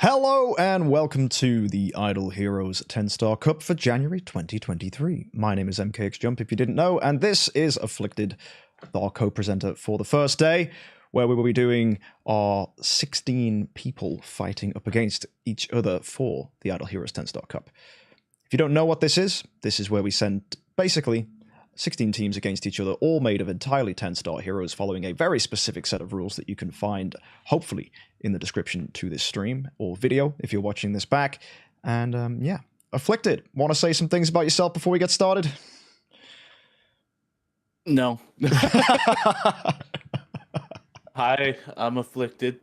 Hello and welcome to the Idle Heroes 10-Star Cup for January 2023. My name is MKX Jump, if you didn't know, and this is Afflicted, our co-presenter for the first day, where we will be doing our 16 people fighting up against each other for the Idle Heroes 10-Star Cup. If you don't know what this is where we send basically 16 teams against each other, all made of entirely 10-star heroes, following a very specific set of rules that you can find, hopefully, in the description to this stream or video if you're watching this back. And yeah, Afflicted, want to say some things about yourself before we get started? No. Hi, I'm Afflicted.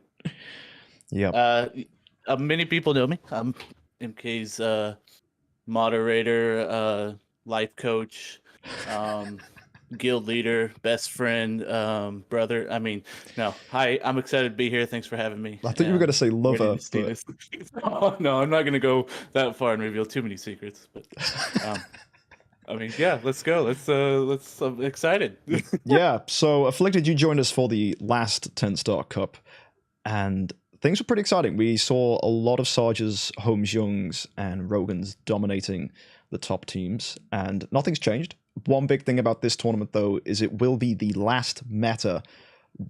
Yeah. Many people know me. I'm MK's moderator, life coach, guild leader, best friend, brother. No. Hi, I'm excited to be here. Thanks for having me. I thought you were going to say lover. But... Oh, no, I'm not going to go that far and reveal too many secrets. But yeah, let's go. I'm excited. Yeah, so Afflicted, you joined us for the last 10-Star Cup, and things were pretty exciting. We saw a lot of Sarge's, HomeXJUMP's, and Rogan's dominating the top teams, and nothing's changed. One big thing about this tournament, though, is it will be the last meta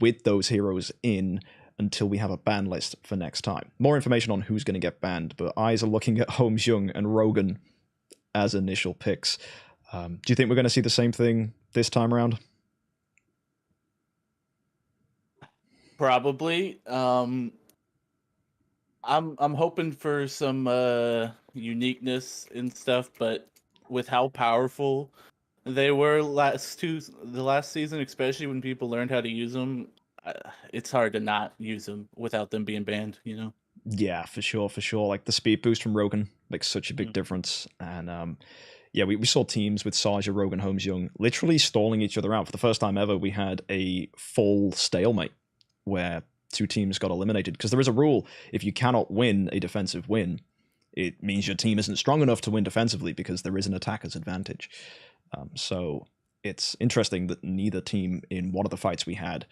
with those heroes in until we have a ban list for next time. More information on who's going to get banned, but eyes are looking at HomeXJUMP and Rogan as initial picks. Do you think we're going to see the same thing this time around? Probably. I'm hoping for some uniqueness and stuff, but with how powerful they were the last season, especially when people learned how to use them, it's hard to not use them without them being banned, you know? Yeah, for sure. Like the speed boost from Rogan makes such a big difference. And yeah, we saw teams with Sarge, Rogan, HomeXJUMP literally stalling each other out. For the first time ever, we had a full stalemate where two teams got eliminated, because there is a rule: if you cannot win a defensive win, it means your team isn't strong enough to win defensively because there is an attacker's advantage. So it's interesting that neither team in one of the fights we had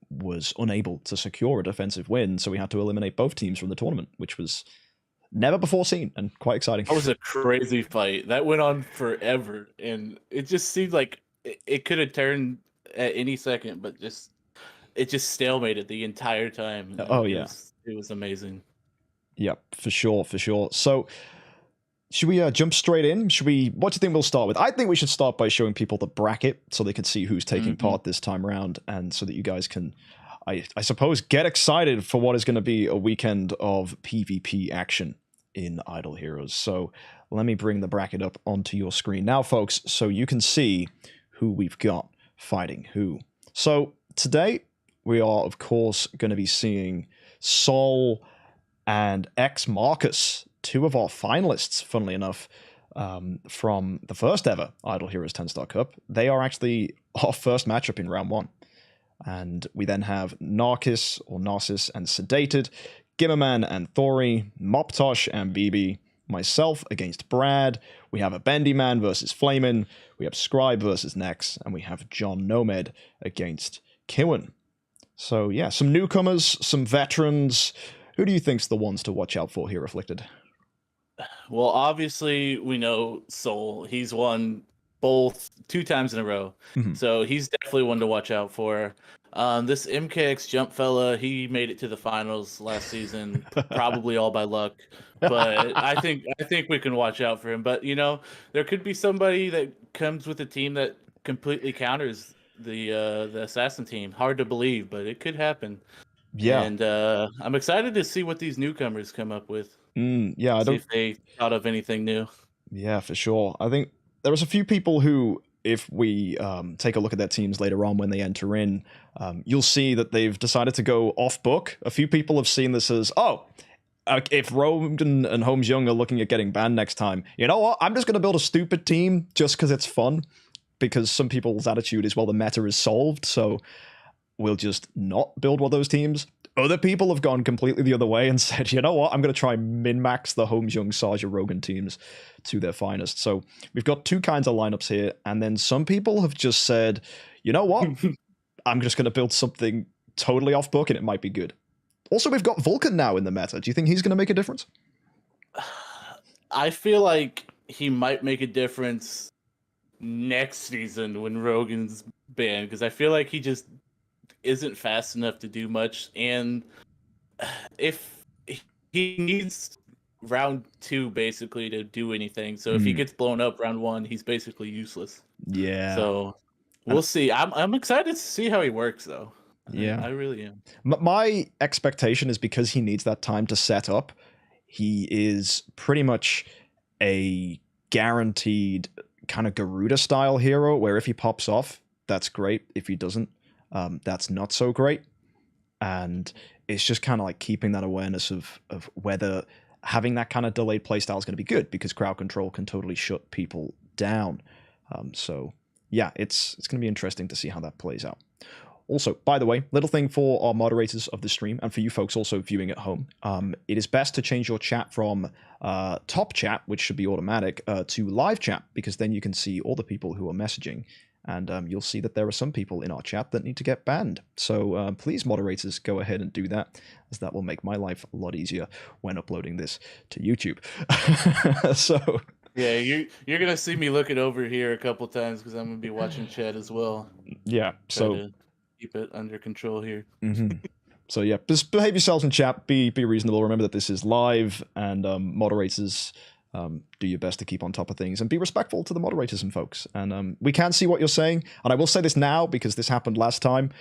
was unable to secure a defensive win, so we had to eliminate both teams from the tournament, which was never before seen and quite exciting. That was a crazy fight. That went on forever, and it just seemed like it could have turned at any second, but it just stalemated the entire time. It was amazing. Yep, for sure. So should we jump straight in? What do you think we'll start with? I think we should start by showing people the bracket so they can see who's taking part this time around, and so that you guys can, I suppose, get excited for what is going to be a weekend of PvP action in Idle Heroes. So let me bring the bracket up onto your screen now, folks, so you can see who we've got fighting who. So today we are, of course, going to be seeing Saul and X Marcus, two of our finalists, funnily enough, from the first ever Idle Heroes 10-Star Cup. They are actually our first matchup in round one. And we then have Narcissus and Sedated, Gimmerman and Thori, Moptosh and BB, myself against Brad. We have a Bendy Man versus Flamin', we have Scribe versus Nex, and we have John Nomad against Kiwin. So yeah, some newcomers, some veterans. Who do you think's the ones to watch out for here, Afflicted? Well, obviously, we know Saul. He's won both 2 times in a row. So he's definitely one to watch out for. This MKX Jump fella, he made it to the finals last season, probably all by luck. But I think we can watch out for him. But, you know, there could be somebody that comes with a team that completely counters the assassin team. Hard to believe, but it could happen. Yeah. And I'm excited to see what these newcomers come up with. Yeah, I don't see if they thought of anything new. Yeah, for sure. I think there was a few people who, if we take a look at their teams later on when they enter in, you'll see that they've decided to go off book. A few people have seen this as, if Rogan and HomeXJUMP are looking at getting banned next time, you know what? I'm just going to build a stupid team just because it's fun. Because some people's attitude is, well, the meta is solved, so we'll just not build one of those teams. Other people have gone completely the other way and said, you know what, I'm going to try min-max the HomeXJUMP, Sarge, Rogan teams to their finest. So we've got two kinds of lineups here, and then some people have just said, you know what, I'm just going to build something totally off book and it might be good. Also, we've got Vulcan now in the meta. Do you think he's going to make a difference? I feel like he might make a difference next season when Rogan's banned, because I feel like he just isn't fast enough to do much, and if he needs round 2 basically to do anything, so if he gets blown up round 1, he's basically useless. Yeah. So we'll see. I'm excited to see how he works, though. Yeah, I really am. My expectation is because he needs that time to set up, he is pretty much a guaranteed kind of Garuda style hero where if he pops off, that's great. If he doesn't, that's not so great. And it's just kind of like keeping that awareness of whether having that kind of delayed playstyle is going to be good, because crowd control can totally shut people down. So yeah, it's going to be interesting to see how that plays out. Also, by the way, little thing for our moderators of the stream and for you folks also viewing at home, it is best to change your chat from top chat, which should be automatic, to live chat, because then you can see all the people who are messaging, and you'll see that there are some people in our chat that need to get banned. So please, moderators, go ahead and do that, as that will make my life a lot easier when uploading this to YouTube. So... yeah, you're gonna see me looking over here a couple times because I'm gonna be watching chat as well. Yeah, so keep it under control here. So yeah, just behave yourselves in chat. Be reasonable. Remember that this is live, and moderators, do your best to keep on top of things and be respectful to the moderators and folks. And we can see what you're saying, and I will say this now because this happened last time.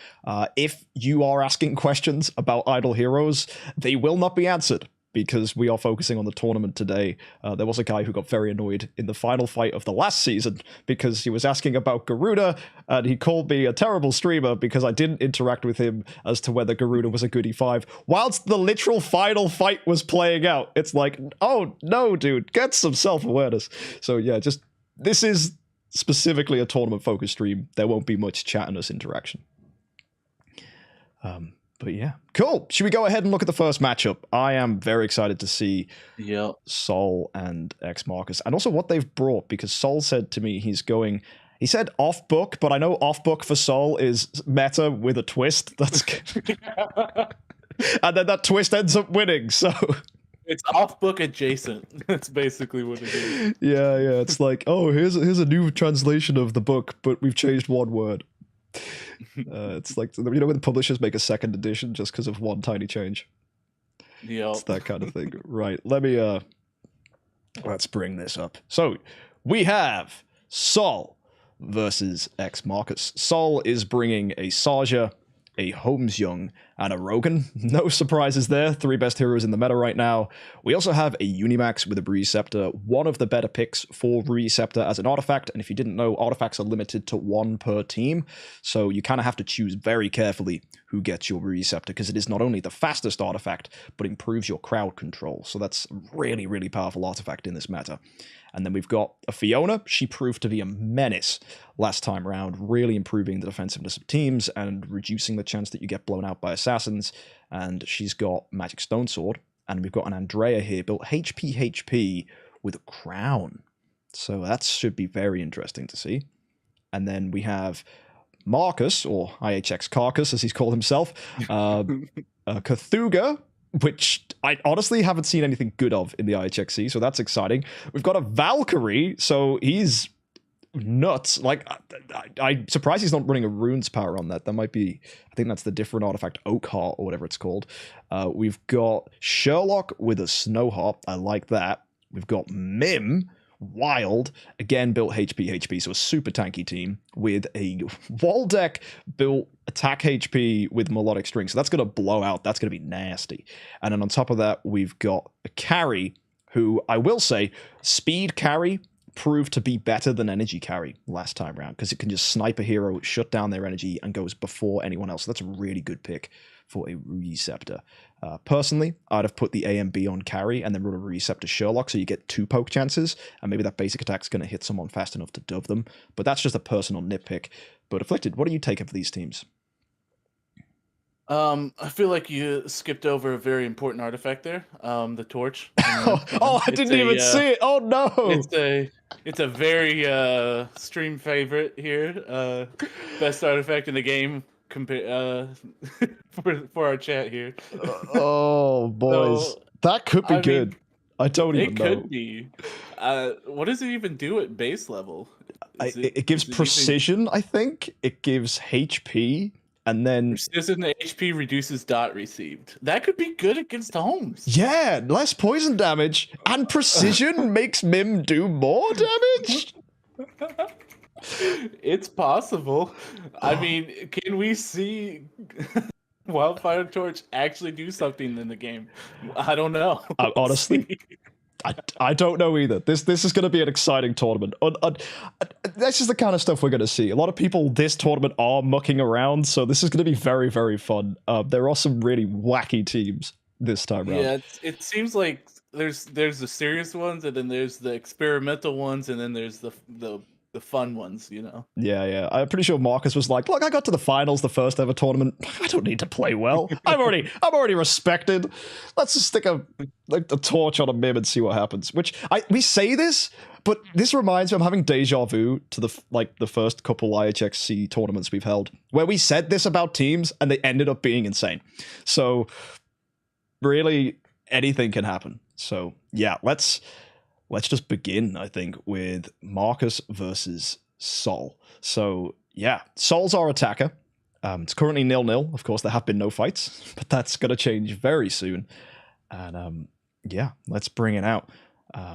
If you are asking questions about Idle Heroes, they will not be answered, because we are focusing on the tournament today. There was a guy who got very annoyed in the final fight of the last season because he was asking about Garuda, and he called me a terrible streamer because I didn't interact with him as to whether Garuda was a good E5, whilst the literal final fight was playing out. It's like, oh no, dude, get some self-awareness. So yeah, just, this is specifically a tournament-focused stream. There won't be much chat and us interaction. But yeah, cool. Should we go ahead and look at the first matchup? I am very excited to see Saul and X Marcus, and also what they've brought, because Saul said to me he said off book, but I know off book for Saul is meta with a twist. That's and then that twist ends up winning, so it's off book adjacent. That's basically what it is. Yeah, it's like, oh, here's a new translation of the book, but we've changed one word. It's like, you know, when publishers make a second edition just because of one tiny change. Yeah, it's that kind of thing. Right, let's bring this up. So we have Saul versus X Marcus. Saul is bringing a Saja, a Holmes Young, and a Rogan. No surprises there. 3 best heroes in the meta right now. We also have a Unimax with a Breeze Scepter, one of the better picks for Breeze Scepter as an artifact. And if you didn't know, artifacts are limited to 1 per team, so you kind of have to choose very carefully who gets your Breeze Scepter, because it is not only the fastest artifact, but improves your crowd control. So that's a really, really powerful artifact in this meta. And then we've got a Fiona. She proved to be a menace last time round, really improving the defensiveness of teams and reducing the chance that you get blown out by assassins. And she's got Magic Stone Sword. And we've got an Andrea here built HP with a crown. So that should be very interesting to see. And then we have Marcus, or IHX Carcass as he's called himself, Cthulhu, which I honestly haven't seen anything good of in the IHXC, so that's exciting. We've got a Valkyrie, so he's nuts. Like, I'm surprised he's not running a Runes power on that. That might be, I think that's the different artifact, Oak Heart, or whatever it's called. We've got Sherlock with a Snow Heart. I like that. We've got Mim, wild, again built HP, so a super tanky team with a wall deck built attack HP with melodic string, so that's going to blow out, that's going to be nasty. And then on top of that, we've got a carry, who I will say, speed carry proved to be better than energy carry last time around, because it can just snipe a hero, shut down their energy, and goes before anyone else. So that's a really good pick for a Receptor. Personally, I'd have put the AMB on carry and then run a Receptor Sherlock, so you get 2 poke chances, and maybe that basic attack's going to hit someone fast enough to dove them. But that's just a personal nitpick. But Afflicted, what do you take of these teams? I feel like you skipped over a very important artifact there, the torch. Oh, I didn't even see it. Oh no! It's a very stream favorite here. Best artifact in the game. for our chat here. Oh, boys. So, That could be I good. mean, I don't even it know. could be. What does it even do at base level? It gives precision, I think. It gives HP, and then precision HP reduces dot received. That could be good against homes. yeah, less poison damage, and precision makes Mim do more damage. It's possible. I mean, can we see Wildfire Torch actually do something in the game? I don't know. Honestly, I don't know either. This is going to be an exciting tournament. This is the kind of stuff we're going to see. A lot of people this tournament are mucking around, so this is going to be very, very fun. There are some really wacky teams this time around. Yeah, it seems like there's the serious ones, and then there's the experimental ones, and then there's the fun ones, you know. Yeah. I'm pretty sure Marcus was like, "Look, I got to the finals, the first ever tournament. I don't need to play well. I'm already respected. Let's just stick a torch on a Mim and see what happens." Which we say this, but this reminds me, I'm having deja vu to the first couple IHXC tournaments we've held, where we said this about teams and they ended up being insane. So really, anything can happen. So yeah, let's just begin, I think, with Marcus versus Saul. So, yeah, Saul's our attacker. It's currently 0-0. Of course, there have been no fights, but that's going to change very soon. And, yeah, let's bring it out.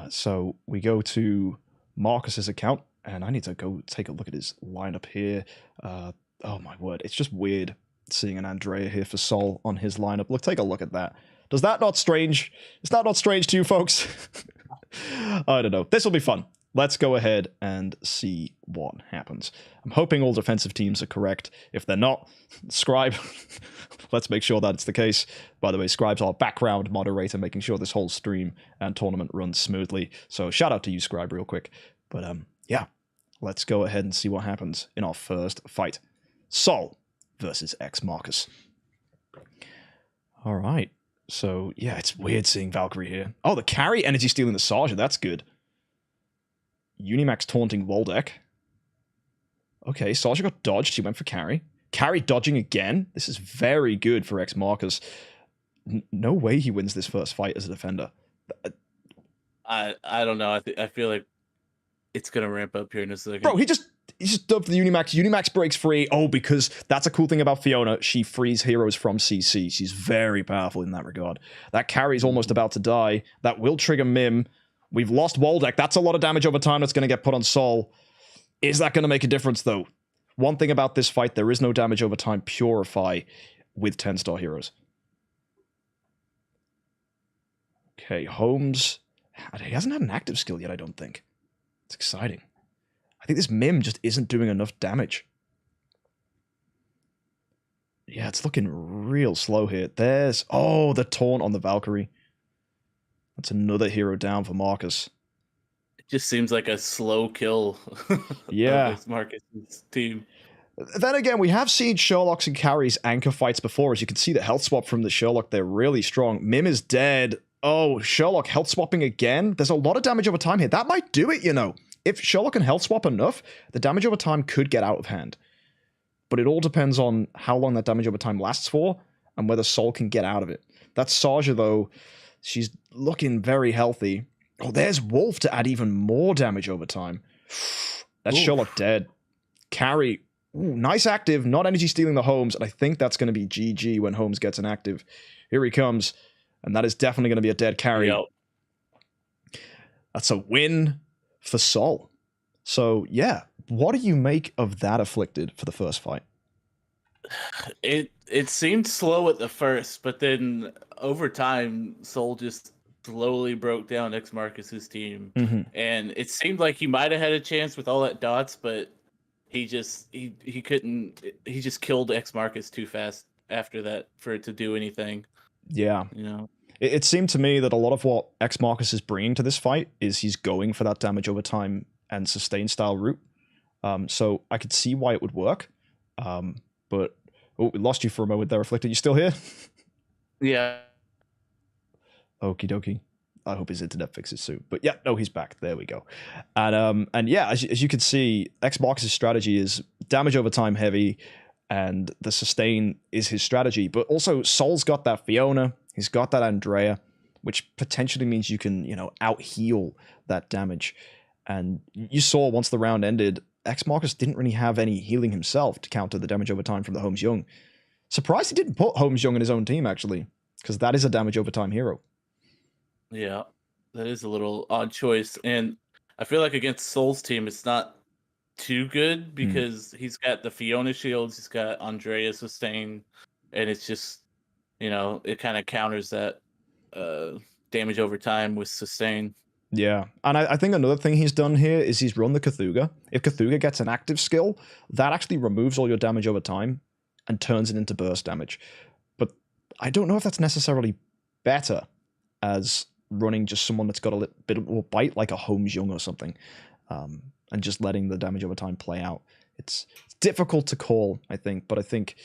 So we go to Marcus's account, and I need to go take a look at his lineup here. Oh, my word. It's just weird seeing an Andrea here for Saul on his lineup. Look, take a look at that. Is that not strange to you folks? I don't know. This will be fun. Let's go ahead and see what happens. I'm hoping all defensive teams are correct. If they're not, Scribe, let's make sure that it's the case. By the way, Scribe's our background moderator, making sure this whole stream and tournament runs smoothly. So shout out to you, Scribe, real quick. But yeah, let's go ahead and see what happens in our first fight. Saul versus X Marcus. All right. So, yeah, it's weird seeing Valkyrie here. Oh, the carry energy stealing the Sarja. That's good. Unimax taunting Waldeck. Okay, Sarja got dodged. She went for carry. Carry dodging again. This is very good for X Marcus. No way he wins this first fight as a defender. I don't know. I feel like it's going to ramp up here in a second. Bro, he just dubbed the Unimax. Unimax breaks free. Oh, because that's a cool thing about Fiona. She frees heroes from CC. She's very powerful in that regard. That carry's almost about to die. That will trigger Mim. We've lost Waldeck. That's a lot of damage over time that's going to get put on Saul. Is that going to make a difference, though? One thing about this fight, there is no damage over time Purify with 10-star heroes. Okay, Holmes. He hasn't had an active skill yet, I don't think. It's exciting. I think this Mim just isn't doing enough damage. Yeah, it's looking real slow here. There's... Oh, the taunt on the Valkyrie. That's another hero down for Marcus. It just seems like a slow kill. Yeah. Marcus's team. Then again, we have seen Sherlock's and Carrie's anchor fights before. As you can see, the health swap from the Sherlock, they're really strong. Mim is dead. Oh, Sherlock health swapping again. There's a lot of damage over time here. That might do it, you know. If Sherlock can health swap enough, the damage over time could get out of hand. But it all depends on how long that damage over time lasts for and whether Saul can get out of it. That Sarja, though, she's looking very healthy. Oh, there's Wolf to add even more damage over time. That's Sherlock dead. Carry. Ooh, nice active. Not energy stealing the Holmes. And I think that's going to be GG when Holmes gets an active. Here he comes. And that is definitely going to be a dead carry. Yep. That's a win for Saul. So, yeah. What do you make of that Afflicted for the first fight? It seemed slow at the first, but then over time, Saul just slowly broke down X Marcus's team. Mm-hmm. And it seemed like he might have had a chance with all that dots, but he couldn't. He just killed X Marcus too fast after that for it to do anything. Yeah. You know? It seemed to me that a lot of what X Marcus is bringing to this fight is he's going for that damage over time and sustain style route. So I could see why it would work. But oh, we lost you for a moment there, Afflicted. You still here? Yeah. Okie dokie. I hope his internet fixes soon. But yeah, no, he's back. There we go. And yeah, as you can see, X Marcus' strategy is damage over time heavy, and the sustain is his strategy. But also, Saul's got that Fiona, he's got that Andrea, which potentially means you can, out-heal that damage. And you saw once the round ended, X Marcus didn't really have any healing himself to counter the damage over time from the Holmes Young. Surprised he didn't put Holmes Young in his own team, actually, because that is a damage over time hero. Yeah, that is a little odd choice. And I feel like against Soul's team, it's not too good because he's got the Fiona shields, he's got Andrea sustain, and it's just, it kind of counters that damage over time with sustain. Yeah, and I think another thing he's done here is he's run the Cthulhu. If Cthulhu gets an active skill, that actually removes all your damage over time and turns it into burst damage. But I don't know if that's necessarily better as running just someone that's got a little bit more bite, like a Holmes Young or something, and just letting the damage over time play out. It's difficult to call, I think, but I think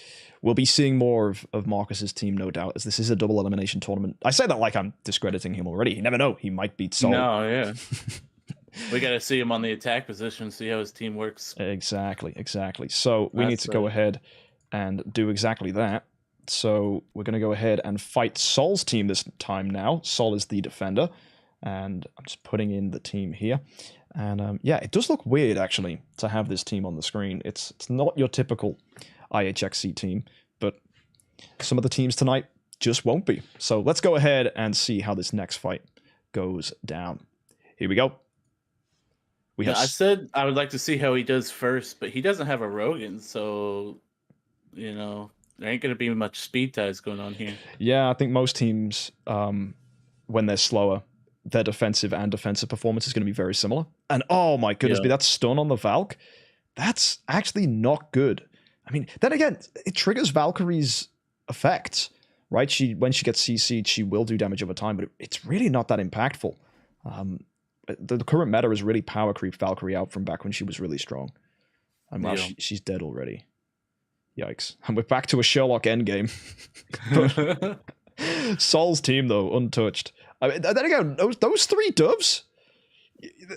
we'll be seeing more of Marcus's team, no doubt, as this is a double elimination tournament. I say that like I'm discrediting him already. You never know. He might beat Saul. No, yeah. We got to see him on the attack position, see how his team works. Exactly. So we need to go ahead and do exactly that. So we're going to go ahead and fight Saul's team this time now. Saul is the defender, and I'm just putting in the team here. And yeah, it does look weird, actually, to have this team on the screen. It's not your typical IHXC team, but some of the teams tonight just won't be. So let's go ahead and see how this next fight goes down. Here we go. I said I would like to see how he does first, but he doesn't have a Rogan, so, there ain't going to be much speed ties going on here. Yeah, I think most teams, when they're slower, their defensive and defensive performance is going to be very similar. And oh my goodness, that stun on the Valk, that's actually not good. I mean, then again, it triggers Valkyrie's effects, right? When she gets CC'd, she will do damage over time, but it's really not that impactful. The current meta is really power creep Valkyrie out from back when she was really strong. And wow, she's dead already. Yikes. And we're back to a Sherlock endgame. Saul's team, though, untouched. I mean, then again, those three doves,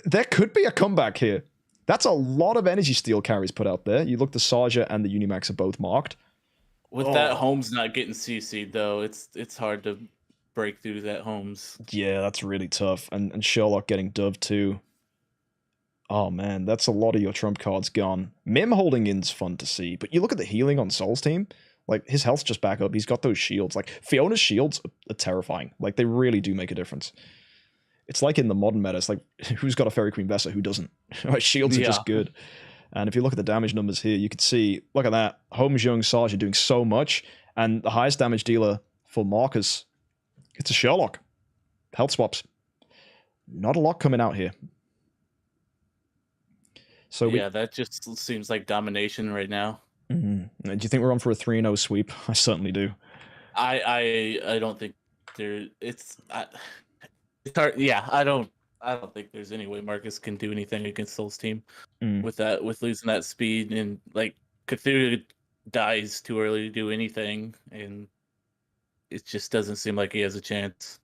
there could be a comeback here. That's a lot of energy steal carries put out there. You look, the Saja and the Unimax are both marked. With that Holmes not getting CC'd, though, it's hard to break through that Holmes. Yeah, that's really tough. And Sherlock getting dove too. Oh man, that's a lot of your trump cards gone. Mim holding in's fun to see, but you look at the healing on Saul's team, like his health's just back up. He's got those shields. Like Fiona's shields are terrifying. Like they really do make a difference. It's like in the modern meta, it's like who's got a Fairy Queen Vesa, who doesn't? Shields are just good. And if you look at the damage numbers here, you can see, look at that. Holmes Young, Sarge are doing so much, and the highest damage dealer for Marcus, it's a Sherlock. Health swaps. Not a lot coming out here. So that just seems like domination right now. Do you think we're on for a 3-0 sweep? I certainly do. I don't think it's hard. Yeah, I don't think there's any way Marcus can do anything against Soul's team with losing that speed, and like Cthulhu dies too early to do anything, and it just doesn't seem like he has a chance.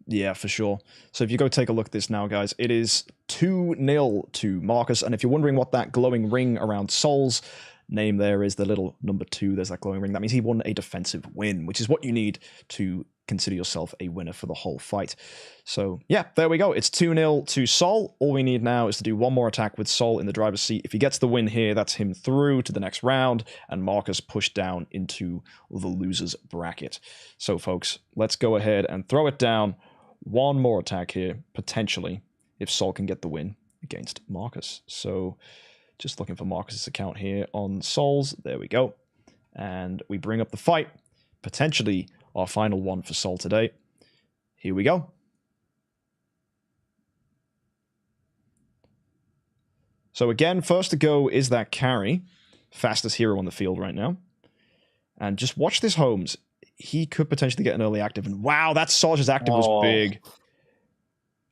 Yeah, for sure. So if you go take a look at this now, guys, it is 2-0 to Marcus. And if you're wondering what that glowing ring around Saul's name there is, the little number 2, there's that glowing ring. That means he won a defensive win, which is what you need to consider yourself a winner for the whole fight. So yeah, there we go. It's 2-0 to Saul. All we need now is to do one more attack with Saul in the driver's seat. If he gets the win here, that's him through to the next round, and Marcus pushed down into the loser's bracket. So folks, let's go ahead and throw it down. One more attack here, potentially, if Saul can get the win against Marcus. So just looking for Marcus's account here on Saul's. There we go. And we bring up the fight. Potentially our final one for Saul today. Here we go. So again, first to go is that carry. Fastest hero on the field right now. And just watch this Holmes. He could potentially get an early active. And wow, that Sarge's active was big.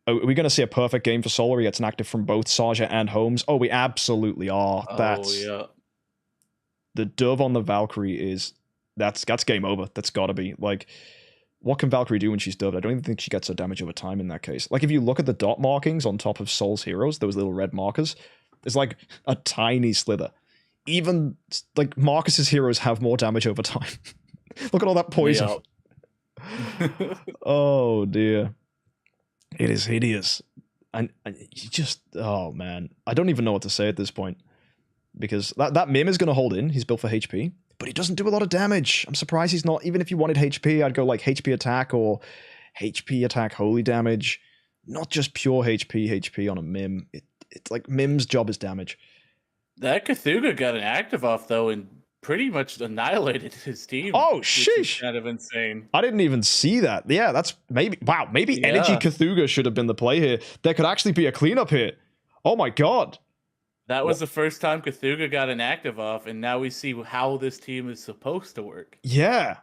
Are we going to see a perfect game for Saul where he gets an active from both Saja and Holmes? Oh, we absolutely are. The dove on the Valkyrie is... That's game over. That's got to be. Like, what can Valkyrie do when she's dubbed? I don't even think she gets her damage over time in that case. Like, if you look at the dot markings on top of Saul's heroes, those little red markers, there's like a tiny slither. even like Marcus's heroes have more damage over time. Look at all that poison. Oh dear. It is hideous. And you just, oh man. I don't even know what to say at this point. Because that Mim is going to hold in. He's built for HP. But he doesn't do a lot of damage. I'm surprised he's not. Even if you wanted HP, I'd go like HP attack or HP attack holy damage. Not just pure HP on a Mim. It's like Mim's job is damage. That Cthulhu got an active off though and pretty much annihilated his team. Oh, sheesh. Kind of insane. I didn't even see that. Yeah, that's maybe, wow, maybe Energy Cthulhu should have been the play here. There could actually be a cleanup here. Oh my god. That was the first time Cthulhu got an active off, and now we see how this team is supposed to work. Yeah.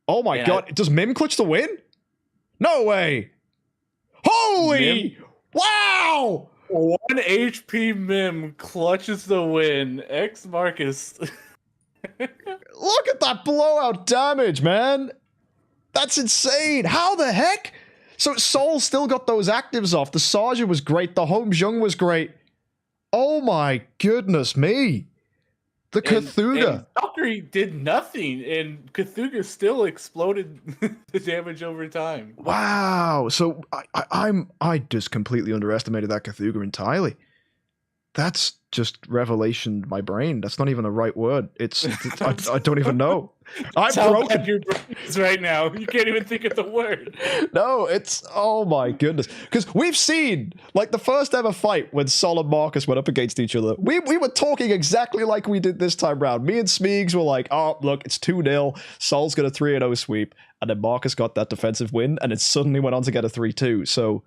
Oh my god. Does Mim clutch the win? No way. Holy! Mim? Wow! 1 HP Mim clutches the win. X Marcus. Look at that blowout damage, man. That's insane. How the heck? So Saul still got those actives off. The Saja was great. The HXC was great. Oh my goodness me. The Cthulhu. Valkyrie did nothing, and Cthulhu still exploded the damage over time. Wow. So I just completely underestimated that Cthulhu entirely. That's just revelation in my brain. That's not even the right word. I don't even know. I'm broken. Your brain is right now. You can't even think of the word. No, it's, oh my goodness. Because we've seen, like, the first ever fight when Saul and Marcus went up against each other. We were talking exactly like we did this time round. Me and Smeegs were like, oh, look, it's 2-0. Saul's got a 3-0 sweep. And then Marcus got that defensive win, and it suddenly went on to get a 3-2. So,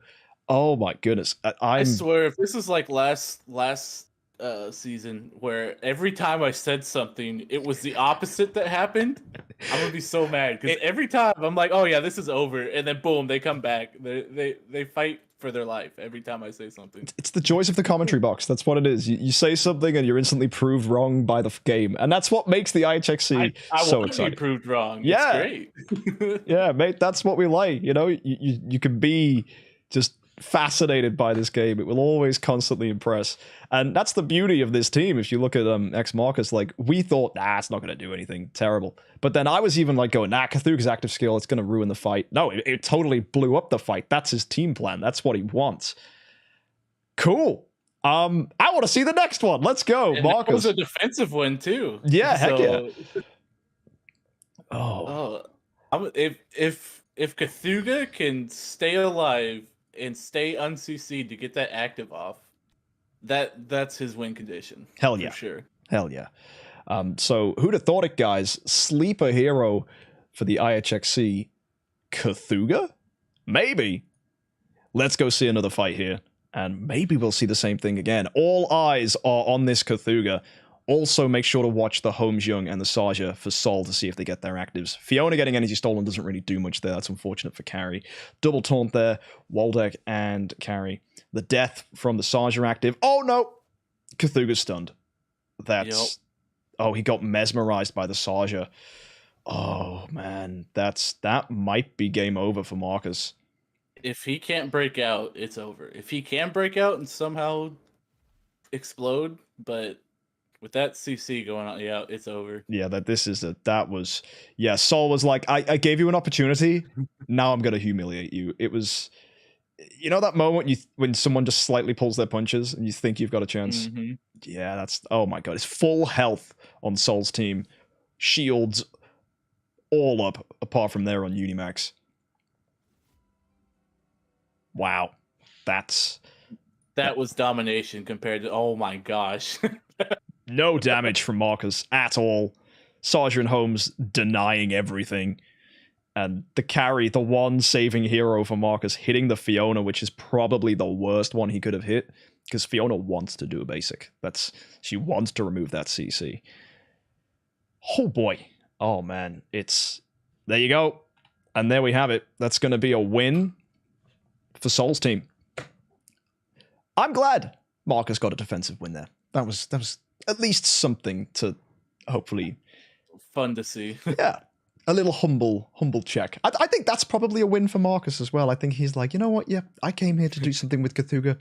oh my goodness. I swear, if this is like last season where every time I said something, it was the opposite that happened, I'm gonna be so mad because every time I'm like, oh yeah, this is over, and then boom, they come back. They fight for their life every time I say something. It's the joys of the commentary box. That's what it is. You say something and you're instantly proved wrong by the game, and that's what makes the IHXC so exciting. I want to be proved wrong. Yeah, it's great. Yeah, mate, that's what we like. You know, you can be just fascinated by this game. It will always constantly impress, and that's the beauty of this team. If you look at X Marcus, like, we thought, it's not going to do anything terrible, but then I was even like going, Cthulhu's active skill, it's going to ruin the fight. No, it totally blew up the fight. That's his team plan. That's what he wants. Cool. I want to see the next one. Let's go. And Marcus that was a defensive one too. Yeah, heck yeah. If Cthulhu can stay alive and stay un-CC'd to get that active off, that's his win condition. Hell yeah. For sure. Hell yeah. So who'd have thought it, guys? Sleeper hero for the IHXC, Cthulhu? Maybe. Let's go see another fight here, and maybe we'll see the same thing again. All eyes are on this Cthulhu. Also, make sure to watch the HXC and the Saja for Saul to see if they get their actives. Fiona getting energy stolen doesn't really do much there. That's unfortunate for Carry. Double taunt there. Waldeck and Carry. The death from the Saja active. Oh no! Cthulhu's stunned. That's... Yep. Oh, he got mesmerized by the Saja. Oh man, that might be game over for Marcus. If he can't break out, it's over. If he can break out and somehow explode, but... with that CC going on, yeah, it's over. Yeah, Saul was like, I gave you an opportunity, now I'm going to humiliate you. It was, you know that moment when someone just slightly pulls their punches and you think you've got a chance? Mm-hmm. Yeah, that's, oh my god, it's full health on Saul's team. Shields all up, apart from there on Unimax. Wow. That was domination compared to, oh my gosh. No damage from Marcus at all. Saja and Holmes denying everything. And the carry, the one saving hero for Marcus, hitting the Fiona, which is probably the worst one he could have hit. Because Fiona wants to do a basic. She wants to remove that CC. Oh boy. Oh man. There you go. And there we have it. That's going to be a win for Saul's team. I'm glad Marcus got a defensive win there. That was at least something to hopefully... fun to see. Yeah. A little humble check. I think that's probably a win for Marcus as well. I think he's like, you know what? Yeah, I came here to do something with Cthulhu.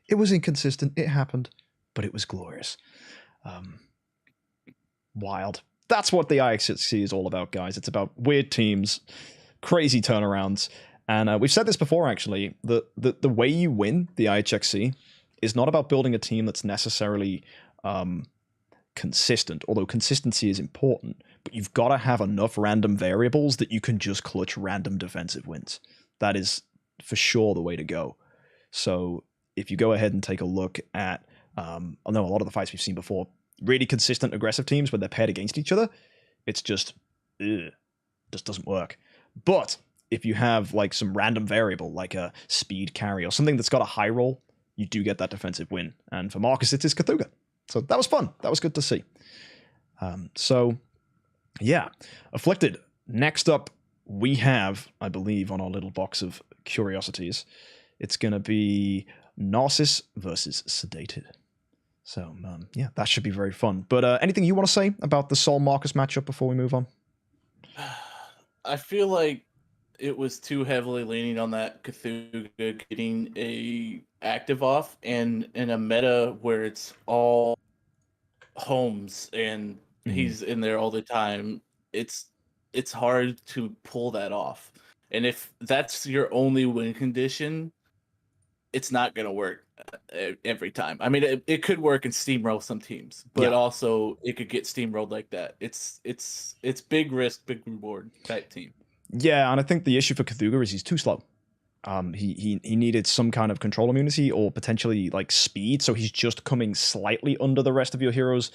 It was inconsistent. It happened, but it was glorious. Wild. That's what the IHXC is all about, guys. It's about weird teams, crazy turnarounds. And we've said this before, actually. The way you win the IHXC is not about building a team that's necessarily consistent, although consistency is important. But you've got to have enough random variables that you can just clutch random defensive wins. That is for sure the way to go. So if you go ahead and take a look at, I know a lot of the fights we've seen before, really consistent aggressive teams when they're paired against each other, it's just doesn't work. But if you have like some random variable, like a speed carry or something that's got a high roll, you do get that defensive win. And for Marcus, it is Cthulhu. So that was fun. That was good to see. So, yeah. Afflicted. Next up, we have, I believe, on our little box of curiosities, it's going to be Narcissus versus Sedated. So, yeah, that should be very fun. But anything you want to say about the Saul Marcus matchup before we move on? I feel like it was too heavily leaning on that Cthulhu getting a active off, and in a meta where it's all homes and he's in there all the time, it's hard to pull that off. And if that's your only win condition, it's not going to work every time. I mean, it could work and steamroll some teams, but also it could get steamrolled like that. It's big risk, big reward type team. Yeah, and I think the issue for Cthulhu is he's too slow. He needed some kind of control immunity or potentially like speed, so he's just coming slightly under the rest of your heroes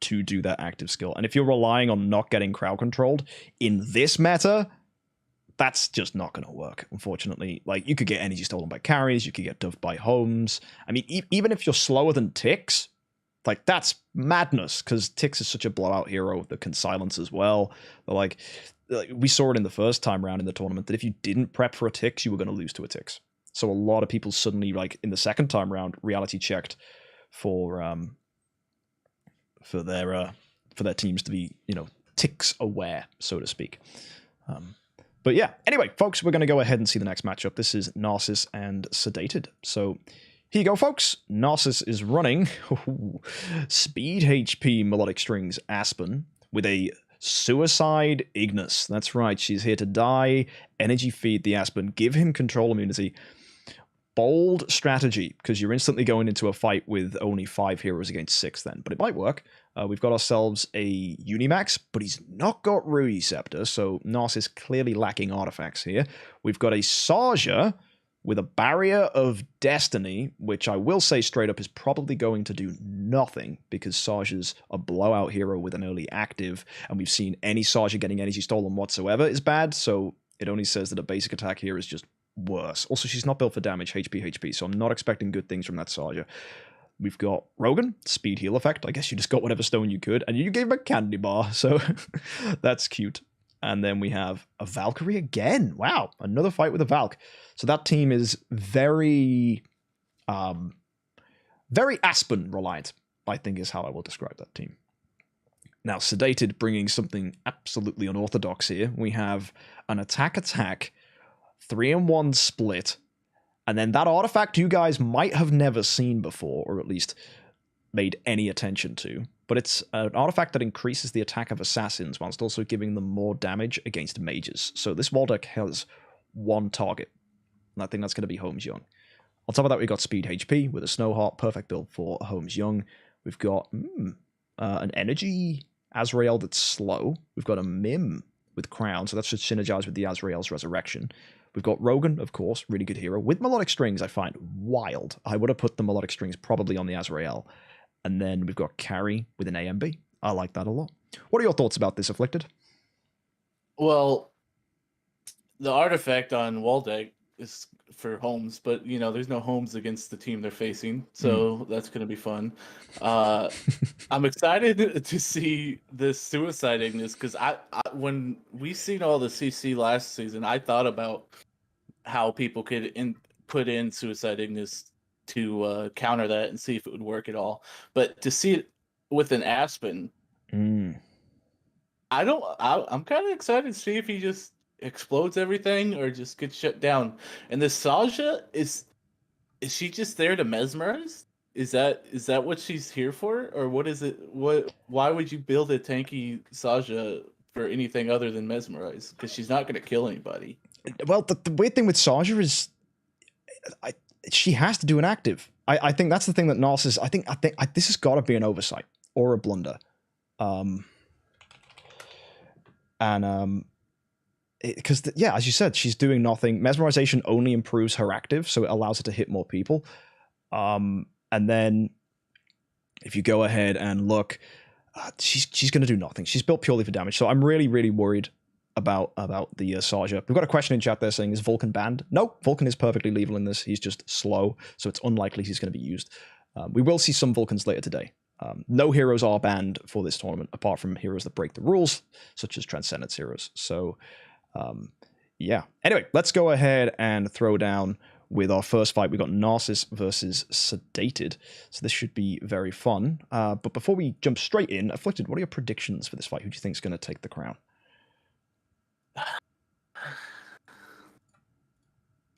to do that active skill. And if you're relying on not getting crowd controlled in this meta, that's just not going to work, unfortunately. Like, you could get energy stolen by carries, you could get duffed by homes. I mean, even if you're slower than Tix, like, that's madness, because Tix is such a blowout hero that can silence as well. Like, we saw it in the first time round in the tournament, that if you didn't prep for a Tix, you were going to lose to a Tix. So a lot of people suddenly, like, in the second time round, reality checked for their teams to be, Tix aware, so to speak. But yeah, anyway, folks, we're going to go ahead and see the next matchup. This is Narcissus and Sedated. So here you go, folks. Narcissus is running Speed HP Melodic Strings Aspen with a Suicide Ignis. That's right, she's here to die, energy feed the Aspen, give him control immunity. Bold strategy, because you're instantly going into a fight with only 5 heroes against 6 then, but it might work. We've got ourselves a Unimax, but he's not got Rudy Scepter, so Narcissus clearly lacking artifacts here. We've got a Saja with a Barrier of Destiny, which I will say straight up is probably going to do nothing, because Saja's a blowout hero with an early active, and we've seen any Saja getting energy stolen whatsoever is bad, so it only says that a basic attack here is just worse. Also, she's not built for damage, HP, so I'm not expecting good things from that Saja. We've got Rogan, speed heal effect. I guess you just got whatever stone you could, and you gave him a candy bar, so that's cute. And then we have a Valkyrie again. Wow, another fight with a Valk. So that team is very Aspen reliant, I think is how I will describe that team. Now, Sedated bringing something absolutely unorthodox here. We have an attack, 3-in-1 split, and then that artifact you guys might have never seen before, or at least made any attention to. But it's an artifact that increases the attack of assassins whilst also giving them more damage against mages. So this wall deck has one target, and I think that's going to be Holmes Young. On top of that, we've got Speed HP with a Snowheart, perfect build for Holmes Young. We've got an Energy Azrael that's slow. We've got a Mim with Crown, so that should synergize with the Azrael's Resurrection. We've got Rogan, of course, really good hero. With Melodic Strings, I find wild. I would have put the Melodic Strings probably on the Azrael. And then we've got Carry with an AMB. I like that a lot. What are your thoughts about this, Afflicted? Well, the artifact on wall deck is for homes, but there's no homes against the team they're facing, so that's going to be fun. I'm excited to see this Suicide Ignis, because I when we seen all the CC last season, I thought about how people could put in Suicide Ignis to counter that and see if it would work at all. But to see it with an Aspen, I'm kind of excited to see if he just explodes everything or just gets shut down. And this Saja, is she just there to mesmerize? Is that what she's here for, or what is it? Why would you build a tanky Saja for anything other than mesmerize? Because she's not going to kill anybody. Well, the weird thing with Saja is, she has to do an active. I think that's the thing that Narcissus. I think this has got to be an oversight or a blunder. Because yeah, as you said, she's doing nothing. Mesmerization only improves her active, so it allows her to hit more people. And then if you go ahead and look, she's going to do nothing. She's built purely for damage. So I'm really, really worried about the Saja. We've got a question in chat there saying, is Vulcan banned? No, Vulcan is perfectly lethal in this. He's just slow, so it's unlikely he's going to be used. We will see some Vulcans later today. No heroes are banned for this tournament, apart from heroes that break the rules, such as Transcendence heroes. So, yeah. Anyway, let's go ahead and throw down with our first fight. We got Narcissus versus Sedated, so this should be very fun. But before we jump straight in, Afflicted, what are your predictions for this fight? Who do you think is going to take the crown?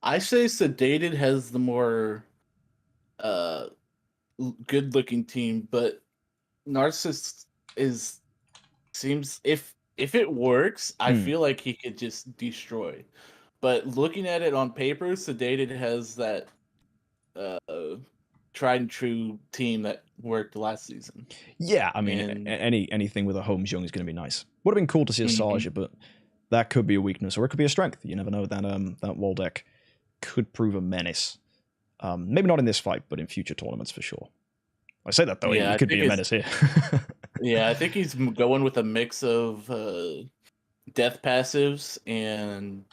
I say Sedated has the more good-looking team, but Narcissus seems if it works, I feel like he could just destroy. But looking at it on paper, Sedated has that tried and true team that worked last season. Yeah, I mean, anything with a Holmes Young is going to be nice. Would have been cool to see a Saja, but that could be a weakness, or it could be a strength. You never know. That wall deck could prove a menace. Maybe not in this fight, but in future tournaments for sure. I say that though, he could be a menace here. Yeah, I think he's going with a mix of death passives and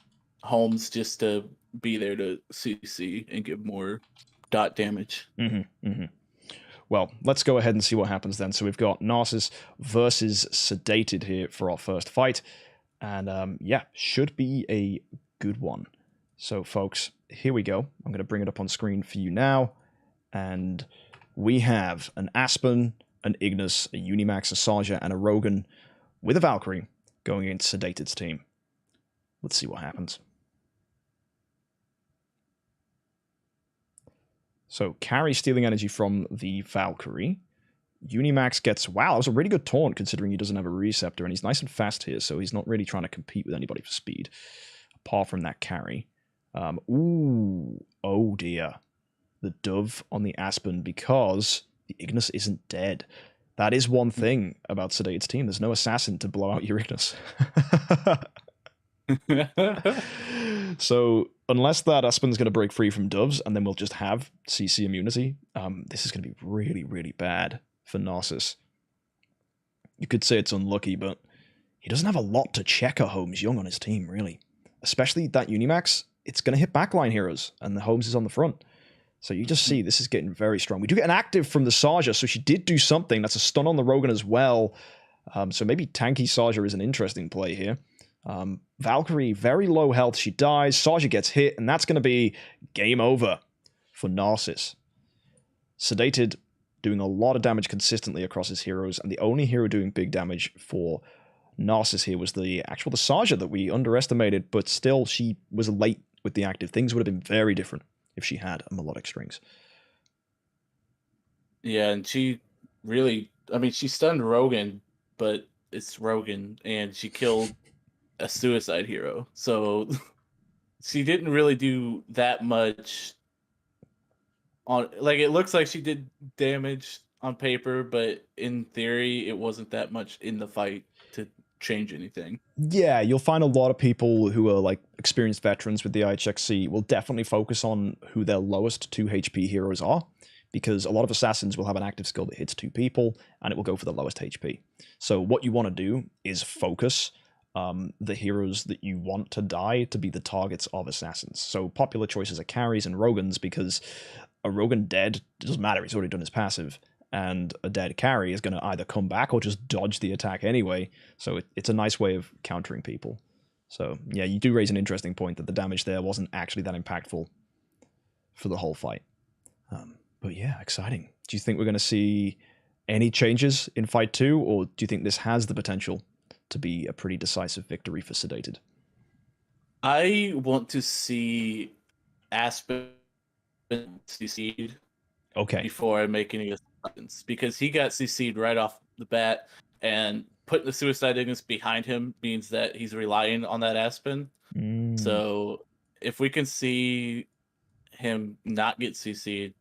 Holmes just to be there to CC and give more dot damage. Well, let's go ahead and see what happens then. So we've got Narcissus versus Sedated here for our first fight. And yeah, should be a good one. So folks, here we go. I'm going to bring it up on screen for you now. And we have an Aspen, an Ignis, a Unimax, a Saja, and a Rogan with a Valkyrie going against Sedated's team. Let's see what happens. So carry stealing energy from the Valkyrie. Unimax gets, wow, that was a really good taunt considering he doesn't have a Receptor, and he's nice and fast here, so he's not really trying to compete with anybody for speed, apart from that carry. Ooh, oh dear. The Dove on the Aspen, because the Ignis isn't dead. That is one thing about Sedated's team. There's no assassin to blow out your Ignis. So unless that Aspen's going to break free from Doves, and then we'll just have CC immunity, this is going to be really, really bad for Narcissus. You could say it's unlucky, but he doesn't have a lot to check a Holmes Young on his team, really. Especially that Unimax, it's going to hit backline heroes, and the Holmes is on the front. So you just see this is getting very strong. We do get an active from the Saja, so she did do something. That's a stun on the Rogan as well. So maybe tanky Saja is an interesting play here. Valkyrie, very low health. She dies. Saja gets hit, and that's going to be game over for Narcissus. Sedated doing a lot of damage consistently across his heroes, and the only hero doing big damage for Narcissus here was the Saja that we underestimated, but still she was late with the active. Things would have been very different if she had a melodic strings. Yeah, and she really, I mean, she stunned Rogan, but it's Rogan, and she killed a suicide hero. So she didn't really do that much on, like, it looks like she did damage on paper, but in theory, it wasn't that much in the fight to change anything. Yeah, you'll find a lot of people who are like experienced veterans with the IHXC will definitely focus on who their lowest 2 HP heroes are, because a lot of assassins will have an active skill that hits 2 people, and it will go for the lowest HP. So what you want to do is focus the heroes that you want to die to be the targets of assassins. So popular choices are carries and Rogans, because a Rogan dead, it doesn't matter, he's already done his passive, and a dead carry is going to either come back or just dodge the attack anyway. So it's a nice way of countering people. So yeah, you do raise an interesting point that the damage there wasn't actually that impactful for the whole fight. But yeah, exciting. Do you think we're going to see any changes in Fight 2, or do you think this has the potential to be a pretty decisive victory for Sedated? I want to see Aspen succeed Okay. before making any assumptions, because he got CC'd right off the bat, and putting the Suicide Ignis behind him means that he's relying on that Aspen. So if we can see him not get CC'd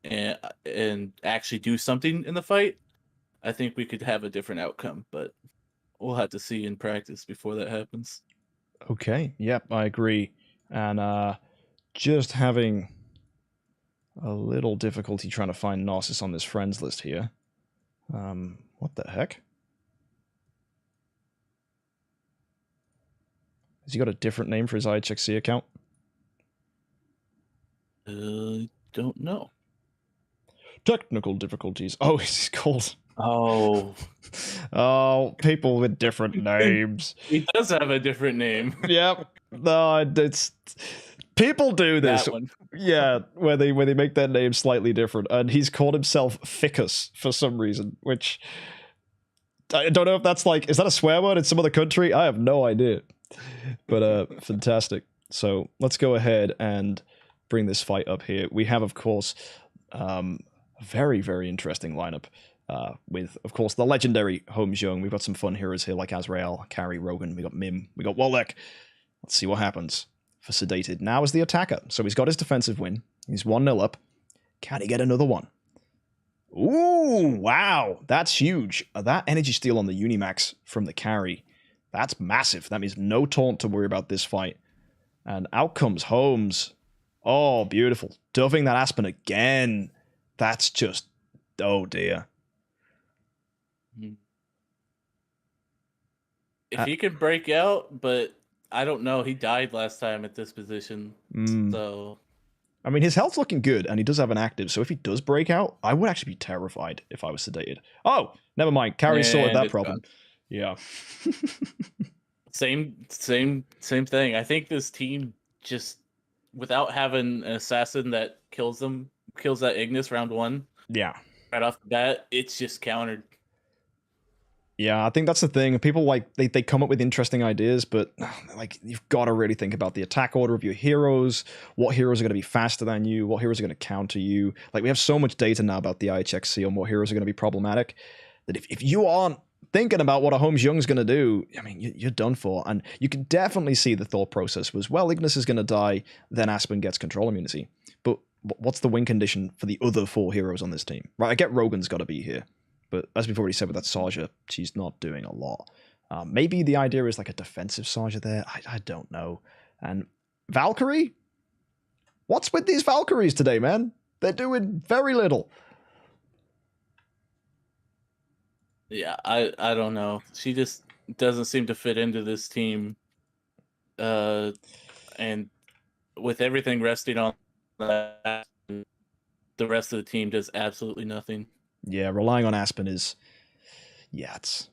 and actually do something in the fight, I think we could have a different outcome, but we'll have to see in practice before that happens. Okay, yep, I agree. And just having a little difficulty trying to find Narcissus on this friends list here. What the heck? Has he got a different name for his IHXC account? Don't know. Technical difficulties. Oh, he's called... Oh. Oh, people with different names. He does have a different name. Yep. No, it's... People do this. Yeah, where they make their name slightly different. And he's called himself Ficus for some reason, which... I don't know if that's like... Is that a swear word in some other country? I have no idea. But fantastic. So let's go ahead and bring this fight up here. We have, of course, a very, very interesting lineup. With, of course, the legendary Holmes Young. We've got some fun heroes here like Azrael, Carrie, Rogan. We got Mim. We got Wallach. Let's see what happens for Sedated. Now as the attacker. So he's got his defensive win. He's 1-0 up. Can he get another one? Ooh, wow. That's huge. That energy steal on the Unimax from the carry. That's massive. That means no taunt to worry about this fight. And out comes Holmes. Oh, beautiful. Doving that Aspen again. That's just... Oh, dear. If he can break out, but I don't know. He died last time at this position. So... I mean, his health's looking good, and he does have an active, so if he does break out, I would actually be terrified if I was Sedated. Oh, never mind. Carrie sorted that problem. Gone. Yeah. Same thing. I think this team just, without having an assassin that kills that Ignis round 1. Yeah. Right off the bat, it's just countered. Yeah, I think that's the thing. People like they come up with interesting ideas, but like you've got to really think about the attack order of your heroes, what heroes are going to be faster than you, what heroes are going to counter you. Like we have so much data now about the IHXC on what heroes are going to be problematic that if you aren't thinking about what a Holmes Young's going to do, I mean, you're done for. And you can definitely see the thought process was, well, Ignis is going to die, then Aspen gets control immunity. But what's the win condition for the other 4 heroes on this team? Right, I get Rogan's got to be here. But as we've already said with that Sarja, she's not doing a lot. Maybe the idea is like a defensive Sarja there. I don't know. And Valkyrie? What's with these Valkyries today, man? They're doing very little. Yeah, I don't know. She just doesn't seem to fit into this team. And with everything resting on that, the rest of the team does absolutely nothing. Yeah, relying on Aspen is... Yeah, it's...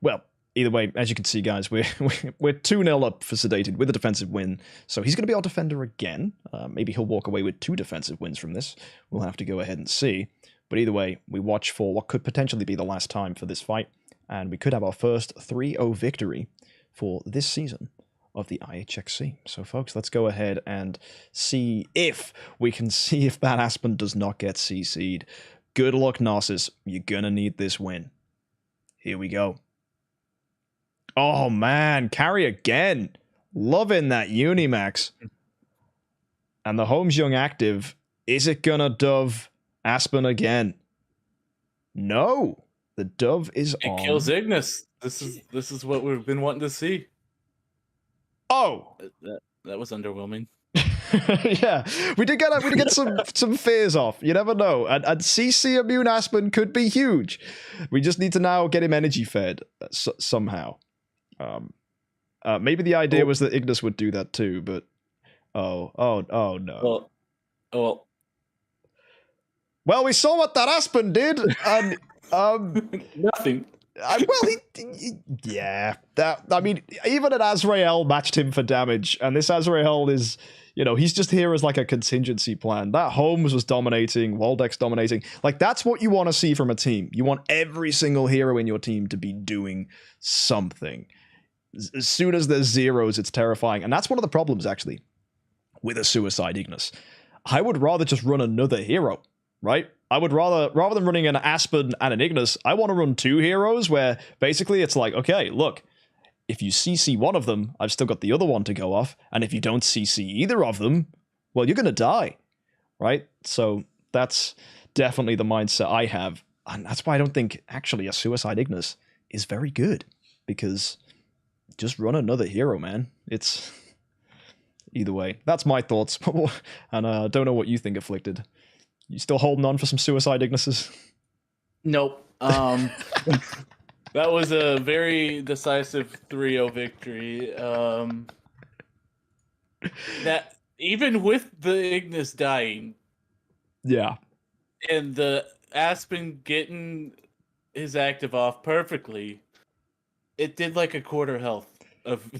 Well, either way, as you can see, guys, we're 2-0 up for Sedated with a defensive win. So he's going to be our defender again. Maybe he'll walk away with 2 defensive wins from this. We'll have to go ahead and see. But either way, we watch for what could potentially be the last time for this fight. And we could have our first 3-0 victory for this season of the IHXC. So, folks, let's go ahead and see if we can see if that Aspen does not get CC'd. Good luck, Narcissus. You're gonna need this win. Here we go. Oh, man. Carry again. Loving that Unimax. And the Holmes Young active. Is it gonna dove Aspen again? No. The dove is on. It kills Ignis. This is what we've been wanting to see. Oh. That was underwhelming. Yeah, we did get some fears off. You never know, and CC immune Aspen could be huge. We just need to now get him energy fed somehow. Maybe the idea was that Ignis would do that too, but oh no. Well, we saw what that Aspen did, and nothing. Yeah. I mean, even an Azrael matched him for damage, and this Azrael is, he's just here as like a contingency plan. That Holmes was dominating, Waldeck's dominating. Like, that's what you want to see from a team. You want every single hero in your team to be doing something. As soon as there's zeros, it's terrifying. And that's one of the problems, actually, with a Suicide Ignis. I would rather just run another hero. right? I would rather than running an Aspen and an Ignis, I want to run 2 heroes where basically it's like, okay, look, if you CC one of them, I've still got the other one to go off, and if you don't CC either of them, well, you're going to die, right? So that's definitely the mindset I have, and that's why I don't think actually a Suicide Ignis is very good, because just run another hero, man. It's either way. That's my thoughts, and I don't know what you think, Afflicted. You still holding on for some Suicide Ignises? Nope. That was a very decisive 3-0 victory. That even with the Ignis dying, yeah, and the Aspen getting his active off perfectly, it did like a quarter health of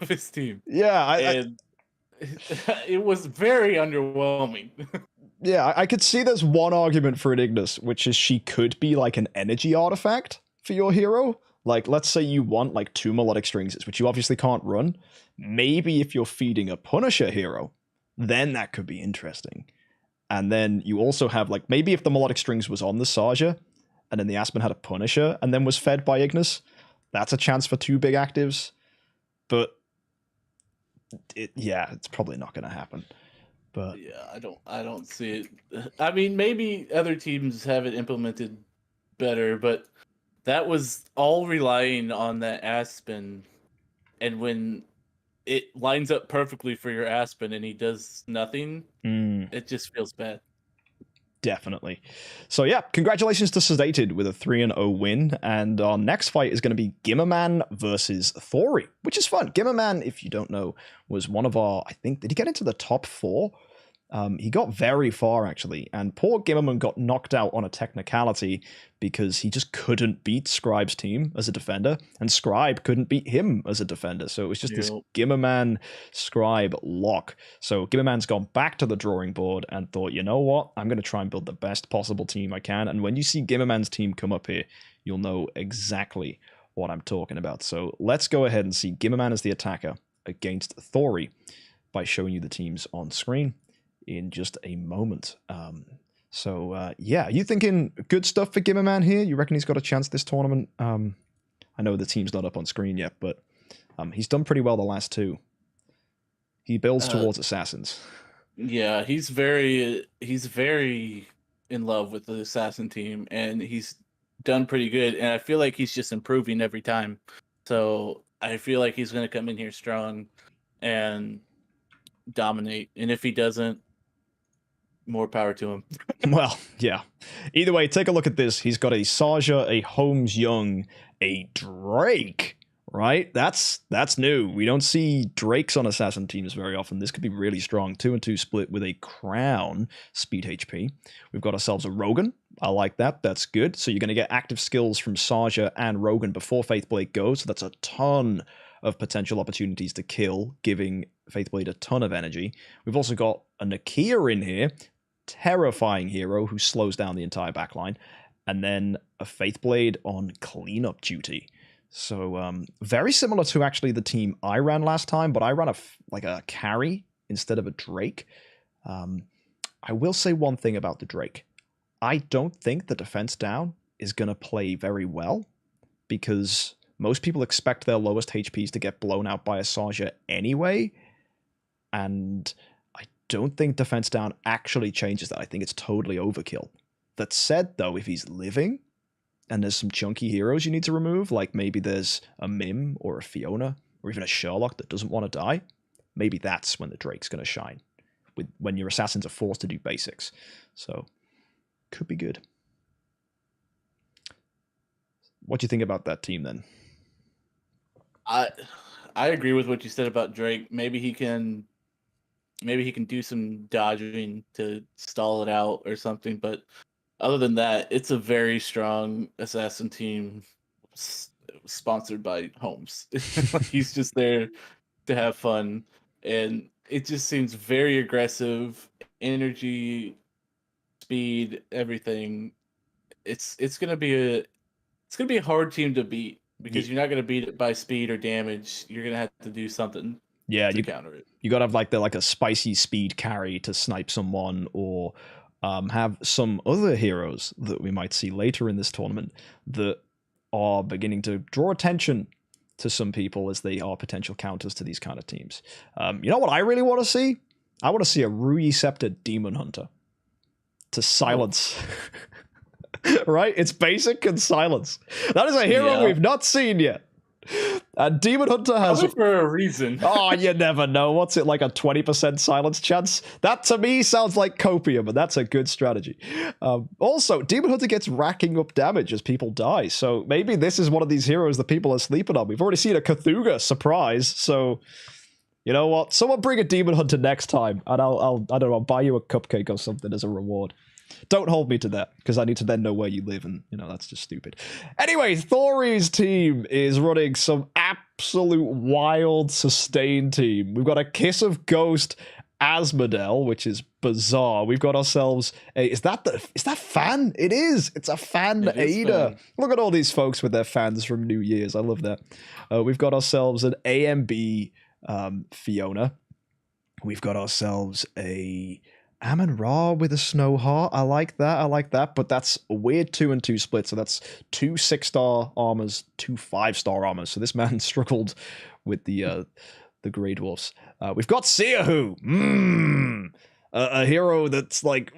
his team. Yeah, and it was very underwhelming. Yeah, I could see there's one argument for an Ignis, which is she could be like an energy artifact for your hero. Like, let's say you want like 2 melodic strings, which you obviously can't run. Maybe if you're feeding a Punisher hero, then that could be interesting. And then you also have like, maybe if the melodic strings was on the Saja, and then the Aspen had a Punisher, and then was fed by Ignis, that's a chance for 2 big actives. But it's probably not going to happen. But yeah, I don't see it. I mean, maybe other teams have it implemented better, but that was all relying on that Aspen. And when it lines up perfectly for your Aspen and he does nothing, it just feels bad. Definitely. So yeah, congratulations to Sedated with a 3-0 win, and our next fight is going to be Gimmerman versus Thori, which is fun. Gimmerman, if you don't know, was one of our, I think, did he get into the top 4? He got very far, actually, and poor Gimmerman got knocked out on a technicality because he just couldn't beat Scribe's team as a defender, and Scribe couldn't beat him as a defender, so it was just this Gimmerman-Scribe lock. So Gimmerman's gone back to the drawing board and thought, you know what, I'm going to try and build the best possible team I can, and when you see Gimmerman's team come up here, you'll know exactly what I'm talking about. So let's go ahead and see Gimmerman as the attacker against Thori by showing you the teams on screen in just a moment. Yeah, are you thinking good stuff for Gimmerman here? You reckon he's got a chance this tournament? I know the team's not up on screen yet, but he's done pretty well the last 2. He builds towards assassins. Yeah, he's very in love with the assassin team, and he's done pretty good, and I feel like he's just improving every time. So I feel like he's going to come in here strong and dominate, and if he doesn't, more power to him. Well, yeah. Either way, take a look at this. He's got a Saja, a Holmes Young, a Drake, right? That's new. We don't see Drakes on assassin teams very often. This could be really strong. 2-2 split with a Crown speed HP. We've got ourselves a Rogan. I like that. That's good. So you're going to get active skills from Saja and Rogan before Faithblade goes. So that's a ton of potential opportunities to kill, giving Faithblade a ton of energy. We've also got a Nakia in here, terrifying hero who slows down the entire backline, and then a Faithblade on cleanup duty. So very similar to actually the team I ran last time, but I ran a carry instead of a Drake. I will say one thing about the Drake. I don't think the defense down is going to play very well, because most people expect their lowest HPs to get blown out by a Saja anyway, and I don't think defense down actually changes that. I think it's totally overkill. That said, though, if he's living and there's some chunky heroes you need to remove, like maybe there's a Mim or a Fiona or even a Sherlock that doesn't want to die, maybe that's when the Drake's going to shine, when your assassins are forced to do basics. So, could be good. What do you think about that team then? I agree with what you said about Drake. Maybe he can do some dodging to stall it out or something, but other than that, it's a very strong assassin team sponsored by Holmes. He's just there to have fun, and it just seems very aggressive, energy, speed, everything. It's gonna be a hard team to beat, because you're not gonna beat it by speed or damage. You're gonna have to do something to counter it. You gotta have like a spicy speed carry to snipe someone, or have some other heroes that we might see later in this tournament that are beginning to draw attention to some people as they are potential counters to these kind of teams. You know what I really want to see? I want to see a Rui Scepter Demon Hunter to silence. Right? It's basic and silence. That is a hero we've not seen yet. And Demon Hunter has... Probably for a reason. Oh, you never know. What's it, like a 20% silence chance? That, to me, sounds like copium, and that's a good strategy. Also, Demon Hunter gets racking up damage as people die, so maybe this is one of these heroes that people are sleeping on. We've already seen a Cthulhu surprise, so... You know what? Someone bring a Demon Hunter next time, and I don't know, I'll buy you a cupcake or something as a reward. Don't hold me to that, because I need to then know where you live, and, you know, that's just stupid. Anyway, Thori's team is running some absolute wild sustain team. We've got a Kiss of Ghost Asmodel, which is bizarre. We've got ourselves a... Is that Fan? It is! It's a Fan Ada. Look at all these folks with their fans from New Year's. I love that. We've got ourselves an AMB Fiona. We've got ourselves a Amon-Ra with a Snow Heart. I like that, but that's a weird 2 and 2 split, so that's 2 6-star armors, 2 5-star armors, so this man struggled with the Grey Dwarfs. We've got Seahu, a hero that's like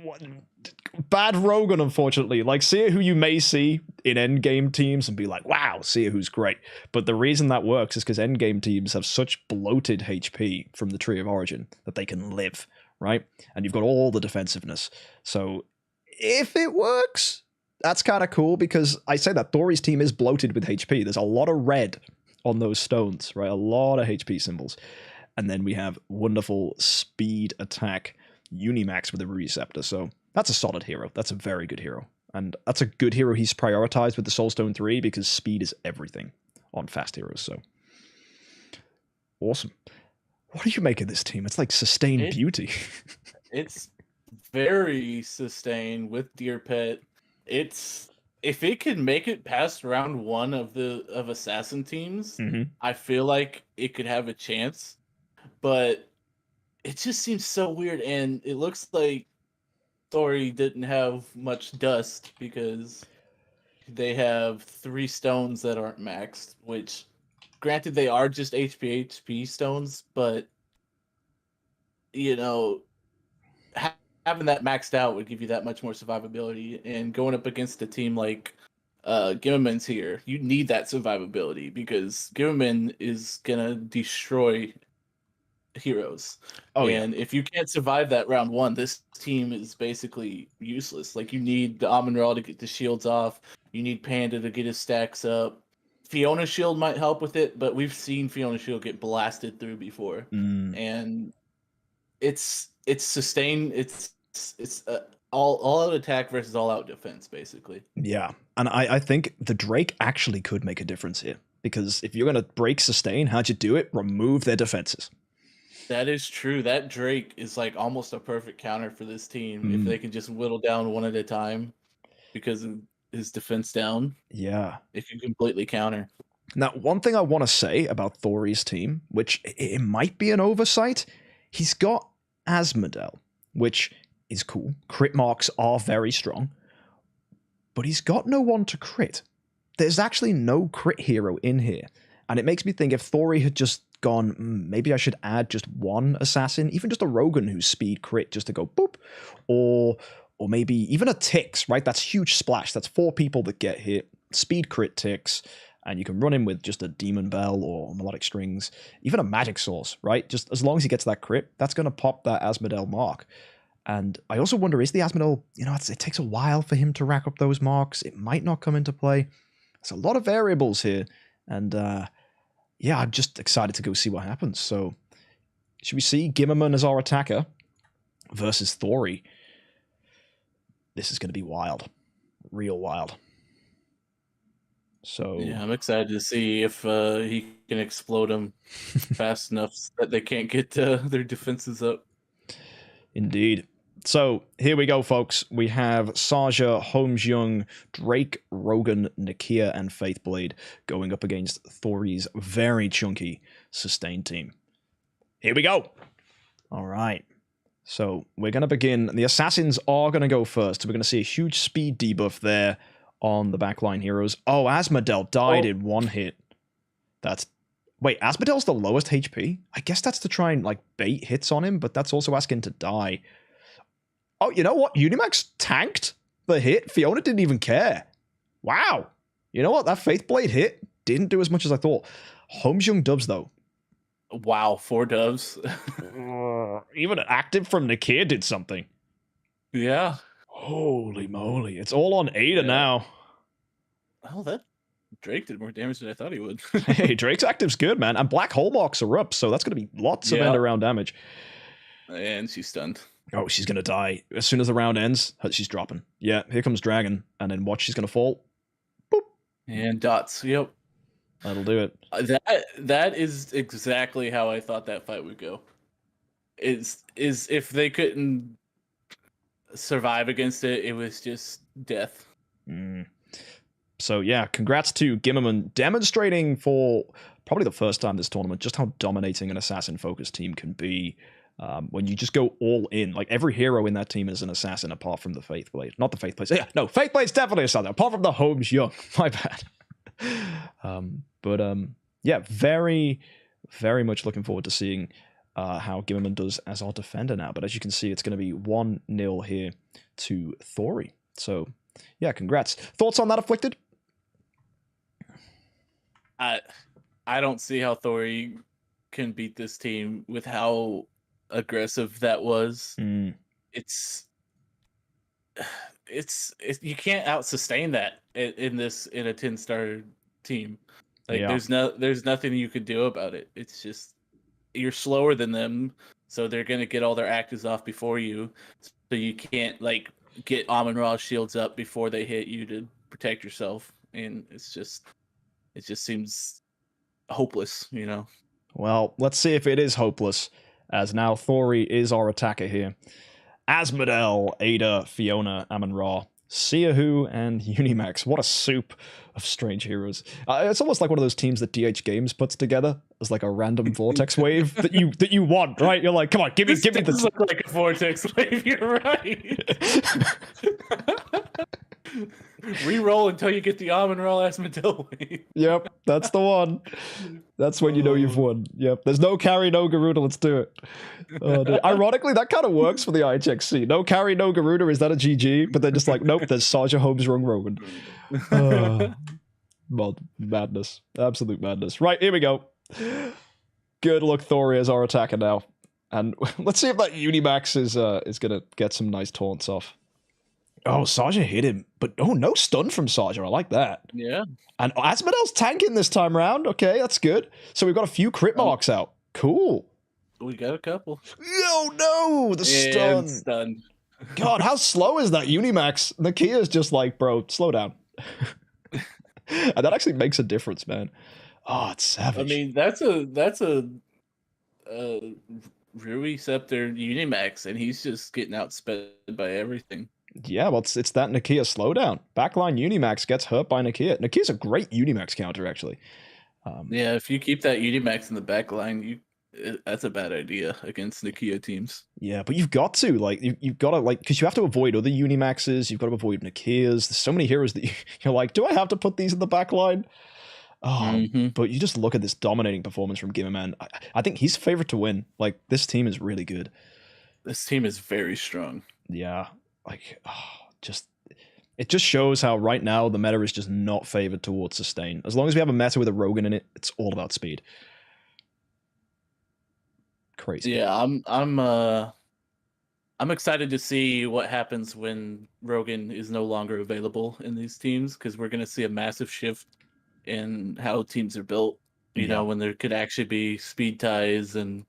bad Rogan, unfortunately. Like Seahu you may see in endgame teams and be like, wow, Seahu's great. But the reason that works is because endgame teams have such bloated HP from the Tree of Origin that they can live, right? And you've got all the defensiveness. So if it works, that's kind of cool, because I say that Thori's team is bloated with HP. There's a lot of red on those stones, right? A lot of HP symbols. And then we have wonderful speed attack Unimax with the Rui Scepter. So that's a solid hero. That's a very good hero. And that's a good hero he's prioritized with the Soulstone 3, because speed is everything on fast heroes. So awesome. What do you make of this team? It's like sustained beauty. It's very sustained with Deer Pet. It's... If it could make it past round 1 of assassin teams, I feel like it could have a chance. But it just seems so weird, and it looks like Thori didn't have much dust because they have 3 stones that aren't maxed, which, granted, they are just HP stones, but, you know, having that maxed out would give you that much more survivability, and going up against a team like Gimmerman's here, you need that survivability, because Gimmerman is gonna destroy heroes. And if you can't survive that round 1, this team is basically useless. Like, you need the Amon-Ra to get the shields off, you need Panda to get his stacks up. Fiona's shield might help with it, but we've seen Fiona's shield get blasted through before. And it's sustained. It's all out attack versus all out defense, basically. Yeah, and I think the Drake actually could make a difference here, because if you're going to break sustain, how'd you do it? Remove their defenses. That is true. That Drake is like almost a perfect counter for this team if they can just whittle down one at a time, because of his defense down. Yeah, it can completely counter. Now, one thing I want to say about Thori's team, which it might be an oversight, he's got Asmodel, which is cool. Crit marks are very strong, but he's got no one to crit. There's actually no crit hero in here, and it makes me think if Thori had just gone, maybe I should add just one assassin, even just a Rogan who's speed crit just to go boop, or maybe even a Tix, right? That's huge splash. That's 4 people that get hit, speed crit Tix, and you can run him with just a Demon Bell or Melodic Strings, even a Magic Source, right? Just as long as he gets that crit, that's going to pop that Asmodel mark. And I also wonder, is the Asmodel, you know, it takes a while for him to rack up those marks. It might not come into play. There's a lot of variables here, and yeah, I'm just excited to go see what happens. So, should we see Gimmerman as our attacker versus Thori? This is going to be wild. Real wild. So yeah, I'm excited to see if he can explode them fast enough that they can't get their defenses up. Indeed. So, here we go, folks. We have Saja, Holmes-Young, Drake, Rogan, Nakia, and Faithblade going up against Thori's very chunky sustain team. Here we go. All right. So we're going to begin. The assassins are going to go first. We're going to see a huge speed debuff there on the backline heroes. Oh, Asmodel died in one hit. That's... Wait, Asmodel's the lowest HP? I guess that's to try and, like, bait hits on him, but that's also asking to die. Oh, you know what? Unimax tanked the hit. Fiona didn't even care. Wow. You know what? That Faithblade hit didn't do as much as I thought. Holmes Young dubs, though. Wow, 4 doves. Even an active from Nakia did something. Yeah. Holy moly. It's all on Ada now. Oh, that Drake did more damage than I thought he would. Hey, Drake's active's good, man. And black hallmarks are up, so that's going to be lots of end around damage. And she's stunned. Oh, she's going to die. As soon as the round ends, she's dropping. Yeah, here comes Dragon. And then watch, she's going to fall. Boop. And dots. Yep. That'll do it. That is exactly how I thought that fight would go. Is if they couldn't survive against it, it was just death. So yeah, congrats to Gimmerman, demonstrating for probably the first time this tournament just how dominating an assassin-focused team can be when you just go all in. Like, every hero in that team is an assassin apart from the Faithblade. Not the Faithblade. Yeah, no, Faithblade's definitely a assassin, apart from the Holmes Young. My bad. Yeah, very, very much looking forward to seeing how Gimmerman does as our defender now. But as you can see, it's going to be 1-0 here to Thori. So, yeah, congrats. Thoughts on that, Afflicted? I don't see how Thori can beat this team with how aggressive that was. It's you can't out sustain that in a 10-star team. Like, there's nothing you could do about it. It's just, you're slower than them, so they're gonna get all their actives off before you, so you can't, like, get Amon-Ra's shields up before they hit you to protect yourself, and it just seems hopeless, you know. Well, let's see if it is hopeless, as now Thori is our attacker here. Asmodel, Ada, Fiona, Amon-Ra, Siahu, and Unimax. What a soup of strange heroes. It's almost like one of those teams that DH Games puts together as like a random vortex wave that you want, right? You're like, come on, give me this look like a vortex wave. You're right. Reroll until you get the Amon-Ra Asmodel wave. Yep, that's the one. That's when you know you've won. Yep, there's no carry, no Garuda. Let's do it. Ironically, that kind of works for the IHXC. No carry, no Garuda. Is that a GG? But they're just like, nope, there's Saja Holmes wrong Rogan. Well, madness. Absolute madness. Right, here we go. Good luck, Thori, as our attacker now. And let's see if that Unimax is going to get some nice taunts off. Oh, Saja hit him. But, oh, no stun from Saja. I like that. Yeah. And Asmodel's tanking this time around. Okay, that's good. So we've got a few crit marks out. Cool. We got a couple. Oh, no! The stun. God, how slow is that Unimax? Nakia's just like, bro, slow down. And that actually makes a difference, man. Oh, it's savage. I mean, that's a Rui Scepter Unimax, and he's just getting outsped by everything. Yeah, well, it's that Nakia slowdown. Backline Unimax gets hurt by Nakia. Nakia's a great Unimax counter, actually. Yeah, if you keep that Unimax in the backline, that's a bad idea against Nakia teams. Yeah, but you've got to, like, you've got to, like, because you have to avoid other Unimaxes, you've got to avoid Nakias. There's so many heroes that you're like, do I have to put these in the backline? Oh, but you just look at this dominating performance from Gimmerman. I think he's favorite to win. Like, this team is really good. This team is very strong. Yeah, like, it just shows how right now the meta is just not favored towards sustain. As long as we have a meta with a Rogan in it, it's all about speed. Crazy. Yeah, I'm excited to see what happens when Rogan is no longer available in these teams, because we're going to see a massive shift in how teams are built. You know, when there could actually be speed ties and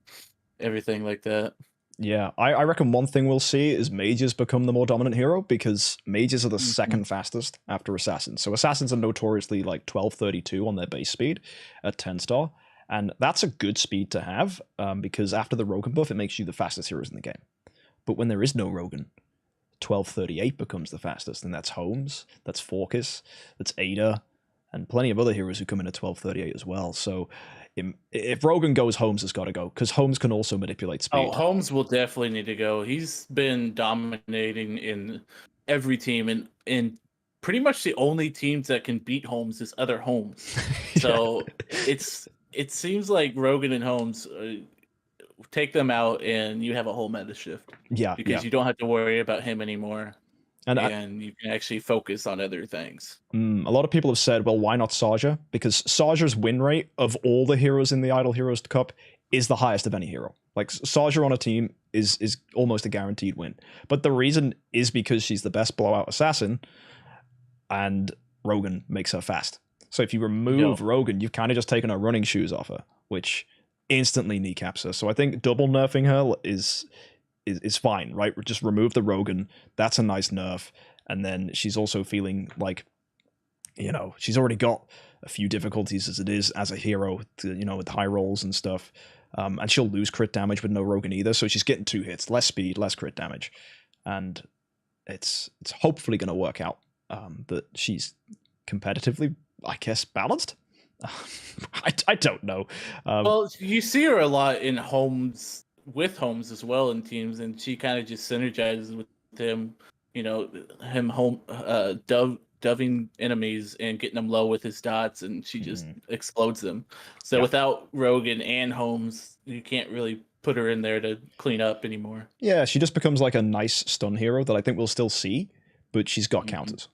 everything like that. Yeah, I reckon one thing we'll see is mages become the more dominant hero, because mages are the second fastest after assassins. So assassins are notoriously like 1232 on their base speed at 10-star. And that's a good speed to have, because after the Rogan buff, it makes you the fastest heroes in the game. But when there is no Rogan, 1238 becomes the fastest, and that's Holmes, that's Forcus, that's Ada, and plenty of other heroes who come in at 1238 as well. So if Rogan goes, Holmes has got to go, because Holmes can also manipulate speed. Oh, Holmes will definitely need to go. He's been dominating in every team, and in pretty much the only teams that can beat Holmes is other Holmes. So it seems like Rogan and Holmes take them out, and you have a whole meta shift. Yeah, because you don't have to worry about him anymore. And you can actually focus on other things. A lot of people have said, well, why not Saja? Because Saja's win rate of all the heroes in the Idle Heroes Cup is the highest of any hero. Like, Saja on a team is almost a guaranteed win. But the reason is because she's the best blowout assassin, and Rogan makes her fast. So if you remove Rogan, you've kind of just taken her running shoes off her, which instantly kneecaps her. So I think double nerfing her is fine, right? Just remove the Rogan. That's a nice nerf. And then she's also feeling like, she's already got a few difficulties as it is as a hero, with high rolls and stuff. And she'll lose crit damage with no Rogan either. So she's getting 2 hits, less speed, less crit damage. And it's hopefully going to work out that she's competitively, I guess, balanced. I don't know. Well, you see her a lot in Holmes, with Holmes as well in teams, and she kind of just synergizes with him. Doving enemies and getting them low with his dots, and she just explodes them. So without Rogan and Holmes, you can't really put her in there to clean up anymore. Yeah, she just becomes like a nice stun hero that I think we'll still see, but she's got counters.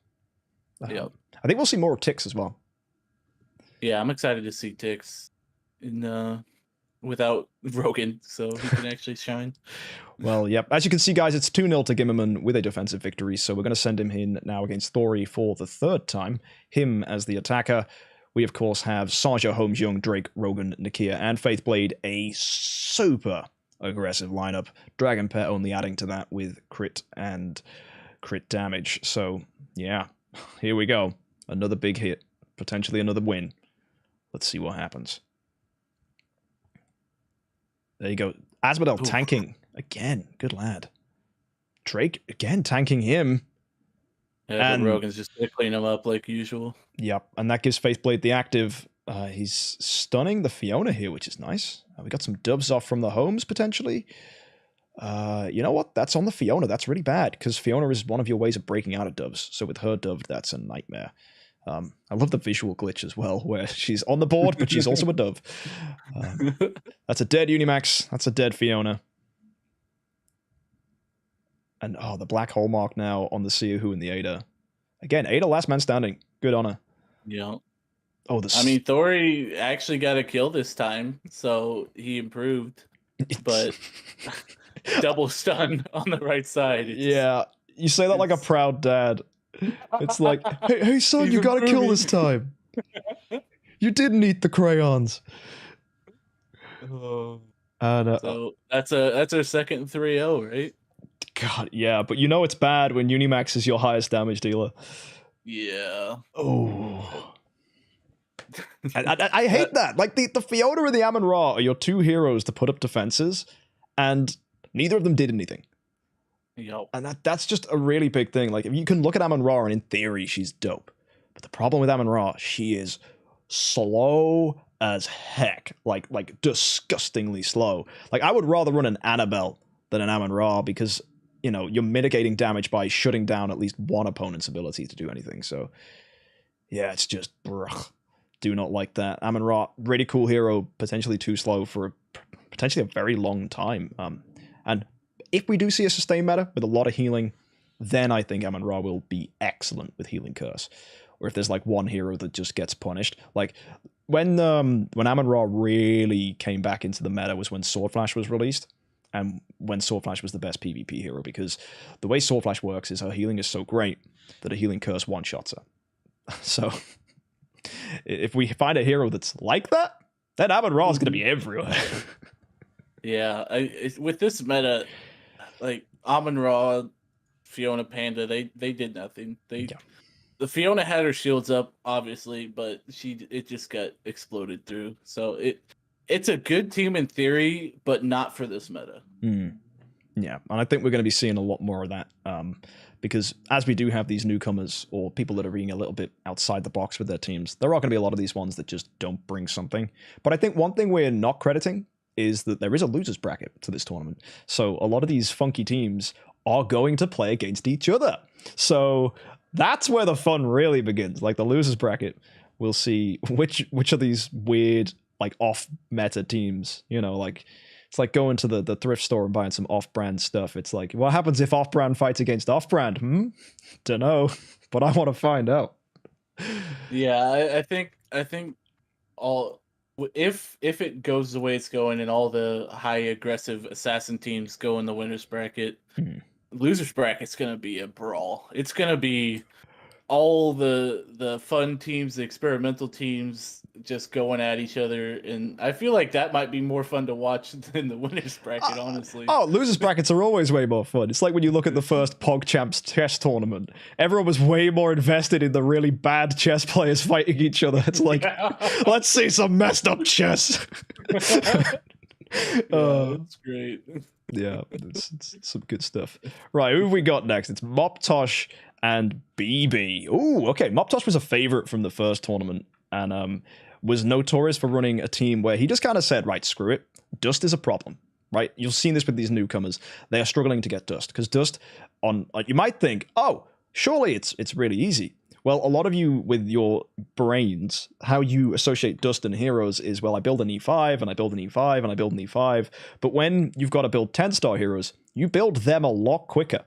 Yep. I think we'll see more of Tix as well. Yeah, I'm excited to see Tix without Rogan, so he can actually shine. Well, yep. As you can see, guys, it's 2-0 to Gimmerman with a defensive victory, so we're going to send him in now against Thori for the 3rd time, him as the attacker. We, of course, have Saja, Holmes, Young, Drake, Rogan, Nakia, and Faithblade, a super aggressive lineup. Dragon Pet only adding to that with crit and crit damage. So, yeah, here we go. Another big hit, potentially another win. Let's see what happens. There you go. Asmodel tanking again. Good lad. Drake again tanking him. Yeah, and Rogan's just going to clean him up like usual. Yep, and that gives Faithblade the active. He's stunning the Fiona here, which is nice. We got some dubs off from the Holmes, potentially. You know what? That's on the Fiona. That's really bad, because Fiona is one of your ways of breaking out of dubs. So with her dubbed, that's a nightmare. I love the visual glitch as well, where she's on the board, but she's also a dove. That's a dead Unimax. That's a dead Fiona. And, the black hole mark now on the Seahu and the Ada. Again, Ada last man standing. Good on her. Yeah. Oh, Thori actually got a kill this time, so he improved. But double stun on the right side. Yeah, you say that like a proud dad. It's like, hey son, you got a kill this time. You didn't eat the crayons. So that's our second 3-0, right? God, yeah, but it's bad when Unimax is your highest damage dealer. Yeah. Oh. I hate that. Like, the Fiona and the Amun-Ra are your 2 heroes to put up defenses, and neither of them did anything. Yep. And that's just a really big thing. Like, if you can look at Amun-Ra, and in theory, she's dope. But the problem with Amun-Ra, she is slow as heck. Like disgustingly slow. Like, I would rather run an Annabelle than an Amun-Ra, because, you're mitigating damage by shutting down at least one opponent's ability to do anything. So, yeah, it's just, do not like that. Amun-Ra, really cool hero, potentially too slow for potentially a very long time. And if we do see a sustain meta with a lot of healing, then I think Amun-Ra will be excellent with Healing Curse. Or if there's like one hero that just gets punished. Like, when Amun-Ra really came back into the meta was when Sword Flash was released. And when Sword Flash was the best PvP hero, because the way Sword Flash works is her healing is so great that a Healing Curse one-shots her. So, if we find a hero that's like that, then Amun-Ra is going to be everywhere. Yeah, with this meta, like Amun-Ra, Fiona, Panda, they did nothing. The Fiona had her shields up, obviously, but it just got exploded through. So it's a good team in theory, but not for this meta. Yeah, and I think we're going to be seeing a lot more of that. because as we do have these newcomers or people that are being a little bit outside the box with their teams, there are going to be a lot of these ones that just don't bring something. But I think one thing we're not crediting is that there is a losers bracket to this tournament. So a lot of these funky teams are going to play against each other. So that's where the fun really begins. Like the losers bracket, we'll see which of these weird, like off-meta teams, you know, like it's like going to the thrift store and buying some off-brand stuff. It's like, what happens if off-brand fights against off-brand? Dunno, but I want to find out. Yeah, I think all if it goes the way it's going and all the high aggressive assassin teams go in the winners bracket, losers bracket's gonna be a brawl. It's gonna be all the fun teams, the experimental teams just going at each other, and I feel like that might be more fun to watch than the winners bracket, honestly. Oh, losers brackets are always way more fun. It's like when you look at the first PogChamps chess tournament. Everyone was way more invested in the really bad chess players fighting each other. It's like, let's see some messed up chess. That's great. Yeah, it's some good stuff. Right, who have we got next? It's Moptosh and BB. Ooh, okay. Moptosh was a favorite from the first tournament and was notorious for running a team where he just kind of said, right, screw it. Dust is a problem, right? You've seen this with these newcomers. They are struggling to get dust because dust you might think, oh, surely it's really easy. Well, a lot of you with your brains, how you associate dust and heroes is, well, I build an E5 and I build an E5 and I build an E5. But when you've got to build 10-star heroes, you build them a lot quicker.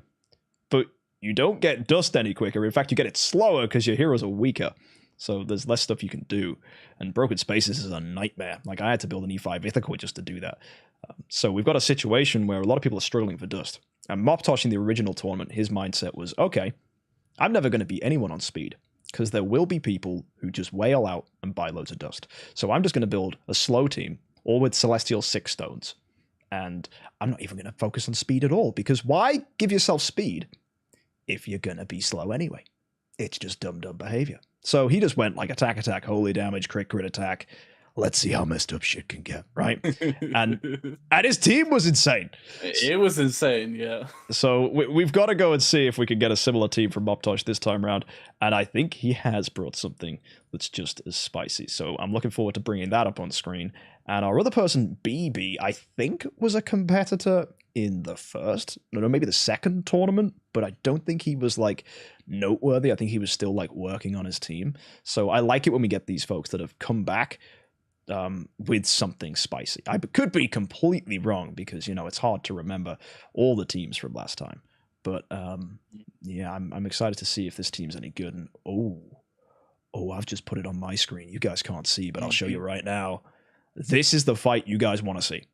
But you don't get dust any quicker. In fact, you get it slower because your heroes are weaker. So there's less stuff you can do. And Broken Spaces is a nightmare. Like, I had to build an E5 Ithaca just to do that. So we've got a situation where a lot of people are struggling for dust. And Moptosh in the original tournament, his mindset was, okay, I'm never going to beat anyone on speed because there will be people who just wail out and buy loads of dust. So I'm just going to build a slow team, all with Celestial 6 stones. And I'm not even going to focus on speed at all, because why give yourself speed if you're going to be slow anyway? It's just dumb behavior. So he just went like attack, holy damage, crit attack. Let's see how messed up shit can get, right? and his team was insane. It was insane, yeah. So we've got to go and see if we can get a similar team from Moptosh this time around. And I think he has brought something that's just as spicy. So I'm looking forward to bringing that up on screen. And our other person, BB, I think was a competitor in the first, no, maybe the second tournament, but I don't think he was like noteworthy. I think he was still like working on his team. So I like it when we get these folks that have come back with something spicy. I could be completely wrong because, you know, it's hard to remember all the teams from last time. But yeah, I'm excited to see if this team's any good. And oh, I've just put it on my screen. You guys can't see, but I'll show you right now. This is the fight you guys want to see.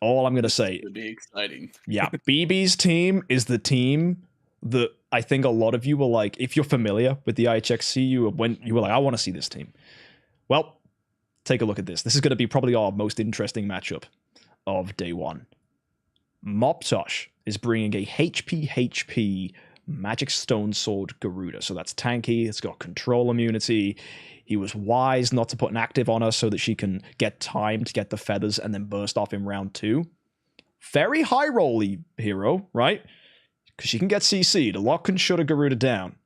All I'm going to say. It'll be exciting. Yeah, BB's team is the team that I think a lot of you were like, if you're familiar with the IHXC, you were like, I want to see this team. Well, take a look at this. This is going to be probably our most interesting matchup of day one. Moptosh is bringing a HP Magic Stone Sword Garuda. So that's tanky. It's got control immunity. He was wise not to put an active on her so that she can get time to get the feathers and then burst off in round 2. Very high rolly hero, right? Because she can get CC'd. A lot can shut a Garuda down.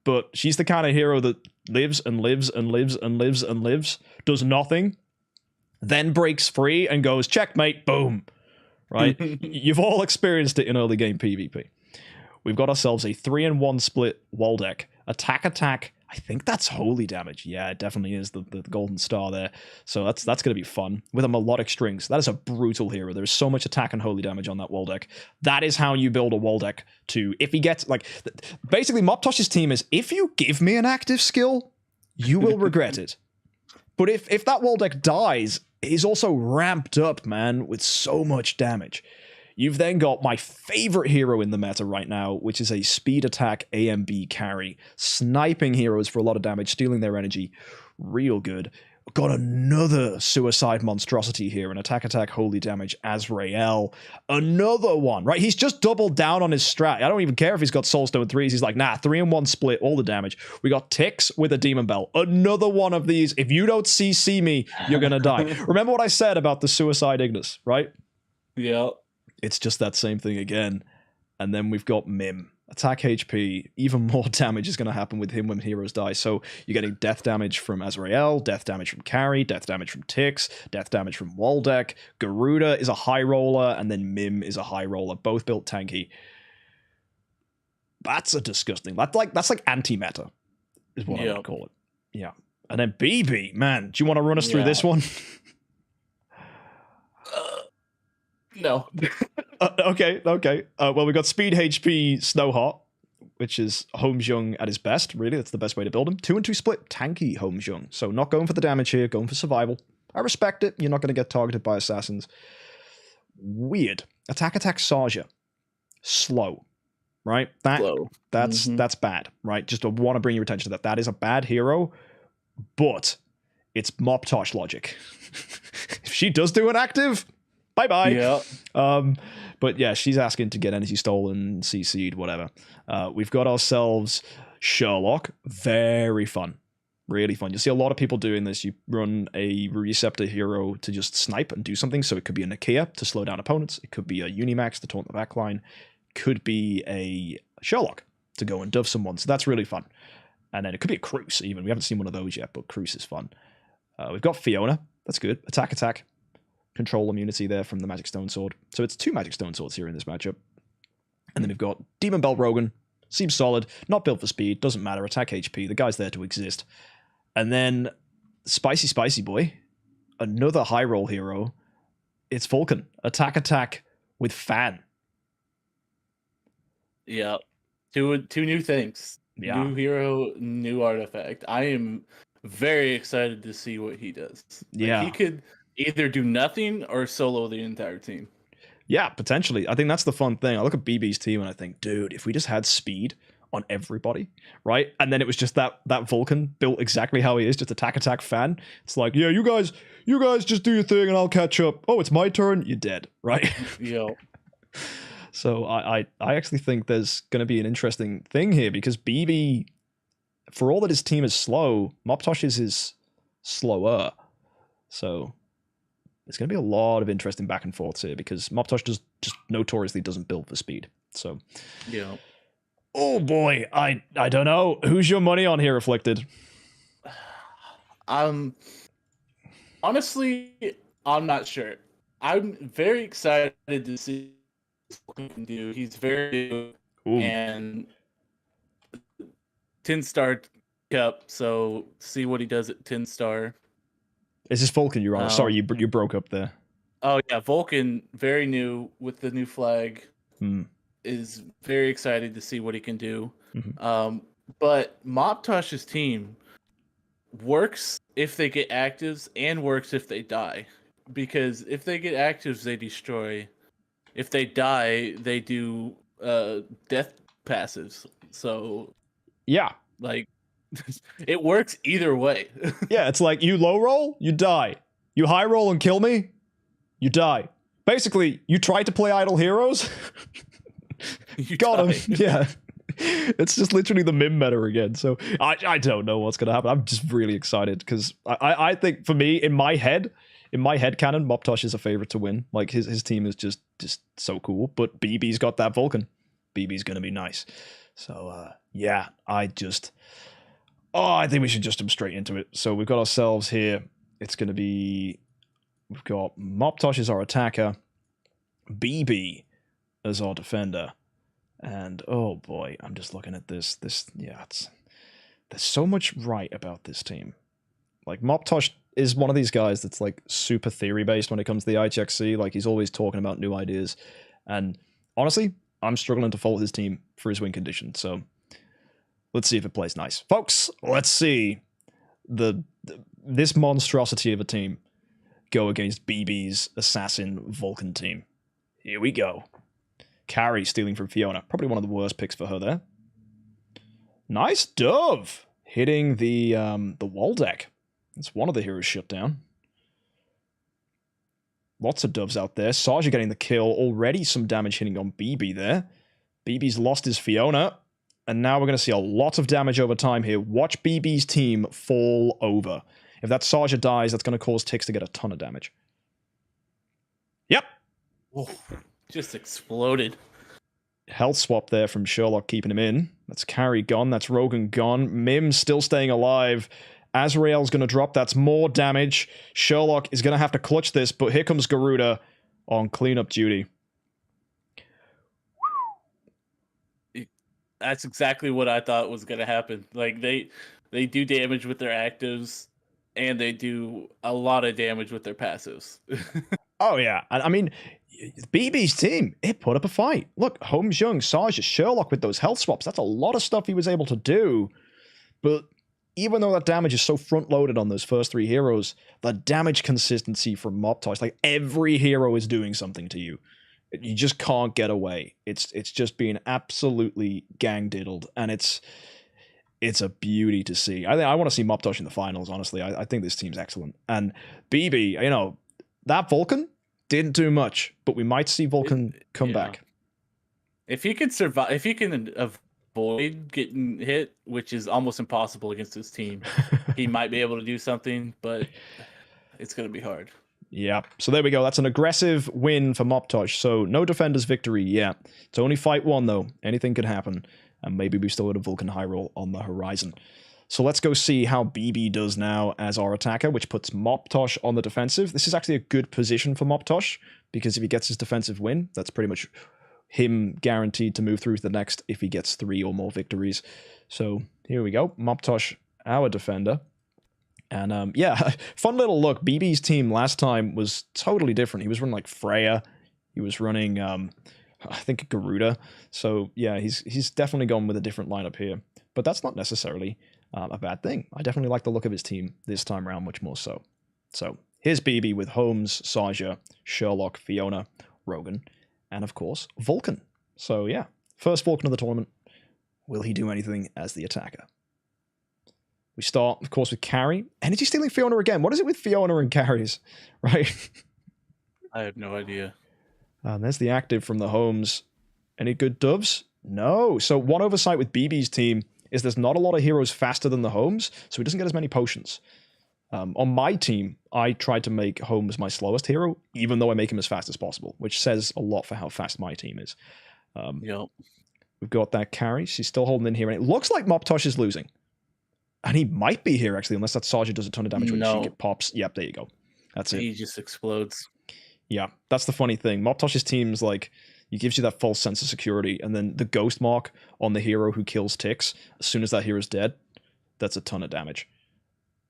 But she's the kind of hero that lives and lives and lives and lives and lives, does nothing, then breaks free and goes, checkmate, boom. Right? You've all experienced it in early game PvP. We've got ourselves a 3-in-1 split wall deck. Attack. I think that's holy damage. Yeah, it definitely is the golden star there. So that's going to be fun. With a melodic strings. That is a brutal hero. There's so much attack and holy damage on that wall deck. That is how you build a wall deck to, if he gets, like, basically Moptosh's team is, if you give me an active skill, you will regret it. But if that wall deck dies, he's also ramped up, man, with so much damage. You've then got my favorite hero in the meta right now, which is a speed attack AMB carry. Sniping heroes for a lot of damage, stealing their energy. Real good. Got another suicide monstrosity here, an attack holy damage Azrael. Another one, right? He's just doubled down on his strat. I don't even care if he's got Soulstone 3s. He's like, nah, 3-in-1 split, all the damage. We got Tix with a Demon Bell. Another one of these. If you don't CC me, you're gonna die. Remember what I said about the Suicide Ignis, right? Yeah. It's just that same thing again. And then we've got Mim. attack HP, even more damage is going to happen with him when heroes die. So you're getting death damage from Azrael, death damage from Carry, death damage from Tix, death damage from Waldeck. Garuda is a high roller, and then Mim is a high roller, both built tanky. That's a disgusting. That's like anti-meta, is what I would call it. Yeah. And then BB, man, do you want to run us through this one? No. Okay. Well, we got Speed HP Snowheart, which is HomeJung at his best. Really, that's the best way to build him. 2-2 split, tanky HomeJung. So not going for the damage here, going for survival. I respect it. You're not going to get targeted by assassins. Weird. Attack Saja. Slow. Right? That's bad. Right? Just want to bring your attention to that. That is a bad hero, but it's Moptosh logic. If she does do an active, bye-bye. Yeah. But yeah, she's asking to get energy stolen, CC'd, whatever. We've got ourselves Sherlock. Very fun. Really fun. You see a lot of people doing this. You run a Receptor hero to just snipe and do something. So it could be a Nakia to slow down opponents. It could be a Unimax to taunt the backline. Could be a Sherlock to go and dove someone. So that's really fun. And then it could be a Cruise even. We haven't seen one of those yet, but Cruise is fun. We've got Fiona. That's good. Attack. Control immunity there from the Magic Stone Sword. So it's 2 Magic Stone Swords here in this matchup. And then we've got Demon Belt Rogan. Seems solid. Not built for speed. Doesn't matter. Attack HP. The guy's there to exist. And then Spicy Boy. Another high roll hero. It's Vulcan. Attack with Fan. Yeah. Two new things. Yeah. New hero, new artifact. I am very excited to see what he does. Yeah. He could either do nothing or solo the entire team. Yeah, potentially. I think that's the fun thing. I look at BB's team and I think, dude, if we just had speed on everybody, right? And then it was just that Vulcan built exactly how he is, just attack Fan. It's like, yeah, you guys just do your thing and I'll catch up. Oh, it's my turn. You're dead, right? Yeah. So I actually think there's going to be an interesting thing here because BB, for all that his team is slow, Moptosh is slower. So there's going to be a lot of interesting back and forths here because Moptosh just notoriously doesn't build for speed. So, yeah. Oh boy, I don't know. Who's your money on here, Afflicted? Honestly, I'm not sure. I'm very excited to see what he can do. He's very new and 10-star Cup, so see what he does at 10-star. Is this Vulcan you're on? Sorry, you broke up there. Oh yeah, Vulcan, very new with the new flag. Is very excited to see what he can do. But Moptosh's team works if they get actives and works if they die. Because if they get actives, they destroy. If they die, they do death passives. So yeah, like it works either way. Yeah, it's like you low roll, you die. You high roll and kill me, you die. Basically, you try to play Idle Heroes. You got him. Yeah. It's just literally the meme meta again. So I don't know what's going to happen. I'm just really excited because I think for me, in my head canon, Moptosh is a favorite to win. Like his team is just so cool. But BB's got that Vulcan. BB's going to be nice. So yeah, I think we should just jump straight into it. So we've got ourselves here. It's going to be, we've got Moptosh as our attacker, BB as our defender. And oh boy, I'm just looking at this. There's so much right about this team. Like Moptosh is one of these guys that's like super theory based when it comes to the IHXC. Like he's always talking about new ideas. And honestly, I'm struggling to fault his team for his win condition. So let's see if it plays nice. Folks, let's see this monstrosity of a team go against BB's assassin Vulcan team. Here we go. Carry stealing from Fiona. Probably one of the worst picks for her there. Nice dove. Hitting the wall deck. It's one of the heroes shut down. Lots of doves out there. Saja getting the kill. Already some damage hitting on BB there. BB's lost his Fiona. And now we're going to see a lot of damage over time here. Watch BB's team fall over. If that Saja dies, that's going to cause Tix to get a ton of damage. Yep. Whoa. Just exploded. Health swap there from Sherlock, keeping him in. That's Carry gone. That's Rogan gone. Mim still staying alive. Azrael's going to drop. That's more damage. Sherlock is going to have to clutch this, but here comes Garuda on cleanup duty. That's exactly what I thought was going to happen. Like, they do damage with their actives, and they do a lot of damage with their passives. Oh, yeah. I mean, BB's team, it put up a fight. Look, Holmes Young, Sarge, Sherlock with those health swaps. That's a lot of stuff he was able to do. But even though that damage is so front-loaded on those first 3 heroes, the damage consistency from Moptosh, like every hero is doing something to you. You just can't get away. It's just being absolutely gang-diddled, and it's a beauty to see. I want to see Moptosh in the finals, honestly. I think this team's excellent. And BB, you know, that Vulcan didn't do much, but we might see Vulcan come back. If he can survive, if he can avoid getting hit, which is almost impossible against his team, he might be able to do something, but it's going to be hard. Yeah, so there we go. That's an aggressive win for Moptosh. So no defender's victory yet. It's only fight 1, though. Anything could happen, and maybe we still got a Vulcan high roll on the horizon. So let's go see how BB does now as our attacker, which puts Moptosh on the defensive. This is actually a good position for Moptosh, because if he gets his defensive win, that's pretty much him guaranteed to move through to the next if he gets 3 or more victories. So here we go. Moptosh, our defender. And yeah, fun little look. BB's team last time was totally different. He was running like Freya. He was running, I think, Garuda. So yeah, he's definitely gone with a different lineup here. But that's not necessarily a bad thing. I definitely like the look of his team this time around, much more so. So here's BB with Holmes, Saja, Sherlock, Fiona, Rogan, and of course, Vulcan. So yeah, first Vulcan of the tournament. Will he do anything as the attacker? We start, of course, with Carry. Energy stealing Fiona again. What is it with Fiona and carries? Right? I have no idea. And there's the active from the Holmes. Any good doves? No. So one oversight with BB's team is there's not a lot of heroes faster than the Holmes, so he doesn't get as many potions. On my team, I tried to make Holmes my slowest hero, even though I make him as fast as possible, which says a lot for how fast my team is. Yep. We've got that Carry. She's still holding in here, and it looks like Moptosh is losing. And he might be here, actually, unless that Saja does a ton of damage when she pops. Yep, there you go. That's it. He just explodes. Yeah, that's the funny thing. Moptosh's team's like, he gives you that false sense of security, and then the ghost mark on the hero who kills ticks, as soon as that hero's dead, that's a ton of damage.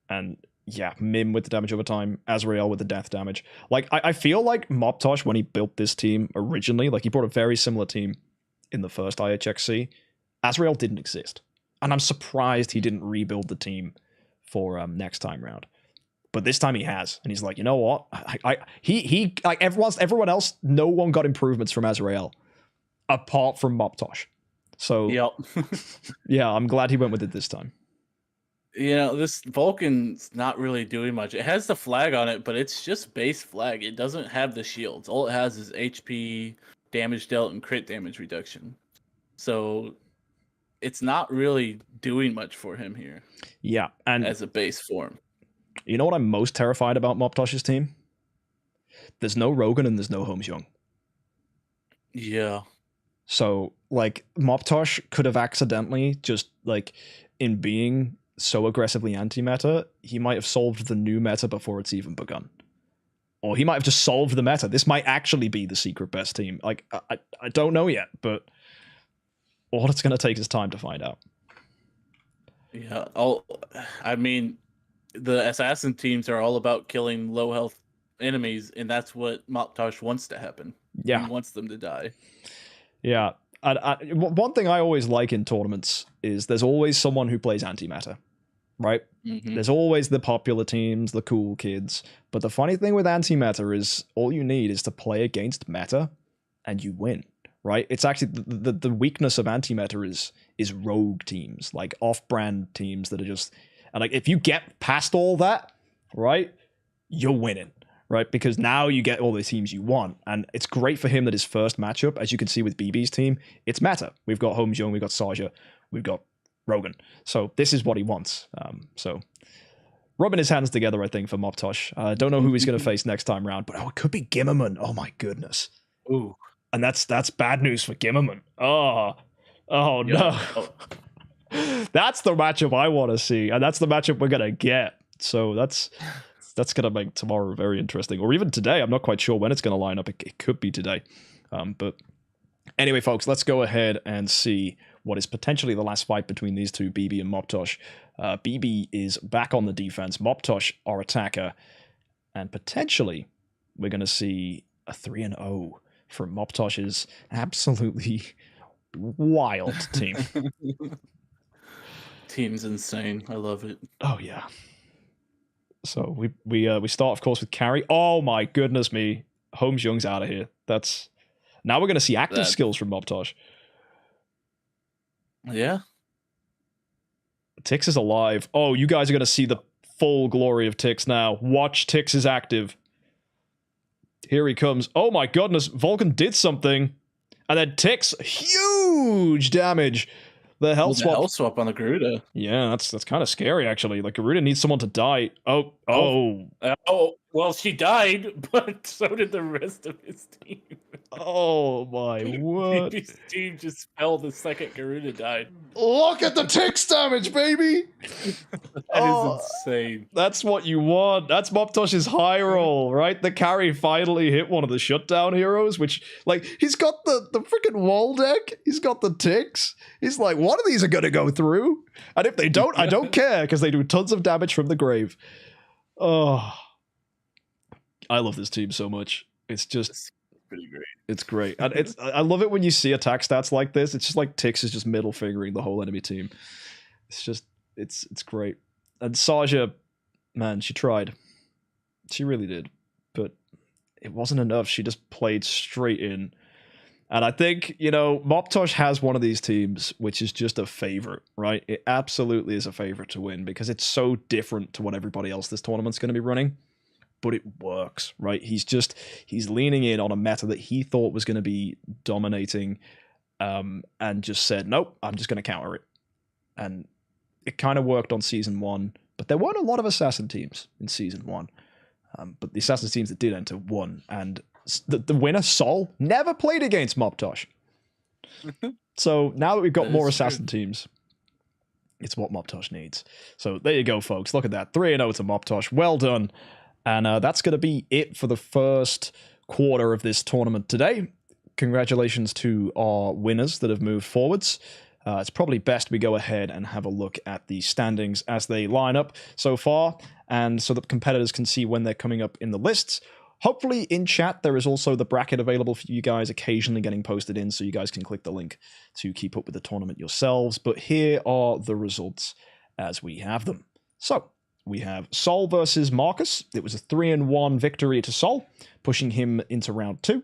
And yeah, Mim with the damage over time, Azrael with the death damage. Like, I feel like Moptosh, when he built this team originally, like he brought a very similar team in the first IHXC, Azrael didn't exist. And I'm surprised he didn't rebuild the team for next time round. But this time he has. And he's like, you know what? He like everyone else, no one got improvements from Azrael apart from Moptosh. So yep. Yeah, I'm glad he went with it this time. You know, this Vulcan's not really doing much. It has the flag on it, but it's just base flag. It doesn't have the shields. All it has is HP, damage dealt, and crit damage reduction. So it's not really doing much for him here. Yeah, and as a base form. You know what I'm most terrified about Moptosh's team? There's no Rogan and there's no Holmes Young. Yeah. So, like, Moptosh could have accidentally just, like, in being so aggressively anti-meta, he might have solved the new meta before it's even begun. Or he might have just solved the meta. This might actually be the secret best team. Like, I don't know yet, but all it's going to take is time to find out. Yeah. I mean, the assassin teams are all about killing low health enemies, and that's what Moptosh wants to happen. Yeah. He wants them to die. Yeah. One thing I always like in tournaments is there's always someone who plays anti-meta, right? Mm-hmm. There's always the popular teams, the cool kids. But the funny thing with anti-meta is all you need is to play against meta and you win, right? It's actually the weakness of anti-meta is rogue teams, like off-brand teams that are just... And like, if you get past all that, right, you're winning, right? Because now you get all the teams you want. And it's great for him that his first matchup, as you can see with BB's team, it's meta. We've got Holmes Young, we've got Saja, we've got Rogan. So this is what he wants. So rubbing his hands together, I think, for Moptosh. I don't know who he's going to face next time round, but it could be Gimmerman. Oh my goodness. Ooh. And that's bad news for Gimmerman. Oh no. That's the matchup I want to see, and that's the matchup we're gonna get. So that's gonna make tomorrow very interesting, or even today. I'm not quite sure when it's gonna line up. It could be today, but anyway, folks, let's go ahead and see what is potentially the last fight between these two, BB and Moptosh. BB is back on the defense. Moptosh, our attacker, and potentially we're gonna see a 3-0 from Moptosh's absolutely wild team. Team's insane. I love it. Oh yeah. So we start, of course, with carry. Oh my goodness me, Holmes Young's out of here. That's now we're gonna see active skills from Moptosh. Yeah. Tix is alive. Oh, you guys are gonna see the full glory of Tix now. Watch, Tix is active. Here he comes. Oh my goodness, Vulcan did something, and then Tix, huge damage. The health swap. The health swap on the Garuda. Yeah, that's kind of scary, actually. Like, Garuda needs someone to die. Oh. Well, she died, but so did the rest of his team. Oh, my word. His team just fell the second Garuda died. Look at the Tix damage, baby! That is insane. That's what you want. That's Moptosh's high roll, right? The carry finally hit one of the shutdown heroes, which, like, he's got the freaking wall deck. He's got the Tix. He's like, one of these are going to go through. And if they don't, I don't care, because they do tons of damage from the grave. Oh. I love this team so much. It's just pretty great. It's great. And I love it when you see attack stats like this. It's just like Tix is just middle fingering the whole enemy team. It's just it's great. And Saja, man, she tried. She really did. But it wasn't enough. She just played straight in. And I think, you know, Moptosh has one of these teams which is just a favorite, right? It absolutely is a favorite to win because it's so different to what everybody else this tournament's going to be running. But it works, right? He's leaning in on a meta that he thought was going to be dominating, and just said, nope, I'm just going to counter it. And it kind of worked on Season 1, but there weren't a lot of Assassin teams in Season 1. But the Assassin teams that did enter won, and the winner, Saul, never played against Moptosh. So now that we've got more Assassin teams, it's what Moptosh needs. So there you go, folks. Look at that. 3-0 to Moptosh. Well done. And that's going to be it for the first quarter of this tournament today. Congratulations to our winners that have moved forwards. It's probably best we go ahead and have a look at the standings as they line up so far, and so that competitors can see when they're coming up in the lists. Hopefully in chat there is also the bracket available for you guys occasionally getting posted in, so you guys can click the link to keep up with the tournament yourselves. But here are the results as we have them. So we have Saul versus Marcus. It was a 3-1 victory to Saul, pushing him into round 2.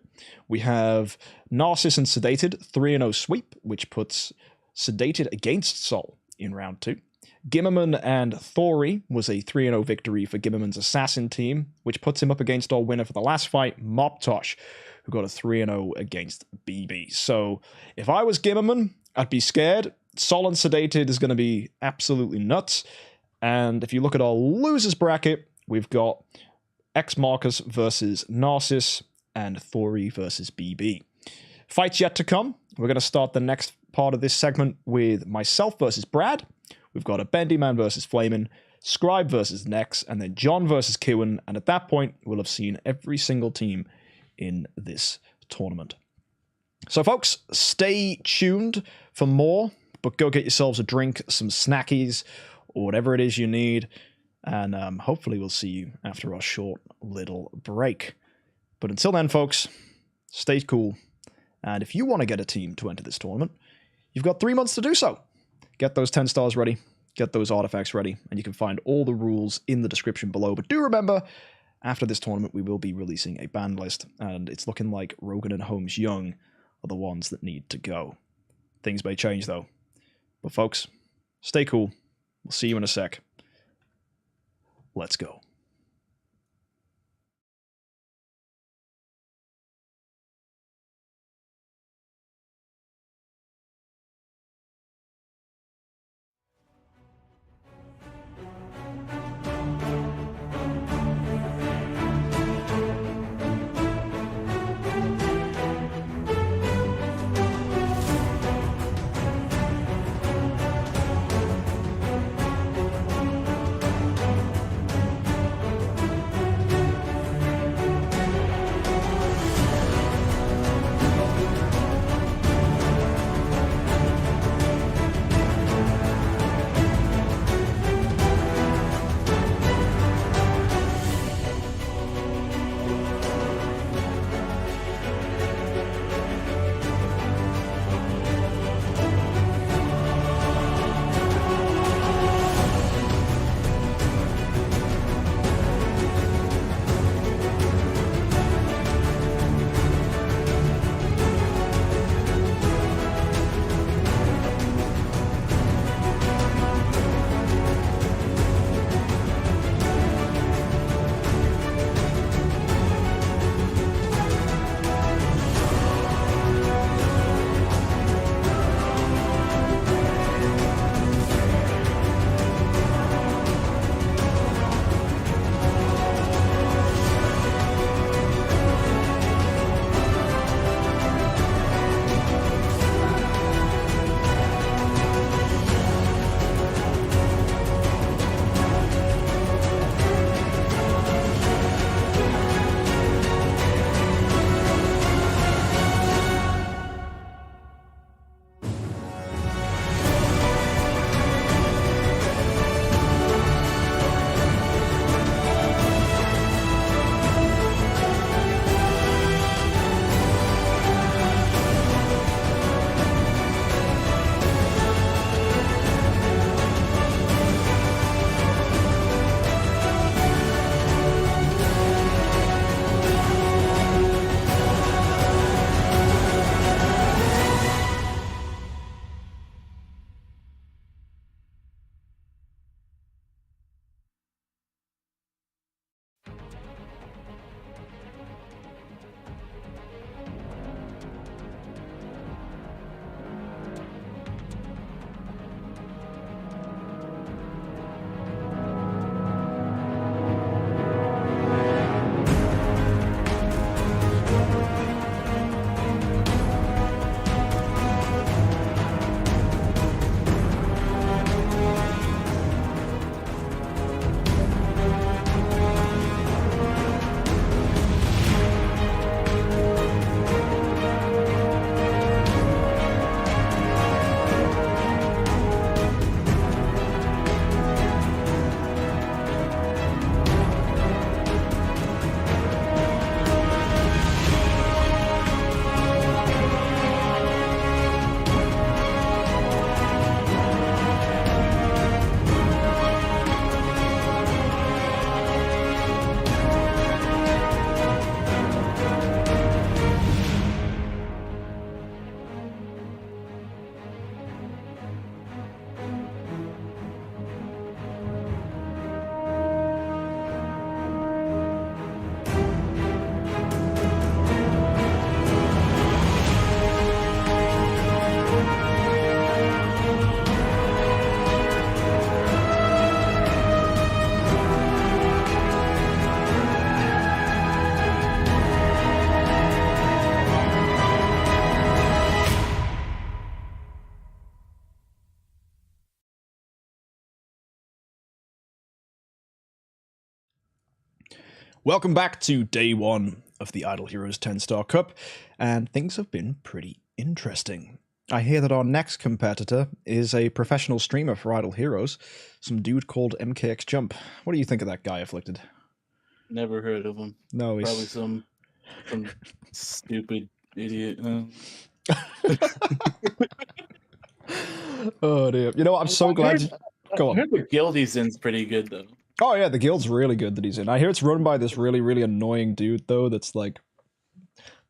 We have Narcissus and Sedated, 3-0 sweep, which puts Sedated against Saul in round 2. Gimmerman and Thori was a 3-0 victory for Gimmerman's Assassin team, which puts him up against our winner for the last fight, Moptosh, who got a 3-0 against BB. So if I was Gimmerman, I'd be scared. Saul and Sedated is going to be absolutely nuts. And if you look at our losers bracket, we've got X Marcus versus Narcissus and Thori versus BB. Fights yet to come. We're going to start the next part of this segment with myself versus Brad. We've got a Bendy Man versus Flamin', Scribe versus Nex, and then John versus Kiwin. And at that point, we'll have seen every single team in this tournament. So folks, stay tuned for more, but go get yourselves a drink, some snackies, or whatever it is you need, and hopefully we'll see you after our short little break. But until then, folks, stay cool, and if you want to get a team to enter this tournament, you've got 3 months to do so. Get those 10 stars ready, get those artifacts ready, and you can find all the rules in the description below. But do remember, after this tournament, we will be releasing a ban list, and it's looking like Rogan and Holmes Young are the ones that need to go. Things may change, though. But folks, stay cool. We'll see you in a sec. Let's go. Welcome back to day one of the Idle Heroes 10-Star Cup, and things have been pretty interesting. I hear that our next competitor is a professional streamer for Idle Heroes, some dude called MKX Jump. What do you think of that guy, Afflicted? Never heard of him. No, he's... Probably some stupid idiot. Oh dear. You know what, I'm so glad... Go on. I heard the guild he's in's pretty good, though. Oh yeah, the guild's really good that he's in. I hear it's run by this really, really annoying dude, though, that's like...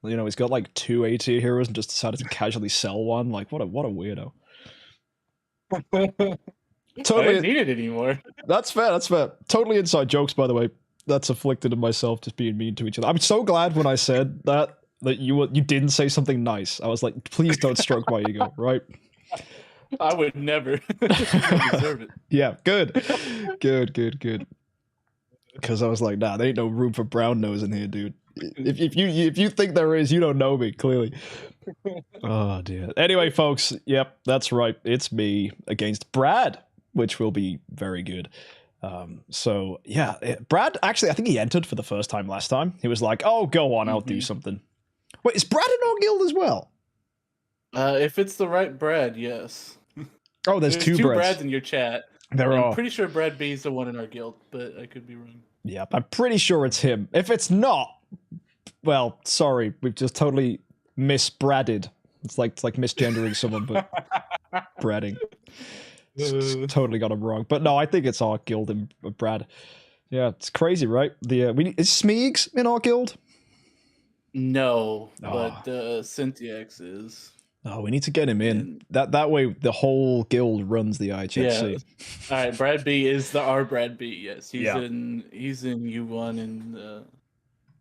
You know, he's got like 2 A-tier heroes and just decided to casually sell one. Like, what a weirdo. Totally. I don't need it anymore. That's fair, that's fair. Totally inside jokes, by the way. That's Afflicted and myself just being mean to each other. I'm so glad when I said that you didn't say something nice. I was like, please don't stroke my ego, right? I would never. You deserve it. Yeah, good. Good. Because I was like, nah, there ain't no room for brown nose in here, dude. If you think there is, you don't know me, clearly. Oh dear. Anyway, folks, yep, that's right. It's me against Brad, which will be very good. So yeah, Brad, actually, I think he entered for the first time last time. He was like, oh, go on, I'll do something. Wait, is Brad in our guild as well? If it's the right Brad, yes. Oh, there's two Brads in your chat. I'm pretty sure Brad B is the one in our guild, but I could be wrong. Yeah, I'm pretty sure it's him. If it's not, well, sorry, we've just totally misbraded. It's like misgendering someone, but bradding. Totally got him wrong. But no, I think it's our guild and Brad. Yeah, it's crazy, right? Is Smeegs in our guild? No, but Syntax is. Oh, we need to get him in. That way the whole guild runs the IHXC. Yeah. All right, Brad B is our Brad B. Yes, he's in U1 and I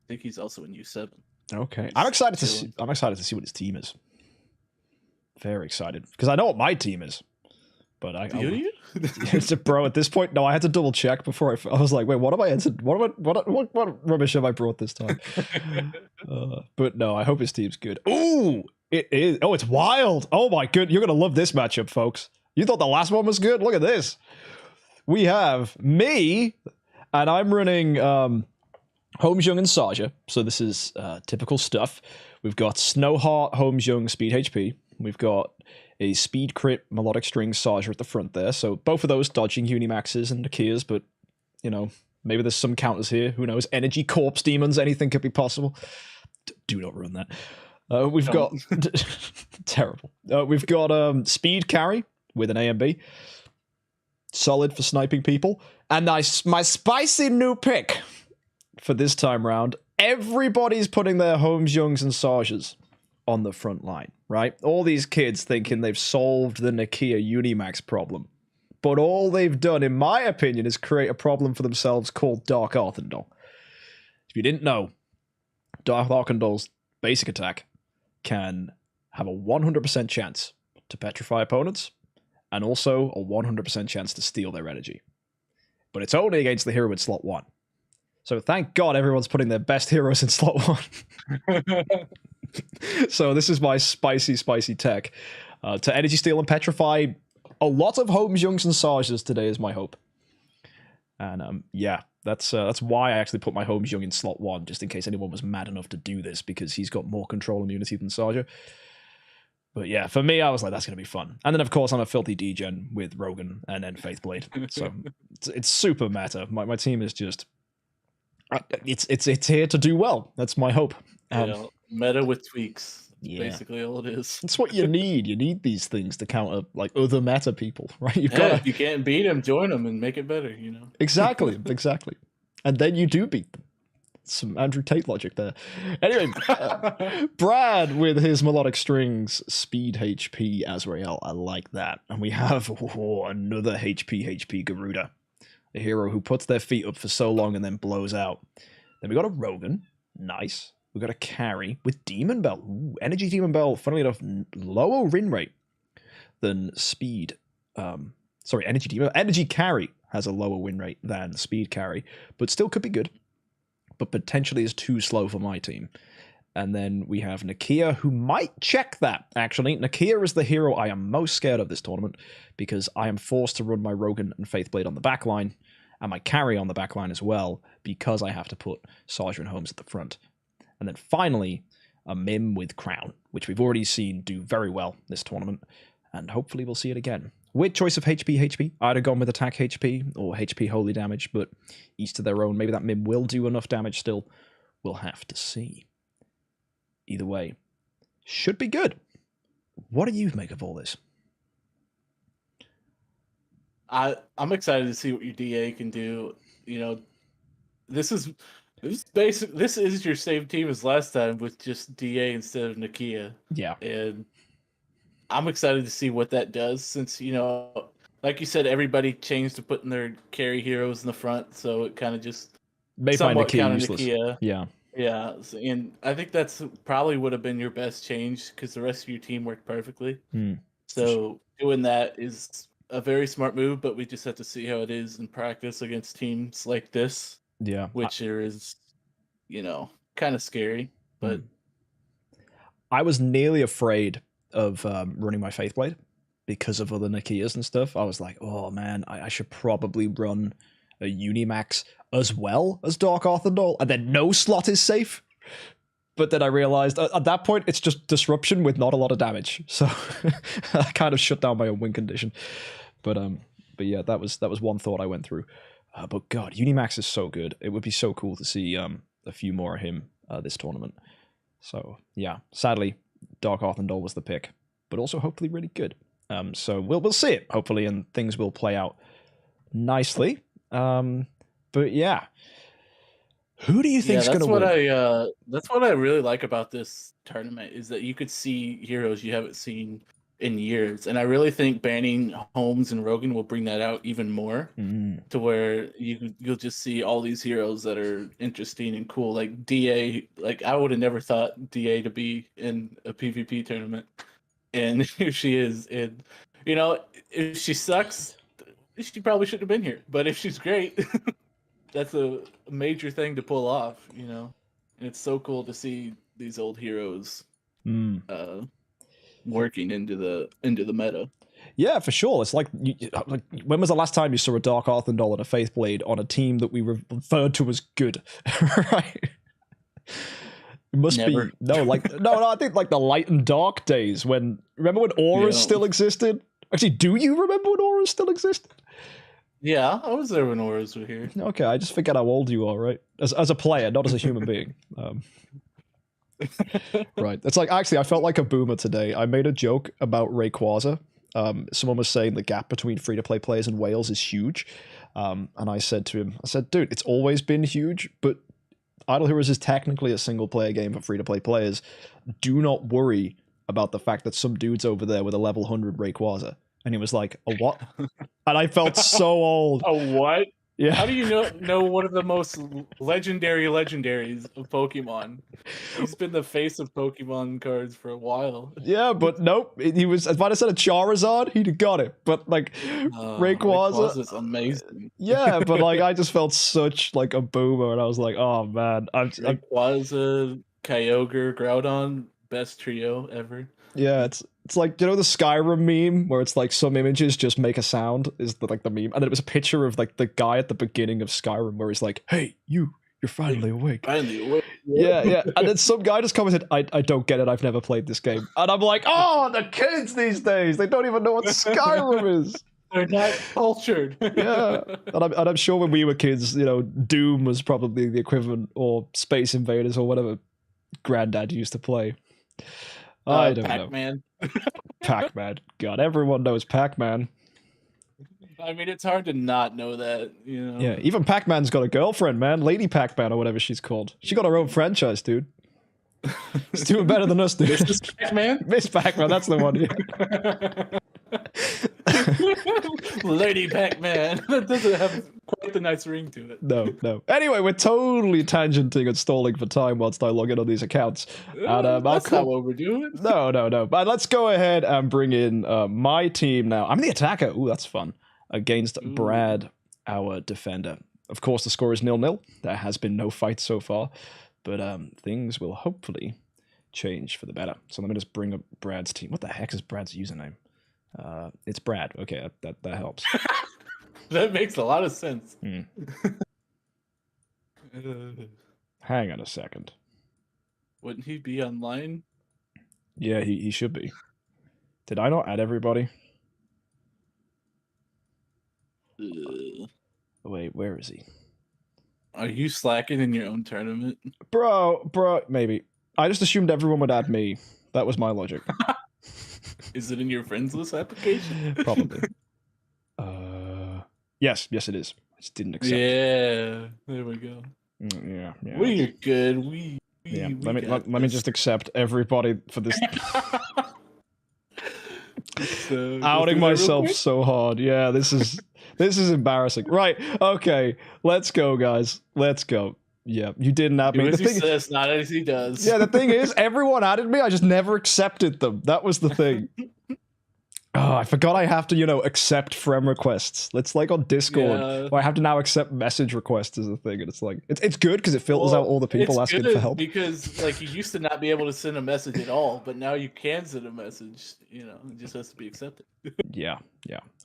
think he's also in U7. Okay, I'm excited to see what his team is. Very excited because I know what my team is, but it's a bro at this point. No, I had to double check before I was like, wait, what have I entered? What rubbish have I brought this time? But no, I hope his team's good. Ooh. It is. Oh, it's wild. Oh my good. You're going to love this matchup, folks. You thought the last one was good? Look at this. We have me, and I'm running Holmes, Young, and Saja. So this is typical stuff. We've got Snowheart, Holmes, Young, Speed HP. We've got a Speed Crit, Melodic String, Saja at the front there. So both of those dodging Unimaxes and Nakias, but, you know, maybe there's some counters here. Who knows? Energy, Corpse Demons, anything could be possible. Do not ruin that. We've got terrible. We've got speed carry with an A and B, solid for sniping people, and my spicy new pick for this time round. Everybody's putting their Holmes, Youngs, and Sajas on the front line, right? All these kids thinking they've solved the Nakia Unimax problem, but all they've done, in my opinion, is create a problem for themselves called Dark Arthendal. If you didn't know, Dark Arthendal's basic attack can have a 100% chance to petrify opponents, and also a 100% chance to steal their energy. But it's only against the hero in slot 1. So thank God everyone's putting their best heroes in slot 1. So this is my spicy tech. To energy steal and petrify a lot of Holmes, Youngs, and Sajas today is my hope. And yeah, that's why I actually put my Holmes Young in slot 1, just in case anyone was mad enough to do this, because he's got more control immunity than Saja. But yeah, for me, I was like, that's going to be fun. And then, of course, I'm a filthy degen with Rogan and then Faithblade. So it's super meta. My team is just... It's here to do well. That's my hope. Meta with tweaks. Yeah. Basically all it is. That's what you need. You need these things to counter like other meta people, right? If you can't beat them, join them and make it better, you know? Exactly. And then you do beat them. Some Andrew Tate logic there. Anyway, Brad with his melodic strings, Speed HP, Azrael. I like that. And we have another HP Garuda. A hero who puts their feet up for so long and then blows out. Then we got a Rogan. Nice. We got a carry with Demon Bell. Ooh, Energy Demon Bell, funnily enough, lower win rate than Speed. Energy Demon. Energy Carry has a lower win rate than Speed Carry, but still could be good. But potentially is too slow for my team. And then we have Nakia, who might check that, actually. Nakia is the hero I am most scared of this tournament, because I am forced to run my Rogan and Faithblade on the back line, and my carry on the back line as well, because I have to put Sarja and Holmes at the front. And then finally, a Mim with Crown, which we've already seen do very well this tournament, and hopefully we'll see it again. Weird choice of HP. I'd have gone with attack HP or HP holy damage, but each to their own. Maybe that Mim will do enough damage still. We'll have to see. Either way, should be good. What do you make of all this? I'm excited to see what your DA can do. You know, this is your same team as last time with just DA instead of Nakia. Yeah. And I'm excited to see what that does, since, you know, like you said, everybody changed to putting their carry heroes in the front, so it kind of just May find Nakia useless. Nakia. Yeah. Yeah, and I think that's probably would have been your best change, because the rest of your team worked perfectly. So doing that is a very smart move, but we just have to see how it is in practice against teams like this. Yeah. Which is, you know, kind of scary. But I was nearly afraid of running my Faithblade because of other Nakias and stuff. I was like, oh man, I should probably run a Unimax as well as Dark Arthandal, and then no slot is safe. But then I realized at that point it's just disruption with not a lot of damage, so I kind of shut down my own win condition. But yeah, that was one thought I went through. But God, Unimax is so good. It would be so cool to see a few more of him this tournament. So yeah, sadly, Dark Arthandal was the pick, but also hopefully really good. So we'll see it hopefully, and things will play out nicely. But yeah, who do you think's going to win? That's what I really like about this tournament, is that you could see heroes you haven't seen in years, and I really think banning Holmes and Rogan will bring that out even more, to where you'll just see all these heroes that are interesting and cool. Like DA, like I would have never thought DA to be in a PvP tournament, and here she is. And you know, if she sucks, she probably shouldn't have been here. But if she's great, that's a major thing to pull off, you know. And it's so cool to see these old heroes working into the meta. Yeah, for sure. It's like when was the last time you saw a Dark Arthandal and a Faithblade on a team that we referred to as good? Right? It must Never. be no. I think like the Light and Dark days remember when auras still existed? Actually, do you remember when auras still existed? Yeah, I was there when auras were here. Okay, I just forget how old you are, right? As a player, not as a human being. Right. It's like, actually, I felt like a boomer today. I made a joke about Rayquaza. Someone was saying the gap between free-to-play players in Wales is huge. And I said to him, dude, it's always been huge, but Idle Heroes is technically a single-player game for free-to-play players. Do not worry about the fact that some dude's over there with a level 100 Rayquaza. And he was like, a what? And I felt so old. A what? Yeah. How do you know one of the most legendaries of Pokemon? He's been the face of Pokemon cards for a while. Yeah, but nope. He was, if I'd have said a Charizard, he'd have got it. But like Rayquaza's amazing. Yeah, but like I just felt such like a boomer, and I was like, oh man. Rayquaza, Kyogre, Groudon, best trio ever. Yeah, it's like, you know, the Skyrim meme where it's like some images just make a sound is the meme, and then it was a picture of like the guy at the beginning of Skyrim where he's like, "Hey, you're finally awake." Finally awake. Yeah, and then some guy just commented, "I don't get it. I've never played this game," and I'm like, "Oh, the kids these days, they don't even know what Skyrim is." They're not cultured. Yeah, and I'm sure when we were kids, you know, Doom was probably the equivalent, or Space Invaders, or whatever Granddad used to play. I don't Pac-Man. know. Pac-Man. God, everyone knows Pac-Man. I mean, it's hard to not know that, you know. Yeah, even Pac-Man's got a girlfriend, man. Lady Pac-Man, or whatever she's called. She got her own franchise, dude. It's doing better than us, dude. Mrs. Pac-Man? Miss Pac-Man, that's the one. Yeah. Lady Pac-Man. That doesn't have quite the nice ring to it. No. Anyway, we're totally tangenting and stalling for time whilst I log in on these accounts. And, that's not what we're doing. No. But let's go ahead and bring in my team now. I'm the attacker. Ooh, that's fun. Against Brad, our defender. Of course, the score is 0-0. There has been no fight so far. But things will hopefully change for the better. So let me just bring up Brad's team. What the heck is Brad's username? It's Brad. Okay, that helps. That makes a lot of sense. Hang on a second. Wouldn't he be online? Yeah, he should be. Did I not add everybody? Wait, where is he? Are you slacking in your own tournament? Bro, maybe. I just assumed everyone would add me. That was my logic. Is it in your friends list application? Probably. Yes, it is. I just didn't accept. Yeah, there we go. Yeah. We're good. Let me just accept everybody for this. Outing myself so hard. Yeah, this is embarrassing. Right. Okay. Let's go, guys. Let's go. Yeah, you didn't add me. The thing says, not as he does. Yeah, the thing is, everyone added me. I just never accepted them. That was the thing. Oh, I forgot I have to, accept friend requests. It's like on Discord, where I have to now accept message requests as a thing, and it's like it's good because it filters out all the people asking for help. Because you used to not be able to send a message at all, but now you can send a message. It just has to be accepted. Yeah.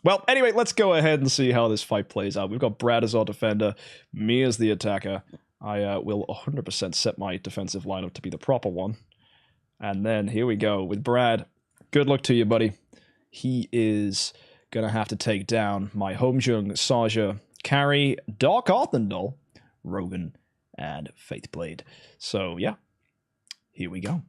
Well, anyway, let's go ahead and see how this fight plays out. We've got Brad as our defender, me as the attacker. I will 100% set my defensive lineup to be the proper one, and then here we go with Brad. Good luck to you, buddy. He is going to have to take down my Homejung, Saja, Carry, Dark Arthendal, Rogan, and Faithblade. So, yeah. Here we go.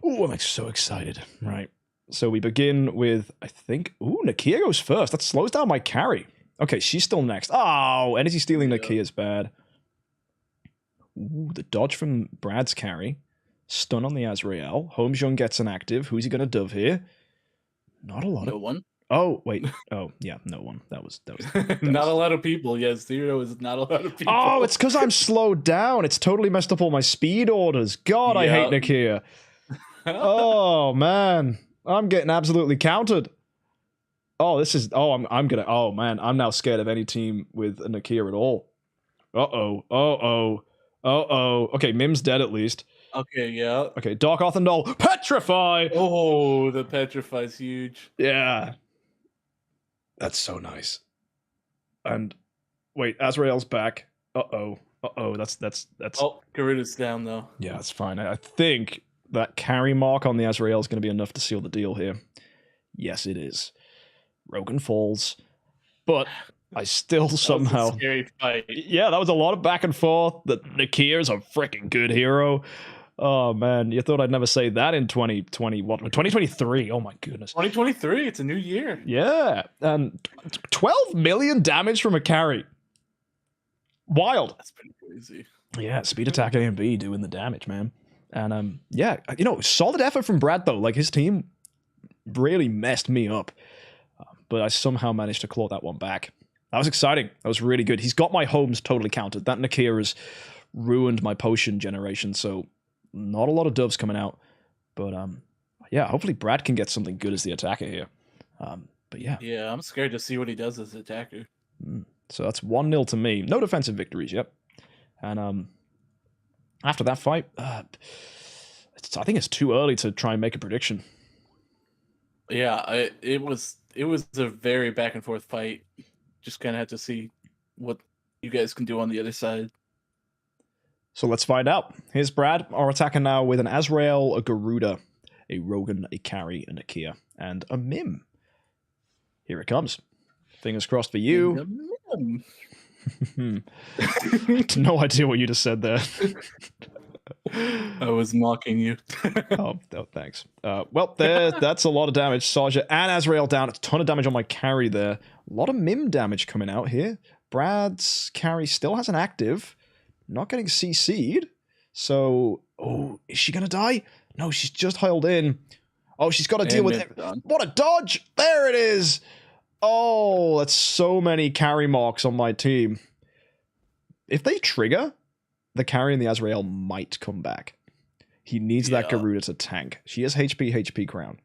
Ooh, I'm so excited. Right. So we begin with, I think... Ooh, Nakia goes first. That slows down my carry. Okay, she's still next. Oh, energy stealing Nakia's bad. Ooh, the dodge from Brad's carry. Stun on the Azrael. Homejung gets an active. Who's he going to dove here? Not a lot. No one. Oh wait. Oh yeah, no one. That was not a lot of people. Yes, Zero is not a lot of people. Oh, it's because I'm slowed down. It's totally messed up all my speed orders. God, I hate Nakia. Oh man, I'm getting absolutely countered. Oh, this is. Oh, I'm gonna. Oh man, I'm now scared of any team with a Nakia at all. Okay, Mim's dead at least. Okay, yeah. Okay, Dark Arthendal, Petrify! Oh, the Petrify's huge. Yeah. That's so nice. And, wait, Azrael's back. Uh-oh. That's... Oh, Garuda's down, though. Yeah, that's fine. I think that carry mark on the Azrael is going to be enough to seal the deal here. Yes, it is. Rogan falls. But I still somehow... That was a scary fight. Yeah, that was a lot of back and forth. Nakia is a freaking good hero. Oh man, you thought I'd never say that in 2020, what, 2023? Oh my goodness. 2023, it's a new year. Yeah, and 12 million damage from a carry. Wild. That's pretty crazy. Yeah, speed attack A and B doing the damage, man. And yeah, solid effort from Brad though. Like his team really messed me up, but I somehow managed to claw that one back. That was exciting. That was really good. He's got my homes totally counted. That Nakia has ruined my potion generation, so not a lot of doves coming out. But yeah, hopefully Brad can get something good as the attacker here. But yeah. Yeah, I'm scared to see what he does as the attacker. So that's 1-0 to me. No defensive victories yet. And after that fight, I think it's too early to try and make a prediction. Yeah, it was a very back and forth fight. Just kind of had to see what you guys can do on the other side. So let's find out. Here's Brad, our attacker now with an Azrael, a Garuda, a Rogan, a Carry, a Nakia, and a Mim. Here it comes. Fingers crossed for you. No idea what you just said there. I was mocking you. oh, thanks. Well, that's a lot of damage. Saja and Azrael down. A ton of damage on my carry there. A lot of Mim damage coming out here. Brad's carry still has an active. Not getting CC'd. So, is she going to die? No, she's just held in. Oh, she's got to deal with it. What a dodge. There it is. Oh, that's so many carry marks on my team. If they trigger, the carry and the Azrael might come back. He needs that Garuda to tank. She has HP crown.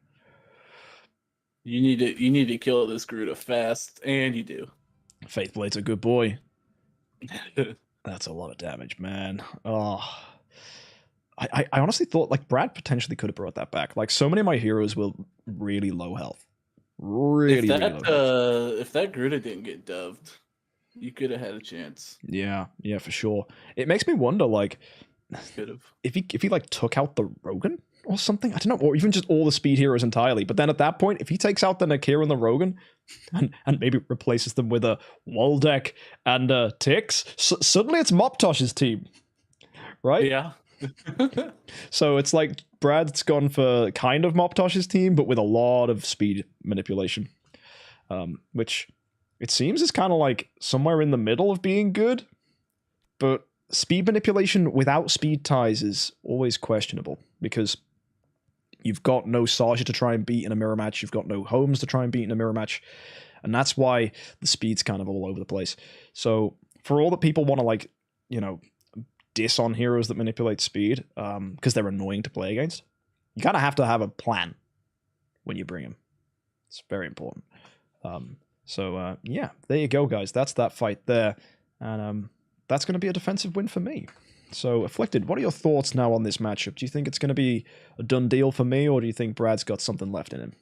You need to kill this Garuda fast, and you do. Faithblade's a good boy. That's a lot of damage, man. Oh, I honestly thought like Brad potentially could have brought that back. Like so many of my heroes were really low health. Really, really low. If that Garuda didn't get doved, you could have had a chance. Yeah, for sure. It makes me wonder, like, Could have. if he like took out the Rogan or something, I don't know, or even just all the speed heroes entirely. But then at that point, if he takes out the Nakira and the Rogan, and maybe replaces them with a Waldeck and Tix, suddenly it's Moptosh's team, right? Yeah. So it's like Brad's gone for kind of Moptosh's team, but with a lot of speed manipulation, which it seems is kind of like somewhere in the middle of being good, but speed manipulation without speed ties is always questionable because you've got no Saja to try and beat in a mirror match, you've got no Holmes to try and beat in a mirror match, and that's why the speed's kind of all over the place. So for all that people want to, like, you know, diss on heroes that manipulate speed because they're annoying to play against, you kind of have to have a plan when you bring them. It's very important. Yeah, there you go, guys. That's that fight there. And that's going to be a defensive win for me. So, Afflicted, what are your thoughts now on this matchup? Do you think it's going to be a done deal for me, or do you think Brad's got something left in him?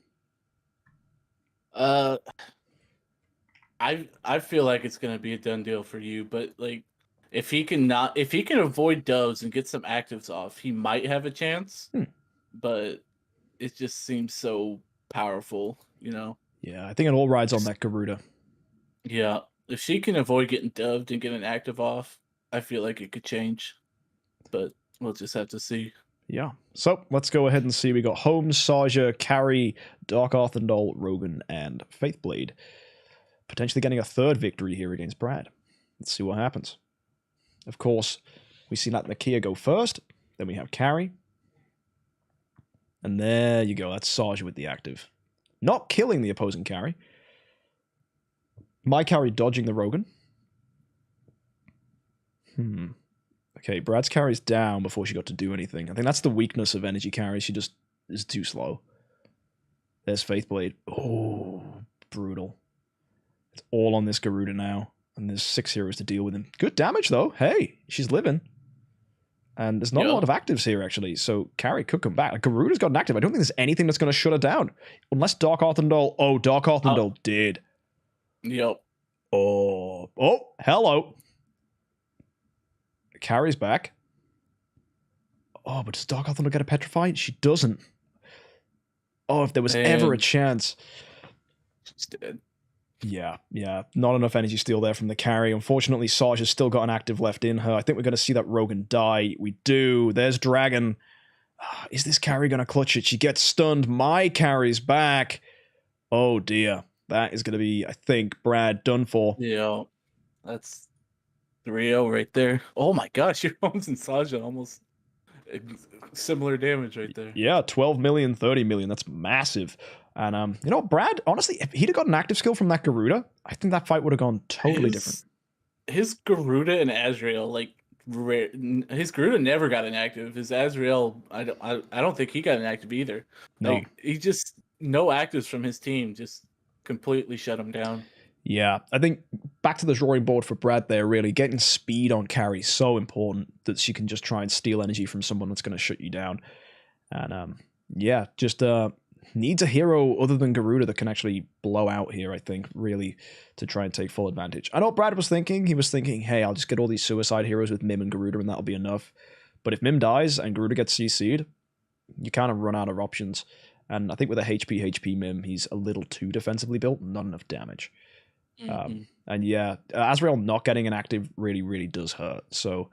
I feel like it's going to be a done deal for you, but like if he can avoid doves and get some actives off, he might have a chance. But it just seems so powerful, you know? Yeah, I think it all rides on that Garuda. Yeah. If she can avoid getting doved and get an active off, I feel like it could change. But we'll just have to see. Yeah. So let's go ahead and see. We got Holmes, Saja, Carry, Dark Arthendal, Rogan, and Faithblade. Potentially getting a third victory here against Brad. Let's see what happens. Of course, we see that Nakia go first. Then we have Carry. And there you go. That's Saja with the active. Not killing the opposing Carry. My Carry dodging the Rogan. Okay, Brad's Carry's down before she got to do anything. I think that's the weakness of energy carries. She just is too slow. There's Faithblade. Oh, brutal. It's all on this Garuda now. And there's 6 heroes to deal with him. Good damage, though. Hey, she's living. And there's not a lot of actives here, actually. So Carry could come back. Garuda's got an active. I don't think there's anything that's going to shut her down. Unless Dark Arthendal... Oh, Dark Arthendal did. Yep. Oh, hello. Carry's back. Oh, but does Dark Arthendal get a petrify? She doesn't. Oh, if there was ever a chance. She's dead. Yeah. Not enough energy steal there from the Carry. Unfortunately, Saja's still got an active left in her. I think we're going to see that Rogan die. We do. There's Dragon. Is this Carry going to clutch it? She gets stunned. My Carry's back. Oh, dear. That is going to be, I think, Brad done for. Yeah. That's 3-0 right there. Oh, my gosh. Your Holmes and Saja almost similar damage right there. Yeah, 12 million, 30 million. That's massive. And, you know, Brad, honestly, if he'd have got an active skill from that Garuda, I think that fight would have gone totally different. His Garuda and Azrael, like, his Garuda never got an active. His Azrael, I don't think he got an active either. No. Like, he just, no actives from his team, just completely shut him down. Yeah, I think back to the drawing board for Brad there, really. Getting speed on Carry is so important that she can just try and steal energy from someone that's going to shut you down. And, yeah, just... needs a hero other than Garuda that can actually blow out here, I think, really, to try and take full advantage. I know what Brad was thinking. He was thinking, hey, I'll just get all these suicide heroes with Mim and Garuda and that'll be enough. But if Mim dies and Garuda gets CC'd, you kind of run out of options. And I think with a HP Mim, he's a little too defensively built, not enough damage. And yeah, Azrael not getting an active really, really does hurt. So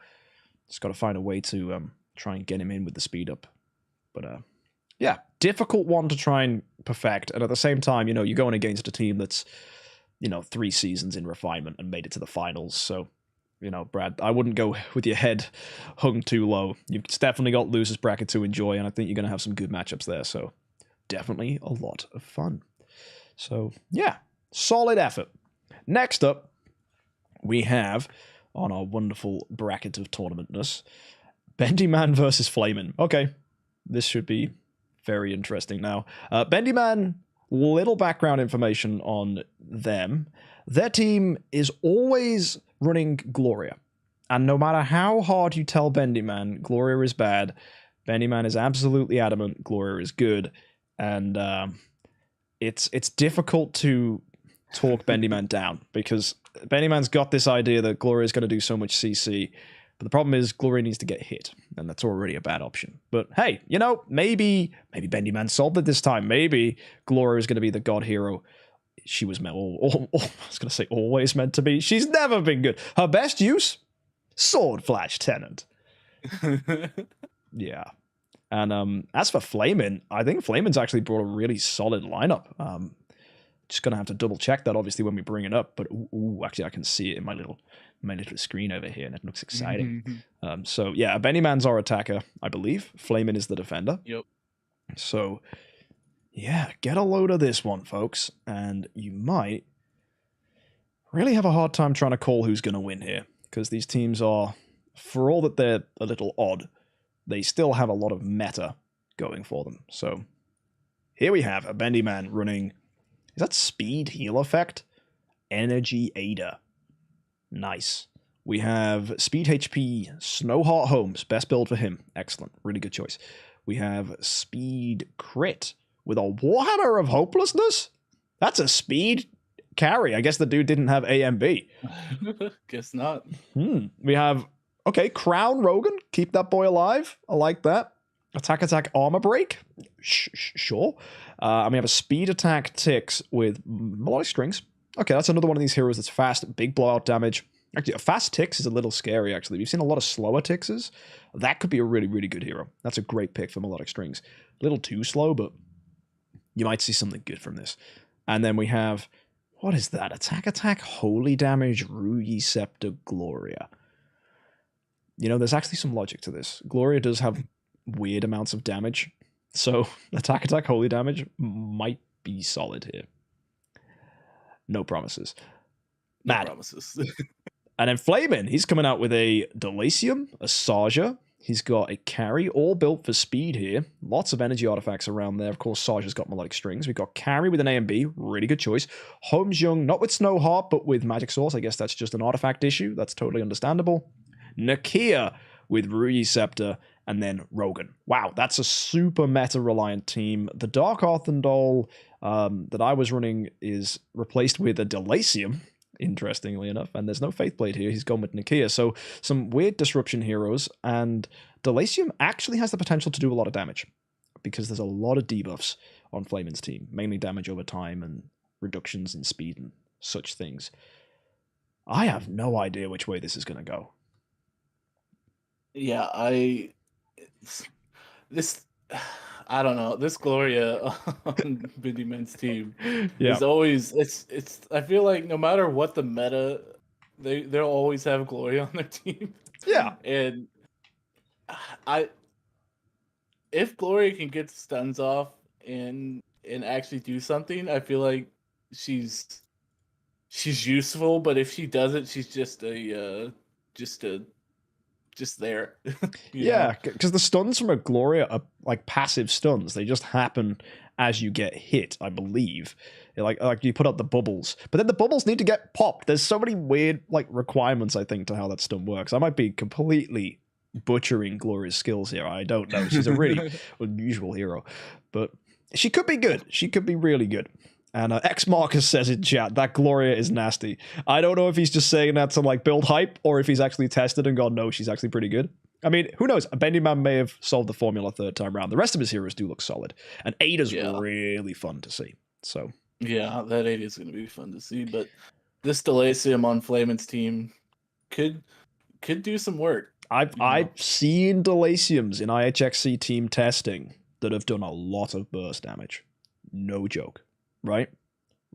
just got to find a way to try and get him in with the speed up. But yeah, difficult one to try and perfect. And at the same time, you know, you're going against a team that's, you know, 3 seasons in refinement and made it to the finals. So, you know, Brad, I wouldn't go with your head hung too low. You've definitely got losers bracket to enjoy, and I think you're going to have some good matchups there. So definitely a lot of fun. So yeah, solid effort. Next up, we have on our wonderful bracket of tournamentness, Bendy Man versus Flamin'. Okay, this should be very interesting now. Bendy Man, little background information on them. Their team is always running Gloria. And no matter how hard you tell Bendy Man Gloria is bad, Bendy Man is absolutely adamant Gloria is good. And it's difficult to talk Bendy Man down because Bendy Man's got this idea that Gloria is going to do so much CC, but the problem is Gloria needs to get hit, and that's already a bad option. But hey, you know, maybe Bendy Man solved it this time. Maybe Gloria is going to be the god hero she was I was going to say always meant to be. She's never been good. Her best use? Sword Flash Tenant. Yeah. And as for Flamin', I think Flamin's actually brought a really solid lineup. Just gonna have to double check that obviously when we bring it up. But actually I can see it in my little screen over here, and it looks exciting. So yeah, Benny Man's our attacker, I believe. Flamin' is the defender. Yep. So yeah, get a load of this one, folks, and you might really have a hard time trying to call who's gonna win here, because these teams are, for all that they're a little odd, they still have a lot of meta going for them. So here we have a Bendy Man running, is that speed heal effect? Energy Aider. Nice. We have speed HP Snowheart Holmes, best build for him. Excellent, really good choice. We have speed crit with a Warhammer of Hopelessness? That's a speed carry. I guess the dude didn't have A and B. Guess not. We have, okay, Crown Rogan. Keep that boy alive. I like that. Attack armor break. Sure. And we have a speed attack Tix with melodic strings. Okay, that's another one of these heroes that's fast, big blowout damage. Actually, a fast Tix is a little scary, actually. We've seen a lot of slower Tixes. That could be a really, really good hero. That's a great pick for melodic strings. A little too slow, but you might see something good from this. And then we have, what is that? Attack, holy damage, Ruyi Scepter, Gloria. You know, there's actually some logic to this. Gloria does have weird amounts of damage, so attack, holy damage might be solid here. No promises. No promises. And then Flamin', he's coming out with a Delacium, a Saja. He's got a carry, all built for speed here. Lots of energy artifacts around there. Of course, Saja's got melodic strings. We've got carry with an A and B. Really good choice. Holmes Young, not with Snowheart, but with Magic Source. I guess that's just an artifact issue. That's totally understandable. Nakia with Ruyi Scepter, and then Rogan. Wow, that's a super meta-reliant team. The Dark Arthendol that I was running is replaced with a Delacium, interestingly enough, and there's no Faithblade here. He's gone with Nakia, so some weird disruption heroes, and Delacium actually has the potential to do a lot of damage, because there's a lot of debuffs on Flamin's team, mainly damage over time and reductions in speed and such things. I have no idea which way this is going to go. Yeah, I don't know. This Gloria on Bendy Man's team is always it's. I feel like no matter what the meta, they'll always have Gloria on their team. Yeah, and if Gloria can get stuns off and actually do something, I feel like she's useful. But if she doesn't, she's just there. Yeah, because the stuns from a Gloria are like passive stuns. They just happen as you get hit, I believe. Like you put out the bubbles, but then the bubbles need to get popped. There's so many weird like requirements, I think, to how that stun works. I might be completely butchering Gloria's skills here. I don't know. She's a really unusual hero, but she could be good. She could be really good. And X Marcus says in chat that Gloria is nasty. I don't know if he's just saying that to like build hype or if he's actually tested and gone, no, she's actually pretty good. I mean, who knows? Bendy Man may have solved the formula third time around. The rest of his heroes do look solid. And Ada's really fun to see. So yeah, that Ada is going to be fun to see. But this Delacium on Flamin's team could do some work. I've seen Delaciums in IHXC team testing that have done a lot of burst damage. No joke. Right?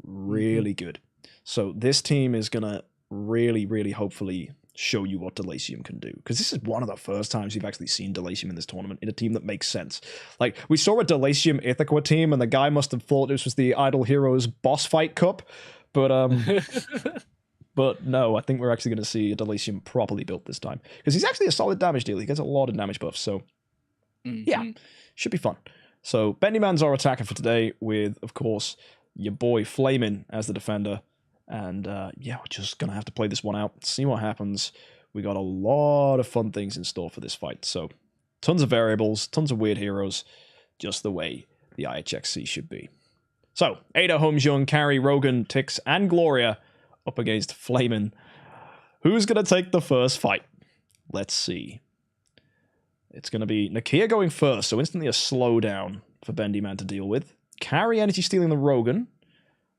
Really good. So this team is going to really, really hopefully show you what Delacium can do. Because this is one of the first times you've actually seen Delacium in this tournament in a team that makes sense. Like, we saw a Delacium Ithaca team, and the guy must have thought this was the Idle Heroes boss fight cup. But, but no, I think we're actually going to see a Delacium properly built this time. Because he's actually a solid damage dealer. He gets a lot of damage buffs. So, yeah, should be fun. So, Bendy Man's our attacker for today with, of course, your boy Flamin' as the defender. And yeah, we're just going to have to play this one out, see what happens. We got a lot of fun things in store for this fight. So tons of variables, tons of weird heroes, just the way the IHXC should be. So, Ada, Holmes, Young, Carrie, Rogan, Tix, and Gloria up against Flamin'. Who's going to take the first fight? Let's see. It's going to be Nakia going first, so instantly a slowdown for Bendy Man to deal with. Carrie energy stealing the Rogan.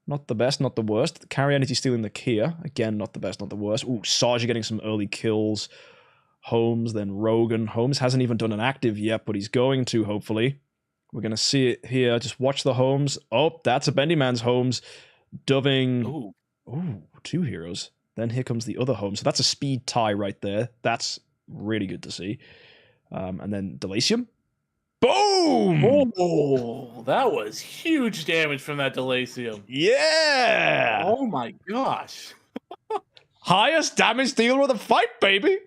Not the best, not the worst. Carrie energy stealing the Kia. Again, not the best, not the worst. Ooh, Sarge getting some early kills. Holmes, then Rogan. Holmes hasn't even done an active yet, but he's going to, hopefully. We're going to see it here. Just watch the Holmes. Oh, that's a Bendy Man's Holmes. Dubbing. Ooh, 2 heroes. Then here comes the other Holmes. So that's a speed tie right there. That's really good to see. And then Delasium. Boom! Oh, that was huge damage from that Delasium. Yeah! Oh my gosh. Highest damage dealer of the fight, baby!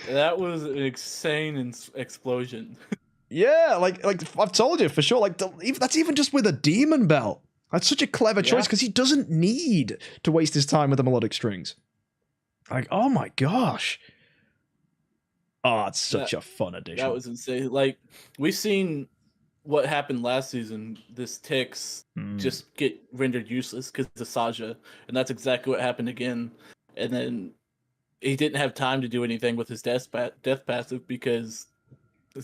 That was an insane explosion. Yeah, like I've told you, for sure. Like, that's even just with a demon belt. That's such a clever choice, because he doesn't need to waste his time with the melodic strings. Like, oh my gosh. Oh, it's such a fun addition. That was insane. Like, we've seen what happened last season. This Tix just get rendered useless because of Saja, and that's exactly what happened again. And then he didn't have time to do anything with his death passive because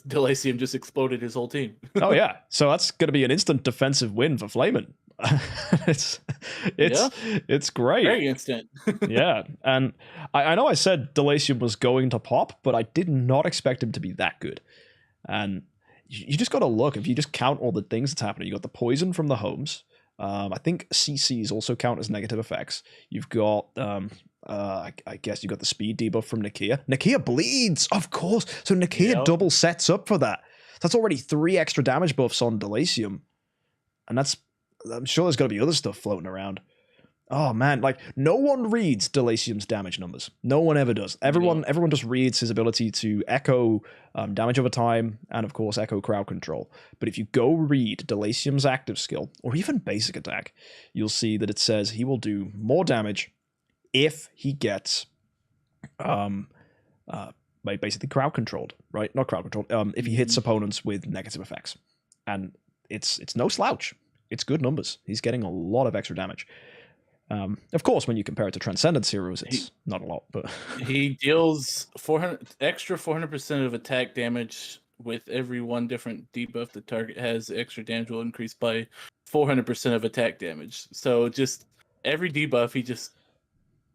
Delasium just exploded his whole team. Oh yeah, so that's going to be an instant defensive win for Flamin'. it's great. Very instant. Yeah, and I know I said Delasium was going to pop, but I did not expect him to be that good. And you just got to look. If you just count all the things that's happening, you got the poison from the Holmes. I think CCs also count as negative effects. You've got, I guess you got the speed debuff from Nakia. Nakia bleeds, of course. So Nakia double sets up for that. That's already 3 extra damage buffs on Delasium. And I'm sure there's got to be other stuff floating around. Oh man, like no one reads Delasium's damage numbers. No one ever does. Everyone just reads his ability to echo damage over time and of course echo crowd control. But if you go read Delasium's active skill or even basic attack, you'll see that it says he will do more damage if he gets basically crowd controlled, right? Not crowd controlled. If he hits opponents with negative effects, and it's no slouch. It's good numbers. He's getting a lot of extra damage. Of course, when you compare it to Transcendence heroes, it's not a lot, but he deals 400% of attack damage with every one different debuff the target has. Extra damage will increase by 400% of attack damage. So just every debuff, he just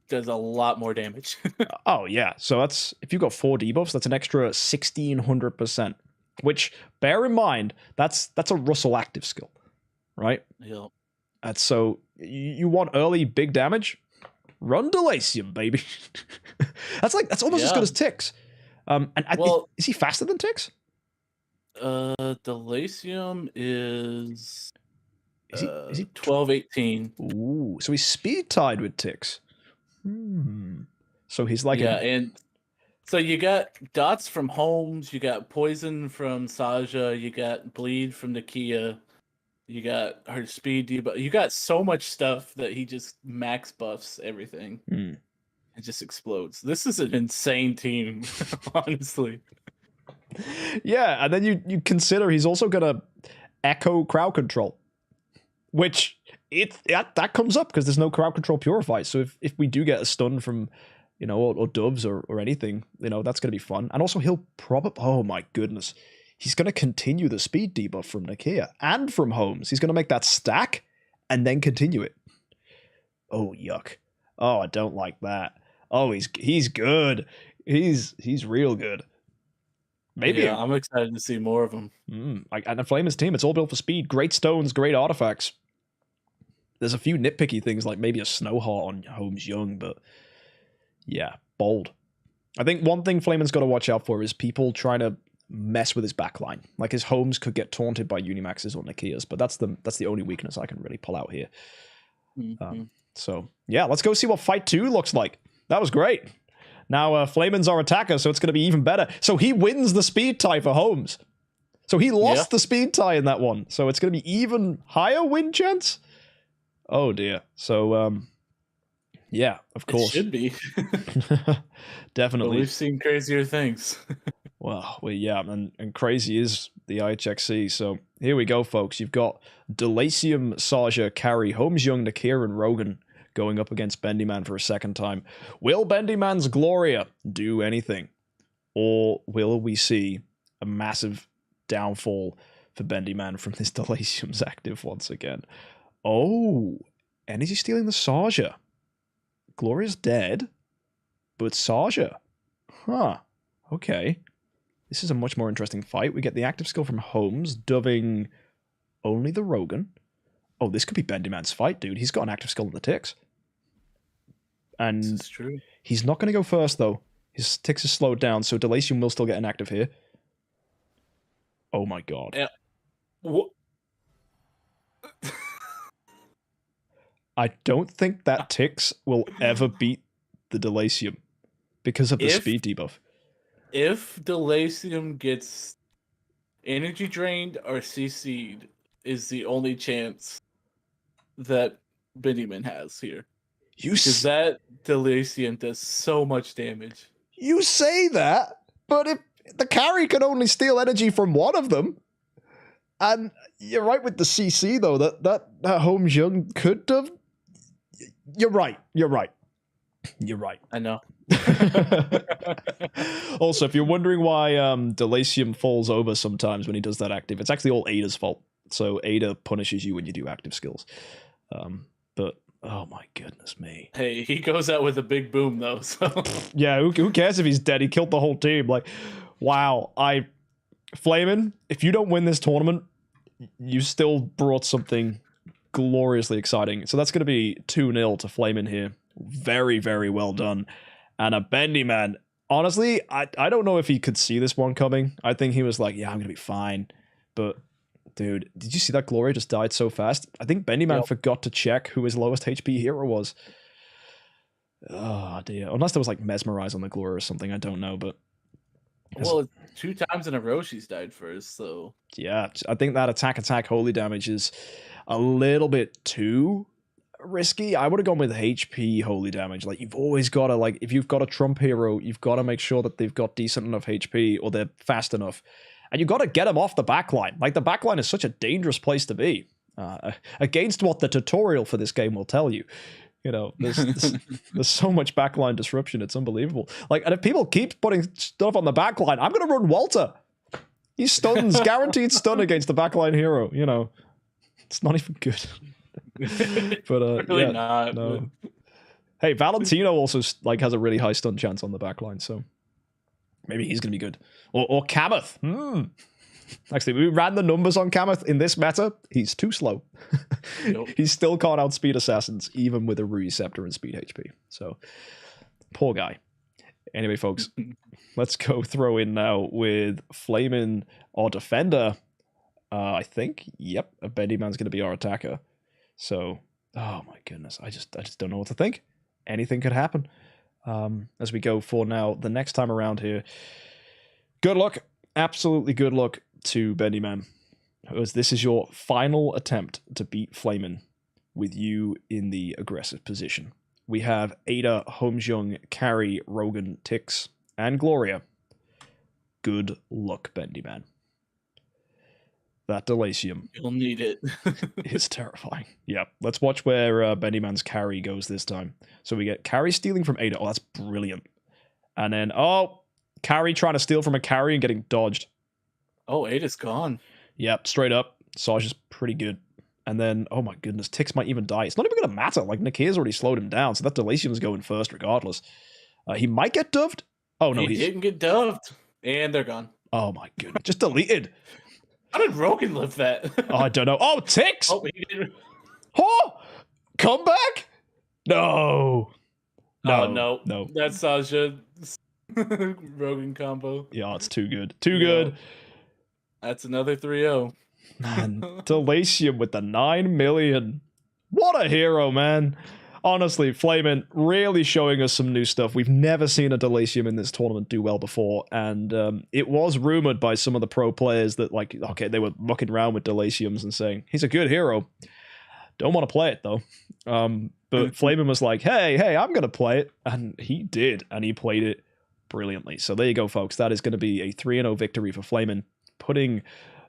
does a lot more damage. Oh yeah, so that's if you got 4 debuffs, that's an extra 1600%. Which, bear in mind, that's a Russell active skill, right? Yeah. And so you want early big damage? Run Delasium, baby. that's almost as good as Tix. Is he faster than Tix? Delasium is 12-18. Ooh, so he's speed tied with Tix. So he's like and so you got dots from Holmes, you got poison from Saja, you got bleed from Nakia. You got her speed debuff. You got so much stuff that he just max buffs everything. It just explodes. This is an insane team, honestly. Yeah, and then you consider he's also gonna echo crowd control, which that comes up because there's no crowd control purify. So if we do get a stun from, or doves or anything, that's gonna be fun. And also he'll probably, oh my goodness. He's going to continue the speed debuff from Nakia and from Holmes. He's going to make that stack and then continue it. Oh, yuck. Oh, I don't like that. Oh, he's good. He's real good. Maybe. Yeah, I'm excited to see more of him. And the Flamin's team, it's all built for speed. Great stones, great artifacts. There's a few nitpicky things like maybe a snow heart on Holmes Young, but yeah, bold. I think one thing Flamin's got to watch out for is people trying to mess with his backline. Like his Holmes could get taunted by Unimaxes or Nakias, but that's the only weakness I can really pull out here. So yeah, let's go see what Fight 2 looks like. That was great. Now Flamin's our attacker, so it's going to be even better. So he wins the speed tie for Holmes. So he lost the speed tie in that one. So it's going to be even higher win chance. Oh dear. So yeah, of course. It should be. Definitely. But we've seen crazier things. Well, yeah, and crazy is the IHXC. So here we go, folks. You've got Delacium, Saja, Carry, HXJUMP, Nakir, and Rogan going up against Bendy Man for a second time. Will Bendy Man's Gloria do anything? Or will we see a massive downfall for Bendy Man from this Delacium's active once again? Oh, energy stealing the Saja. Gloria's dead, but Saja. Huh. Okay. This is a much more interesting fight. We get the active skill from Holmes, dubbing only the Rogan. Oh, this could be Bendy Man's fight, dude. He's got an active skill on the ticks. And this is true. He's not going to go first, though. His ticks is slowed down, so Delacium will still get an active here. Oh my god. Yeah. What? I don't think that ticks will ever beat the Delacium because of the speed debuff. If Delacium gets energy drained or CC'd is the only chance that Bendy Man has here. Because that Delacium does so much damage. You say that, but if the carry can only steal energy from one of them, and you're right with the CC though, that HXJUMP could have. You're right. I know. Also, if you're wondering why Delacium falls over sometimes when he does that active, it's actually all Ada's fault. So Ada punishes you when you do active skills. But oh my goodness me. Hey, he goes out with a big boom though. So yeah, who cares if he's dead? He killed the whole team. Like, wow. Flamin', if you don't win this tournament, you still brought something gloriously exciting. So that's going to be 2-0 to Flamin' here. Very, very well done. And a Bendy Man. Honestly, I don't know if he could see this one coming. I think he was like, yeah, I'm going to be fine. But, dude, did you see that Gloria just died so fast? I think Bendy Man forgot to check who his lowest HP hero was. Oh, dear. Unless there was, like, Mesmerize on the Gloria or something. I don't know, but... Well, 2 times in a row she's died first, so... Yeah, I think that attack holy damage is a little bit too risky. I would have gone with HP holy damage. Like, you've always got to, like, if you've got a Trump hero, you've got to make sure that they've got decent enough HP or they're fast enough. And you've got to get them off the backline. Like, the backline is such a dangerous place to be. Against what the tutorial for this game will tell you. You know, there's so much backline disruption. It's unbelievable. Like, and if people keep putting stuff on the backline, I'm going to run Walter. He stuns, guaranteed stun against the backline hero. You know, it's not even good. But really not. No. Hey, Valentino also like has a really high stun chance on the backline, so maybe he's going to be good. Or Kameth. Actually, we ran the numbers on Kameth in this meta. He's too slow. Nope. He still can't outspeed assassins, even with a Rui Scepter and speed HP. So, poor guy. Anyway, folks, let's go throw in now with Flamin' our defender. I think, yep, a Bendy Man's going to be our attacker. So, oh my goodness, I just don't know what to think. Anything could happen. As we go for now, the next time around here. Good luck. Absolutely good luck to Bendy Man, as this is your final attempt to beat Flamin' with you in the aggressive position. We have Ada, HXJUMP, Carry, Rogan, Tix, and Gloria. Good luck, Bendy Man. That Delacium. You'll need it. It's terrifying. Yeah, let's watch where Bendy Man's Carry goes this time. So we get Carry stealing from Ada. Oh, that's brilliant. And then, Carry trying to steal from a Carry and getting dodged. Oh, Ada's gone. Yep, straight up. Saj is pretty good. And then, oh my goodness, Tix might even die. It's not even going to matter. Like, Nakir's already slowed him down, so that Delacium's going first regardless. He might get doved. Oh, no, he didn't get doved. And they're gone. Oh my goodness. Just deleted. How did Rogan live that? Oh, I don't know. Oh, Tix! Oh, he didn't. Oh! Come back? No. No. That's Sasha. Rogan combo. Yeah, it's too good. Too good. That's another 3-0. Man, Delacium with the 9 million. What a hero, man. Honestly, Flamin' really showing us some new stuff. We've never seen a Delacium in this tournament do well before, and it was rumored by some of the pro players that, like, okay, they were mucking around with Delaciums and saying, he's a good hero. Don't want to play it, though. But Flamin' was like, hey, I'm going to play it. And he did, and he played it brilliantly. So there you go, folks. That is going to be a 3-0 victory for Flamin', putting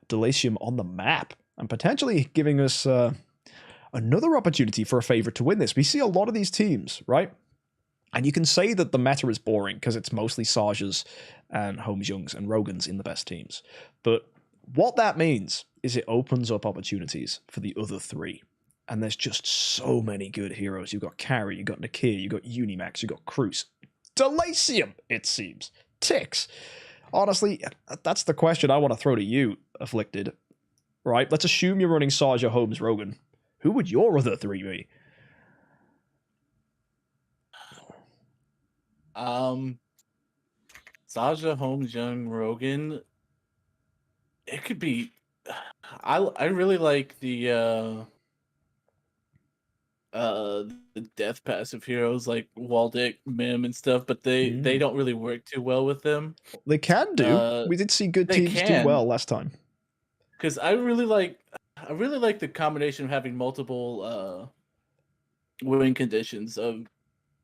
Delacium on the map and potentially giving us another opportunity for a favorite to win this. We see a lot of these teams, right? And you can say that the meta is boring because it's mostly Saja's and HXC's and Rogan's in the best teams. But what that means is it opens up opportunities for the other three. And there's just so many good heroes. You've got Carry, you've got Nakir, you've got Unimax, you've got Cruz. Delacium, it seems. Tix. Honestly, that's the question I want to throw to you, Afflicted. Right? Let's assume you're running Saja, Holmes, Rogan. Who would your other three be? Saja, Holmes, Young, Rogan. It could be. I really like the death passive heroes like Waldick, Mim, and stuff, but they don't really work too well with them. They can do. We did see good teams do well last time. Because I really like the combination of having multiple win conditions of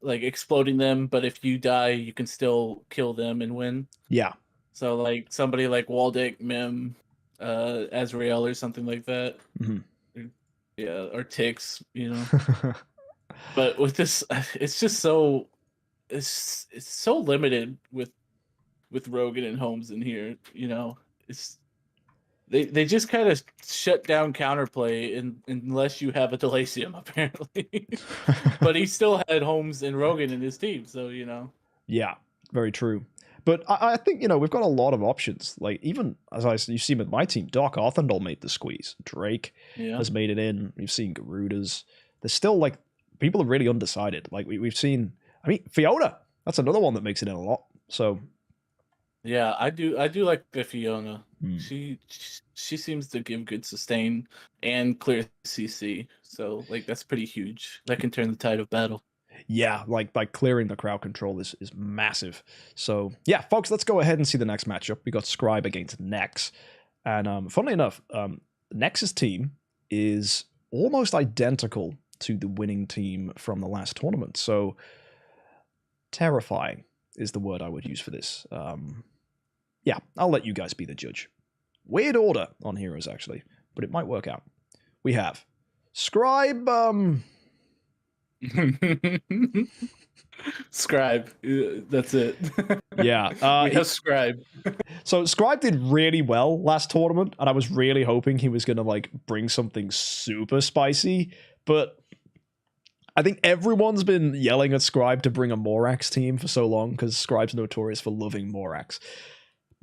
like exploding them, but if you die, you can still kill them and win. Yeah. So like somebody like Waldick, Mim, Azrael or something like that. Mm-hmm. Yeah, or Tix, you know. But with this, it's just so it's so limited with Rogan and Holmes in here. You know, it's they just kind of shut down counterplay unless you have a Delacium apparently. But he still had Holmes and Rogan in his team, so you know. Yeah, very true. But I think, you know, we've got a lot of options. Like, even, as you see with my team, Doc Arthendal made the squeeze. Drake has made it in. We've seen Garudas. There's still, like, people are really undecided. Like, we've seen, I mean, Fiona. That's another one that makes it in a lot. So. Yeah, I do like the Fiona. She seems to give good sustain and clear CC. So, like, that's pretty huge. That can turn the tide of battle. Yeah, like clearing the crowd control is massive. So yeah, folks, let's go ahead and see the next matchup. We got Scribe against Nex, and funnily enough, Nex's team is almost identical to the winning team from the last tournament. So terrifying is the word I would use for this. Yeah, I'll let you guys be the judge. Weird order on heroes actually, but it might work out. We have Scribe. Scribe, that's it. Yeah, we have Scribe. So Scribe did really well last tournament, and I was really hoping he was gonna like bring something super spicy, but I think everyone's been yelling at Scribe to bring a Morax team for so long because Scribe's notorious for loving Morax.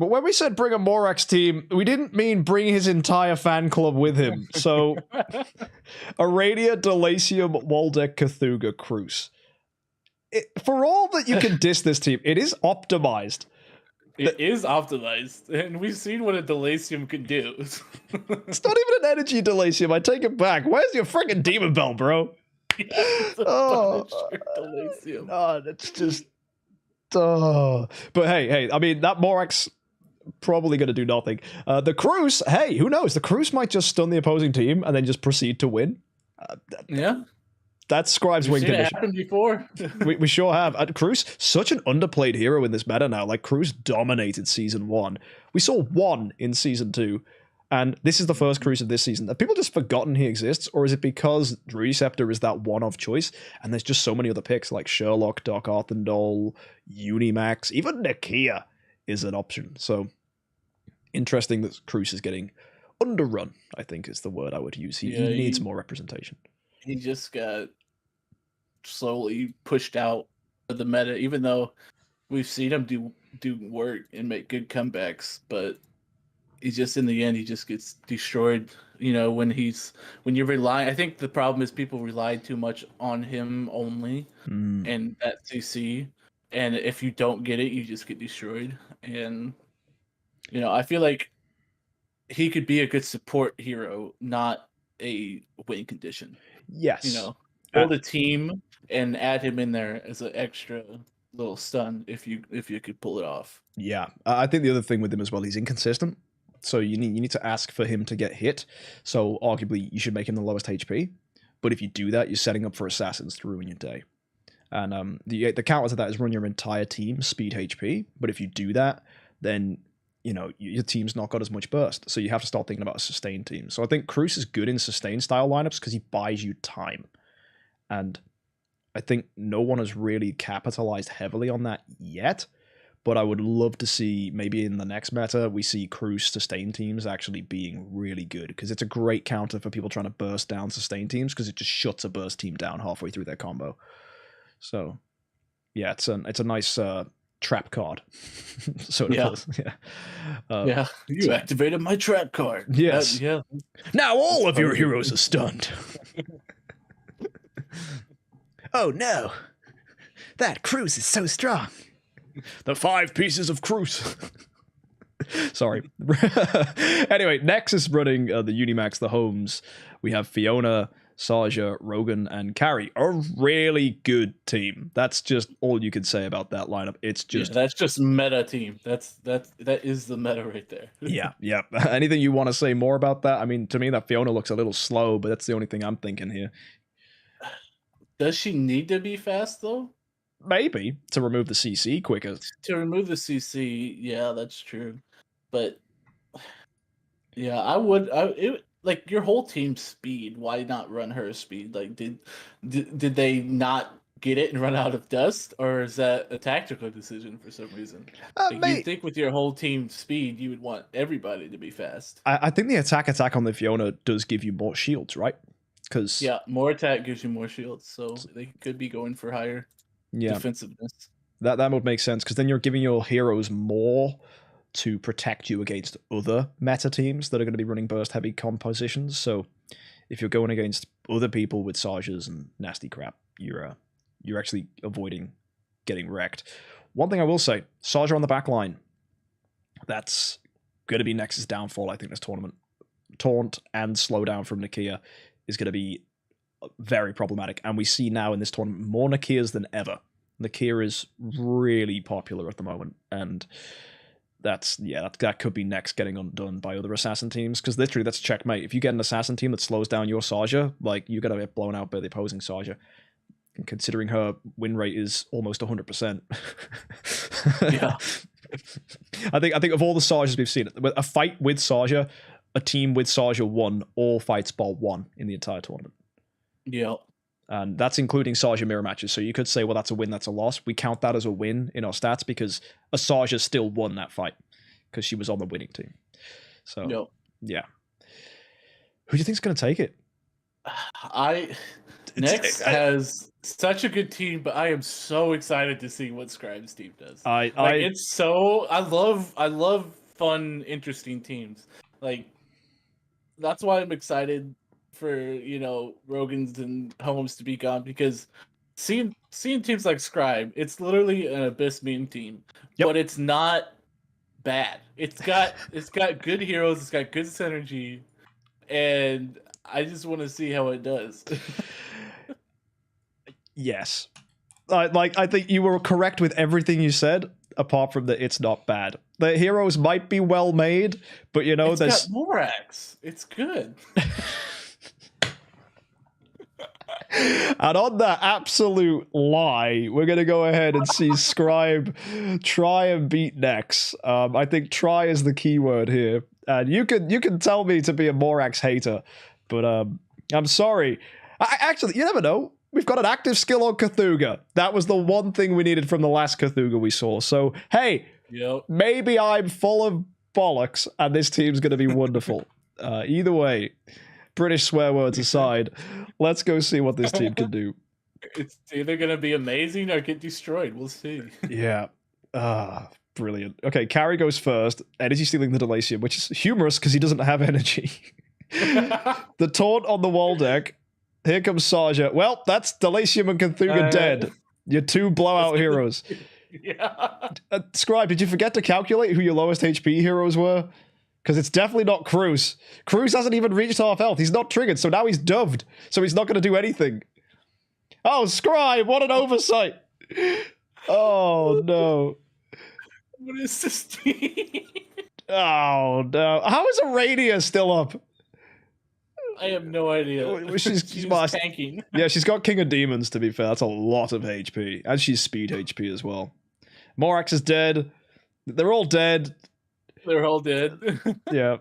But when we said bring a Morax team, we didn't mean bring his entire fan club with him. So, Aradia, Delacium, Waldeck, Cthulhu, Cruz. For all that you can diss this team, it is optimized. It is optimized, and we've seen what a Delacium can do. It's not even an energy Delacium. I take it back. Where's your freaking demon bell, bro? Delacium. Oh, that's just. Oh. But hey, I mean, that Morax probably going to do nothing. The Cruz, hey, who knows? The Cruz might just stun the opposing team and then just proceed to win. Yeah. That's Scribe's win condition. It happened before. we sure have. Cruz, such an underplayed hero in this meta now. Like, Cruz dominated Season 1. We saw 1 in Season 2. And this is the first Cruz of this season. Have people just forgotten he exists? Or is it because Druid Scepter is that one-off choice? And there's just so many other picks like Sherlock, Doc Arthendal, Unimax, even Nakia is an option. So, interesting that Cruz is getting underrun, I think is the word I would use. He needs more representation. He just got slowly pushed out of the meta, even though we've seen him do work and make good comebacks, but he's just in the end he just gets destroyed. You know, when you're relying, I think the problem is people rely too much on him only and that CC, and if you don't get it, you just get destroyed. And you know, I feel like he could be a good support hero, not a win condition. Yes. You know, build a team and add him in there as an extra little stun if you could pull it off. Yeah. I think the other thing with him as well, he's inconsistent. So you need to ask for him to get hit. So arguably you should make him the lowest HP. But if you do that, you're setting up for assassins to ruin your day. And the counter to that is run your entire team speed HP. But if you do that, then your team's not got as much burst. So you have to start thinking about a sustain team. So I think Cruz is good in sustain style lineups because he buys you time. And I think no one has really capitalized heavily on that yet. But I would love to see, maybe in the next meta, we see Cruz sustain teams actually being really good, because it's a great counter for people trying to burst down sustain teams, because it just shuts a burst team down halfway through their combo. So, yeah, it's a nice trap card. Yeah, you activated my trap card. Yes. Yeah. Now all of your heroes are stunned. Oh no, that Cruz is so strong. The 5 pieces of Cruz. Sorry. Anyway, next is running the Unimax, the homes. We have Fiona, Saja, Rogan, and Carrie. A really good team. That's just all you can say about that lineup. It's just that's just meta team. That is the meta right there. yeah. Anything you want to say more about that? I mean, to me, that Fiona looks a little slow, but that's the only thing I'm thinking here. Does she need to be fast though? Maybe to remove the CC quicker. To remove the CC, yeah, that's true. But yeah, I would. Like your whole team's speed. Why not run her speed? Like, did they not get it and run out of dust, or is that a tactical decision for some reason? You'd think with your whole team speed, you would want everybody to be fast. I think the attack on the Fiona does give you more shields, right? Because more attack gives you more shields, so they could be going for higher defensiveness. That would make sense, because then you're giving your heroes more to protect you against other meta teams that are going to be running burst heavy compositions. So if you're going against other people with Sajas and nasty crap, you're actually avoiding getting wrecked. One thing I will say, Saja on the back line, that's going to be Nexus downfall, I think, this tournament. Taunt and slowdown from Nakia is going to be very problematic. And we see now in this tournament more Nakias than ever. Nakia is really popular at the moment. And that could be next getting undone by other assassin teams, because literally that's checkmate. If you get an assassin team that slows down your Saja, like, you're going to get blown out by the opposing Saja. And considering her win rate is almost 100%. Yeah. I think of all the Sajas we've seen, a fight with Saja, a team with Saja won all fights bar 1 in the entire tournament. Yeah. And that's including Saja mirror matches. So you could say, well, that's a win, that's a loss. We count that as a win in our stats because a Saja still won that fight because she was on the winning team. So, yeah. Who do you think's going to take it? Next has such a good team, but I am so excited to see what Scribe's team does. I love fun, interesting teams. Like, that's why I'm excited for Rogan's and Holmes to be gone, because seeing teams like Scribe, it's literally an Abyss meme team, but it's not bad. It's got good heroes, it's got good synergy, and I just want to see how it does. Yes, I think you were correct with everything you said, apart from that it's not bad. The heroes might be well made, but it's there's got Morax. It's good. And on that absolute lie, we're going to go ahead and see Scribe try and beat Nex. I think try is the key word here. And you can tell me to be a Morax hater, but I'm sorry. Actually, you never know. We've got an active skill on Cthulhu. That was the one thing we needed from the last Cthulhu we saw. So, hey, maybe I'm full of bollocks and this team's going to be wonderful. Either way, British swear words aside, let's go see what this team can do. It's either going to be amazing or get destroyed. We'll see. Yeah. Brilliant. Okay, Carrie goes first. Energy stealing the Delasium, which is humorous because he doesn't have energy. The taunt on the wall deck. Here comes Saja. Well, that's Delasium and Cthulhu dead. Your 2 blowout heroes. Yeah. Scribe, did you forget to calculate who your lowest HP heroes were? Because it's definitely not Cruz. Cruz hasn't even reached half health. He's not triggered, so now he's doved. So he's not going to do anything. Oh, Scribe, what an oversight. Oh, no. What is this team? Oh, no. How is Arania still up? I have no idea. She's tanking. Yeah, she's got King of Demons, to be fair. That's a lot of HP. And she's speed HP as well. Morax is dead. They're all dead. They're all dead. Yeah.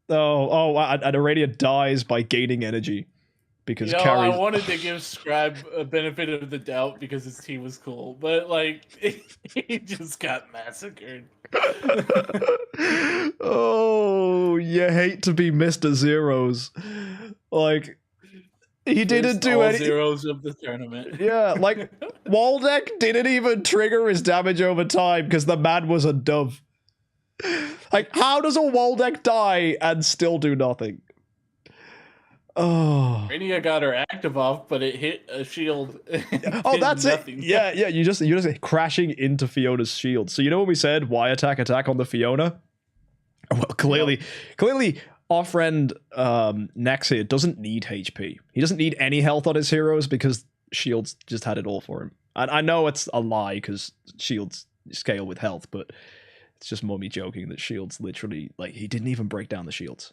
And Aradia dies by gaining energy. Because I wanted to give Scribe a benefit of the doubt because his team was cool, but like he just got massacred. Oh, you hate to be Mr. Zeros. Like, he didn't do any zeros of the tournament. Yeah, like Waldeck didn't even trigger his damage over time because the man was a dove. Like, how does a Waldeck die and still do nothing? Oh, Rania got her active off, but it hit a shield. Oh, that's nothing. It. Yeah, you're just crashing into Fiona's shield. So you know when we said why attack on the Fiona? Well, clearly, our friend Nex here doesn't need HP. He doesn't need any health on his heroes because shields just had it all for him. And I know it's a lie because shields scale with health, but it's just more me joking that shields literally, like, he didn't even break down the shields.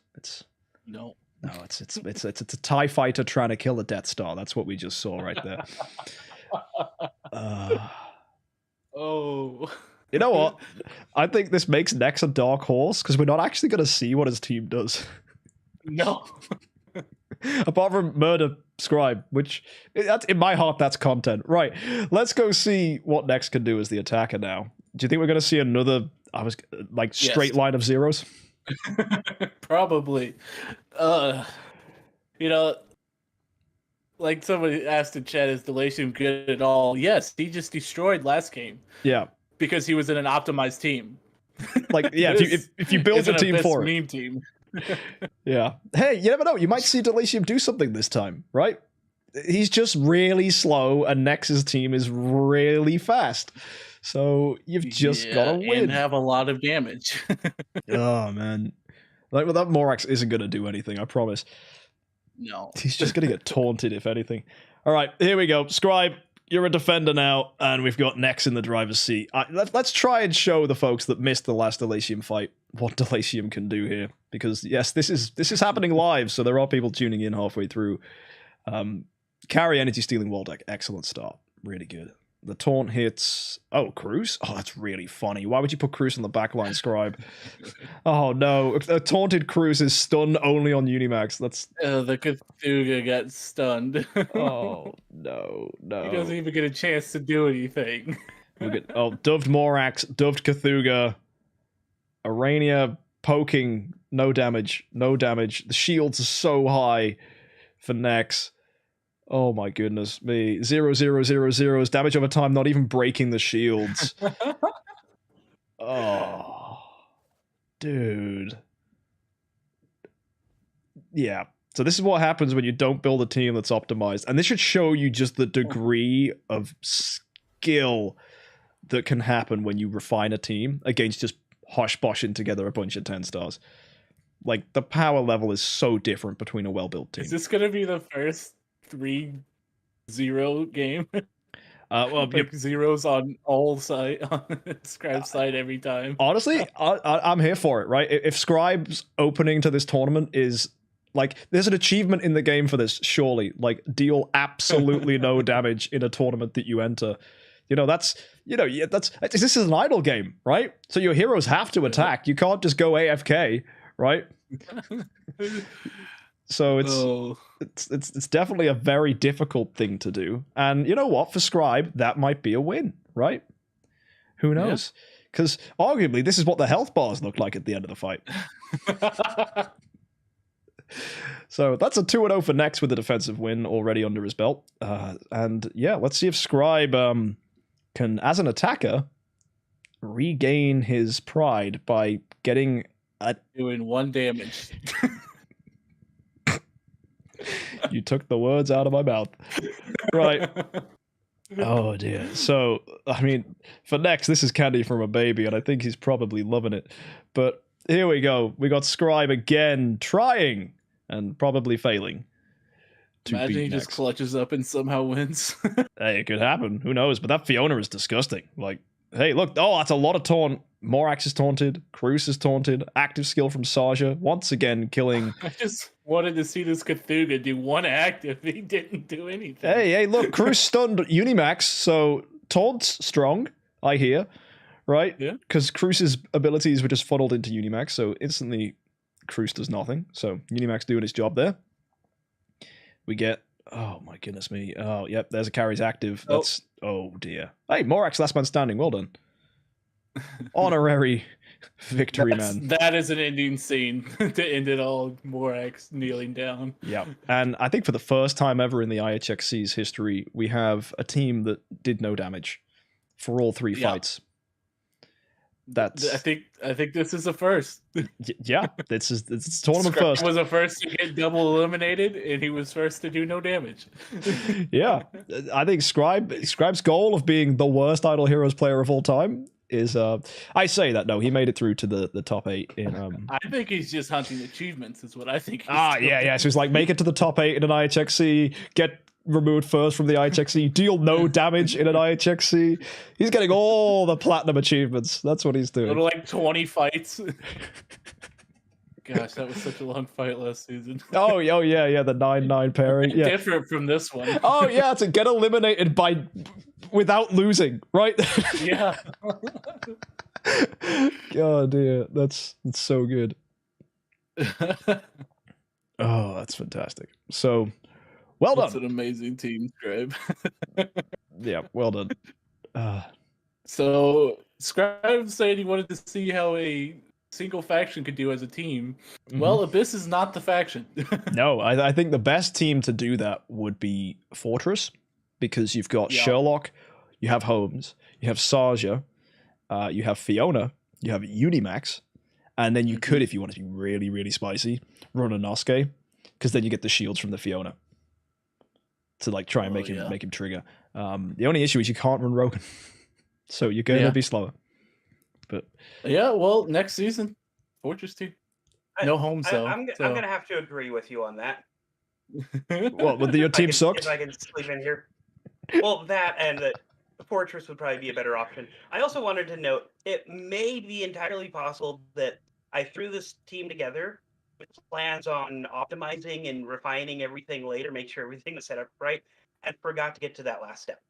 No, it's a TIE fighter trying to kill a Death Star. That's what we just saw right there. Oh. You know what? I think this makes Nex a dark horse because we're not actually going to see what his team does. No. Apart from murder Scribe, which that's in my heart, that's content. Right. Let's go see what Nex can do as the attacker now. Do you think we're going to see another straight line of zeros? Probably. Like somebody asked in chat, is Delatium good at all? Yes, he just destroyed last game. Yeah. Because he was in an optimized team. Like, yeah, if you build a team for it. Meme team. Yeah. Hey, you never know. You might see Delatium do something this time, right? He's just really slow, and Nex's team is really fast. So you've just got to win. And have a lot of damage. Oh, man. Like, well, that Morax isn't going to do anything, I promise. No. He's just going to get taunted, if anything. All right, here we go. Scribe, you're a defender now, and we've got Nex in the driver's seat. Let's try and show the folks that missed the last Delatium fight what Delatium can do here. Because, yes, this is happening live, so there are people tuning in halfway through. Carry energy stealing Waldeck. Excellent start. Really good. The taunt hits... Oh, Cruz? Oh, that's really funny. Why would you put Cruz on the backline, Scribe? Oh, no. If a taunted Cruz is stunned only on Unimax, that's... the Cthulhu got stunned. Oh, no. He doesn't even get a chance to do anything. Doved Morax, Doved Cthulhu. Arania poking. No damage. The shields are so high for Nex. Oh my goodness me. 0, 0, 0, 0s. Damage over time, not even breaking the shields. Oh. Dude. Yeah. So this is what happens when you don't build a team that's optimized. And this should show you just the degree of skill that can happen when you refine a team against just hosh-boshing together a bunch of 10 stars. Like, the power level is so different between a well-built team. Is this going to be the first 3-0 game? Like zeros on all side, on Scribe's side every time. Honestly, I'm here for it, right? If Scribe's opening to this tournament is like, there's an achievement in the game for this, surely. Like, deal absolutely no damage in a tournament that you enter. This is an idle game, right? So your heroes have to attack. You can't just go AFK, right? So it's definitely a very difficult thing to do. And you know what? For Scribe, that might be a win, right? Who knows? Because arguably, this is what the health bars look like at the end of the fight. So that's a 2-0 for Nex with a defensive win already under his belt. And yeah, let's see if Scribe can, as an attacker, regain his pride by getting doing 1 damage. You took the words out of my mouth. Right. Oh, dear. So, I mean, for Nex, this is candy from a baby, and I think he's probably loving it. But here we go. We got Scribe again, trying and probably failing. Imagine he just clutches up and somehow wins. Hey, it could happen. Who knows? But that Fiona is disgusting. Like, Hey, look. Oh, that's a lot of taunt. Morax is taunted. Cruz is taunted. Active skill from Saja. Once again, killing. I just wanted to see this Cthulhu do one active. He didn't do anything. Hey, look. Cruz stunned Unimax, so taunt's strong, I hear. Right? Yeah. Because Cruz's abilities were just funneled into Unimax, so instantly Cruz does nothing. So Unimax doing his job there. We get. Oh, my goodness me. Oh, yep. There's a carries active. That's. Oh, dear. Hey, Morax, last man standing. Well done. Honorary victory, man. That is an ending scene to end it all. Morax kneeling down. Yeah. And I think for the first time ever in the IHXC's history, we have a team that did no damage for all three fights. That's. I think this is a first. Yeah, it's tournament Scribe first. Was a first to get double eliminated, and he was first to do no damage. Yeah, I think Scribe's goal of being the worst Idle Heroes player of all time is. I say that no, he made it through to the top 8 in. I think he's just hunting achievements. Is what I think. Yeah. So he's like make it to the top 8 in an IHXC, get removed first from the IHXC, deal no damage in an IHXC. He's getting all the platinum achievements. That's what he's doing. Like 20 fights. Gosh, that was such a long fight last season. Oh yeah, the 9-9 pairing. Yeah. Different from this one. Oh yeah, to get eliminated without losing, right? Yeah. Oh dear, that's so good. Oh, that's fantastic. So, well done. That's an amazing team, Scribe. Yeah, well done. So, Scribe said he wanted to see how a single faction could do as a team. Mm-hmm. Well, Abyss is not the faction. No, I think the best team to do that would be Fortress, because you've got Sherlock, you have Holmes, you have Saja, you have Fiona, you have Unimax, and then you could, if you want to be really, really spicy, run a Nosuke, because then you get the shields from the Fiona to like try and make him trigger. The only issue is you can't run Rogan, so you're going to be slower. But yeah, well, next season, Fortress 2. No Holmes though. I'm going to have to agree with you on that. What, with your team sucks? If I can sleep in here. Well, that and the Fortress would probably be a better option. I also wanted to note, it may be entirely possible that I threw this team together with plans on optimizing and refining everything later, make sure everything is set up right, and forgot to get to that last step.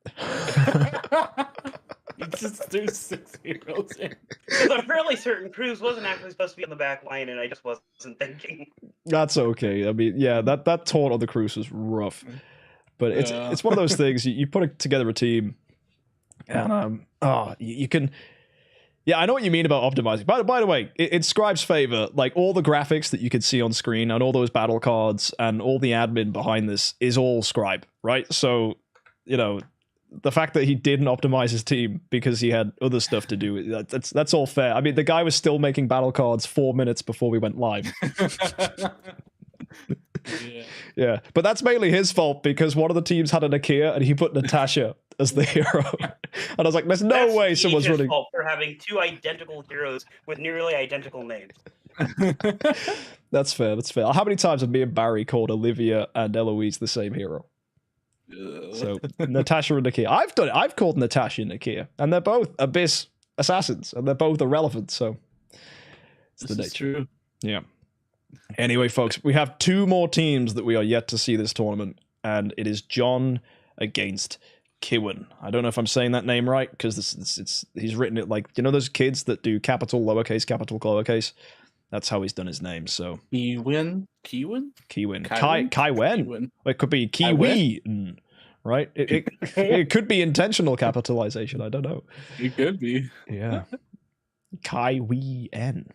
You just threw 6 heroes in. Because I'm fairly certain Cruz wasn't actually supposed to be on the back line, and I just wasn't thinking. That's okay. I mean, yeah, that taunt on the Cruz was rough. But it's one of those things, you put together a team, and you can... Yeah, I know what you mean about optimizing. By the way, in Scribe's favor, like all the graphics that you can see on screen and all those battle cards and all the admin behind this is all Scribe, right? So, you know, the fact that he didn't optimize his team because he had other stuff to do, that's all fair. I mean, the guy was still making battle cards 4 minutes before we went live. Yeah, but that's mainly his fault because one of the teams had a Nakia and he put Natasha as the hero. And I was like, there's no way someone's running. Fault for having 2 identical heroes with nearly identical names. That's fair. How many times have me and Barry called Olivia and Eloise the same hero? So Natasha and Nakia. I've done it. I've called Natasha and Nakia, and they're both Abyss assassins, and they're both irrelevant. So it's the nature. True. Yeah. Anyway, folks, we have 2 more teams that we are yet to see this tournament, and it is John against Kiwin. I don't know if I'm saying that name right because he's written it like, you know those kids that do capital lowercase capital lowercase. That's how he's done his name. So Kiwin. Kiwin. It could be Kiwi, right? It could be intentional capitalization. I don't know. It could be. Yeah. Kiwin.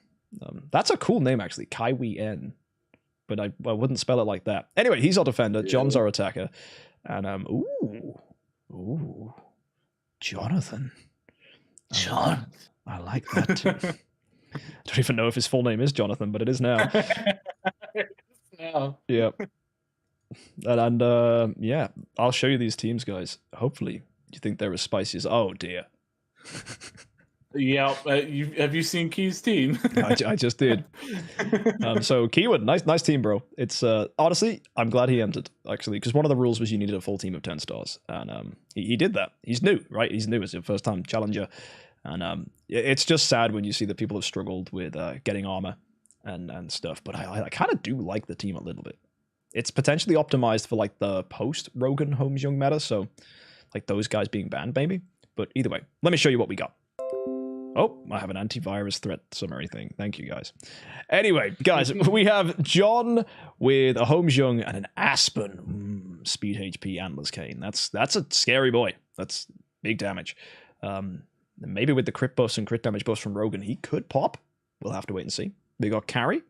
That's a cool name, actually. Kiwin. But I wouldn't spell it like that. Anyway, he's our defender. Yeah. John's our attacker. And, Jonathan. John. I like that too. I don't even know if his full name is Jonathan, but it is now. Yeah. And yeah, I'll show you these teams, guys. Hopefully you think they're as spicy as... Oh, dear. Yeah, have you seen Key's team? I just did. So Kiwin, nice team, bro. It's honestly, I'm glad he entered actually, because one of the rules was you needed a full team of 10 stars, and he did that. He's new, right? He's new. It's his first time challenger, And it's just sad when you see that people have struggled with getting armor and stuff. But I kind of do like the team a little bit. It's potentially optimized for like the post-Rogan Holmes Young meta, so like those guys being banned maybe. But either way, let me show you what we got. Oh, I have an antivirus threat summary thing. Thank you, guys. Anyway, guys, we have John with a Holmes Young and an Aspen. Speed HP Antlers Cane. That's a scary boy. That's big damage. Maybe with the crit buffs and crit damage buffs from Rogan, he could pop. We'll have to wait and see. We got Carry.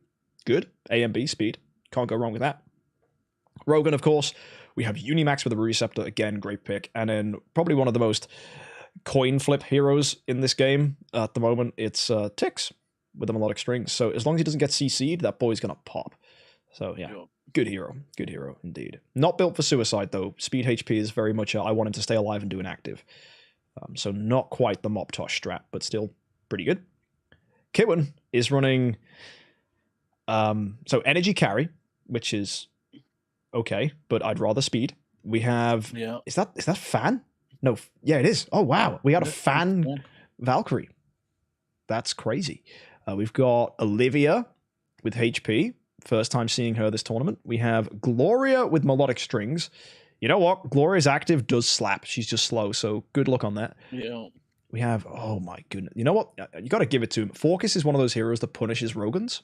Good. A and B speed. Can't go wrong with that. Rogan, of course. We have Unimax with a Receptor. Again, great pick. And then probably one of the most coin flip heroes in this game at the moment. It's Tix with a melodic strings. So as long as he doesn't get CC'd, that boy's going to pop. So yeah, good hero. Good hero indeed. Not built for suicide though. Speed HP is very much I want him to stay alive and do an active. So not quite the Moptosh strat, but still pretty good. Kiwin is running so energy carry, which is okay, but I'd rather speed. We have is that fan? No, yeah, it is. Oh wow, we got a fan Valkyrie. That's crazy. We've got Olivia with HP. First time seeing her this tournament. We have Gloria with melodic strings. You know what? Gloria's active does slap. She's just slow, so good luck on that. Yeah. We have, oh my goodness. You know what? You got to give it to him. Forcus is one of those heroes that punishes Rogans.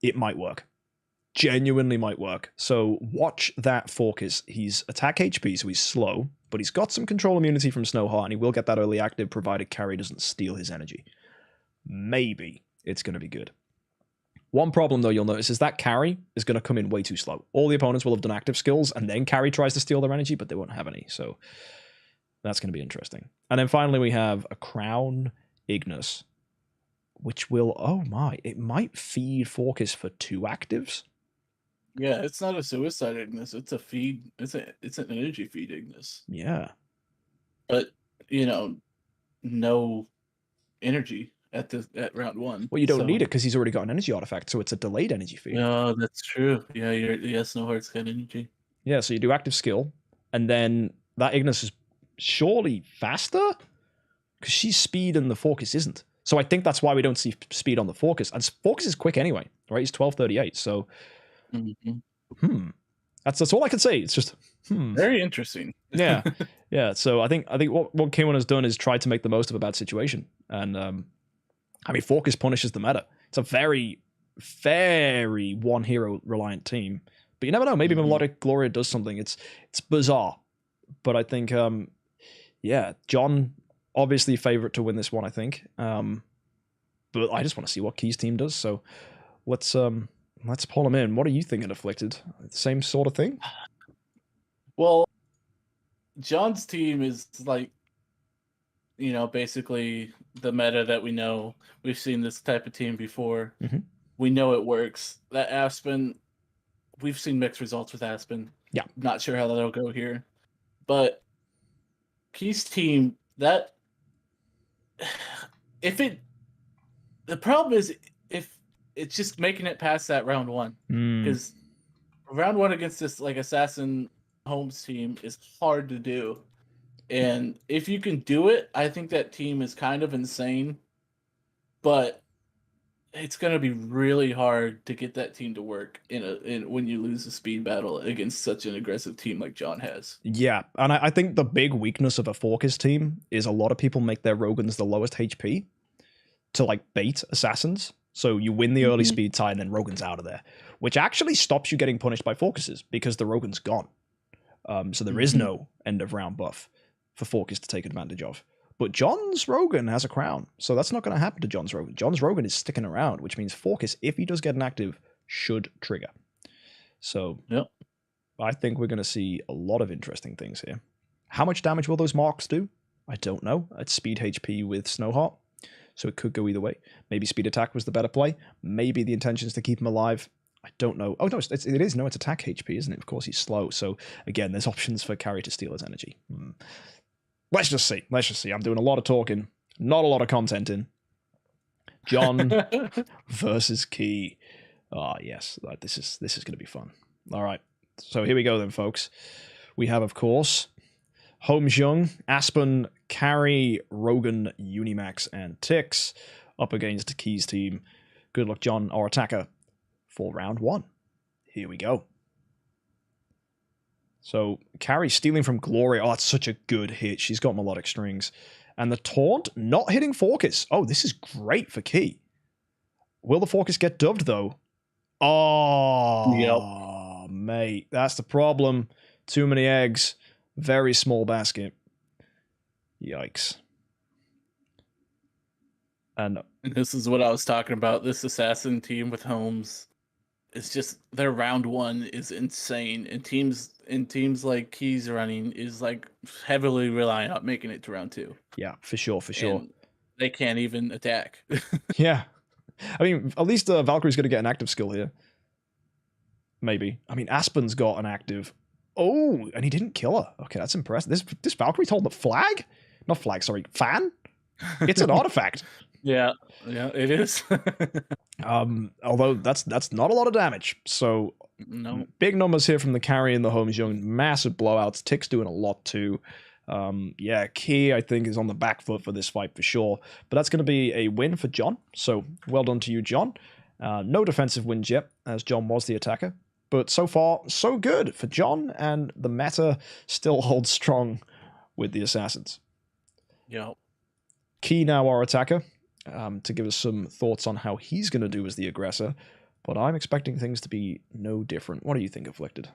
It might work. Genuinely might work. So watch that Forcus. He's attack HP, so he's slow, but he's got some control immunity from Snowheart, and he will get that early active provided Carry doesn't steal his energy. Maybe it's going to be good. One problem, though, you'll notice is that Carry is going to come in way too slow. All the opponents will have done active skills, and then Carry tries to steal their energy, but they won't have any, so that's going to be interesting. And then finally, we have a Crown Ignis, which will, oh my, it might feed Forcus for 2 actives. Yeah, it's not a suicide Ignis. It's a feed. It's an energy feed Ignis. Yeah. But, no energy at round 1. Well, you don't need it because he's already got an energy artifact, so it's a delayed energy feed. No, that's true. Yeah, Snowheart's got energy. Yeah, so you do active skill, and then that Ignis is surely faster? Because she's speed and the Forcus isn't. So I think that's why we don't see speed on the Forcus. And Forcus is quick anyway, right? He's 1238, so... That's all I can say. It's just very interesting. yeah. So I think what Kiwin has done is tried to make the most of a bad situation, and I mean Forcus punishes the meta. It's a very one hero reliant team, but you never know. Maybe Melodic Gloria does something. It's bizarre, but I think John obviously favorite to win this one. I think, but I just want to see what Key's team does. So let's pull him in. What are you thinking, Afflicted? Same sort of thing? Well, John's team is like, basically the meta that we know. We've seen this type of team before. We know it works. That Aspen, we've seen mixed results with Aspen. Yeah. Not sure how that'll go here. But Key's team, the problem is if it's just making it past that round 1, because round 1 against this like Assassin Holmes team is hard to do, and if you can do it, I think that team is kind of insane, but it's going to be really hard to get that team to work when you lose a speed battle against such an aggressive team like John has. Yeah, and I think the big weakness of a Forcus team is a lot of people make their Rogans the lowest HP to like bait Assassins. So you win the early speed tie and then Rogan's out of there, which actually stops you getting punished by Forcuses because the Rogan's gone. So there is no end of round buff for Forcus to take advantage of. But John's Rogan has a crown, so that's not going to happen to John's Rogan. John's Rogan is sticking around, which means Forcus, if he does get an active, should trigger. So I think we're going to see a lot of interesting things here. How much damage will those marks do? I don't know. It's speed HP with Snowheart. So it could go either way. Maybe speed attack was the better play. Maybe the intention is to keep him alive. I don't know. Oh, no, it is. No, it's attack HP, isn't it? Of course, he's slow. So, again, there's options for Carry to steal his energy. Let's just see. I'm doing a lot of talking. Not a lot of content in. John versus Key. Ah, yes. This is going to be fun. All right. So here we go then, folks. We have, of course, Holmes Young, Aspen, Carry, Rogan, Unimax, and Tix up against Key's team. Good luck, John, our attacker, for round 1. Here we go. So, Carry stealing from Gloria. Oh, that's such a good hit. She's got melodic strings. And the taunt not hitting Focus. Oh, this is great for Key. Will the Focus get dubbed, though? Oh, yep. Mate, that's the problem. Too many eggs. Very small basket. Yikes. And this is what I was talking about. This assassin team with Holmes. It's just their round 1 is insane. And teams like Key's running is like heavily relying on making it to round 2. Yeah, for sure, for sure. And they can't even attack. Yeah. I mean, at least Valkyrie's going to get an active skill here. Maybe. I mean, Aspen's got an active. Oh, and he didn't kill her. Okay, that's impressive. This Valkyrie's holding a flag? Not flag, sorry. Fan? It's an artifact. Yeah, it is. Although that's not a lot of damage. So no. Big numbers here from the Carry and the Holmes Young. Massive blowouts. Tick's doing a lot too. Yeah, Key, I think, is on the back foot for this fight for sure. But that's going to be a win for John. So well done to you, John. No defensive wins yet, as John was the attacker. But so far, so good for John, and the meta still holds strong with the assassins. Yeah. Key now our attacker, to give us some thoughts on how he's going to do as the aggressor. But I'm expecting things to be no different. What do you think, Afflicted?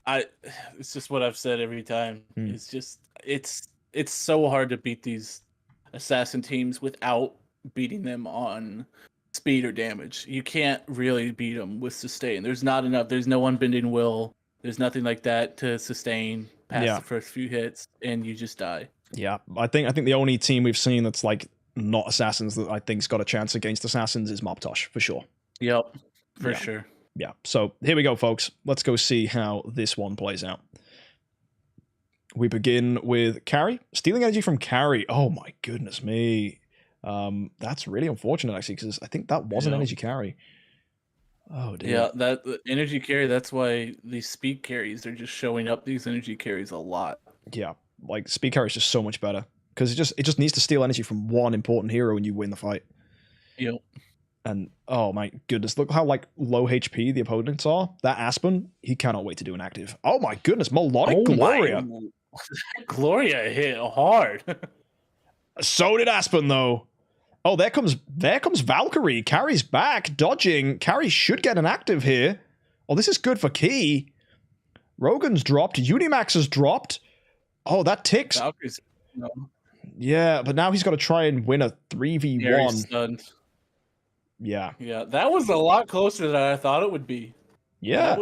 It's just what I've said every time. It's just it's so hard to beat these assassin teams without beating them on speed or damage. You can't really beat them with sustain. There's not enough. There's no unbending will. There's nothing like that to sustain past the first few hits, and you just die. Yeah, I think the only team we've seen that's like not assassins that I think's got a chance against assassins is Moptosh for sure. Yep, for sure. Yeah, so here we go, folks. Let's go see how this one plays out. We begin with Carry. Stealing energy from Carry. Oh my goodness me. That's really unfortunate, actually, because I think that was an energy carry. Oh, dear. Yeah, that energy carry, that's why these speed carries are just showing up these energy carries a lot. Yeah, like speed carry is just so much better, because it just needs to steal energy from one important hero and you win the fight. Yep. And oh my goodness, look how like low HP the opponents are. That Aspen, he cannot wait to do an active. Oh my goodness, melodic Gloria. Gloria hit hard. So did Aspen though. Oh, there comes Valkyrie. Carry's back, dodging. Carry should get an active here. Oh, this is good for Key. Rogan's dropped. Unimax has dropped. Oh, that ticks. Valkyrie's, no. Yeah, but now he's got to try and win a 3v1. Yeah. Yeah, that was a lot closer than I thought it would be. Yeah.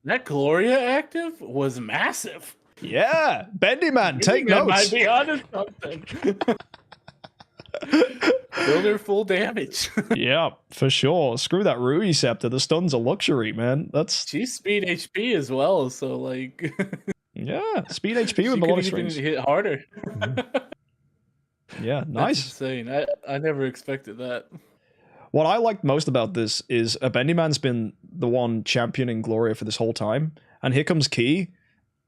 That Gloria active was massive. Yeah. Bendy Man, take notes. Might be onto something. Builder full damage. Yeah, for sure. Screw that Rui Scepter. The stun's a luxury, man. She's speed HP as well, so like yeah, speed HP with melodic strings. Hit harder. Yeah, nice. That's insane. I never expected that. What I liked most about this is Bendy Man's been the one championing Gloria for this whole time, and here comes Key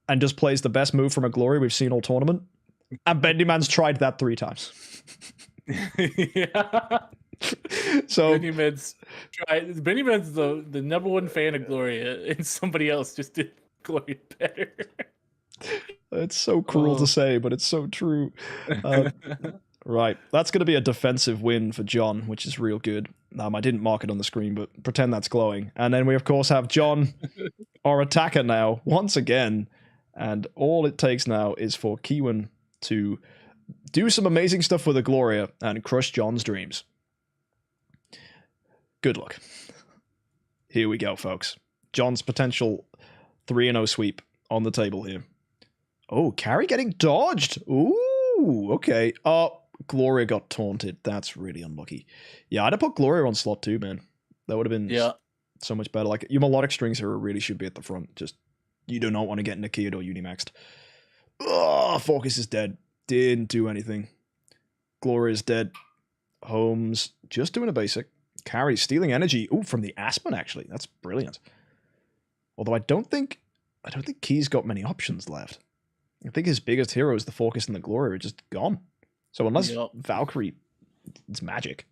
and just plays the best move from a Gloria we've seen all tournament. And Bendy Man's tried that 3 times. Yeah. So Bendy Man's the number one fan of Gloria, and somebody else just did Gloria better. It's so cruel to say, but it's so true. Right, that's going to be a defensive win for John, which is real good. I didn't mark it on the screen, but pretend that's glowing. And then we, of course, have John, our attacker now, once again. And all it takes now is for Kiwin to do some amazing stuff with the Gloria and crush John's dreams. Good luck. Here we go, folks. John's potential 3-0 sweep on the table here. Oh, Carry getting dodged. Ooh, okay. Gloria got taunted. That's really unlucky. Yeah, I'd have put Gloria on slot 2, man. That would have been so much better. Like, your melodic strings here really should be at the front. Just, you do not want to get Nikita or Unimaxed. Oh, Focus is dead. Didn't do anything. Gloria's dead. Holmes just doing a basic. Carry stealing energy. Ooh, from the Aspen, actually. That's brilliant. Although I don't think I don't think Key's got many options left. I think his biggest heroes, the Focus and the Glory, are just gone. So unless Valkyrie, it's magic.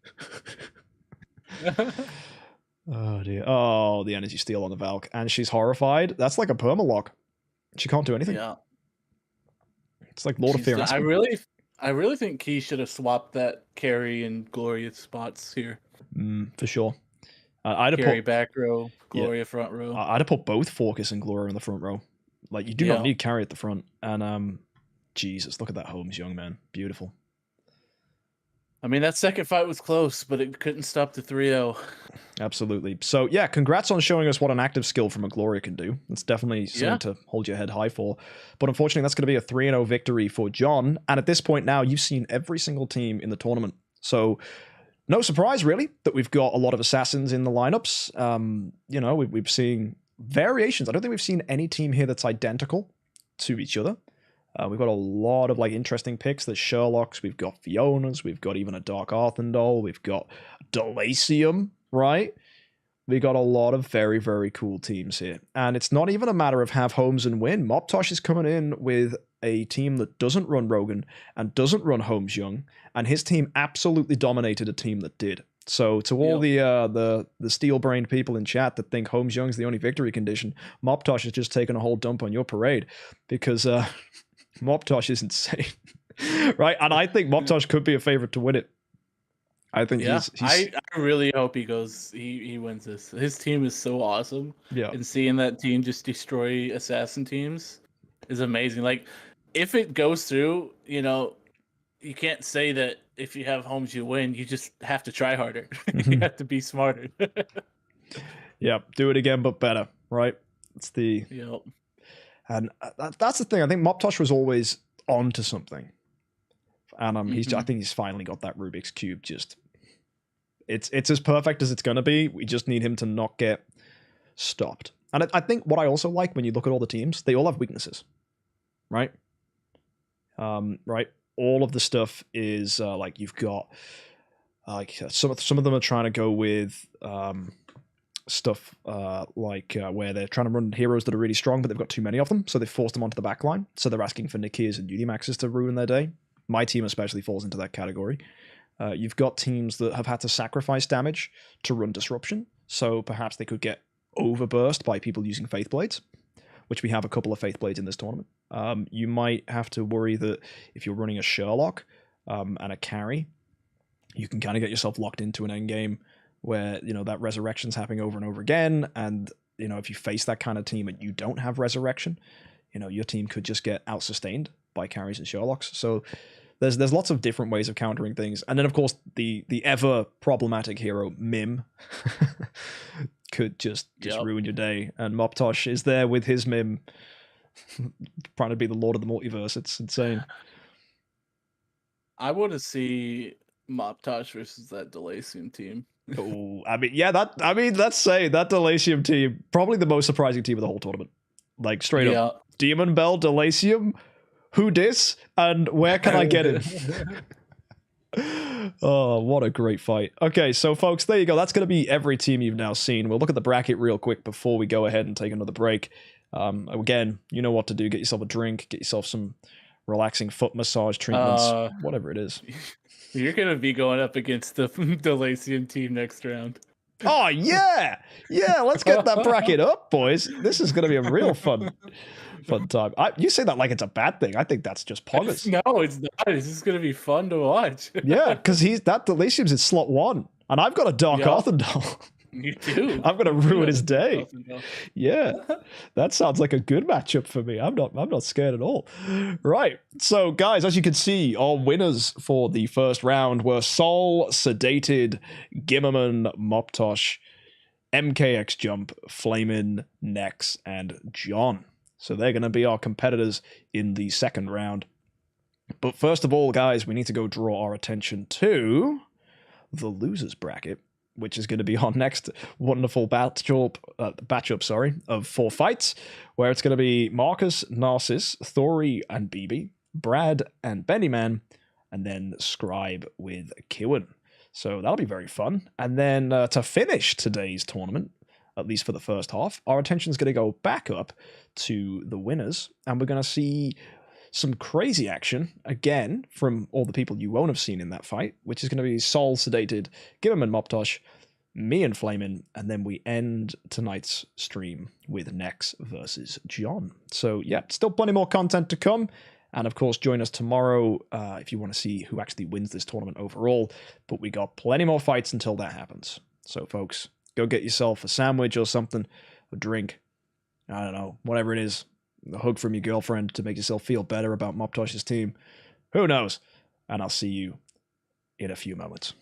Oh dear. Oh, the energy steal on the Valk. And she's horrified. That's like a permalock. She can't do anything. Yeah. It's like Lord of Fear. I really think Key should have swapped that carry and Gloria spots here. For sure. I'd have carry put back row, Gloria front row. I'd have put both Focus and Gloria in the front row. Like, you do not need carry at the front. And Jesus, look at that Holmes young man. Beautiful. I mean, that second fight was close, but it couldn't stop the 3-0. Absolutely. So, yeah, congrats on showing us what an active skill from a Gloria can do. It's definitely something to hold your head high for. But unfortunately, that's going to be a 3-0 victory for John. And at this point now, you've seen every single team in the tournament. So, no surprise, really, that we've got a lot of assassins in the lineups. You know, we've seen variations. I don't think we've seen any team here that's identical to each other. We've got a lot of like interesting picks. There's Sherlocks, we've got Fionas, we've got even a Dark Arthendal, we've got Delacium, right? We got a lot of very, very cool teams here. And it's not even a matter of have homes and win. Moptosh is coming in with a team that doesn't run Rogan and doesn't run Holmes Young, and his team absolutely dominated a team that did. So to all the steel-brained people in chat that think Holmes Young's the only victory condition, Moptosh has just taken a whole dump on your parade because Moptosh is insane, right? And I think Moptosh could be a favorite to win it. I think he's I really hope he wins this. His team is so awesome. Yeah. And seeing that team just destroy assassin teams is amazing. Like, if it goes through, you know, you can't say that if you have homes you win. You just have to try harder. You have to be smarter. Yeah, do it again but better, right? It's the and that's the thing. I think Moptosh was always on to something. And I think he's finally got that Rubik's Cube. Just it's as perfect as it's going to be. We just need him to not get stopped. And I think what I also like when you look at all the teams, they all have weaknesses, right? Right. All of the stuff is like you've got like some of them are trying to go with stuff where they're trying to run heroes that are really strong, but they've got too many of them, so they forced them onto the back line. So they're asking for Nikias and Unimaxes to ruin their day. My team especially falls into that category. You've got teams that have had to sacrifice damage to run disruption, so perhaps they could get overburst by people using Faith Blades, which we have a couple of Faith Blades in this tournament. You might have to worry that if you're running a Sherlock and a carry, you can kind of get yourself locked into an endgame where, you know, that resurrection's happening over and over again, and, you know, if you face that kind of team and you don't have resurrection, you know, your team could just get out-sustained by carries and Sherlocks. So there's lots of different ways of countering things. And then, of course, the ever problematic hero, Mim, could just ruin your day. And Moptosh is there with his Mim, trying to be the lord of the multiverse. It's insane. I want to see Moptosh versus that Delacium team. Oh, let's say that Delacium team, probably the most surprising team of the whole tournament. Like, straight up. Demon Bell, Delacium, who dis, and where can I get him? Oh, what a great fight. Okay, so folks, there you go. That's going to be every team you've now seen. We'll look at the bracket real quick before we go ahead and take another break. Again, you know what to do. Get yourself a drink, get yourself some relaxing foot massage treatments, whatever it is. You're going to be going up against the Delacium team next round. Oh, yeah! Yeah, let's get that bracket up, boys. This is going to be a real fun time. You say that like it's a bad thing. I think that's just poggers. No, it's not. It's just going to be fun to watch. Yeah, because that Delacium's in slot 1, and I've got a Dark Arthendal. You do. I'm gonna ruin his day. Yeah, that sounds like a good matchup for me. I'm not scared at all. Right. So, guys, as you can see, our winners for the first round were Saul, Sedated, Gimmerman, Moptosh, MKX Jump, Flamin, Nex, and John. So they're gonna be our competitors in the second round. But first of all, guys, we need to go draw our attention to the losers bracket, which is going to be our next wonderful batchup of 4 fights, where it's going to be Marcus, Narcissus, Thori and BB, Brad and Bendy Man, and then Scribe with Kiwin. So that'll be very fun. And then to finish today's tournament, at least for the first half. Our attention's going to go back up to the winners, and we're going to see some crazy action, again, from all the people you won't have seen in that fight, which is going to be Saul, Sedated, Gimmerman, Moptosh, me and Flamin', and then we end tonight's stream with Nex versus John. So, yeah, still plenty more content to come. And, of course, join us tomorrow if you want to see who actually wins this tournament overall. But we got plenty more fights until that happens. So, folks, go get yourself a sandwich or something, a drink, I don't know, whatever it is, a hug from your girlfriend to make yourself feel better about Moptosh's team. Who knows? And I'll see you in a few moments.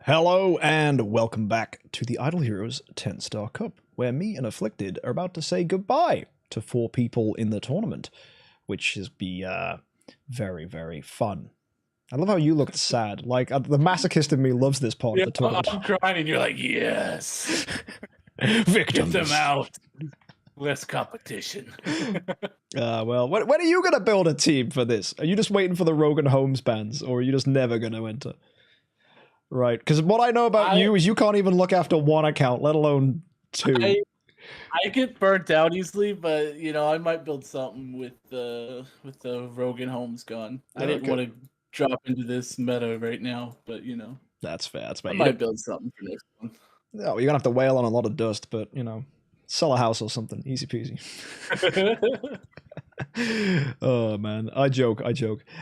Hello and welcome back to the Idle Heroes 10-Star Cup, where me and Afflicted are about to say goodbye to 4 people in the tournament, which is be very, very fun. I love how you looked sad. Like, the masochist in me loves this part of the tournament. I'm crying and you're like, yes. Victims. Get them out. Less competition. Well, when are you going to build a team for this? Are you just waiting for the Rogan Holmes bans, or are you just never going to enter? Right, because what I know about you is you can't even look after 1 account, let alone 2. I get burnt out easily, but you know I might build something with the Rogan Holmes gone. I didn't want to drop into this meta right now, but you know that's fair. That's fair. I might build something for next one. No, you're gonna have to wail on a lot of dust, but you know, sell a house or something, easy peasy. Oh man, I joke.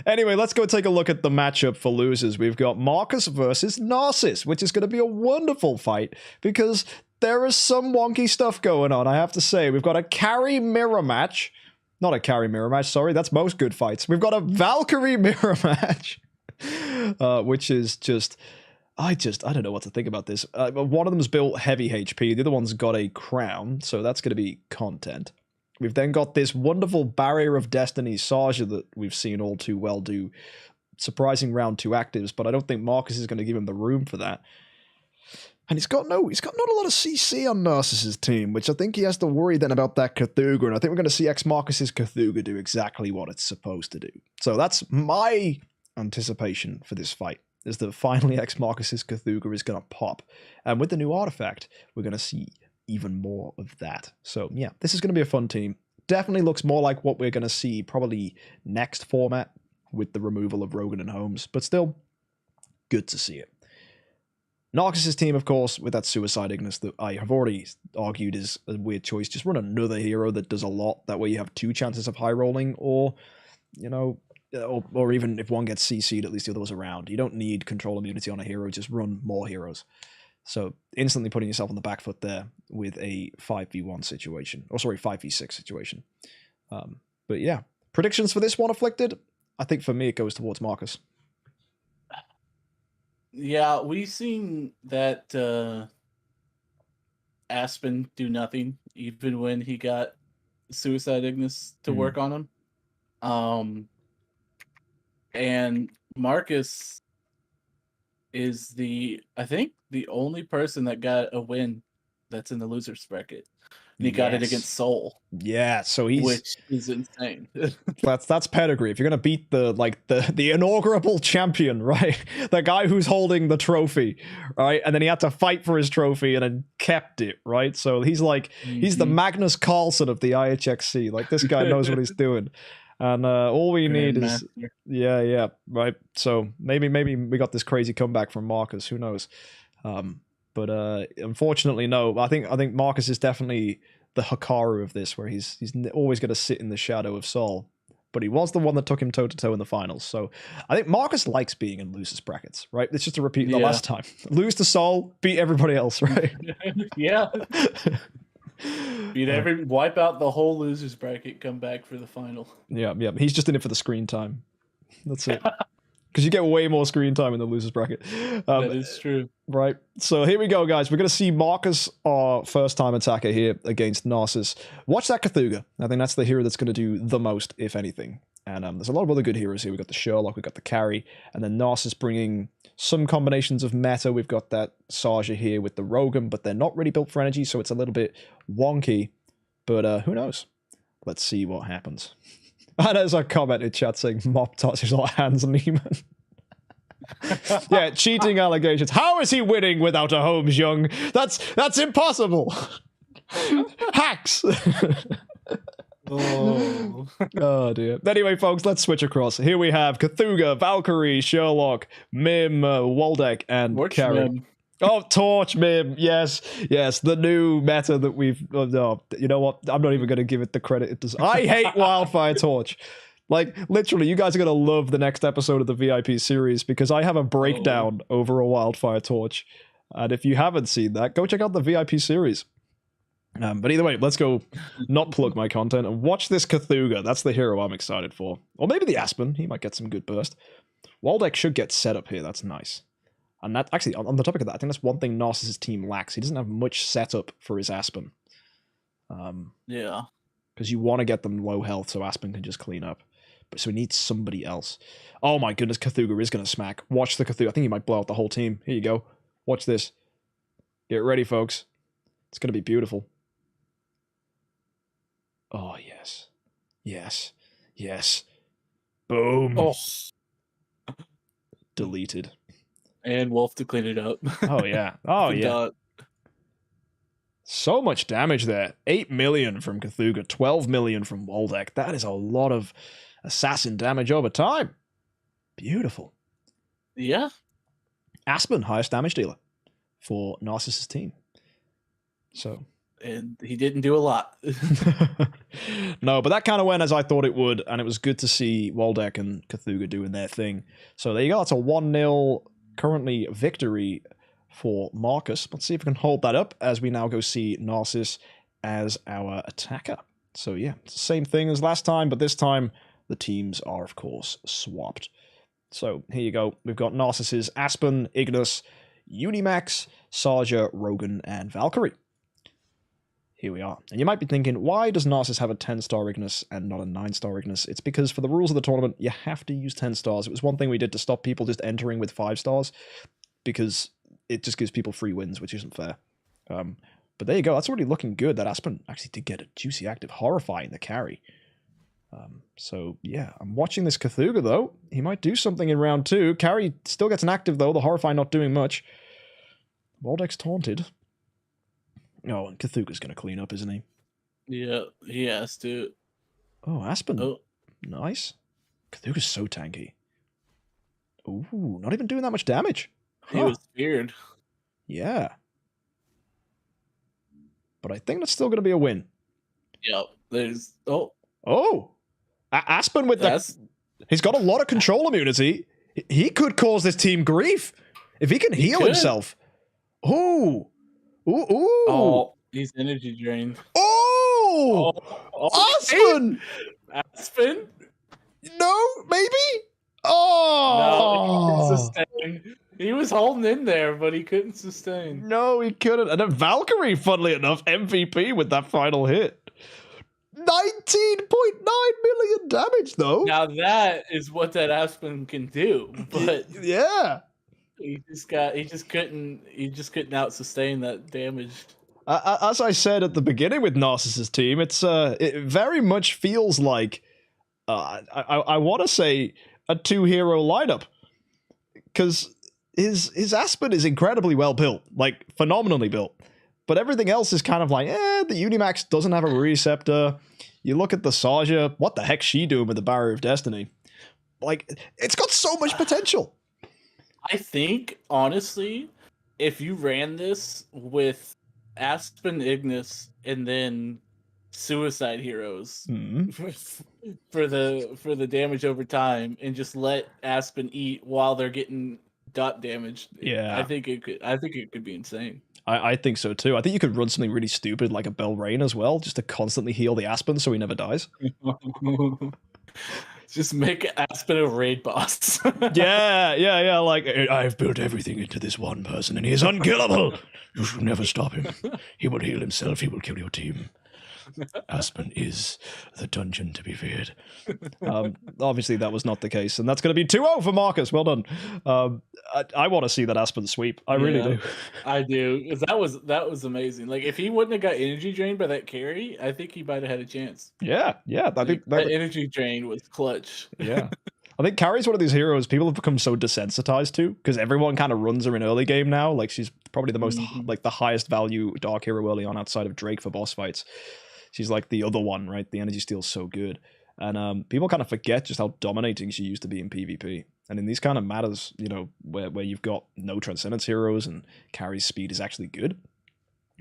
Anyway, let's go take a look at the matchup for losers. We've got Marcus versus Narcissus, which is going to be a wonderful fight because there is some wonky stuff going on, I have to say. We've got a carry mirror match. Not a carry mirror match, sorry, that's most good fights. We've got a Valkyrie mirror match, which is just... I don't know what to think about this. One of them's built heavy HP, the other one's got a crown, so that's going to be content. We've then got this wonderful Barrier of Destiny Saja that we've seen all too well do surprising round 2 actives, but I don't think Marcus is going to give him the room for that. And he's got not a lot of CC on Narcissus' team, which I think he has to worry then about that Cthulhu, and I think we're going to see X Marcus's Cthulhu do exactly what it's supposed to do. So that's my anticipation for this fight, is that finally X Marcus's Cthulhu is going to pop. And with the new artifact, we're going to see even more of that. So yeah, this is going to be a fun team. Definitely looks more like what we're going to see probably next format with the removal of Rogan and Holmes, but still good to see it. Narcissus' team, of course, with that Suicide Ignis that I have already argued is a weird choice. Just run another hero that does a lot. That way you have 2 chances of high rolling, or, you know, or even if one gets CC'd, at least the other was around. You don't need control immunity on a hero, just run more heroes. So instantly putting yourself on the back foot there with a 5v1 situation. Or sorry, 5v6 situation. But yeah, predictions for this one, Afflicted? I think for me it goes towards Marcus. Yeah, we've seen that Aspen do nothing, even when he got Suicide Ignis to work on him. And Marcus is I think the only person that got a win that's in the losers bracket. And he got it against Saul. Yeah, so which is insane. that's pedigree. If you're gonna beat the inaugural champion, right? The guy who's holding the trophy, right? And then he had to fight for his trophy and then kept it, right? So he's like he's the Magnus Carlsen of the IHXC. Like, this guy knows what he's doing. And all we need is yeah, right. So maybe we got this crazy comeback from Marcus. Who knows? But unfortunately, no. I think Marcus is definitely the Hikaru of this, where he's always going to sit in the shadow of Saul. But he was the one that took him toe-to-toe in the finals. So I think Marcus likes being in losers brackets, right? It's just to repeat the last time. Lose to Saul, beat everybody else, right? Yeah. Wipe out the whole losers bracket, come back for the final. Yeah. He's just in it for the screen time. That's it. Because you get way more screen time in the losers bracket. That is true. Right. So here we go, guys. We're going to see Marcus, our first-time attacker here against Narcissus. Watch that Cthulhu. I think that's the hero that's going to do the most, if anything. And there's a lot of other good heroes here. We've got the Sherlock, we've got the Carry, and then Narcissus bringing some combinations of meta. We've got that Saja here with the Rogan, but they're not really built for energy, so it's a little bit wonky. But who knows? Let's see what happens. And as I commented, chat saying Moptosh is like Hans Niemann. Yeah, cheating allegations. How is he winning without a Holmes Young? That's impossible. Hacks. Oh dear. Anyway, folks, let's switch across. Here we have Cthulhu, Valkyrie, Sherlock, Mim, Waldeck, and Carry. Oh, Torch Mim. Yes, the new meta that we've... Oh, no, you know what? I'm not even going to give it the credit it does. I hate Wildfire Torch. Like, literally, you guys are going to love the next episode of the VIP series because I have a breakdown over a Wildfire Torch. And if you haven't seen that, go check out the VIP series. But either way, let's go not plug my content and watch this Cthulhu. That's the hero I'm excited for. Or maybe the Aspen. He might get some good burst. Waldeck should get set up here. That's nice. And that actually, on the topic of that, I think that's one thing Narcissus' team lacks. He doesn't have much setup for his Aspen. Yeah. Because you want to get them low health so Aspen can just clean up. But so he needs somebody else. Oh my goodness, Cthulhu is going to smack. Watch the Cthulhu. I think he might blow out the whole team. Here you go. Watch this. Get ready, folks. It's going to be beautiful. Oh, yes. Yes. Yes. Boom. Oh. Deleted. And Wolf to clean it up. Oh, yeah. Oh, yeah. Dot. So much damage there. 8 million from Cthulhu, 12 million from Waldeck. That is a lot of assassin damage over time. Beautiful. Yeah. Aspen, highest damage dealer for Narcissus' team. So. And he didn't do a lot. No, but that kind of went as I thought it would, and it was good to see Waldeck and Cthulhu doing their thing. So there you go. That's a 1-0 currently victory for Marcus. Let's see if we can hold that up as we now go see Narcissus as our attacker. So yeah, it's the same thing as last time, but this time the teams are, of course, swapped. So here you go. We've got Narcissus, Aspen, Ignis, Unimax, Sarja, Rogan, and Valkyrie. Here we are. And you might be thinking, why does Narcissus have a 10-star Ignis and not a 9-star Ignis? It's because for the rules of the tournament, you have to use 10 stars. It was one thing we did to stop people just entering with 5 stars, because it just gives people free wins, which isn't fair. But there you go. That's already looking good. That Aspen actually did get a juicy active, horrifying the carry. So yeah, I'm watching this Cthulhu though. He might do something in round 2. Carry still gets an active though. The horrify not doing much. Waldeck's taunted. Oh, and Cthulhu's going to clean up, isn't he? Yeah, he has to. Oh, Aspen. Oh. Nice. Cthulhu's so tanky. Ooh, not even doing that much damage. Huh. He was weird. Yeah. But I think that's still going to be a win. Yep. There's... Oh. Oh. Aspen with That's... He's got a lot of control immunity. He could cause this team grief. If he can heal himself. Ooh. Ooh, ooh. Oh, he's energy drained. Oh! Aspen! Aspen? No, maybe? Oh! No, he couldn't sustain. He was holding in there, but he couldn't sustain. No, he couldn't. And then Valkyrie, funnily enough, MVP with that final hit. 19.9 million damage, though. Now that is what that Aspen can do, but yeah. He just couldn't out sustain that damage. As I said at the beginning with Narcissus' team, it very much feels like I want to say a 2-hero lineup, because his Aspen is incredibly well built, like phenomenally built, but everything else is kind of like the Unimax doesn't have a receptor. You look at the Sarja, what the heck's she doing with the Barrier of Destiny? Like, it's got so much potential. I think, honestly, if you ran this with Aspen Ignis and then Suicide Heroes for the damage over time, and just let Aspen eat while they're getting dot damage, I think it could be insane. I think so too. I think you could run something really stupid like a Belrain as well, just to constantly heal the Aspen so he never dies. Just make Aspen a raid boss. Yeah. Like, I've built everything into this one person, and he is unkillable. You should never stop him. He will heal himself. He will kill your team. Aspen is the dungeon to be feared. Obviously, that was not the case, and that's going to be 2-0 for Marcus. Well done. I want to see that Aspen sweep. I really do. I do, because that was amazing. Like, if he wouldn't have got energy drained by that carry, I think he might have had a chance. Yeah. I think that energy drain was clutch. Yeah. I think Carrie's one of these heroes people have become so desensitized to, because everyone kind of runs her in early game now. Like, she's probably the most like the highest value dark hero early on outside of Drake for boss fights. She's like the other one, right? The energy steal's so good. And people kind of forget just how dominating she used to be in PvP. And in these kind of matters, you know, where you've got no Transcendence heroes and Carrie's speed is actually good,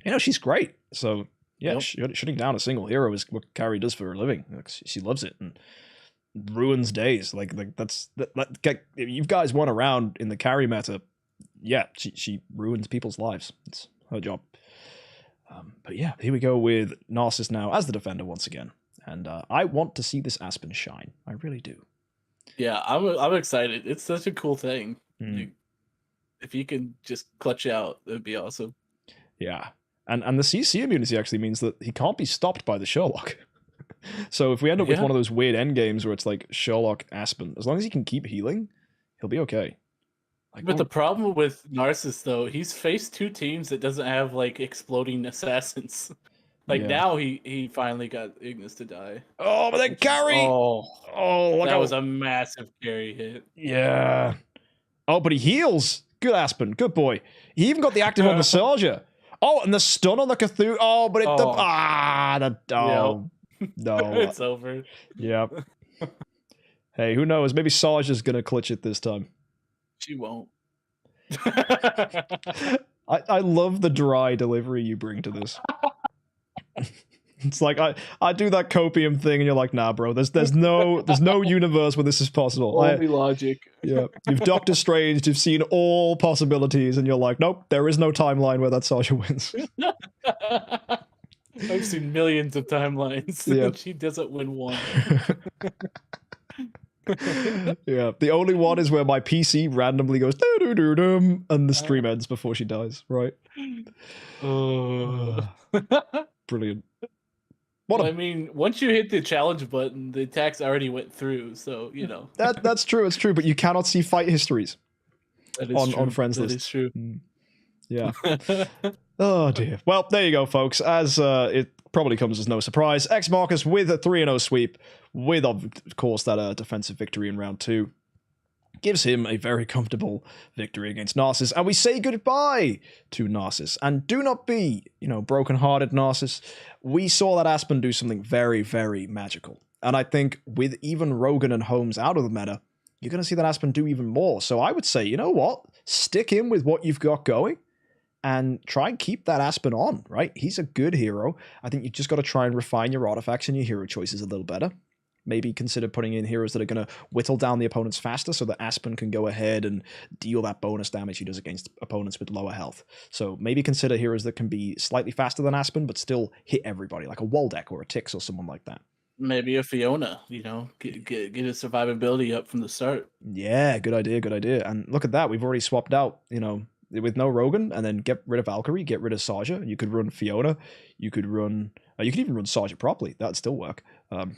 you know, she's great. So, yeah, shutting down a single hero is what Carrie does for a living. Like, she loves it and ruins days. Like if you guys went around in the Carrie meta, yeah, she ruins people's lives. It's her job. But yeah, here we go with Narcissus now as the defender once again. And I want to see this Aspen shine. I really do. Yeah, I'm excited. It's such a cool thing. If you can just clutch out, that'd be awesome. Yeah. And the CC immunity actually means that he can't be stopped by the Sherlock. So if we end up with one of those weird end games where it's like Sherlock Aspen, as long as he can keep healing, he'll be okay. Like, but the problem with Narcissus, though, he's faced 2 teams that doesn't have like exploding assassins. Like now he finally got Ignis to die. Oh, but then carry! That was a massive carry hit. Yeah. Oh, but he heals. Good Aspen. Good boy. He even got the active on the soldier. Oh, and the stun on the Cthulhu. Oh, but no. It's over. Yep. Hey, who knows? Maybe Sarge's gonna clutch it this time. She won't. I love the dry delivery you bring to this. It's like I do that copium thing, and you're like, nah, bro. There's no universe where this is possible. Only logic. Yeah, you've Doctor Strange. You've seen all possibilities, and you're like, nope. There is no timeline where that Sasha wins. I've seen millions of timelines. Yep. She doesn't win one. Yeah, the only one is where my PC randomly goes doo-doo-doo-dum, and the stream ends before she dies. Right? Brilliant. I mean, once you hit the challenge button, the attacks already went through. So you know that's true. It's true, but you cannot see fight histories on friends list. That is true. Yeah. Oh dear. Well, there you go, folks. As it probably comes as no surprise, X Marcus with a 3-0 sweep, with of course that defensive victory in round 2, gives him a very comfortable victory against Narcissus, and we say goodbye to Narcissus. And do not be, broken-hearted, Narcissus. We saw that Aspen do something very, very magical, and I think with even Rogan and Holmes out of the meta, you're going to see that Aspen do even more. So I would say, you know what? Stick in with what you've got going, and try and keep that Aspen on, right? He's a good hero. I think you just got to try and refine your artifacts and your hero choices a little better. Maybe consider putting in heroes that are going to whittle down the opponents faster so that Aspen can go ahead and deal that bonus damage he does against opponents with lower health. So maybe consider heroes that can be slightly faster than Aspen, but still hit everybody, like a Waldeck or a Tix or someone like that. Maybe a Fiona, get his survivability up from the start. Yeah, good idea, good idea. And look at that, we've already swapped out, with no Rogan, and then get rid of Valkyrie, get rid of Saja. You could run Fiona. You could run. You could even run Saja properly. That'd still work. And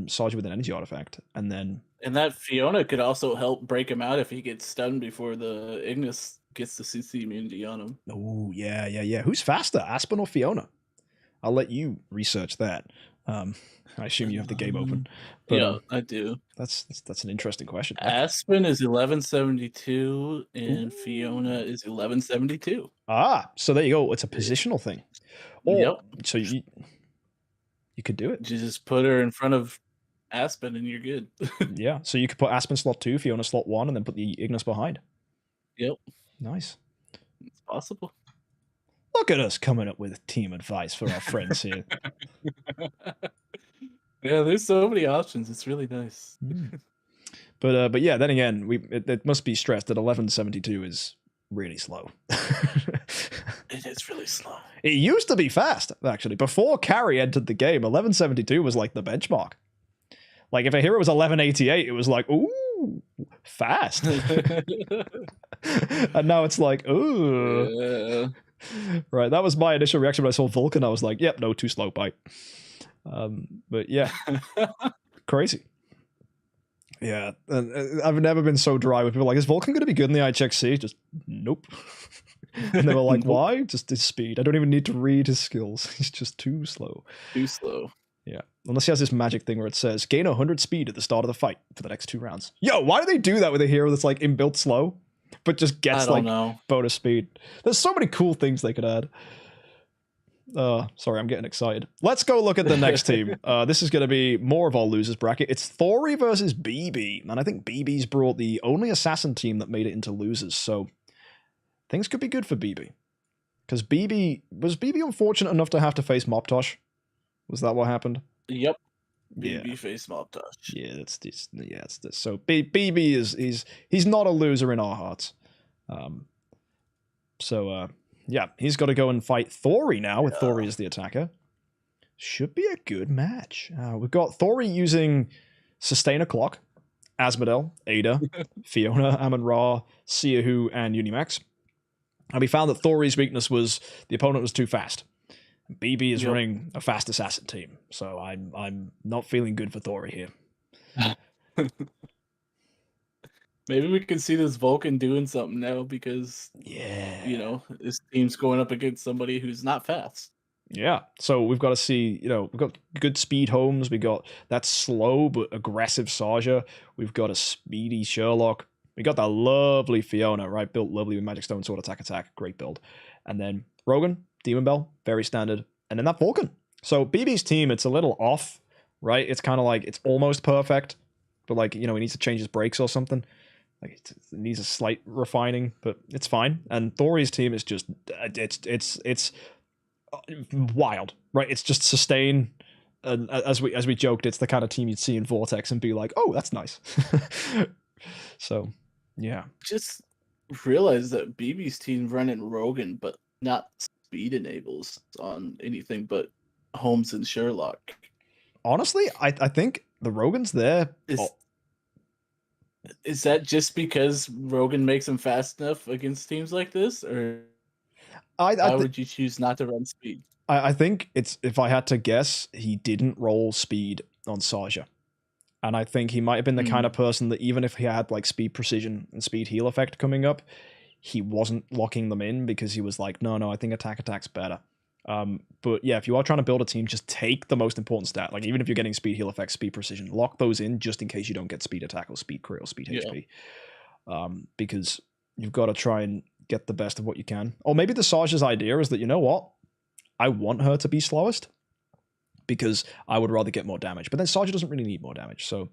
Saja with an energy artifact, and that Fiona could also help break him out if he gets stunned before the Ignis gets the CC immunity on him. Oh yeah. Who's faster, Aspen or Fiona? I'll let you research that. I assume you have the game open. But, yeah, I do. That's an interesting question. Aspen is 1172 and Fiona is 1172. So there you go. It's a positional thing. Or, so you could do it. You just put her in front of Aspen and you're good. Yeah. So you could put Aspen slot 2, Fiona slot 1, and then put the Ignis behind. Yep. Nice. It's possible. Look at us coming up with team advice for our friends here. Yeah, there's so many options. It's really nice. But yeah, then again, it must be stressed that 1172 is really slow. It is really slow. It used to be fast, actually. Before Carry entered the game, 1172 was like the benchmark. Like if a hero was 1188, it was like, ooh, fast. And now it's like, ooh. Yeah. Right, that was my initial reaction when I saw Vulcan. I was like, yep, no, too slow, bye. But yeah, crazy. Yeah, and I've never been so dry with people like, is Vulcan going to be good in the IHXC? Just, nope. And they were like, why? Just his speed. I don't even need to read his skills. He's just too slow. Too slow. Yeah, unless he has this magic thing where it says, gain 100 speed at the start of the fight for the next 2 rounds. Yo, why do they do that with a hero that's like inbuilt slow? But just gets like bonus speed. There's so many cool things they could add. Sorry, I'm getting excited. Let's go look at the next team. This is going to be more of our losers bracket. It's Thori versus BB, and I think BB's brought the only assassin team that made it into losers. So things could be good for BB, because was BB unfortunate enough to have to face Moptosh? Was that what happened? Yep. BB face Moptosh. Yeah, it's this. So BB he's not a loser in our hearts. Yeah, he's got to go and fight Thori now with Thori as the attacker. Should be a good match. We've got Thori using Sustainer Clock Asmodel, Ada, Fiona, Amon-Ra, Siahu, and Unimax. And we found that Thori's weakness was the opponent was too fast. BB is running a fast assassin team, so I'm not feeling good for Thori here. Maybe we can see this Vulcan doing something now because, you know, this team's going up against somebody who's not fast. Yeah, so we've got to see, you know, we've got good speed homes, we got that slow but aggressive Saja, we've got a speedy Sherlock, we got that lovely Fiona, right, built lovely with Magic Stone, Sword Attack, great build. And then Rogan, Demon Bell, very standard, and then that Vulcan. So BB's team, it's a little off, right? It's kind of like, it's almost perfect, but like, you know, he needs to change his brakes or something. Like it needs a slight refining, but it's fine. And Thori's team is just, it's wild, right? It's just sustain, and as we joked, it's the kind of team you'd see in Vortex and be like, oh, that's nice. So yeah, just realized that BB's team running Rogan, but not speed enables on anything but Holmes and Sherlock. Honestly, I think the Rogan's there. Is that just because Rogan makes him fast enough against teams like this, or why would you choose not to run speed? I think it's, if I had to guess, he didn't roll speed on Saja. And I think he might have been the kind of person that even if he had like speed precision and speed heal effect coming up, he wasn't locking them in because he was like, no, I think attack's better. But yeah, if you are trying to build a team, just take the most important stat. Like even if you're getting speed heal effect, speed precision, lock those in just in case you don't get speed attack or speed crit or speed HP. Because you've got to try and get the best of what you can. Or maybe the Saja's idea is that, you know what? I want her to be slowest because I would rather get more damage. But then Saja doesn't really need more damage, so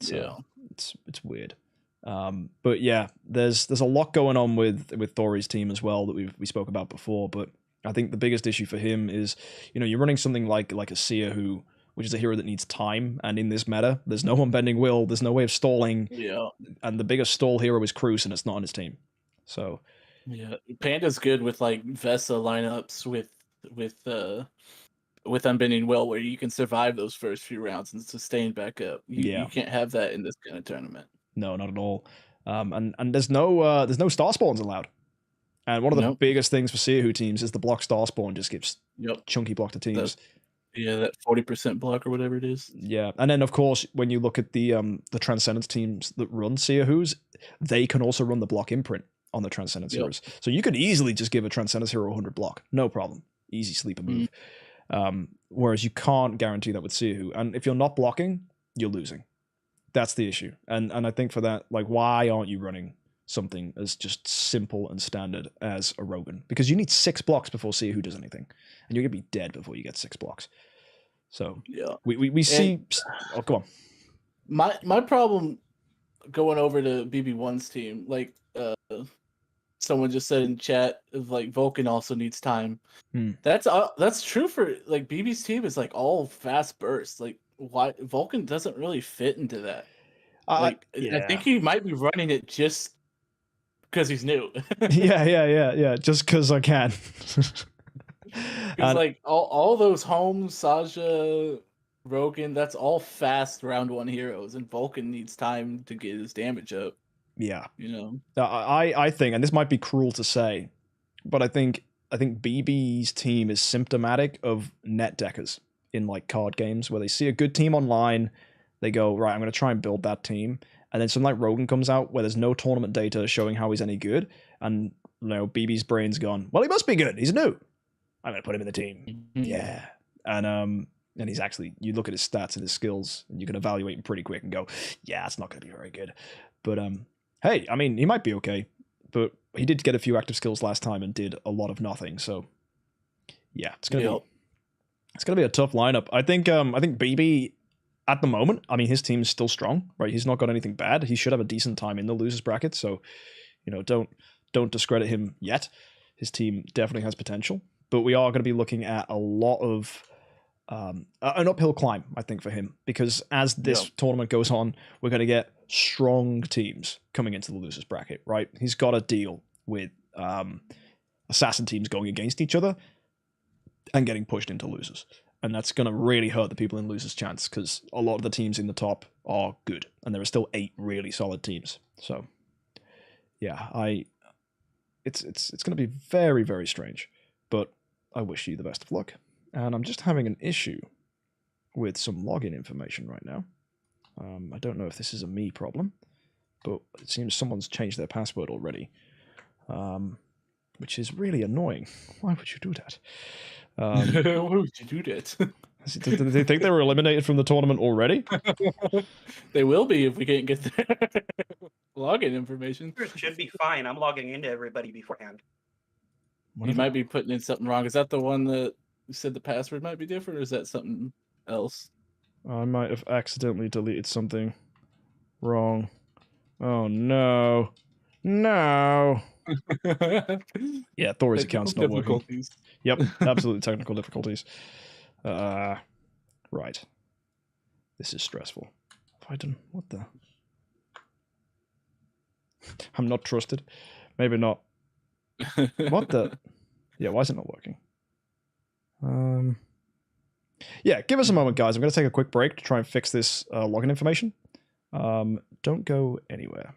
it's weird. But yeah, there's a lot going on with Thori's team as well that we spoke about before. But I think the biggest issue for him is, you know, you're running something like a Seer who, which is a hero that needs time, and in this meta, there's no unbending will, there's no way of stalling. Yeah. And the biggest stall hero is Cruz, and it's not on his team. So yeah, Panda's good with like Vesa lineups with unbending will, where you can survive those first few rounds and sustain back up. You can't have that in this kind of tournament. No, not at all. And there's no star spawns allowed. And one of the biggest things for Seahu teams is the block star spawn just gives chunky block to teams. That 40% block or whatever it is. Yeah, and then of course when you look at the Transcendence teams that run Seahus, they can also run the block imprint on the Transcendence heroes. So you could easily just give a Transcendence hero 100 block, no problem, easy sleeper move. Whereas you can't guarantee that with Seahu, and if you're not blocking, you're losing. That's the issue. And I think for that, like, why aren't you running something as just simple and standard as a Rogan? Because you need 6 blocks before Seahu does anything, and you're gonna be dead before you get 6 blocks. So we see. Oh, go on. My problem going over to BB1's team, like someone just said in chat, of like Vulcan also needs time. That's true for like BB's team is like all fast bursts. Like why Vulcan doesn't really fit into that. I think he might be running it just because he's new. yeah. Just because I can. Because like all those Holmes, Saja, Rogan, that's all fast round 1 heroes, and Vulcan needs time to get his damage up. Yeah, you know. I think, and this might be cruel to say, but I think BB's team is symptomatic of net deckers in like card games where they see a good team online, they go, right, I'm going to try and build that team, and then something like Rogan comes out where there's no tournament data showing how he's any good, and you know BB's brain's gone, well, he must be good, he's new, I'm going to put him in the team. Yeah. And he's actually, you look at his stats and his skills and you can evaluate him pretty quick and go, yeah, it's not going to be very good. But hey, I mean, he might be okay, but he did get a few active skills last time and did a lot of nothing. So yeah, it's going to be a tough lineup. I think BB at the moment, I mean, his team's still strong, right? He's not got anything bad. He should have a decent time in the losers bracket. So, you know, don't discredit him yet. His team definitely has potential. But we are going to be looking at a lot of an uphill climb, I think, for him. Because as this tournament goes on, we're going to get strong teams coming into the losers bracket, right? He's got to deal with assassin teams going against each other and getting pushed into losers. And that's going to really hurt the people in losers' chance because a lot of the teams in the top are good. And there are still 8 really solid teams. So, yeah, it's going to be very, very strange. But I wish you the best of luck. And I'm just having an issue with some login information right now. I don't know if this is a me problem, but it seems someone's changed their password already, which is really annoying. Why would you do that? Why would you do that? Did they think they were eliminated from the tournament already? They will be if we can't get their login information. It should be fine. I'm logging into everybody beforehand. You might be putting in something wrong. Is that the one that you said the password might be different, or is that something else? I might have accidentally deleted something wrong. Oh no. No. Yeah, Thori's account's not working. Yep, absolutely technical difficulties. Right. This is stressful. Have I done what the? I'm not trusted. Maybe not. What the? Yeah, why is it not working? Yeah, give us a moment, guys. I'm going to take a quick break to try and fix this login information. Don't go anywhere.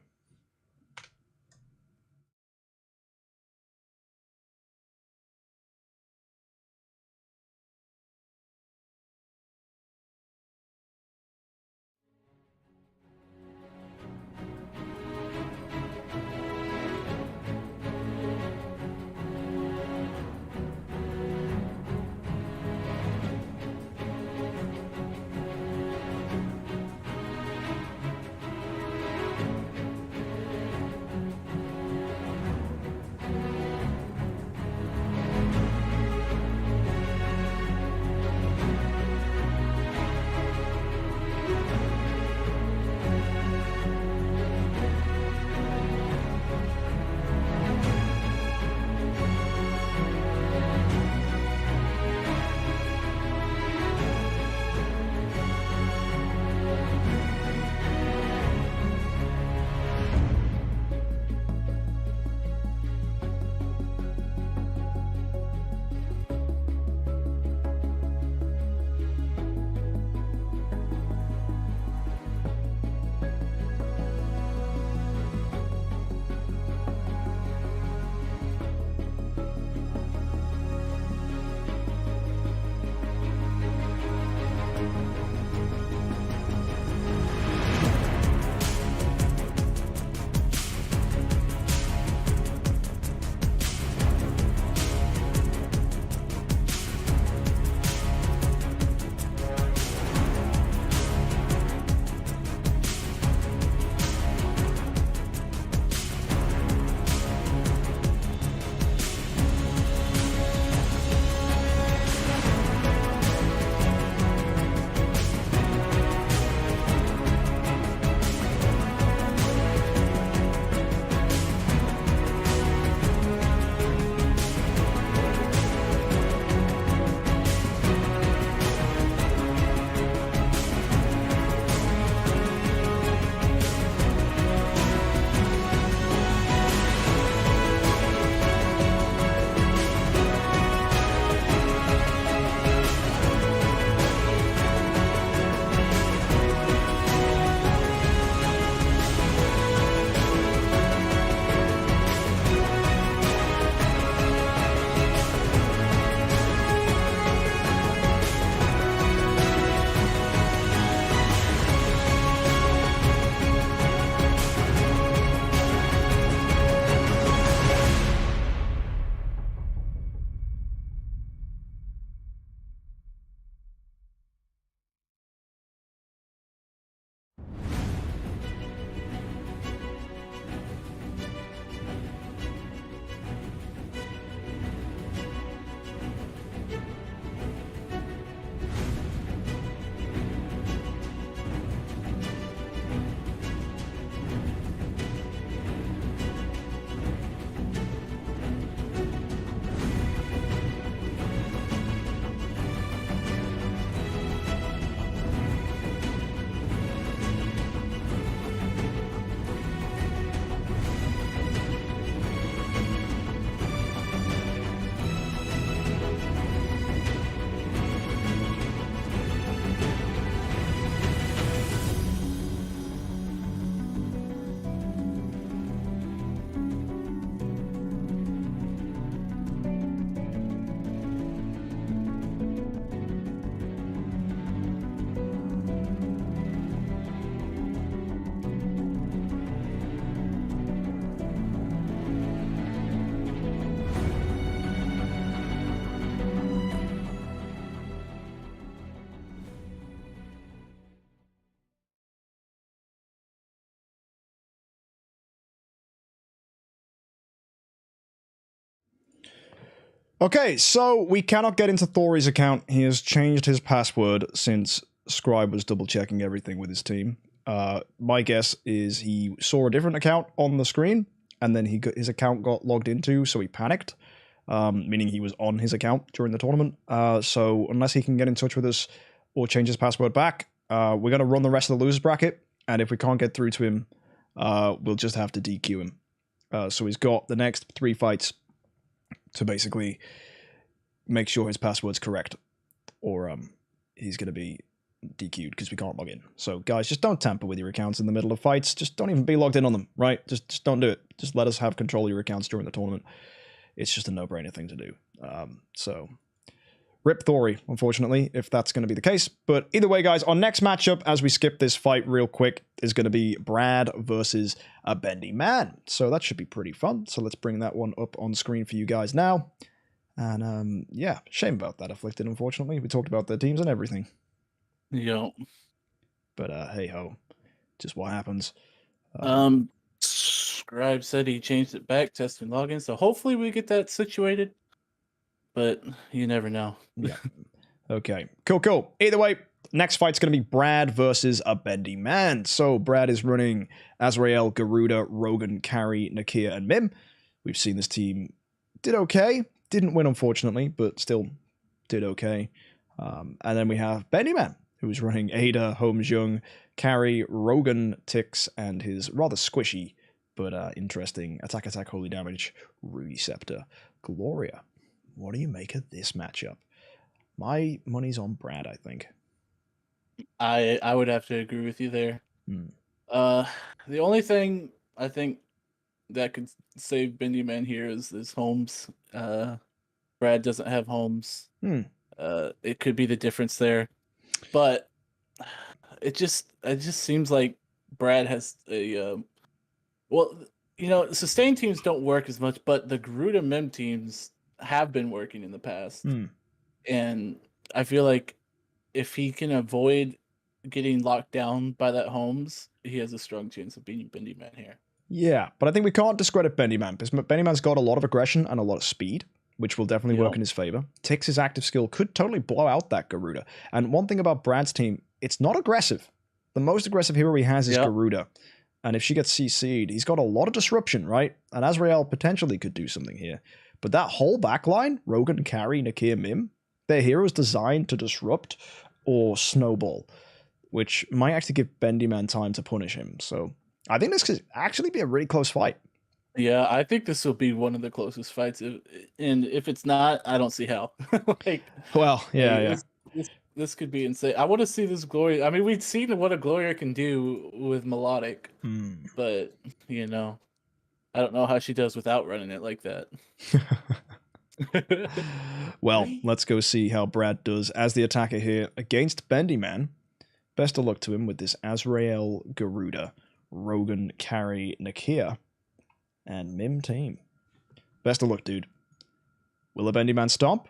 Okay, so we cannot get into Thori's account. He has changed his password since Scribe was double checking everything with his team. My guess is he saw a different account on the screen, and then his account got logged into, so he panicked, meaning he was on his account during the tournament. So unless he can get in touch with us or change his password back, we're going to run the rest of the losers bracket, and if we can't get through to him, we'll just have to DQ him. So he's got the next 3 fights to basically make sure his password's correct, or he's going to be DQ'd because we can't log in. So guys, just don't tamper with your accounts in the middle of fights. Just don't even be logged in on them, right? Just don't do it. Just let us have control of your accounts during the tournament. It's just a no-brainer thing to do. So rip Thori, unfortunately, if that's going to be the case. But either way, guys, our next matchup, as we skip this fight real quick, is going to be Brad versus a Bendy Man. So that should be pretty fun. So let's bring that one up on screen for you guys now. And yeah, shame about that, Afflicted, unfortunately. We talked about their teams and everything. Yeah. But hey ho, just what happens. Scribe said he changed it back, testing login. So hopefully we get that situated. But you never know. Yeah. Okay. Cool. Either way, next fight's going to be Brad versus a Bendy Man. So Brad is running Azrael, Garuda, Rogan, Carry, Nakia, and Mim. We've seen this team did okay. Didn't win, unfortunately, but still did okay. And then we have Bendy Man, who's running Ada, Holmes Young, Carry, Rogan, Tix, and his rather squishy but interesting attack, holy damage, Ruby Scepter, Gloria. What do you make of this matchup? My money's on Brad, I think. I would have to agree with you there. The only thing I think that could save Bendy Man here is Holmes. Brad doesn't have Holmes. It could be the difference there, but it just seems like Brad has a well, sustained teams don't work as much, but the Garuda Mem teams have been working in the past. And I feel like if he can avoid getting locked down by that Holmes, he has a strong chance of beating Bendy Man here. Yeah, but I think we can't discredit Bendy Man, because Bendy Man's got a lot of aggression and a lot of speed, which will definitely work in his favor. Tix's active skill could totally blow out that Garuda. And one thing about Brad's team, it's not aggressive. The most aggressive hero he has is Garuda. And if she gets CC'd, he's got a lot of disruption, right? And Azrael potentially could do something here. But that whole backline, Rogan, Carry, Nakia, Mim, their heroes designed to disrupt or snowball, which might actually give Bendy Man time to punish him. So I think this could actually be a really close fight. Yeah, I think this will be one of the closest fights. And if it's not, I don't see how. This could be insane. I want to see this Gloria. I mean, we've seen what a Gloria can do with Melodic, but, I don't know how she does without running it like that. Well, let's go see how Brad does as the attacker here against Bendy Man. Best of luck to him with this Azrael, Garuda, Rogan, Carry, Nakia, and Mim team. Best of luck, dude. Will a Bendy Man stomp?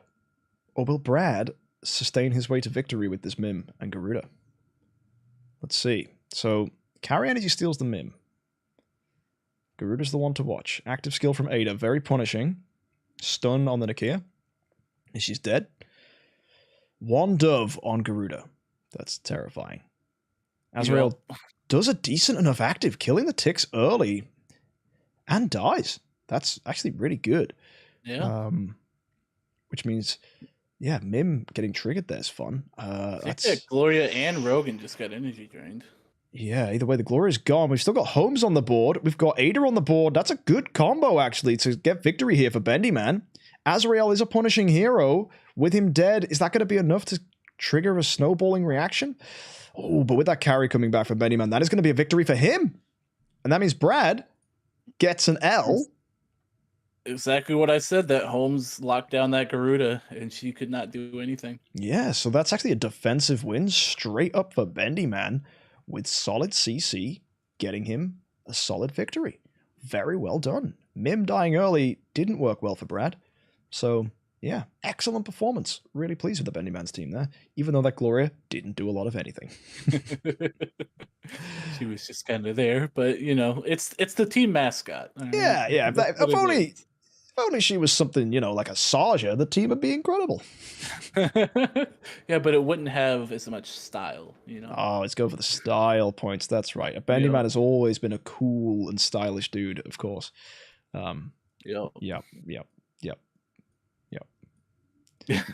Or will Brad sustain his way to victory with this Mim and Garuda? Let's see. So, Carry Energy steals the Mim. Garuda's the one to watch. Active skill from Ada, very punishing. Stun on the Nakia. She's dead. One dove on Garuda. That's terrifying. Azrael does a decent enough active, killing the Tix early and dies. That's actually really good. Yeah. Which means, Mim getting triggered there is fun. Gloria and Rogan just got energy drained. Yeah, either way, the Gloria's gone. We've still got Holmes on the board. We've got Ada on the board. That's a good combo, actually, to get victory here for Bendy Man. Azrael is a punishing hero. With him dead, is that going to be enough to trigger a snowballing reaction? Oh, but with that carry coming back from Bendy Man, that is going to be a victory for him. And that means Brad gets an L. Exactly what I said, that Holmes locked down that Garuda, and she could not do anything. Yeah, so that's actually a defensive win straight up for Bendy Man, with solid CC getting him a solid victory. Very well done. Mim dying early didn't work well for Brad. So, yeah, excellent performance. Really pleased with the Bendy Man's team there, even though that Gloria didn't do a lot of anything. She was just kind of there, but, it's the team mascot. Yeah. If only she was something, like a Saja, the team would be incredible. Yeah, but it wouldn't have as much style, Oh, let's go for the style points. That's right. A Bendy Man has always been a cool and stylish dude, of course. Yep.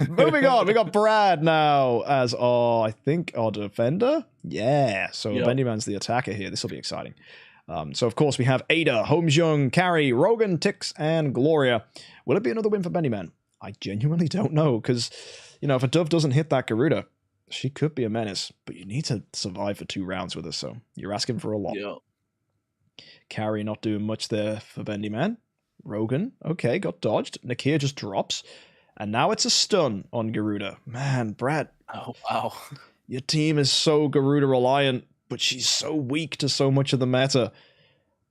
Moving on, we got Brad now as I think our defender. Yeah, so Bendy Man's the attacker here. This will be exciting. So of course we have Ada, Homejung, Carrie, Rogan, Tix, and Gloria. Will it be another win for Bendy Man? I genuinely don't know, because if a Dove doesn't hit that Garuda, she could be a menace, but you need to survive for 2 rounds with her, so you're asking for a lot. Carrie not doing much there for Bendy Man. Rogan, okay, got dodged. Nakia just drops. And now it's a stun on Garuda. Man, Brad. Oh, wow. Your team is so Garuda reliant, but she's so weak to so much of the meta.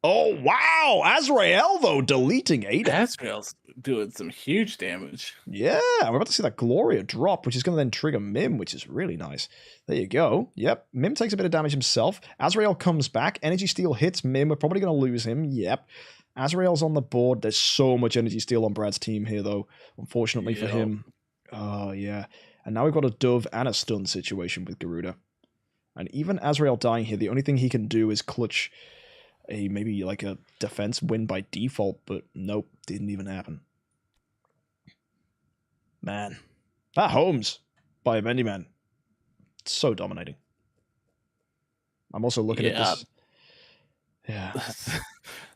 Oh, wow. Azrael, though, deleting Ada. Azrael's doing some huge damage. Yeah, we're about to see that Gloria drop, which is going to then trigger Mim, which is really nice. There you go. Yep, Mim takes a bit of damage himself. Azrael comes back. Energy Steal hits Mim. We're probably going to lose him. Yep. Azrael's on the board. There's so much Energy Steal on Brad's team here, though, unfortunately for him. Oh, yeah. And now we've got a Dove and a stun situation with Garuda. And even Azrael dying here, the only thing he can do is clutch maybe like a defense win by default, but nope, didn't even happen. Man. That Holmes by Bendy Man. So dominating. I'm also looking at this. Yeah.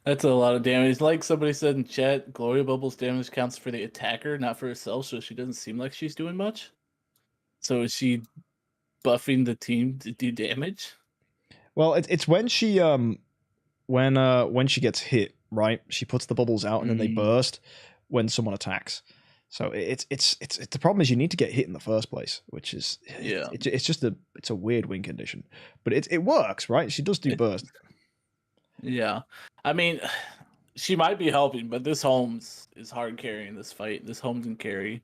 That's a lot of damage. Like somebody said in chat, Gloria Bubble's damage counts for the attacker, not for herself, so she doesn't seem like she's doing much. So is she buffing the team to do damage? Well, it's when she when she gets hit, right? She puts the bubbles out and then they burst when someone attacks. So it's the problem is you need to get hit in the first place, which is it's just it's a weird win condition, but it works, right? She does do burst. Yeah, I mean, she might be helping, but this Holmes is hard carrying this fight. This Holmes and carry,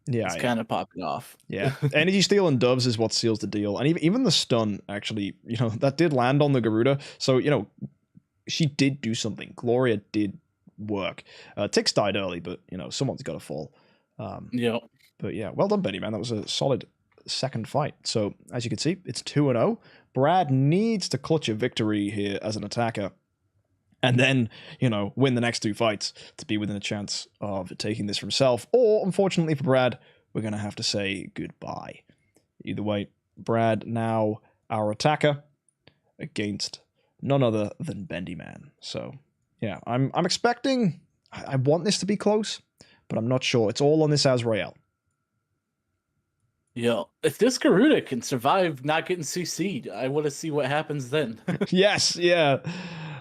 it's kind of popping off. Yeah, Energy Steal and Doves is what seals the deal, and even the stun actually, that did land on the Garuda. So she did do something. Gloria did work. Tix died early, but someone's got to fall. But yeah, well done, Benny Man. That was a solid second fight. So as you can see, it's 2-0. Brad needs to clutch a victory here as an attacker, and then win the next 2 fights to be within a chance of taking this for himself. Or unfortunately for Brad, we're gonna have to say goodbye. Either way, Brad now our attacker against none other than Bendy Man. So yeah, I'm expecting. I want this to be close, but I'm not sure. It's all on this Azrael. Yeah, if this Garuda can survive not getting CC'd, I want to see what happens then. Yes, yeah.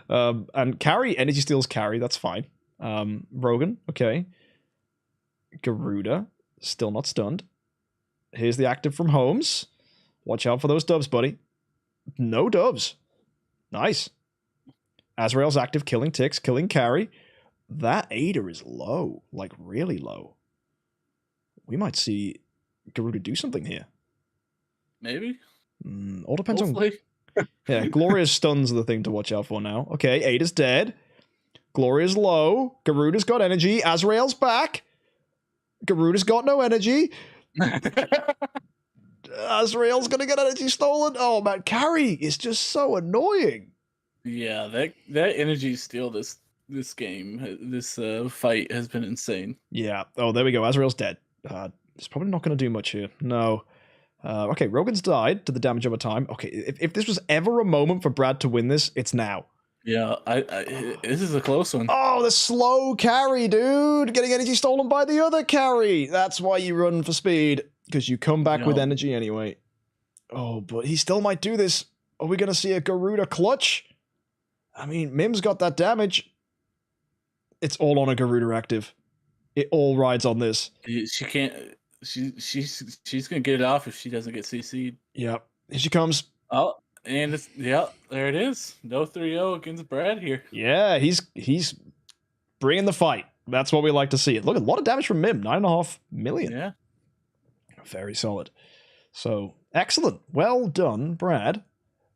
And carry, Energy Steals carry, that's fine. Rogan, okay. Garuda, still not stunned. Here's the active from Holmes. Watch out for those doves, buddy. No doves. Nice. Azrael's active, killing Tix, killing carry. That Ada is low, like really low. We might see Garuda do something here. Maybe. All depends Hopefully. on... Yeah, Gloria's stuns are the thing to watch out for now. Okay, Ada's dead. Gloria's low. Garuda's got energy. Azrael's back. Garuda's got no energy. Azrael's gonna get energy stolen. Oh man, carry is just so annoying. Yeah, that energy steal this game, this fight has been insane. Yeah. Oh, there we go. Azrael's dead. It's probably not going to do much here. No. Okay, Rogan's died to the damage over time. Okay, if this was ever a moment for Brad to win this, it's now. Yeah, this is a close one. Oh, the slow carry, dude. Getting energy stolen by the other carry. That's why you run for speed, because you come back with energy anyway. Oh, but he still might do this. Are we going to see a Garuda clutch? I mean, Mim's got that damage. It's all on a Garuda active. It all rides on this. She can't... She's gonna get it off if she doesn't get CC'd. Yep. Here she comes. Oh, and it's there it is. No 3-0 against Brad here. Yeah, he's bringing the fight. That's what we like to see. Look, a lot of damage from Mim. 9.5 million. Yeah. Very solid. So excellent. Well done, Brad.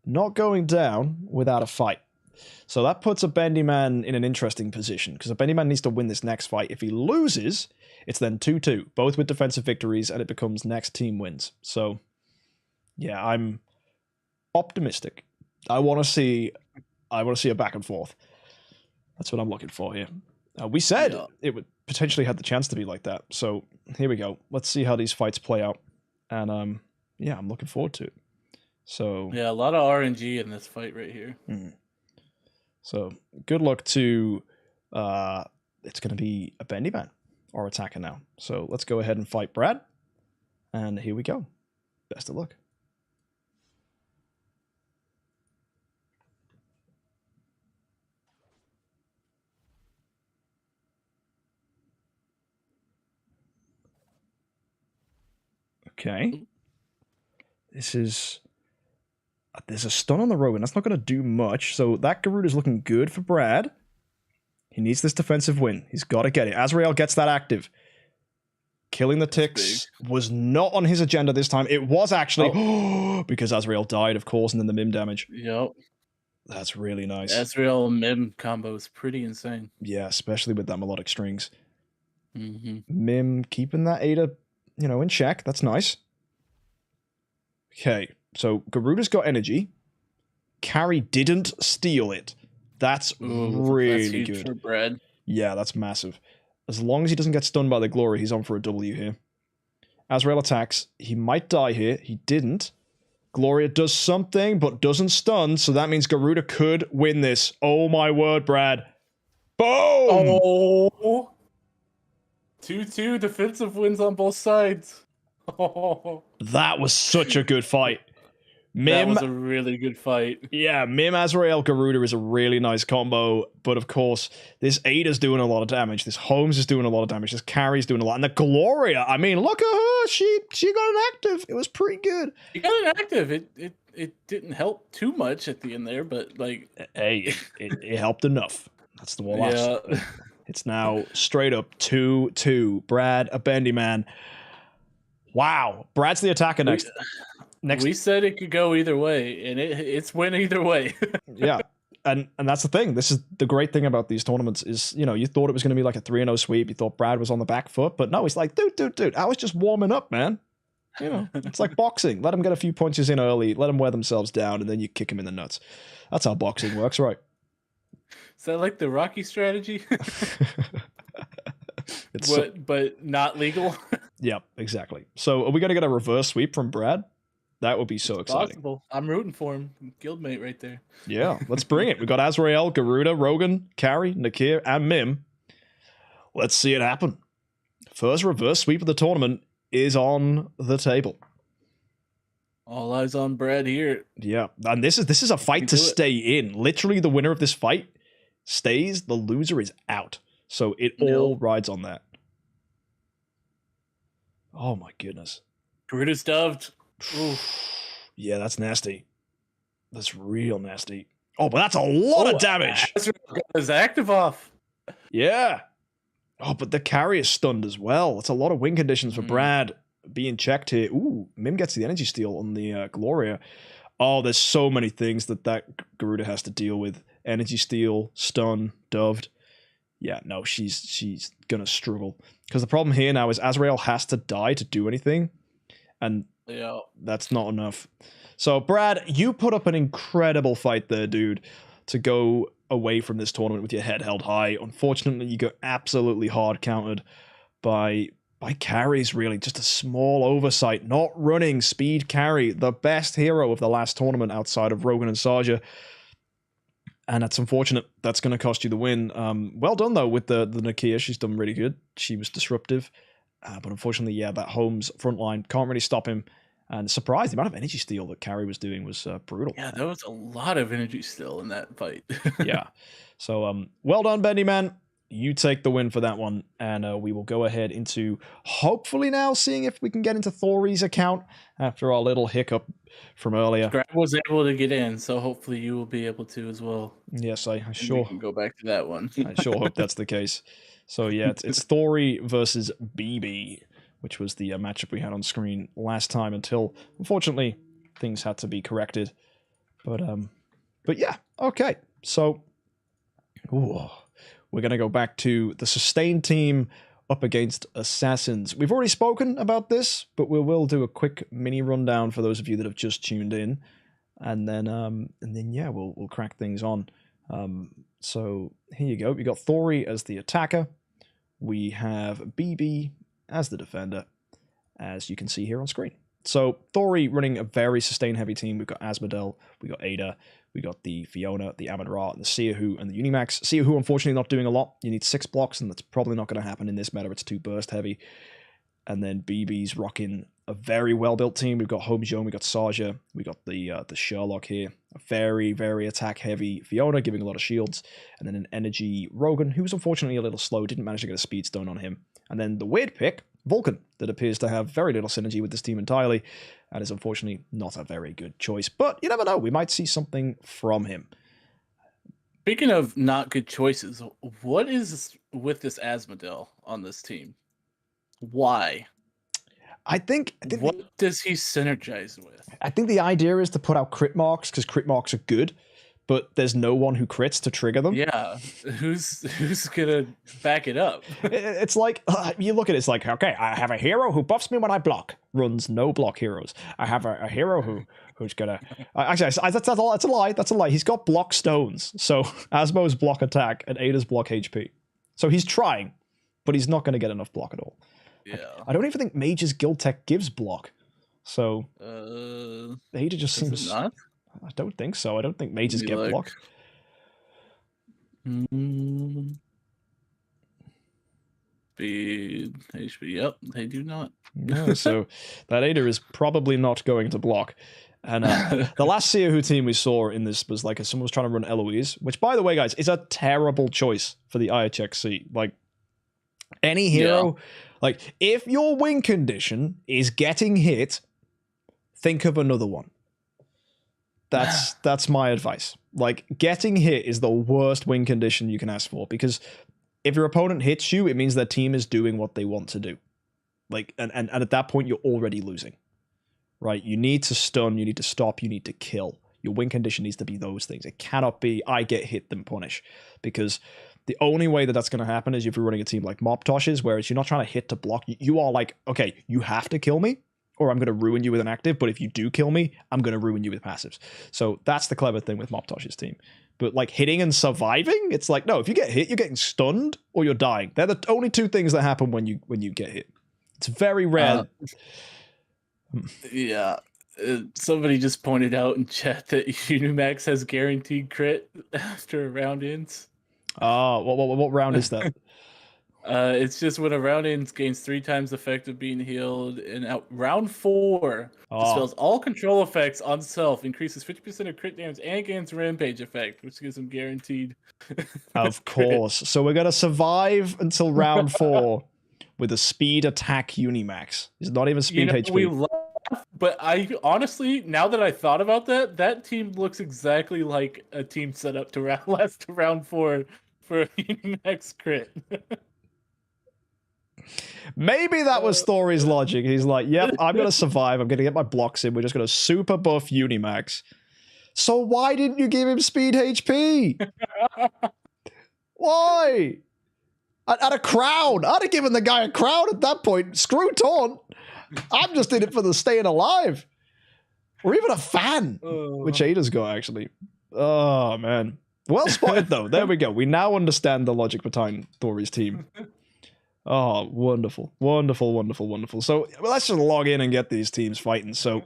Not going down without a fight. So that puts a Bendy Man in an interesting position, because a Bendy Man needs to win this next fight. If he loses, it's then 2-2, both with defensive victories, and it becomes next team wins. So, yeah, I'm optimistic. I want to see a back and forth. That's what I'm looking for here. We said it would potentially have the chance to be like that. So here we go. Let's see how these fights play out. And yeah, I'm looking forward to it. So yeah, a lot of RNG in this fight right here. So good luck to it's going to be a Bendy Man, our attacker now. So let's go ahead and fight Brad. And here we go. Best of luck. Okay. There's a stun on the Rogan. That's not going to do much. So that Garuda's looking good for Brad. He needs this defensive win. He's got to get it. Azrael gets that active. Killing the ticks was not on his agenda this time. It was actually because Azrael died, of course, and then the Mim damage. Yep. That's really nice. Azrael Mim combo is pretty insane. Yeah, especially with that melodic strings. Mim keeping that Ada, in check. That's nice. Okay, so Garuda's got energy. Carry didn't steal it. That's really good. For Brad. Yeah, that's massive. As long as he doesn't get stunned by the glory, he's on for a W here. Azrael attacks. He might die here. He didn't. Gloria does something, but doesn't stun, so that means Garuda could win this. Oh my word, Brad. Boom! Oh! 2-2 defensive wins on both sides. That was such a good fight. That was a really good fight. Yeah, Mim, Azrael, Garuda is a really nice combo, but of course, this Ada's doing a lot of damage. This Holmes is doing a lot of damage. This Carrie's doing a lot. And the Gloria, I mean, look at her. She got an active. It was pretty good. She got an active. It didn't help too much at the end there, but like... Hey, it helped enough. That's the one I've said. It's now straight up 2-2. Brad, a Bendy Man. Wow. Brad's the attacker next. We said it could go either way, and it's went either way. Yeah. And that's the thing. This is the great thing about these tournaments is, you thought it was going to be like a 3-0 sweep. You thought Brad was on the back foot, but no, he's like, dude, I was just warming up, man. It's like boxing. Let them get a few punches in early, let them wear themselves down, and then you kick them in the nuts. That's how boxing works, right? Is that like the Rocky strategy? But not legal? Yeah, exactly. So are we going to get a reverse sweep from Brad? That would be so exciting. Possible. I'm rooting for him. Guildmate right there. Yeah, let's bring it. We got Azrael, Garuda, Rogan, Carrie, Nakir, and Mim. Let's see it happen. First reverse sweep of the tournament is on the table. All eyes on Brad here. Yeah, and this is a fight to stay in. Literally, the winner of this fight stays. The loser is out. So it all rides on that. Oh my goodness. Garuda's stuffed. Yeah, that's nasty. That's real nasty. Oh, but that's a lot of damage. Got his active off. Yeah. Oh, but the carry is stunned as well. It's a lot of win conditions for Brad being checked here. Ooh, Mim gets the energy steal on the Gloria. Oh, there's so many things that Garuda has to deal with. Energy steal, stun, doved. Yeah, no, she's gonna struggle. Because the problem here now is Azrael has to die to do anything. And that's not enough. So, Brad, you put up an incredible fight there, dude, to go away from this tournament with your head held high. Unfortunately, you got absolutely hard countered by carries, really. Just a small oversight. Not running speed carry. The best hero of the last tournament outside of Rogan and Sarja. And that's unfortunate. That's going to cost you the win. Well done, though, with the Nakia. She's done really good. She was disruptive. But unfortunately, yeah, that Holmes front line can't really stop him. And surprised, the amount of energy steal that Carrie was doing was brutal. Yeah, there was a lot of energy steal in that fight. Yeah. So, well done, Bendy Man. You take the win for that one. And we will go ahead into, hopefully now, seeing if we can get into Thori's account after our little hiccup from earlier. Scribe was able to get in, so hopefully you will be able to as well. Yes, I sure. We can go back to that one. I sure hope that's the case. So, yeah, it's Thori versus BB, which was the matchup we had on screen last time until, unfortunately, things had to be corrected. But yeah, okay. So, ooh, we're going to go back to the Sustain team up against Assassins. We've already spoken about this, but we will do a quick mini rundown for those of you that have just tuned in. And then yeah, we'll crack things on. So here you go. We got Thori as the attacker. We have BB as the defender, as you can see here on screen. So Thori running a very sustain-heavy team. We've got Asmodel, we got Ada, we got the Fiona, the Amon-Ra, and the Seahu, and the Unimax. Seahu, unfortunately, not doing a lot. You need 6 blocks, and that's probably not going to happen in this meta. It's too burst-heavy. And then BB's rocking a very well-built team. We've got Homejohn, we got Saja, we got the Sherlock here. A very, very attack-heavy Fiona, giving a lot of shields. And then an energy Rogan, who's unfortunately a little slow, didn't manage to get a speed stone on him. And then the weird pick, Vulcan, that appears to have very little synergy with this team entirely, and is unfortunately not a very good choice. But you never know, we might see something from him. Speaking of not good choices, what is with this Asmodel on this team? Why? I think what does he synergize with? I think the idea is to put out crit marks, because crit marks are good, but there's no one who crits to trigger them. Yeah, who's gonna back it up? It's like, you look at it, it's like, okay, I have a hero who buffs me when I block, runs no block heroes. I have a hero who's gonna... actually, that's a lie. That's a lie. He's got block stones. So Asmo's block attack and Ada's block HP. So he's trying, but he's not going to get enough block at all. Yeah. I don't even think Mage's Guild Tech gives block. So Ada just seems... Not? I don't think so. I don't think mages get block. Speed, HP, yep, they do not. No, so that Ada is probably not going to block. And the last Seahu team we saw in this was like someone was trying to run Eloise, which, by the way, guys, is a terrible choice for the IHXC. Like, any hero, like, if your win condition is getting hit, think of another one. That's my advice. Like, getting hit is the worst win condition you can ask for, because if your opponent hits you, it means their team is doing what they want to do. Like, and at that point, you're already losing. Right? You need to stun, you need to stop, you need to kill. Your win condition needs to be those things. It cannot be, I get hit, then punish. Because the only way that that's going to happen is if you're running a team like Moptosh's, whereas you're not trying to hit to block. You are like, okay, you have to kill me, or I'm going to ruin you with an active, but if you do kill me, I'm going to ruin you with passives. So that's the clever thing with Moptosh's team. But like hitting and surviving, it's like, no, if you get hit, you're getting stunned or you're dying. They're the only two things that happen when you get hit. It's very rare. Yeah. Somebody just pointed out in chat that Unimax has guaranteed crit after a round ends. Oh, what round is that? It's just when a round ends, gains 3 times effect of being healed, and round 4 dispels all control effects on self, increases 50% of crit damage, and gains rampage effect, which gives him guaranteed. Of course. So we're gonna survive until round 4 with a speed attack Unimax. It's not even speed HP. We laugh, but I honestly, now that I thought about that, that team looks exactly like a team set up to last to round 4 for a Unimax crit. Maybe that was Thori's logic. He's like, yep, I'm going to survive. I'm going to get my blocks in. We're just going to super buff Unimax. So why didn't you give him speed HP? Why? At a crown. I'd have given the guy a crown at that point. Screw taunt. I'm just in it for the staying alive. Or even a fan, which Ada's got, actually. Oh, man. Well spotted, though. There we go. We now understand the logic behind Thori's team. Oh, wonderful. Wonderful, wonderful, wonderful. So let's just log in and get these teams fighting. So,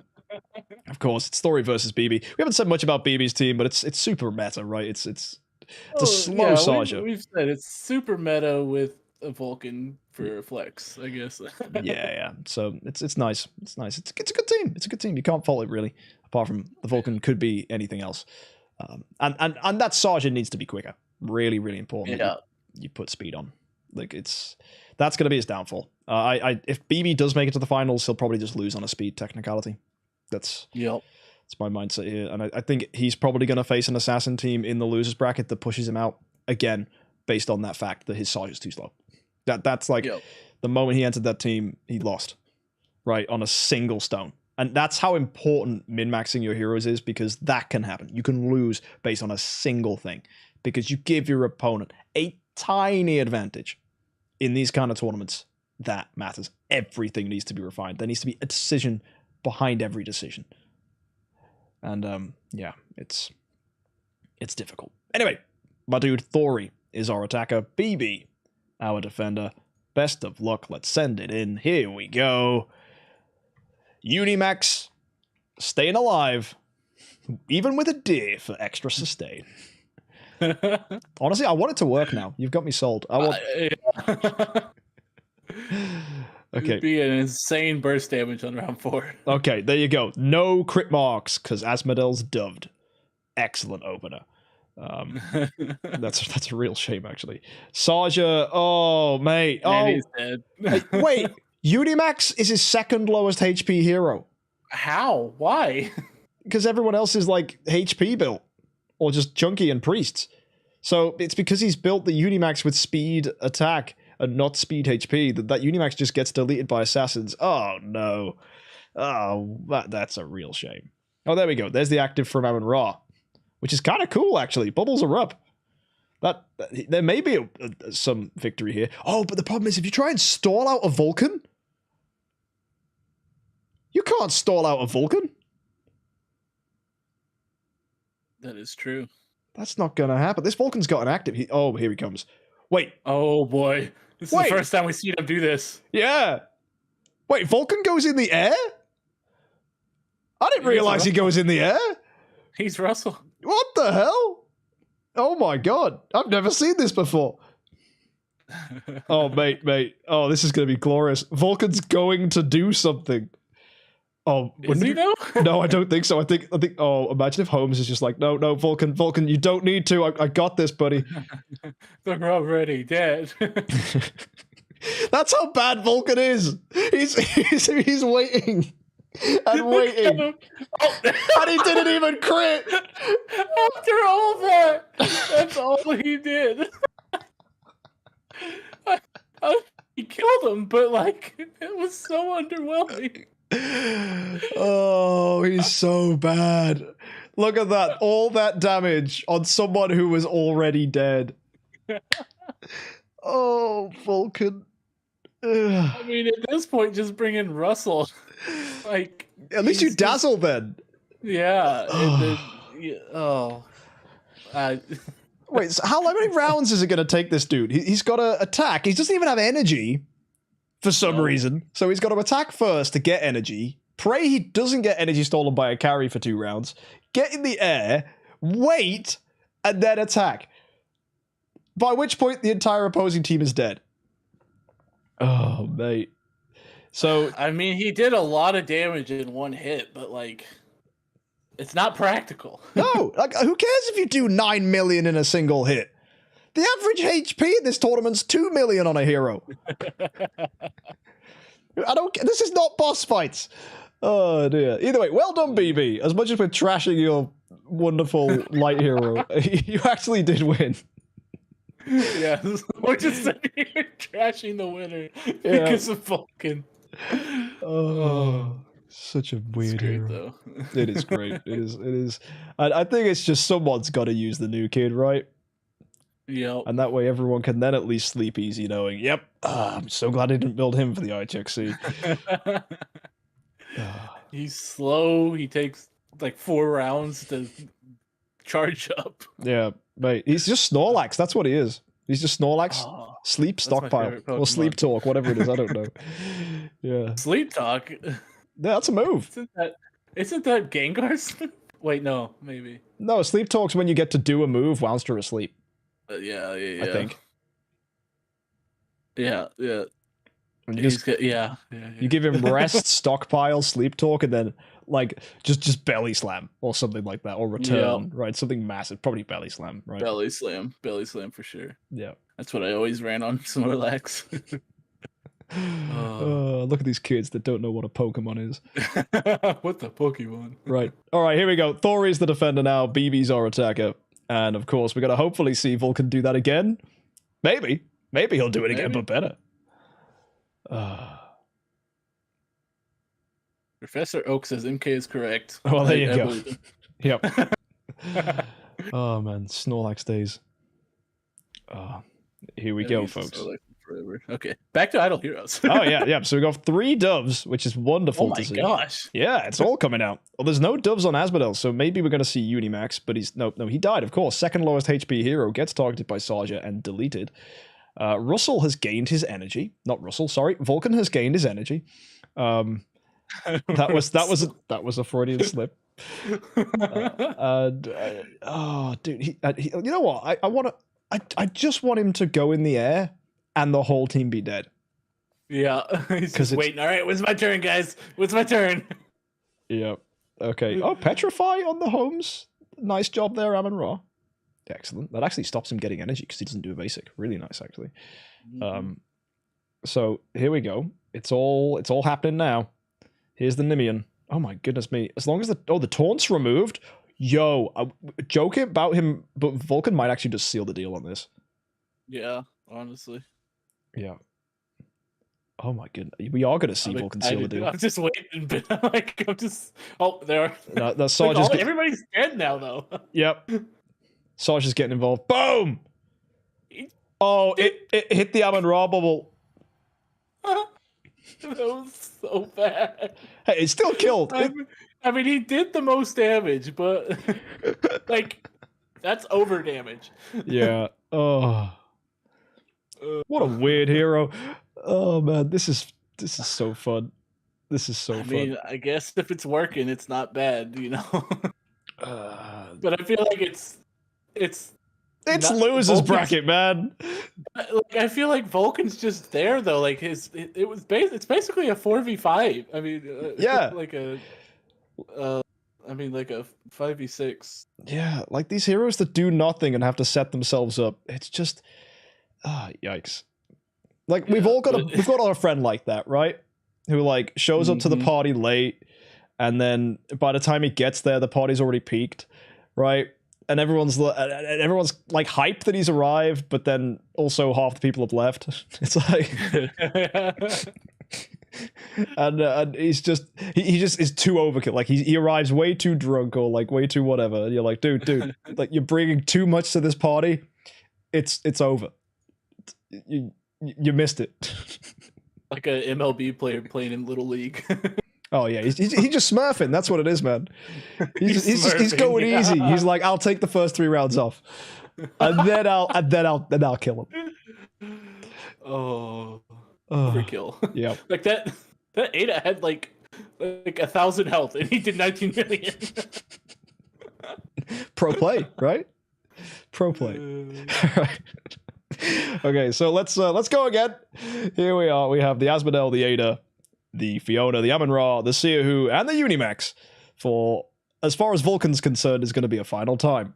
of course, it's Thori versus BB. We haven't said much about BB's team, but it's super meta, right? It's a slow Saja. We've said it's super meta with a Vulcan for flex, I guess. yeah. So it's nice. It's nice. It's a good team. It's a good team. You can't fault it, really. Apart from the Vulcan could be anything else. And that Saja needs to be quicker. Really, really important. Yeah. You put speed on. Like, that's going to be his downfall. If BB does make it to the finals, he'll probably just lose on a speed technicality. That's my mindset here. And I think he's probably going to face an assassin team in the losers bracket that pushes him out again, based on that fact that his Sarge is too slow. That's like the moment he entered that team, he lost, right, on a single stone. And that's how important min-maxing your heroes is, because that can happen. You can lose based on a single thing because you give your opponent a tiny advantage. In these kind of tournaments, that matters. Everything needs to be refined. There needs to be a decision behind every decision. And yeah, it's difficult. Anyway, my dude Thori is our attacker. BB, our defender. Best of luck. Let's send it in. Here we go. Unimax, staying alive, even with a deer for extra sustain. Honestly, I want it to work now. You've got me sold. I want. Okay. It'd be an insane burst damage on round 4. Okay, there you go. No crit marks because Asmodel's dubbed. Excellent opener. That's a real shame, actually. Saja, oh mate, Man, he's dead. Wait, Unimax is his second lowest HP hero. How? Why? Because everyone else is like HP built, or just chunky and priests. So it's because he's built the Unimax with speed attack and not speed HP that Unimax just gets deleted by assassins. Oh no. Oh, that's a real shame. Oh, there we go. There's the active from Amon Ra, which is kind of cool, actually. Bubbles are up. There may be some victory here. Oh, but the problem is if you try and stall out a Vulcan, you can't stall out a Vulcan. That is true. That's not going to happen. This Vulcan's got an active. Oh, here he comes. Wait. Oh, boy. This is the first time we've seen him do this. Yeah. Wait, Vulcan goes in the air? I didn't realize he goes in the air. He's Russell. What the hell? Oh, my God. I've never seen this before. Oh, mate. Oh, this is going to be glorious. Vulcan's going to do something. Oh, is he though? No, I don't think so. I think. Oh, imagine if Holmes is just like, no, Vulcan, you don't need to. I got this, buddy. They're already dead. That's how bad Vulcan is. He's waiting and waiting, and he didn't even crit. After all that, that's all he did. He killed him, but like it was so underwhelming. Oh, he's so bad. Look at that. All that damage on someone who was already dead. Oh, Vulcan. Ugh. I mean, at this point, just bring in Russell. Like, at least you dazzle then. Yeah. Wait, so how many rounds is it going to take this dude? He's got to attack. He doesn't even have energy. For some reason. So he's got to attack first to get energy. Pray he doesn't get energy stolen by a carry for 2 rounds. Get in the air. Wait. And then attack. By which point the entire opposing team is dead. Oh, mate. So... I mean, he did a lot of damage in one hit, but like... It's not practical. No. Like, who cares if you do 9 million in a single hit? The average HP in this tournament's 2 million on a hero. This is not boss fights. Oh dear. Either way, well done, BB. As much as we're trashing your wonderful light hero, you actually did win. Yeah, we're just trashing the winner because of Vulcan. Oh, such a weird hero. Though. It is great. It is. I think it's just someone's got to use the new kid, right? Yep. And that way everyone can then at least sleep easy knowing, yep, I'm so glad I didn't build him for the IHXC. He's slow. He takes like 4 rounds to charge up. Yeah, mate. He's just Snorlax. That's what he is. He's just Snorlax. Sleep stockpile. Or sleep talk, whatever it is. I don't know. Yeah. Sleep talk? Yeah, that's a move. Isn't that Gengar's? Wait, no, maybe. No, sleep talk's when you get to do a move whilst you're asleep. Yeah. I think. Yeah. And you give him rest, stockpile, sleep talk, and then like just belly slam or something like that, or return, right? Something massive, probably belly slam, right? Belly slam for sure. Yeah, that's what I always ran on Snorlax. Look at these kids that don't know what a Pokemon is. What the Pokemon? Right. All right, here we go. Thori's the defender now. BB's our attacker. And of course, we're going to hopefully see Vulcan do that again. Maybe he'll do it again, but better. Professor Oak says MK is correct. Well, there you I go. believe him. Yep. Oh man, Snorlax days. Here we Yeah, go, he's folks. so, like, forever. Okay, back to Idle Heroes. Oh yeah. So we got 3 doves, which is wonderful Oh to my see. gosh. Yeah, it's all coming out. Well, there's no doves on Asmodel, so maybe we're going to see Unimax, but no, he died, of course. Second lowest HP hero, gets targeted by Saja and deleted. Russell has gained his energy. Not Russell, sorry. Vulcan has gained his energy. That was a Freudian slip. Oh, dude, you know what? I just want him to go in the air and the whole team be dead. Yeah, he's just waiting. All right, when's my turn, guys? When's my turn? Yep. Okay. Oh, Petrify on the homes. Nice job there, Amon Ra. Excellent. That actually stops him getting energy because he doesn't do a basic. Really nice, actually. So here we go. It's all happening now. Here's the Nimian. Oh my goodness me. As long as the taunt's removed. Yo, joking about him, but Vulcan might actually just seal the deal on this. Yeah, honestly. Yeah. Oh my goodness. We are going to see Vulcan seal the deal. I'm just waiting, but I'm just... Oh, there are... That's Sarge's... Everybody's dead now, though. Yep. Sarge is getting involved. Boom! Oh, it hit the Amon Ra bubble. That was so bad. Hey, it's still killed. I mean, he did the most damage, but like, that's over damage. Yeah. Oh. What a weird hero. Oh man, this is so fun. This is so fun. I mean, I guess if it's working, it's not bad, you know. But I feel like it's losers bracket, man. Like, I feel like Vulcan's just there though. Like it's basically a 4v5. I mean, yeah, like a 5v6. Yeah, like these heroes that do nothing and have to set themselves up. It's just, yikes. Like we've got a friend like that, right? Who like shows up to the party late, and then by the time he gets there, the party's already peaked, right? And everyone's like hyped that he's arrived, but then also half the people have left. It's like, and he just is too overkill. Like he arrives way too drunk or like way too whatever. And you're like, dude, like you're bringing too much to this party. It's over. You missed it. Like a MLB player playing in Little League. Oh yeah, he's just smurfing. That's what it is, man. He's going easy. He's like, I'll take the first 3 rounds off, and then I'll kill him. Oh, overkill. Yeah, like that Ada had like 1,000 health, and he did 19 million. Pro play, right? Pro play. Right. Okay, so let's go again. Here we are. We have the Asmodel, the Ada, the Fiona, the Amon-Ra, the Seahu, and the Unimax. For as far as Vulcan's concerned, is going to be a final time,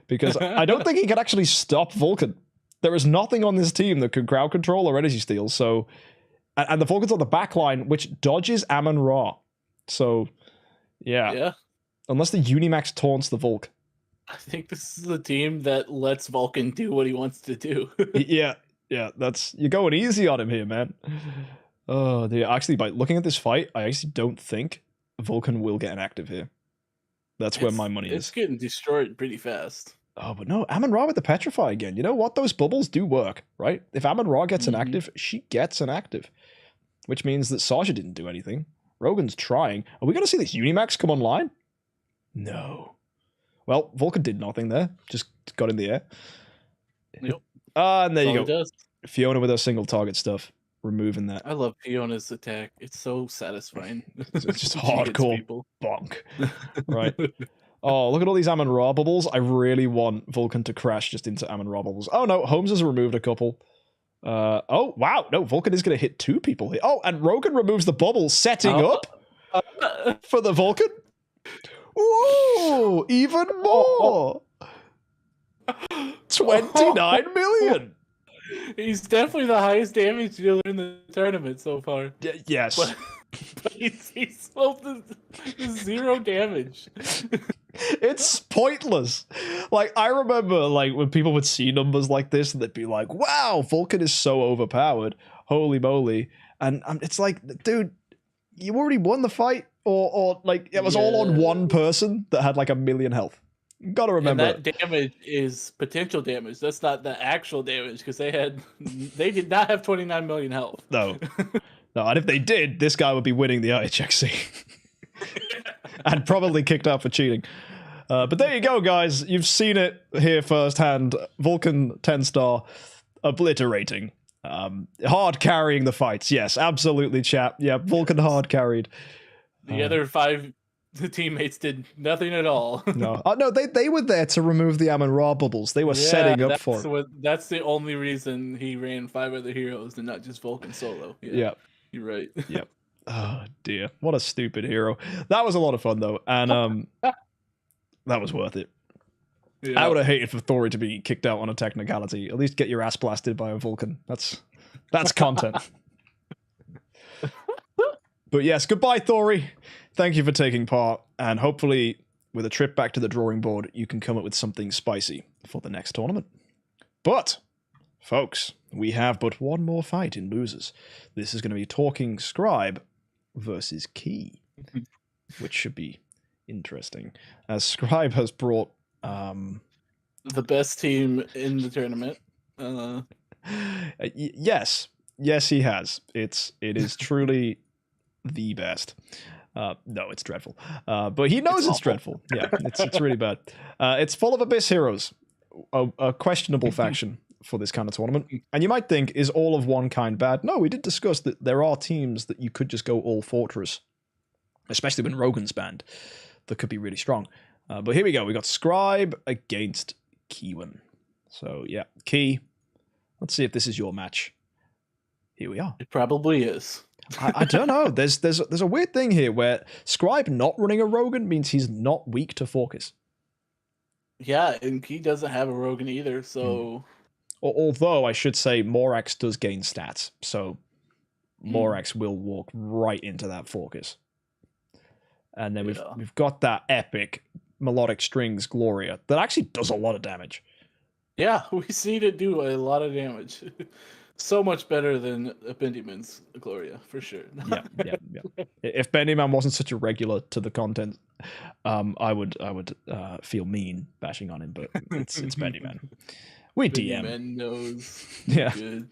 because I don't think he can actually stop Vulcan. There is nothing on this team that can crowd control or energy steal. So, and the Vulcan's on the back line, which dodges Amon-Ra. So, yeah. Unless the Unimax taunts the Vulc. I think this is the team that lets Vulcan do what he wants to do. Yeah, you're going easy on him here, man. Oh, actually, by looking at this fight, I actually don't think Vulcan will get an active here. That's where my money is. It's getting destroyed pretty fast. Oh, but no, Amon-Ra with the Petrify again. You know what? Those bubbles do work, right? If Amon-Ra gets an active, she gets an active. Which means that Sasha didn't do anything. Rogan's trying. Are we going to see this Unimax come online? No. Well, Vulcan did nothing there. Just got in the air. Yep. And there you go. Fiona with her single target stuff. Removing that. I love Fiona's attack. It's so satisfying. It's just hardcore bonk. Right. Oh, look at all these Amon-Ra bubbles. I really want Vulcan to crash just into Amon-Ra bubbles. Oh no, Holmes has removed a couple. Oh, wow. No, Vulcan is going to hit 2 people here. Oh, and Rogan removes the bubble, setting up for the Vulcan. Ooh, even more. 29 million. He's definitely the highest damage dealer in the tournament so far. Yes. But he's sold the 0 damage. It's pointless. Like, I remember, like, when people would see numbers like this, and they'd be like, wow, Vulcan is so overpowered. Holy moly. And it's like, dude, you already won the fight. or like it was all on one person that had like 1 million health. You gotta remember. And that damage is potential damage. That's not the actual damage because they did not have 29 million health. No. No, and if they did, this guy would be winning the IHXC. And probably kicked out for cheating. But there you go, guys. You've seen it here firsthand. Vulcan 10-star obliterating. Hard carrying the fights. Yes, absolutely, chat. Yeah, Vulcan hard carried. The other 5 teammates did nothing at all. No, no, they were there to remove the Amon-Ra bubbles. They were setting up for it. That's the only reason he ran 5 other heroes and not just Vulcan solo. Yeah. You're right. Yep. Oh dear, what a stupid hero. That was a lot of fun though, and that was worth it. Yeah. I would have hated for Thori to be kicked out on a technicality. At least get your ass blasted by a Vulcan. That's content. But yes, goodbye, Thori. Thank you for taking part, and hopefully, with a trip back to the drawing board, you can come up with something spicy for the next tournament. But, folks, we have but one more fight in losers. This is going to be Talking Scribe versus Key, which should be interesting, as Scribe has brought the best team in the tournament. Yes, he has. It is truly the best. No, it's dreadful. But he knows it's dreadful. Yeah, it's really bad. It's full of Abyss heroes, a questionable faction for this kind of tournament. And you might think, is all of one kind bad? No, we did discuss that there are teams that you could just go all Fortress, especially when Rogan's banned, that could be really strong. But here we go. We got Scribe against Kiwin. So yeah, Key. Let's see if this is your match. Here we are. It probably is. I don't know. There's a weird thing here where Scribe not running a Rogan means he's not weak to Focus. Yeah, and Key doesn't have a Rogan either, so... Although, I should say, Morax does gain stats, so Morax will walk right into that Focus. And then we've got that epic melodic strings Gloria that actually does a lot of damage. Yeah, we see it do a lot of damage. So much better than Bendy Man's Gloria, for sure. Yeah. If Bendy Man wasn't such a regular to the content, I would feel mean bashing on him, but it's Bendy Man. We Bendy DM. Man knows. Yeah. Good.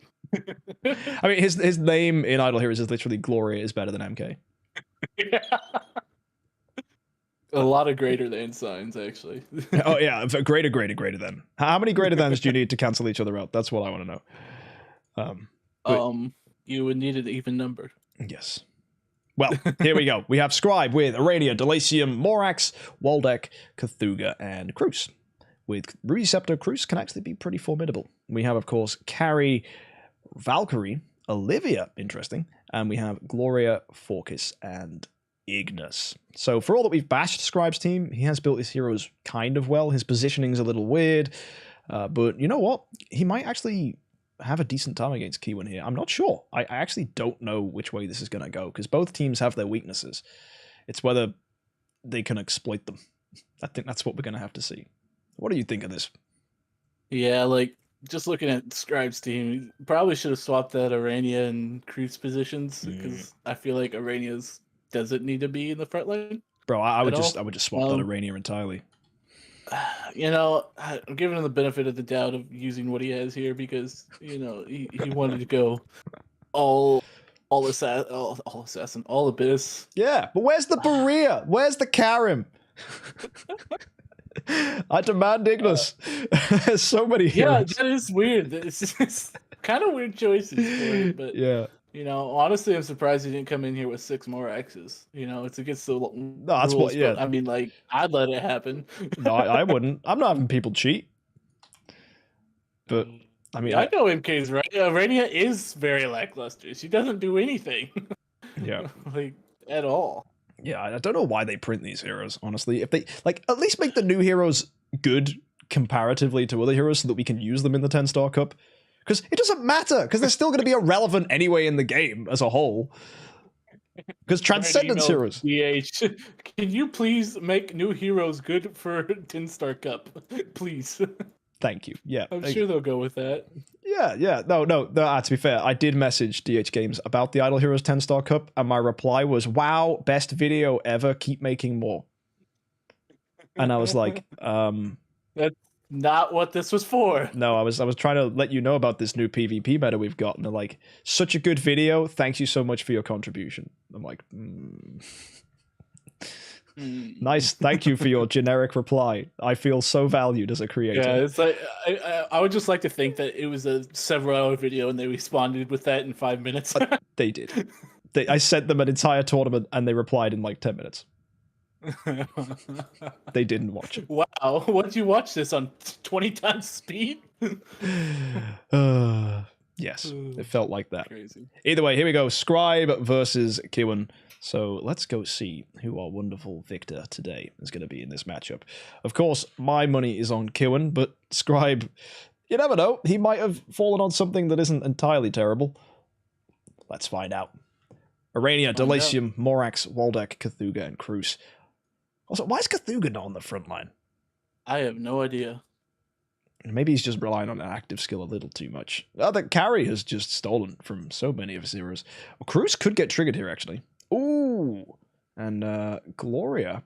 I mean, his name in Idle Heroes is literally Gloria is better than MK. Yeah. A lot of greater than signs, actually. Oh yeah, greater than. How many greater thans do you need to cancel each other out? That's what I want to know. You would need an even number. Yes. Well, here we go. We have Scribe with Arania, Delasium, Morax, Waldeck, Cthulhu, and Cruz. With Ruby Scepter, Cruz can actually be pretty formidable. We have, of course, Carrie, Valkyrie, Olivia, interesting, and we have Gloria, Focus, and Ignis. So for all that we've bashed Scribe's team, he has built his heroes kind of well. His positioning's a little weird, but you know what? He might actually have a decent time against Kiwin here. I'm not sure. I actually don't know which way this is going to go, because both teams have their weaknesses. It's whether they can exploit them. I think that's what we're going to have to see. What do you think of this? Yeah, like, just looking at Scribe's team, probably should have swapped that Arania and Cruz positions, because I feel like Arania's doesn't need to be in the front line. Bro, I would just swap that Arania entirely. You know, I'm giving him the benefit of the doubt of using what he has here because, you know, he wanted to go all assassin, all abyss. Yeah, but where's the Berea? Where's the Karim? I demand Ignis. There's so many heroes. Yeah, that is weird. It's kind of weird choices for him, but yeah. You know, honestly, I'm surprised he didn't come in here with 6 more X's. You know, it's against the that's rules, what. Yeah, I mean, like, I'd let it happen. No, I wouldn't. I'm not having people cheat. But I mean, I know MK's right. Rania is very lackluster. She doesn't do anything. Yeah, like at all. Yeah, I don't know why they print these heroes. Honestly, if they at least make the new heroes good comparatively to other heroes, so that we can use them in the 10-star cup. Because it doesn't matter, because they're still going to be irrelevant anyway in the game as a whole. Because Transcendence heroes. Can you please make new heroes good for 10-star cup? Please. Thank you. Yeah. I'm sure they'll go with that. Yeah. No. To be fair, I did message DH Games about the Idle Heroes 10-star cup, and my reply was, "Wow, best video ever. Keep making more." And I was like, That's not what this was for. No, I was trying to let you know about this new PvP meta we've got, and they're like, "Such a good video. Thanks you so much for your contribution." I'm like, Nice. Thank you for your generic reply. I feel so valued as a creator. Yeah, it's like I would just like to think that it was a several-hour video and they responded with that in 5 minutes. They did. I sent them an entire tournament and they replied in like 10 minutes. They didn't watch it. Wow, what did you watch this on 20 times speed? Yes, it felt like that. Crazy. Either way, here we go. Scribe versus Kiwin. So let's go see who our wonderful victor today is going to be in this matchup. Of course, my money is on Kiwin, but Scribe, you never know. He might have fallen on something that isn't entirely terrible. Let's find out. Arania, Delicium, Morax, Waldeck, Cthulhu, and Cruz. Also, why is Cthulhu not on the front line? I have no idea. Maybe he's just relying on an active skill a little too much. The carry has just stolen from so many of his heroes. Well, Cruz could get triggered here, actually. Ooh! And Gloria.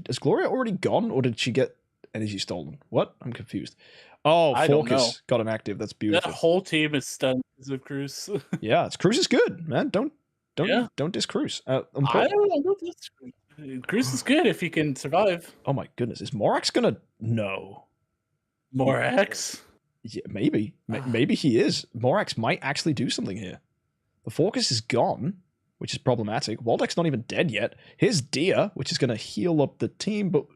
Is Gloria already gone, or did she get energy stolen? What? I'm confused. Oh, Focus got an active. That's beautiful. That whole team is stunned because of Cruz. Yeah, Cruz is good, man. Don't diss Cruz. I don't know. Cruz is good if he can survive. Oh my goodness, is Morax gonna? No. Morax? Yeah, maybe. Maybe he is. Morax might actually do something here. The Focus is gone, which is problematic. Waldeck's not even dead yet. Here's Dia, which is going to heal up the team, but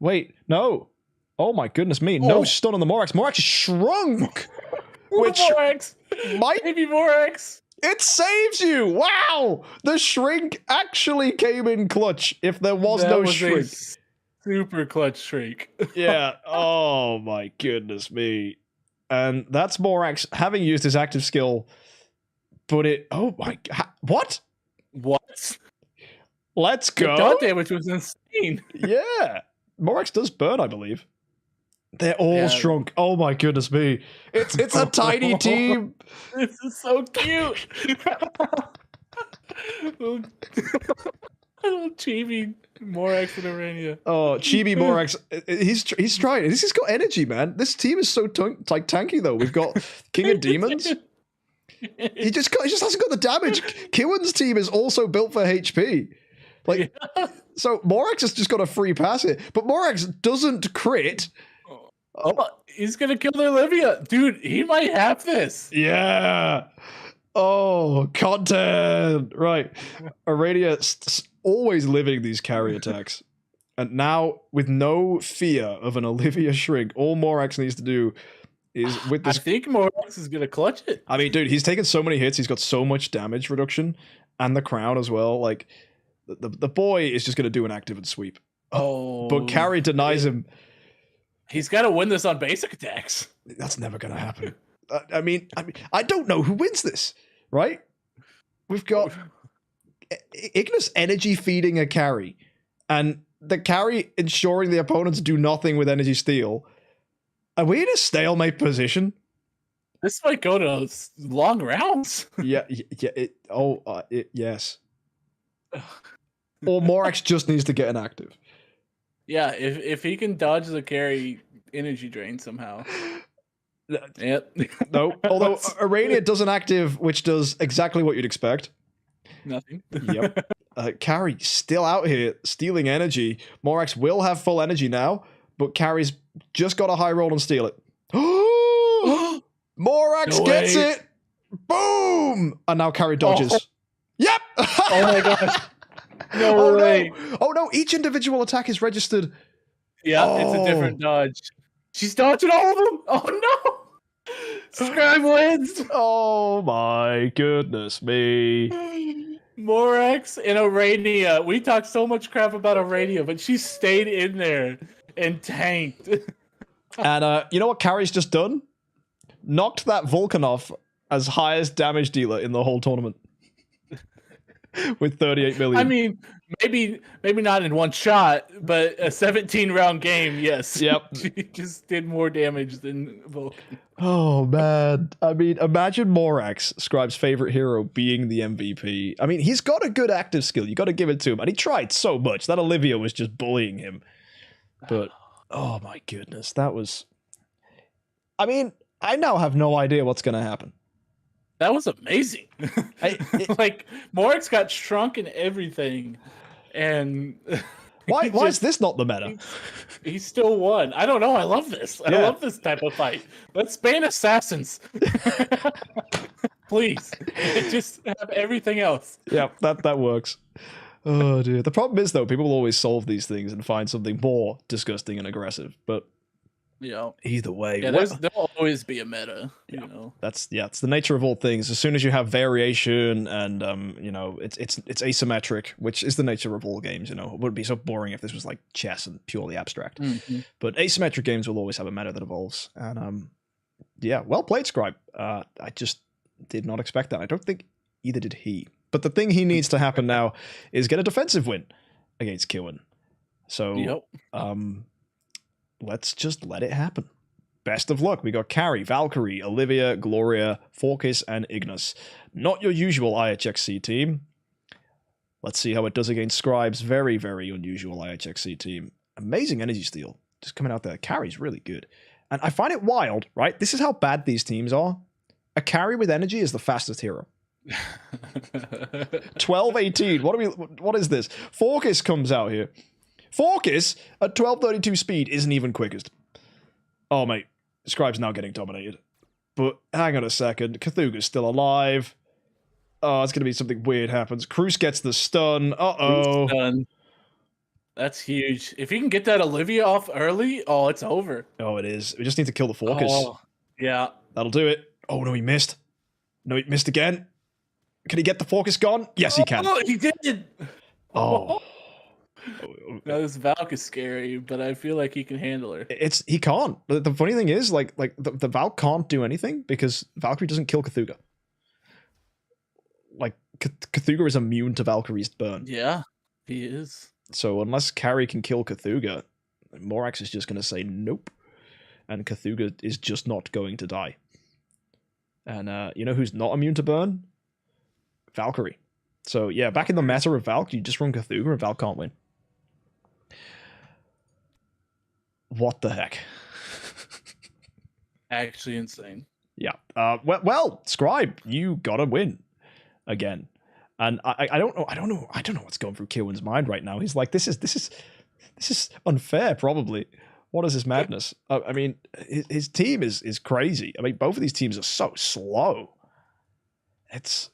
wait, no. Oh my goodness me. No stun on the Morax. Morax is shrunk! Which Morax! Might... Maybe Morax! It saves you! Wow! The shrink actually came in clutch if there was no shrink. Super clutch shrink. Yeah. Oh my goodness me. And that's Morax having used his active skill, but it... Oh my... What? What? Let's go. The dot damage was insane. Yeah. Morax does burn, I believe. They're all shrunk. Oh my goodness me. It's a tiny team. This is so cute. Little chibi Morax and Arania. Oh, chibi Morax. He's trying. He's got energy, man. This team is so tanky though. We've got King of Demons. He just hasn't got the damage. Kiwin's team is also built for HP. Like, so Morax has just got a free pass here, but Morax doesn't crit. Oh, he's gonna kill Olivia, dude. He might have this. Yeah. Oh, content. Right. Arania always living these carry attacks, and now with no fear of an Olivia shrink, all Morax needs to do is with this. I think Morax is gonna clutch it. I mean, dude, he's taken so many hits. He's got so much damage reduction, and the crown as well. Like. The boy is just going to do an active and sweep. Oh. But carry denies him. He's got to win this on basic attacks. That's never going to happen. I mean, I don't know who wins this, right? We've got Ignis energy feeding a carry, and the carry ensuring the opponents do nothing with energy steal. Are we in a stalemate position? This might go to long rounds. Yeah. Yes. Or Morax just needs to get an active. Yeah, if he can dodge the carry energy drain somehow. Yep. No, although Arania does an active, which does exactly what you'd expect. Nothing. Yep. Carry still out here stealing energy. Morax will have full energy now, but Carry's just got a high roll and steal it. Morax gets it. Boom! And now Carry dodges. Oh. Yep. Oh my god. No way. No. Oh no, each individual attack is registered. Yeah, it's a different dodge. She's dodging all of them. Oh no. Scribe wins. Oh my goodness me. Morax and Arania. We talked so much crap about Arania, but she stayed in there and tanked. And you know what Carry's just done? Knocked that Vulcan off as highest damage dealer in the whole tournament. with 38 million. I mean, maybe not in one shot, but a 17-round game, yes. Yep. She just did more damage than Vulcan. Oh, man. I mean, imagine Morax, Scribe's favorite hero, being the MVP. I mean, he's got a good active skill. You got to give it to him. And he tried so much. That Olivia was just bullying him. But, oh my goodness, that was... I mean, I now have no idea what's going to happen. That was amazing. Like, Morax got shrunk and everything. And... Why is this not the meta? He still won. I don't know. I love this. I love this type of fight. Let's ban assassins. Please. Just have everything else. Yeah, that works. Oh, dear. The problem is, though, people will always solve these things and find something more disgusting and aggressive. But either way. Yeah, there'll always be a meta, you know. It's the nature of all things. As soon as you have variation and you know, it's asymmetric, which is the nature of all games, you know. It would be so boring if this was like chess and purely abstract. But asymmetric games will always have a meta that evolves. And yeah, well played, Scribe. I just did not expect that. I don't think either did he. But the thing he needs to happen now is get a defensive win against Kiwin. So let's just let it happen. Best of luck. We got Carrie, Valkyrie, Olivia, Gloria, Forkis, and Ignis. Not your usual IHXC team. Let's see how it does against Scribe's very, very unusual IHXC team. Amazing energy steal. Just coming out there. Carrie's really good. And I find it wild, right? This is how bad these teams are. A carry with energy is the fastest hero. 12-18. What is this? Forkis comes out here. Forkis at 1232 speed isn't even quickest. Oh, mate. Scribe's now getting dominated. But hang on a second. Cthulhu's still alive. Oh, it's going to be something weird happens. Cruz gets the stun. Uh-oh. Stun. That's huge. If he can get that Olivia off early, oh, it's over. Oh, it is. We just need to kill the Forkis. Oh, yeah. That'll do it. Oh, no, he missed. No, he missed again. Can he get the Forkis gone? Yes, he can. Oh, he did. Oh. Now, this Valk is scary, but I feel like he can handle her. He can't. The funny thing is, like the Valk can't do anything because Valkyrie doesn't kill Cthulhu. Like Cthulhu is immune to Valkyrie's burn. Yeah, he is. So unless Carrie can kill Cthulhu, Morax is just going to say nope, and Cthulhu is just not going to die. And you know who's not immune to burn? Valkyrie. So yeah, back in the meta of Valk, you just run Cthulhu and Valk can't win. What the heck? Actually insane. Yeah. Well, Scribe, you gotta win again. And I don't know what's going through Kiwin's mind right now. He's like, this is unfair, probably. What is this madness? I mean, his team is crazy. I mean, both of these teams are so slow. It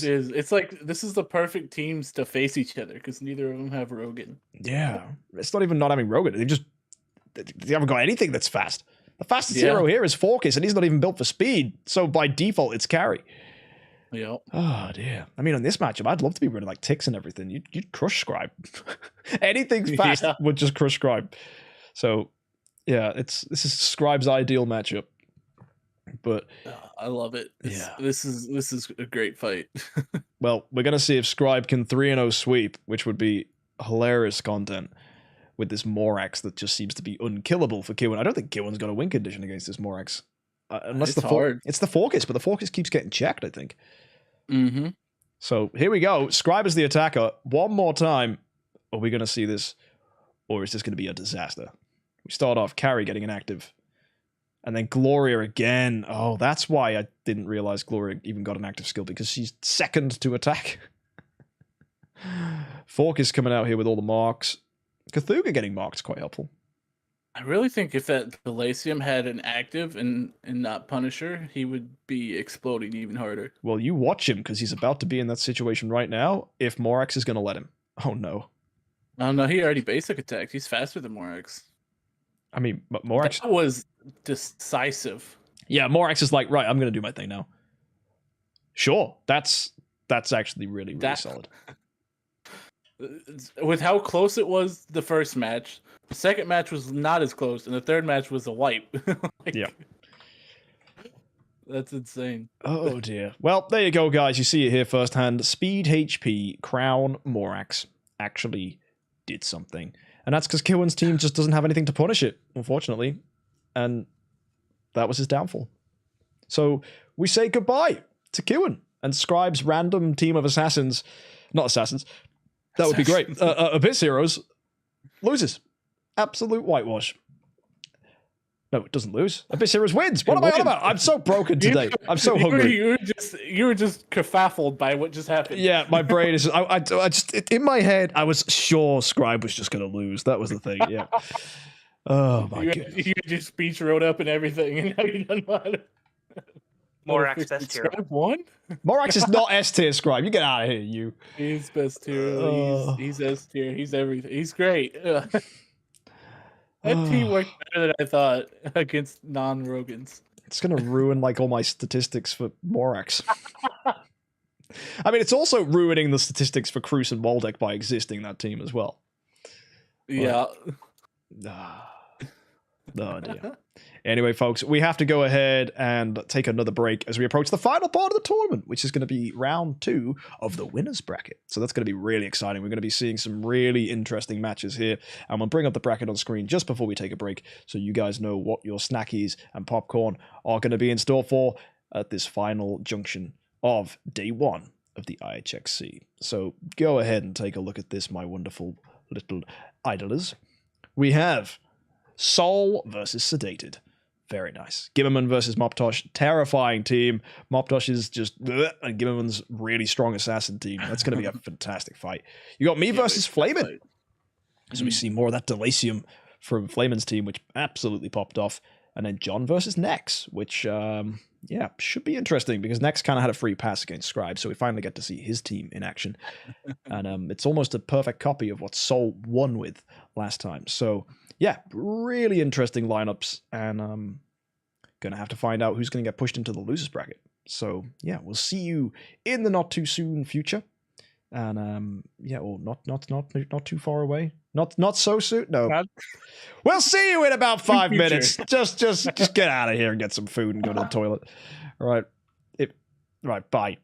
is. It's like this is the perfect teams to face each other because neither of them have Rogan. Yeah, it's not even not having Rogan. They haven't got anything that's fast. The fastest hero here is Forkis, and he's not even built for speed. So by default, it's Carry. Yep. Oh dear. I mean, on this matchup, I'd love to be running like ticks and everything. You'd crush Scribe. Anything fast would just crush Scribe. So yeah, this is Scribe's ideal matchup. But I love it. This is a great fight. Well, we're gonna see if Scribe can 3-0 sweep, which would be hilarious content with this Morax that just seems to be unkillable for Kiwin. I don't think Kiwin's got a win condition against this Morax. Unless it's hard. It's the Forkis, but the Forkis keeps getting checked, I think. Mm-hmm. So here we go. Scribe is the attacker. One more time. Are we gonna see this? Or is this gonna be a disaster? We start off Carrie getting an active. And then Gloria again. Oh, that's why I didn't realize Gloria even got an active skill, because she's second to attack. Forkis coming out here with all the marks. Cthulhu getting marked is quite helpful. I really think if that Delasium had an active and not Punisher, he would be exploding even harder. Well, you watch him, because he's about to be in that situation right now, if Morax is going to let him. Oh, no. Oh, no, he already basic attacked. He's faster than Morax. I mean, but Morax... That was decisive. Yeah, Morax is like, right, I'm going to do my thing now. Sure, that's actually really solid. With how close it was the first match, the second match was not as close, and the third match was a wipe. Yeah. That's insane. Oh dear. Well, there you go, guys. You see it here firsthand. Speed HP Crown Morax actually did something. And that's because Kiwin's team just doesn't have anything to punish it, unfortunately. And that was his downfall. So we say goodbye to Kiwin and Scribe's random team of assassins. Not assassins. That would be great. Abyss Heroes loses. Absolute whitewash. No, it doesn't lose. Abyss Heroes wins. What am I on about? I'm so broken today. I'm so hungry. You were just kerfuffled by what just happened. Yeah, my brain is. I just in my head, I was sure Scribe was just going to lose. That was the thing. Yeah. Oh my god. You your speech wrote up and everything, and now you don't know how to. Morax best tier. Scribe won? Morax is not S tier, Scribe. You get out of here, you. He's best tier. He's S tier. He's everything. He's great. That team worked better than I thought against non-Rogans. It's going to ruin like all my statistics for Morax. I mean, it's also ruining the statistics for Cruz and Waldeck by existing that team as well. Yeah. Oh dear. Anyway, folks, we have to go ahead and take another break as we approach the final part of the tournament, which is going to be round 2 of the winners bracket. So that's going to be really exciting. We're going to be seeing some really interesting matches here. And we'll bring up the bracket on screen just before we take a break so you guys know what your snackies and popcorn are going to be in store for at this final junction of day 1 of the IHXC. So go ahead and take a look at this, my wonderful little idlers. We have Saul versus Sedated. Very nice. Gimmerman versus Moptosh. Terrifying team. Moptosh is just... and Gimmerman's really strong assassin team. That's going to be a fantastic fight. You got me versus Flamin. So we see more of that Delasium from Flamin's team, which absolutely popped off. And then John versus Nex, which, yeah, should be interesting because Nex kind of had a free pass against Scribe, so we finally get to see his team in action. And it's almost a perfect copy of what Saul won with last time. So... yeah, really interesting lineups, and gonna have to find out who's gonna get pushed into the losers bracket. So yeah, we'll see you in the not too soon future, and yeah, or not too far away, not so soon. No, we'll see you in about 5 minutes. Just get out of here and get some food and go to the toilet. All right, right, bye.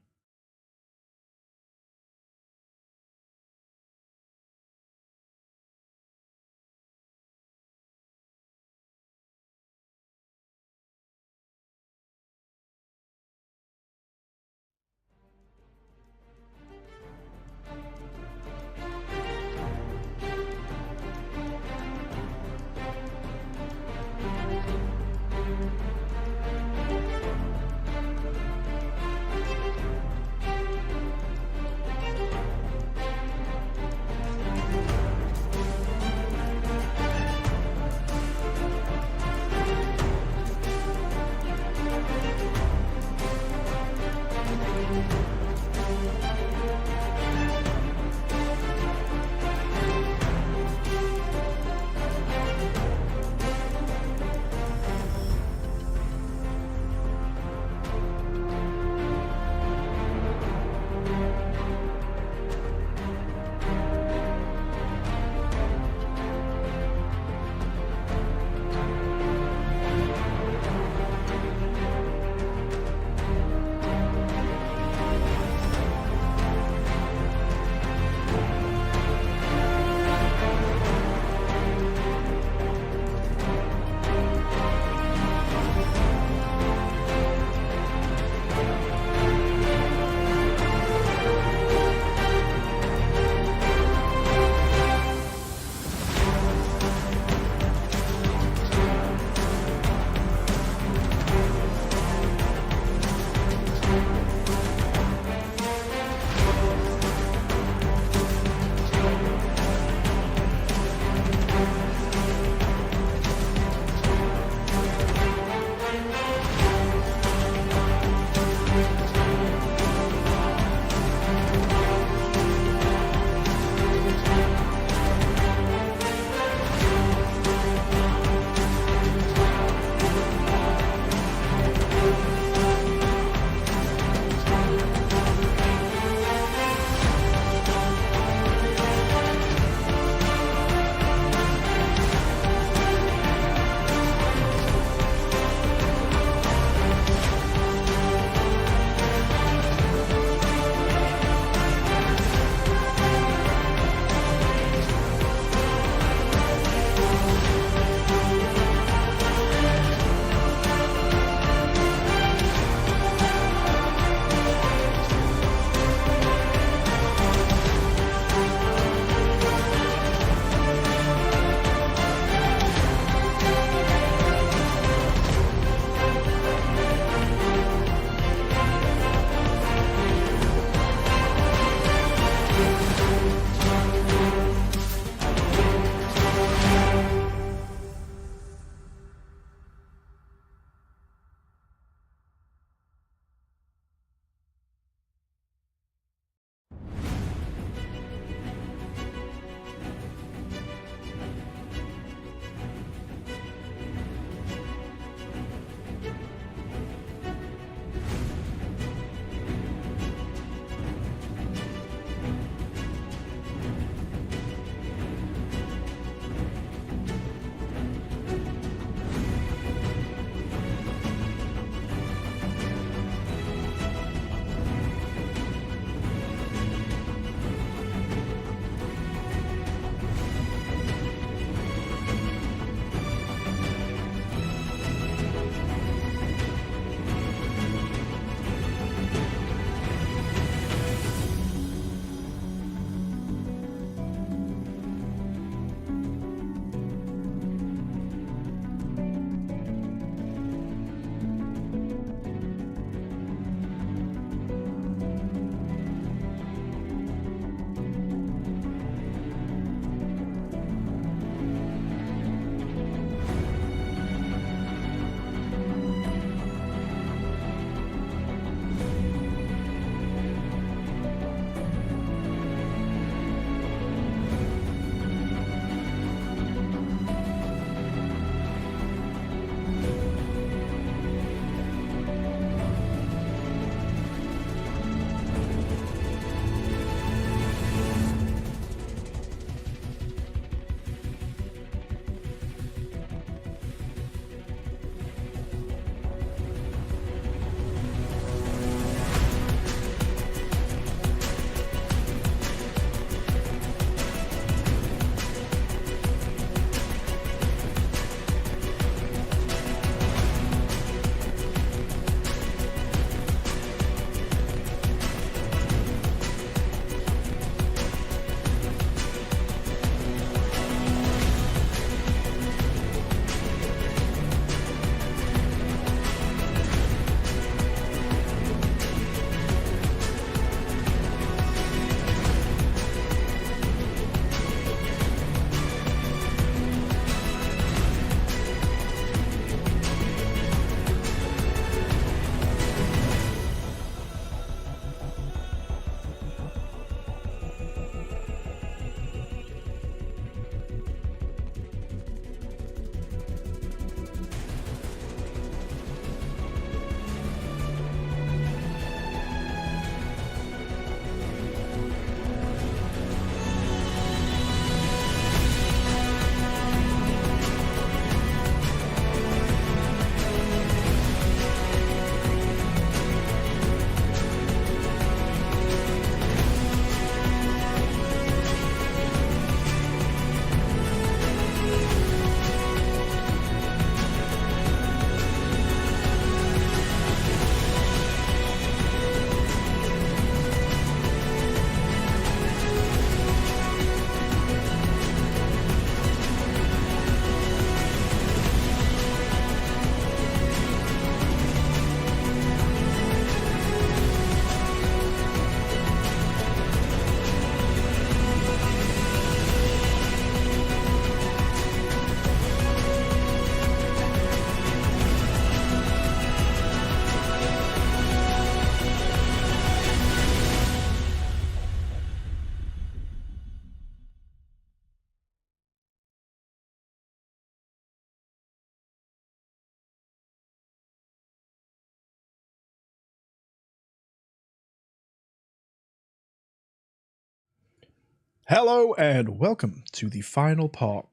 Hello and welcome to the final part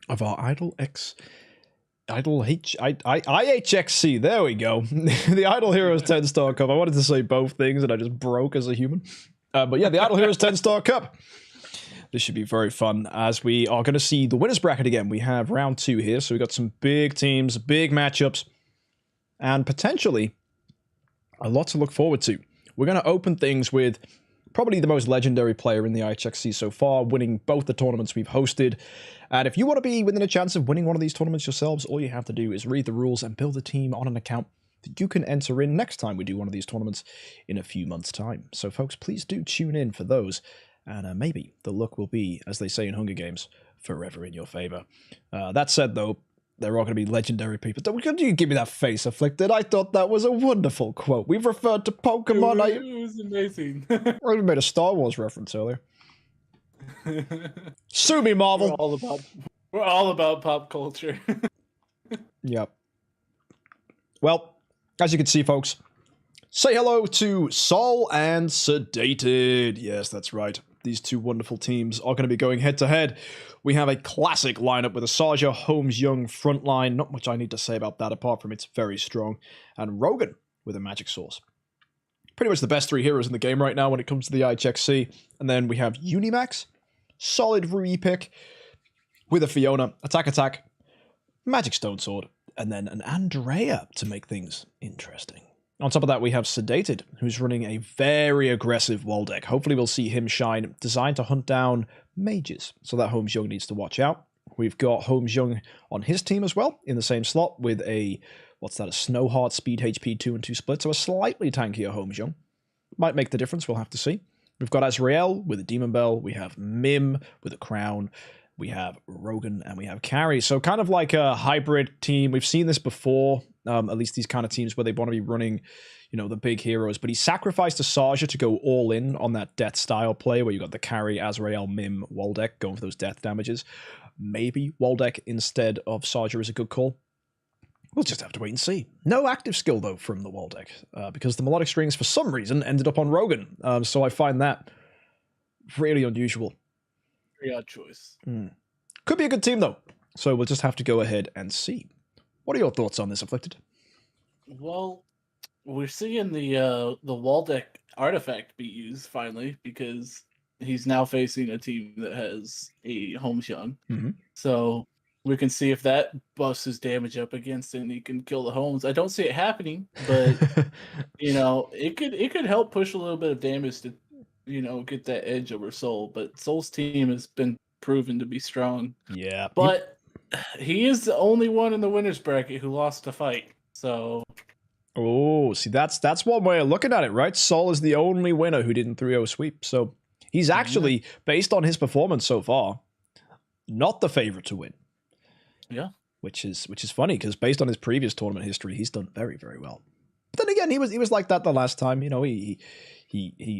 of our IHXC. There we go. The Idle Heroes 10-star cup. I wanted to say both things and I just broke as a human. But yeah, the Idle Heroes 10-star cup. This should be very fun as we are going to see the winners bracket again. We have round 2 here, so we've got some big teams, big matchups, and potentially a lot to look forward to. We're going to open things with probably the most legendary player in the IHXC so far, winning both the tournaments we've hosted. And if you want to be within a chance of winning one of these tournaments yourselves, all you have to do is read the rules and build a team on an account that you can enter in next time we do one of these tournaments in a few months' time. So folks, please do tune in for those. And maybe the luck will be, as they say in Hunger Games, forever in your favor. That said, though, there are going to be legendary people. Could you give me that face, Afflicted? I thought that was a wonderful quote. We've referred to Pokemon. It was amazing. I made a Star Wars reference earlier. Sue me, Marvel. We're all about pop culture. Yep. Well, as you can see, folks, say hello to Saul and Sedated. Yes, that's right. These two wonderful teams are going to be going head-to-head. We have a classic lineup with a Saja, Holmes, Young front line. Not much I need to say about that apart from it's very strong. And Rogan with a magic source. Pretty much the best 3 heroes in the game right now when it comes to the IHXC. And then we have Unimax, solid Rui pick with a Fiona, attack, magic stone sword, and then an Andrea to make things interesting. On top of that, we have Sedated, who's running a very aggressive wall deck. Hopefully we'll see him shine, designed to hunt down mages. So that Holmes Young needs to watch out. We've got Holmes Young on his team as well, in the same slot, with a, what's that, a Snowheart speed HP 2 and 2 split, so a slightly tankier Holmes Young. Might make the difference, we'll have to see. We've got Azrael with a Demon Bell, we have Mim with a Crown, we have Rogan, and we have Carry. So kind of like a hybrid team. We've seen this before, at least these kind of teams where they want to be running, you know, the big heroes. But he sacrificed a Saja to go all in on that death style play where you got the Carry, Azrael, Mim, Waldeck going for those death damages. Maybe Waldeck instead of Saja is a good call. We'll just have to wait and see. No active skill, though, from the Waldeck, because the melodic strings, for some reason, ended up on Rogan. So I find that really unusual. Very odd choice. Could be a good team, though. So we'll just have to go ahead and see. What are your thoughts on this, Afflicted? Well, we're seeing the Waldeck artifact be used, finally, because he's now facing a team that has a Holmes Young. So we can see if that busts his damage up against it and he can kill the Holmes. I don't see it happening, but you know, it could help push a little bit of damage to, you know, get that edge over Soul. But Soul's team has been proven to be strong. Yeah. But he is the only one in the winners bracket who lost a fight. So oh, see, that's one way of looking at it, right? Saul is the only winner who didn't 3-0 sweep. So he's actually, based on his performance so far, not the favorite to win. Yeah. Which is funny because based on his previous tournament history, he's done very, very well. But then again, he was like that the last time. You know, he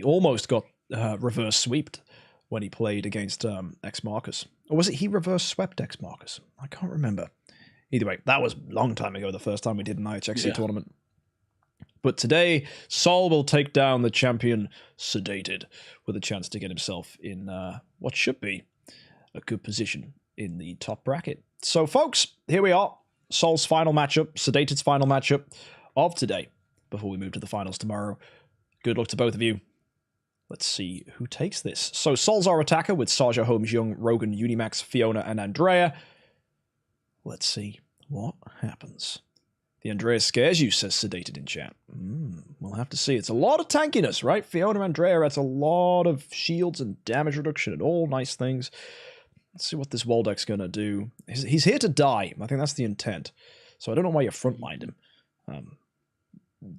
almost got reverse sweeped when he played against X Marcus. Or was it he reverse swept X Marcus? I can't remember. Either way, that was a long time ago, the first time we did an IHXC tournament. But today, Saul will take down the champion Sedated with a chance to get himself in what should be a good position in the top bracket. So, folks, here we are. Saul's final matchup, Sedated's final matchup of today, before we move to the finals tomorrow. Good luck to both of you. Let's see who takes this. So, Saul's our attacker with Saja, Holmes, Young, Rogan, Unimax, Fiona, and Andrea. Let's see what happens. The Andrea scares you, says Sedated in chat. We'll have to see. It's a lot of tankiness, right? Fiona Andrea, that's a lot of shields and damage reduction and all nice things. Let's see what this Waldeck's going to do. He's here to die. I think that's the intent. So I don't know why you frontlined him.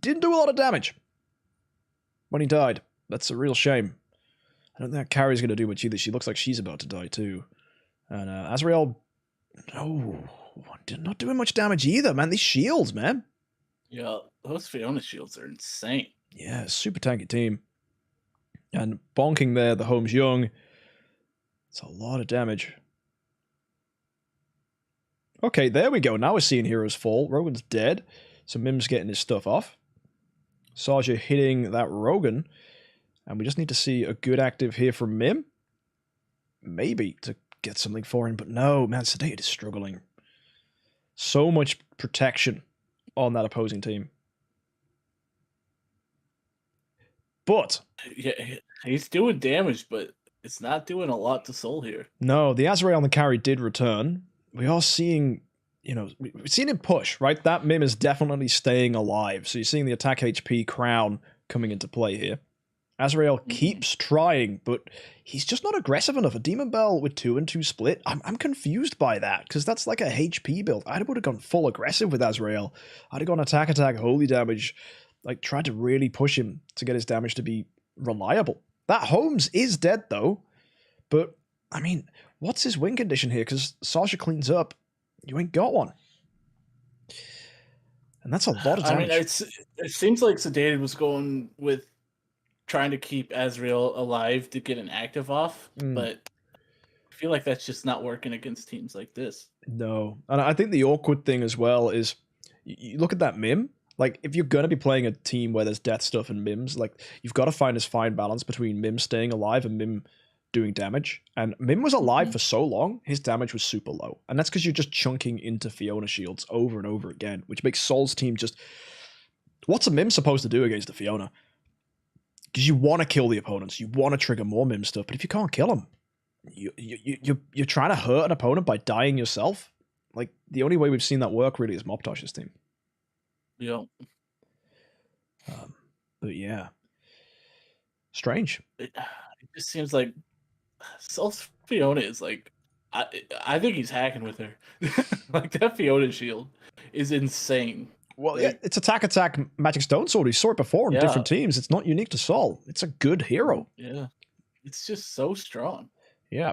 Didn't do a lot of damage when he died. That's a real shame. I don't think that Carrie's going to do much either. She looks like she's about to die too. And Azrael, not doing much damage either, man. These shields, man. Yeah, those Fiona shields are insane. Yeah, super tanky team. And bonking there, the Holmes Young. It's a lot of damage. Okay, there we go. Now we're seeing heroes fall. Rogan's dead. So Mim's getting his stuff off. Saja hitting that Rogan. And we just need to see a good active here from Mim. maybe to get something for him, but no, man, Sedated is struggling. So much protection on that opposing team. But yeah, he's doing damage, but it's not doing a lot to Soul here. No, the Azrael on the carry did return. We are seeing, you know, we've seen him push, right? That Mim is definitely staying alive. So you're seeing the attack HP crown coming into play here. Azrael keeps trying, but he's just not aggressive enough. A Demon Bell with 2 and 2 split, I'm confused by that, because that's like a HP build. I would have gone full aggressive with Azrael. I'd have gone attack, holy damage, like tried to really push him to get his damage to be reliable. That Holmes is dead though, but I mean, what's his win condition here? Because Sasha cleans up, you ain't got one. And that's a lot of damage. I mean, it seems like Sedated was going with trying to keep Azrael alive to get an active off, but I feel like that's just not working against teams like this. No. And I think the awkward thing as well is, you look at that Mim, like, if you're going to be playing a team where there's death stuff and Mims, like, you've got to find this fine balance between Mim staying alive and Mim doing damage. And Mim was alive for so long, his damage was super low. And that's because you're just chunking into Fiona shields over and over again, which makes Saul's team just... What's a Mim supposed to do against a Fiona? Because you want to kill the opponents, you want to trigger more Mim stuff, but if you can't kill them, you're trying to hurt an opponent by dying yourself. Like, the only way we've seen that work really is Moptosh's team. Yeah. But yeah. Strange. It just seems like Saul's Fiona is like, I think he's hacking with her. Like, that Fiona shield is insane. Well, yeah, it's attack, Magic Stone Sword. We saw it before in different teams. It's not unique to Saul. It's a good hero. Yeah. It's just so strong. Yeah.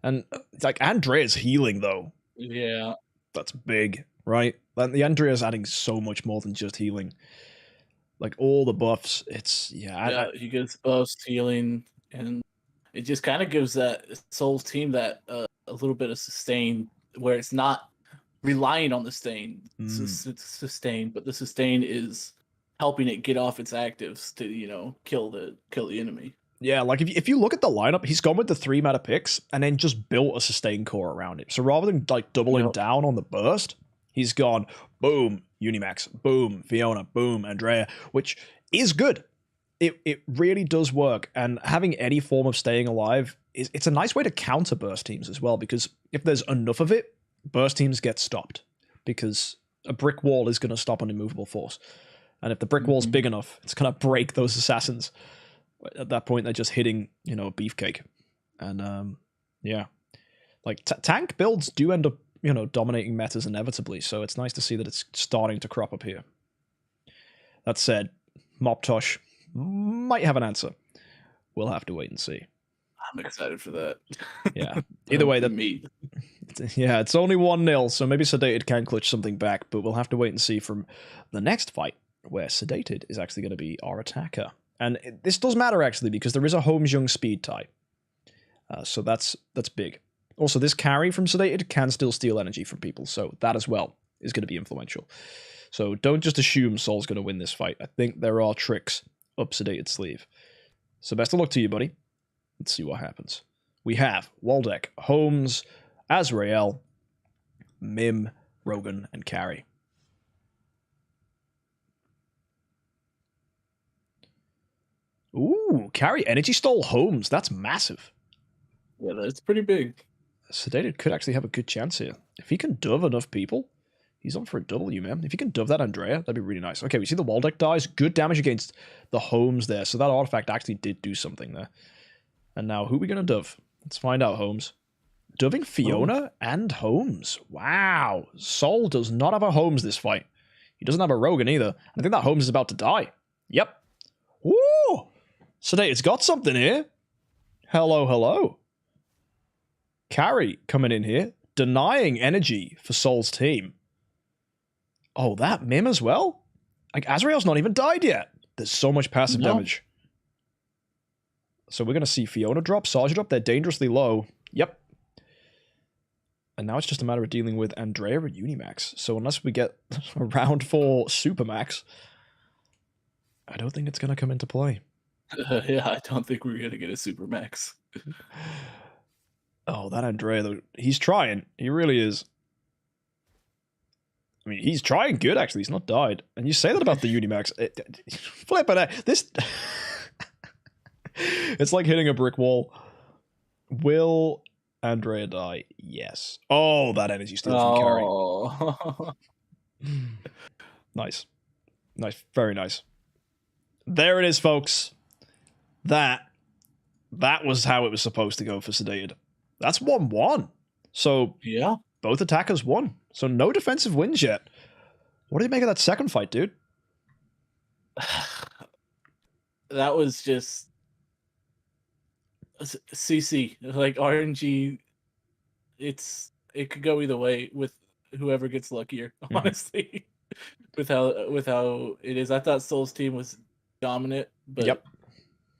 And like Andrea's healing though. Yeah. That's big, right? And the Andrea's adding so much more than just healing. Like all the buffs, it's he gets buffs, healing, and it just kind of gives that Soul's team that a little bit of sustain where it's not relying on the sustain, but the sustain is helping it get off its actives to, you know, kill the enemy. Yeah, like if you look at the lineup, he's gone with the 3 mana picks and then just built a sustain core around it. So rather than like doubling down on the burst, he's gone boom Unimax, boom Fiona, boom Andrea, which is good. It really does work, and having any form of staying alive it's a nice way to counter burst teams as well, because if there's enough of it, burst teams get stopped because a brick wall is going to stop an immovable force. And if the brick wall's big enough, it's going to break those assassins. At that point, they're just hitting, you know, a beefcake. And yeah, like tank builds do end up, you know, dominating metas inevitably. So it's nice to see that it's starting to crop up here. That said, Moptosh might have an answer. We'll have to wait and see. I'm excited for that. Yeah. Either way, yeah, it's only 1-0, so maybe Sedated can clutch something back, but we'll have to wait and see from the next fight, where Sedated is actually going to be our attacker. And this does matter, actually, because there is a Holmes-Young speed tie. So that's big. Also, this carry from Sedated can still steal energy from people, so that as well is going to be influential. So don't just assume Saul's going to win this fight. I think there are tricks up Sedated's sleeve. So best of luck to you, buddy. Let's see what happens. We have Waldeck, Holmes, Azrael, Mim, Rogan, and Carry. Ooh, Carry energy stole Holmes. That's massive. Yeah, that's pretty big. Sedated could actually have a good chance here. If he can dove enough people, he's on for a W, man. If he can dove that Andrea, that'd be really nice. Okay, we see the Waldeck dies. Good damage against the Holmes there. So that artifact actually did do something there. And now, who are we going to dove? Let's find out, Holmes. Doving Fiona and Holmes. Wow. Saul does not have a Holmes this fight. He doesn't have a Rogan either. I think that Holmes is about to die. Yep. Woo! Sedated's got something here. Hello, hello. Carry coming in here, denying energy for Saul's team. Oh, that Mim as well? Like, Azrael's not even died yet. There's so much passive damage. So we're going to see Fiona drop, Sarge drop. They're dangerously low. Yep. And now it's just a matter of dealing with Andrea and Unimax. So unless we get a round 4 Supermax, I don't think it's going to come into play. Yeah, I don't think we're going to get a Supermax. Oh, that Andrea, though, he's trying. He really is. I mean, he's trying good, actually. He's not died. And you say that about the Unimax. Flip it. This... It's like hitting a brick wall. Will Andrea die? Yes. Oh, that energy steal from Carry. Nice. Nice. Very nice. There it is, folks. That was how it was supposed to go for Sedated. That's 1-1. So yeah, both attackers won. So no defensive wins yet. What do you make of that second fight, dude? That was just CC, like RNG. It could go either way with whoever gets luckier, honestly. with how it is. I thought Soul's team was dominant, but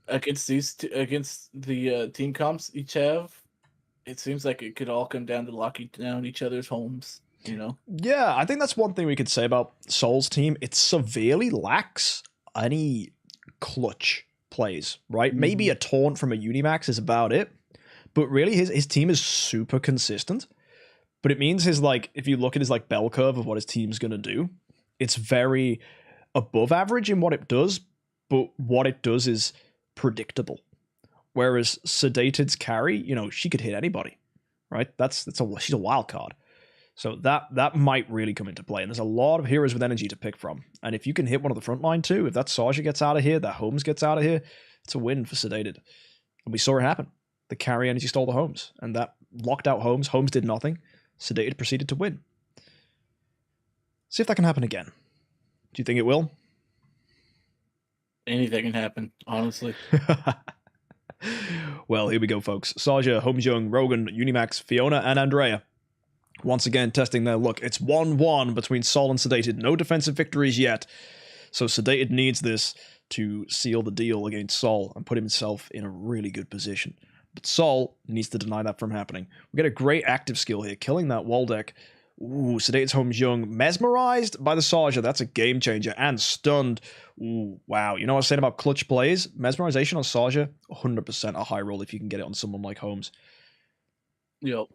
against the team comps each have, it seems like it could all come down to locking down each other's homes, you know? Yeah, I think that's one thing we could say about Soul's team. It severely lacks any clutch plays, right? Maybe a taunt from a Unimax is about it, but really his team is super consistent. But it means his, like, if you look at his, like, bell curve of what his team's going to do, it's very above average in what it does, but what it does is predictable. Whereas Sedated's carry, you know, she could hit anybody, right? She's a wild card. So that might really come into play. And there's a lot of heroes with energy to pick from. And if you can hit one of the front line too, if that Saja gets out of here, that Holmes gets out of here, it's a win for Sedated. And we saw it happen. The carry energy stole the Holmes, and that locked out Holmes. Holmes did nothing. Sedated proceeded to win. See if that can happen again. Do you think it will? Anything can happen, honestly. Well, here we go, folks. Saja, Homejung, Rogan, Unimax, Fiona, and Andrea. Once again, testing their luck. It's 1-1 between Saul and Sedated. No defensive victories yet. So Sedated needs this to seal the deal against Saul and put himself in a really good position. But Saul needs to deny that from happening. We get a great active skill here, killing that wall deck. Ooh, Sedated's Homejung. Mesmerized by the Saja. That's a game changer. And stunned. Ooh, wow. You know what I was saying about clutch plays? Mesmerization on Saja, 100% a high roll if you can get it on someone like Holmes. Yep.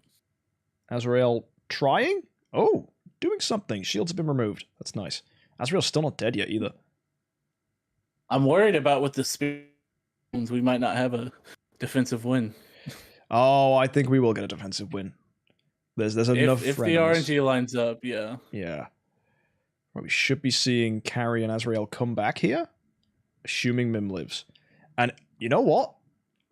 Azrael trying? Oh, doing something. Shields have been removed. That's nice. Azrael's still not dead yet either. I'm worried about with the spins. We might not have a defensive win. Oh, I think we will get a defensive win. There's enough if friends. the RNG lines up, yeah. Yeah. Well, we should be seeing Carrie and Azrael come back here, assuming Mim lives. And you know what?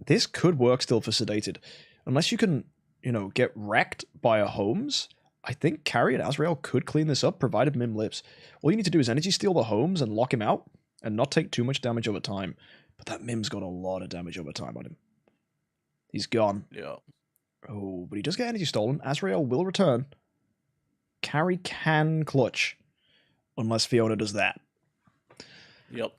This could work still for Sedated. Unless you can, you know, get wrecked by a Holmes, I think Carrie and Azrael could clean this up, provided Mim lives. All you need to do is energy steal the Holmes and lock him out, and not take too much damage over time. But that Mim's got a lot of damage over time on him. He's gone. Yeah. Oh, but he does get energy stolen. Azrael will return. Carrie can clutch. Unless Fiona does that. Yep.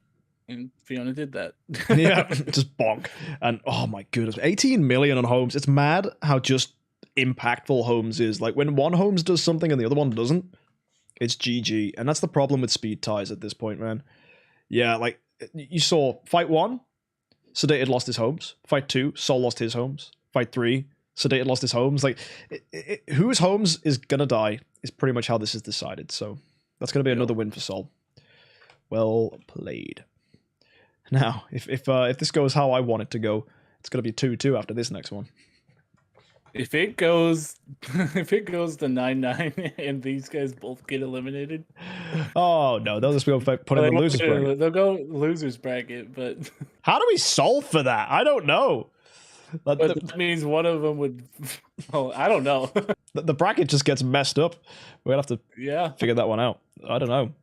And Fiona did that. Yeah, just bonk. And oh my goodness. 18 million on Holmes. It's mad how just impactful Holmes is. Like when one Holmes does something and the other one doesn't, it's GG. And that's the problem with speed ties at this point, man. Yeah, like you saw fight 1, Sedated lost his Holmes. Fight 2, Saul lost his Holmes. Fight 3, Sedated lost his Holmes. Like, whose Holmes is gonna die is pretty much how this is decided. So that's gonna be another win for Saul. Well played. Now, if this goes how I want it to go, it's gonna be 2-2 after this next one. If it goes to 9-9 and these guys both get eliminated. Oh no, they'll just go put in the losers bracket. They'll go losers bracket, but how do we solve for that? I don't know. But that means one of them would. Oh, I don't know. The bracket just gets messed up. We're gonna have to figure that one out. I don't know.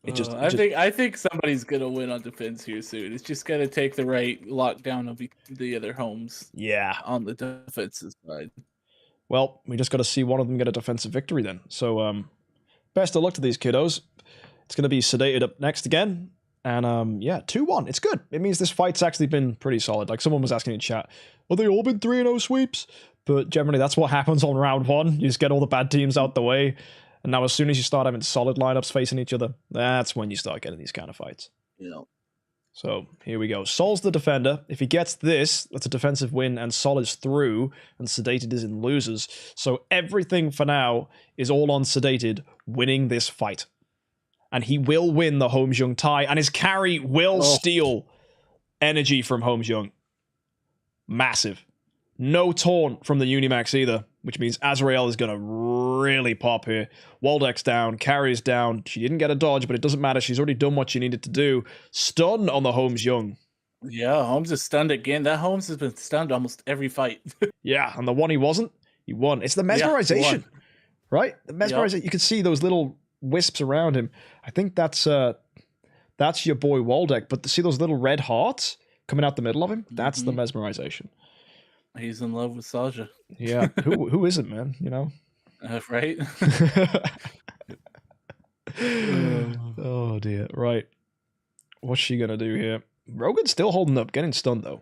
I think somebody's gonna win on defense here soon. It's just gonna take the right lockdown of the other homes. Yeah, on the defensive side. Well, we just got to see one of them get a defensive victory then. So, best of luck to these kiddos. It's gonna be Sedated up next again, and yeah, 2-1. It's good. It means this fight's actually been pretty solid. Like someone was asking in chat, have they all been 3-0 sweeps? But generally, that's what happens on round 1. You just get all the bad teams out the way. And now as soon as you start having solid lineups facing each other, that's when you start getting these kind of fights. Yeah. So here we go. Saul's the defender. If he gets this, that's a defensive win, and Sol is through, and Sedated is in losers. So everything for now is all on Sedated winning this fight. And he will win the HXC tie, and his carry will steal energy from HXC. Massive. No taunt from the Unimax either, which means Azrael is going to really pop here. Waldeck's down, carry's down. She didn't get a dodge, but it doesn't matter. She's already done what she needed to do. Stun on the HXC. Yeah, Holmes is stunned again. That Holmes has been stunned almost every fight. Yeah, and the one he wasn't, he won. It's the mesmerization, right? The mesmerization. Yep. You can see those little wisps around him. I think that's your boy Waldeck, but to see those little red hearts coming out the middle of him, that's the mesmerization. He's in love with Saja. Yeah, who isn't, man? You know, right? Oh dear. Right, what's she gonna do here? Rogan's still holding up, getting stunned though.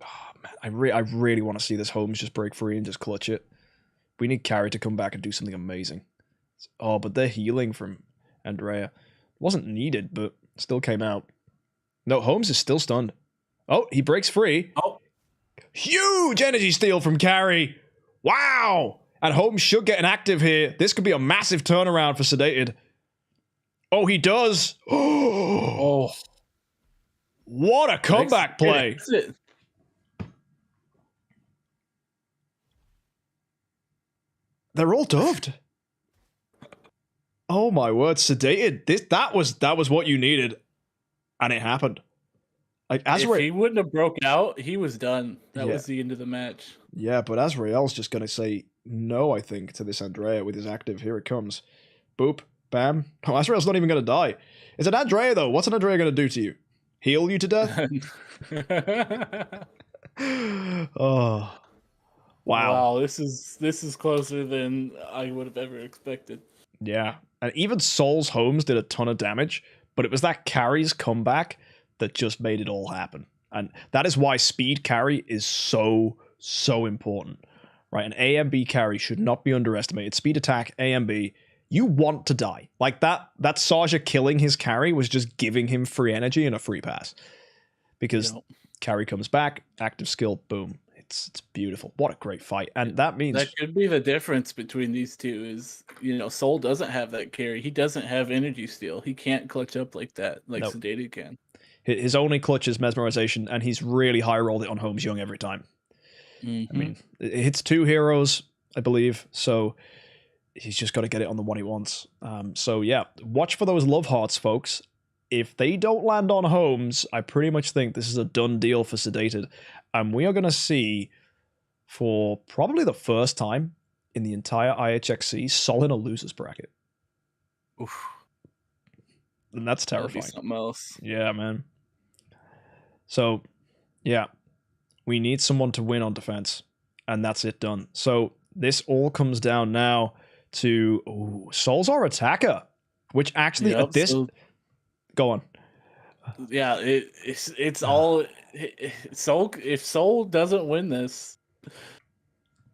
Oh man, I really want to see this Holmes just break free and just clutch it. We need Carrie to come back and do something amazing. Oh, but they're healing from Andrea. Wasn't needed, but still came out. No, Holmes is still stunned. Oh, he breaks free. Oh. Huge energy steal from Carrie. Wow. And Holmes should get an active here. This could be a massive turnaround for Sedated. Oh, he does. Oh. What a comeback play. They're all doved. Oh my word, Sedated. That was what you needed. And it happened. Like Azrael, if he wouldn't have broke out, he was done. That was the end of the match. Yeah, but Azrael's just going to say no, I think, to this Andrea with his active. Here it comes. Boop. Bam. Oh, Azrael's not even going to die. It's an Andrea, though. What's an Andrea going to do to you? Heal you to death? Oh. Wow. Wow, this is closer than I would have ever expected. Yeah. And even Saul's Holmes did a ton of damage, but it was that Carrie's comeback that just made it all happen. And that is why speed carry is so important, right? An A and B carry should not be underestimated. Speed attack, A and B, you want to die. Like that Saja killing his carry was just giving him free energy and a free pass. Because carry comes back, active skill, boom. It's beautiful. What a great fight. And that means... That could be the difference between these two is, Soul doesn't have that carry. He doesn't have energy steal. He can't clutch up like that, like Sedated can. His only clutch is mesmerization, and he's really high rolled it on HXC every time. I mean, it hits 2 heroes, I believe, so he's just got to get it on the one he wants. So yeah, watch for those love hearts, folks. If they don't land on Holmes, I pretty much think this is a done deal for Sedated, and we are going to see, for probably the first time in the entire IHXC, Sol in a loser's bracket. Oof. And that's terrifying. That'd be something else. Yeah, man. So, yeah, we need someone to win on defense, and that's it done. So this all comes down now to Sol's our attacker, which actually at this... Go on. Yeah, it's all... Soul. If Soul doesn't win this,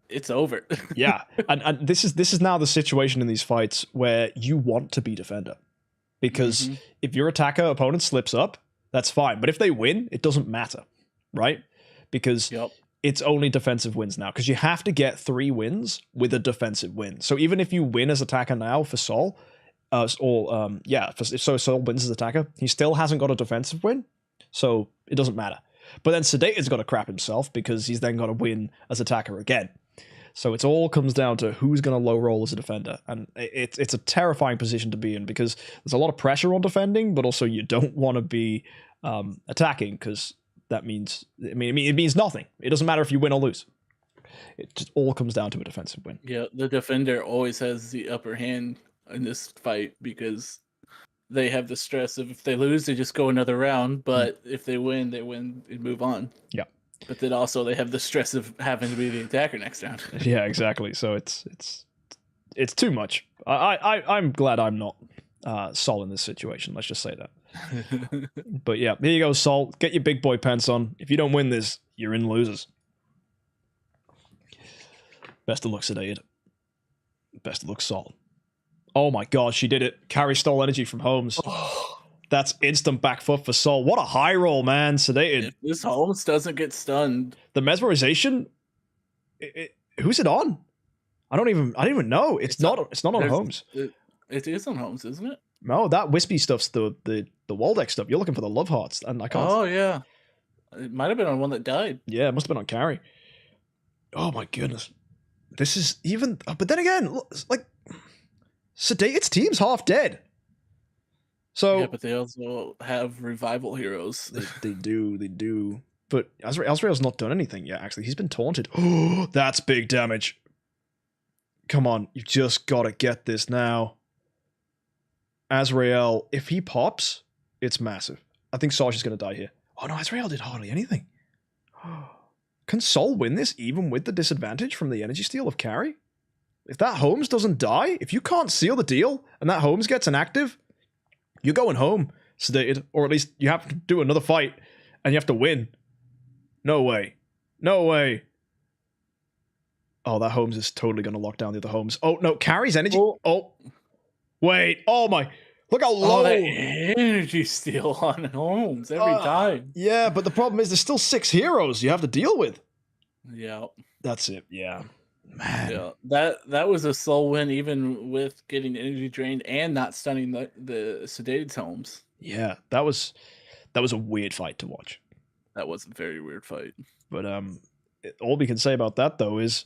it's over. Yeah, and this is now the situation in these fights where you want to be defender. Because if your attacker opponent slips up, that's fine. But if they win, it doesn't matter, right? Because it's only defensive wins now. Because you have to get 3 wins with a defensive win. So even if you win as attacker now for Saul, if Saul wins as attacker, he still hasn't got a defensive win. So it doesn't matter. But then Sedated's got to crap himself because he's then got to win as attacker again. So it all comes down to who's going to low roll as a defender. And it's a terrifying position to be in because there's a lot of pressure on defending, but also you don't want to be attacking because that means, it means nothing. It doesn't matter if you win or lose. It just all comes down to a defensive win. Yeah, the defender always has the upper hand in this fight because they have the stress of if they lose, they just go another round. But if they win and move on. Yeah. But then also they have the stress of having to be the attacker next round. Yeah, exactly. So it's too much. I'm glad I'm not Saul in this situation. Let's just say that. But yeah, here you go, Saul. Get your big boy pants on. If you don't win this, you're in losers. Best of luck, Sedated. Best of luck, Saul. Oh my god, she did it. Carrie stole energy from Holmes. That's instant back foot for Saul. What a high roll, man. Sedated. If this Holmes doesn't get stunned. The mesmerization, who's it on? I don't even know. It's not on Holmes. It is on Holmes, isn't it? No, that wispy stuff's the Waldeck stuff. You're looking for the love hearts, and I can't. Oh yeah, it might have been on one that died. Yeah, it must have been on carry. Oh my goodness, this is even. But then again, like Sedated's team's half dead. So yeah, but they also have revival heroes. They do. But Azrael's not done anything yet. Actually, he's been taunted. Oh, that's big damage. Come on, you just gotta get this now. Azrael, if he pops, it's massive. I think Sasha's going to die here. Oh no, Azrael did hardly anything. Can Saul win this even with the disadvantage from the energy steal of carry? If that Holmes doesn't die, if you can't seal the deal and that Holmes gets inactive, you're going home, Sedated. Or at least you have to do another fight and you have to win. No way. No way. Oh, that Holmes is totally going to lock down the other Holmes. Oh no, carry's energy. Oh. Wait, oh my, look how low. That energy steal on Holmes every time. Yeah, but the problem is there's still 6 heroes you have to deal with. Yeah. That's it, yeah. Man. Yeah, that was a Soul win even with getting energy drained and not stunning the Sedated Holmes. Yeah, that was a weird fight to watch. That was a very weird fight. But all we can say about that, though, is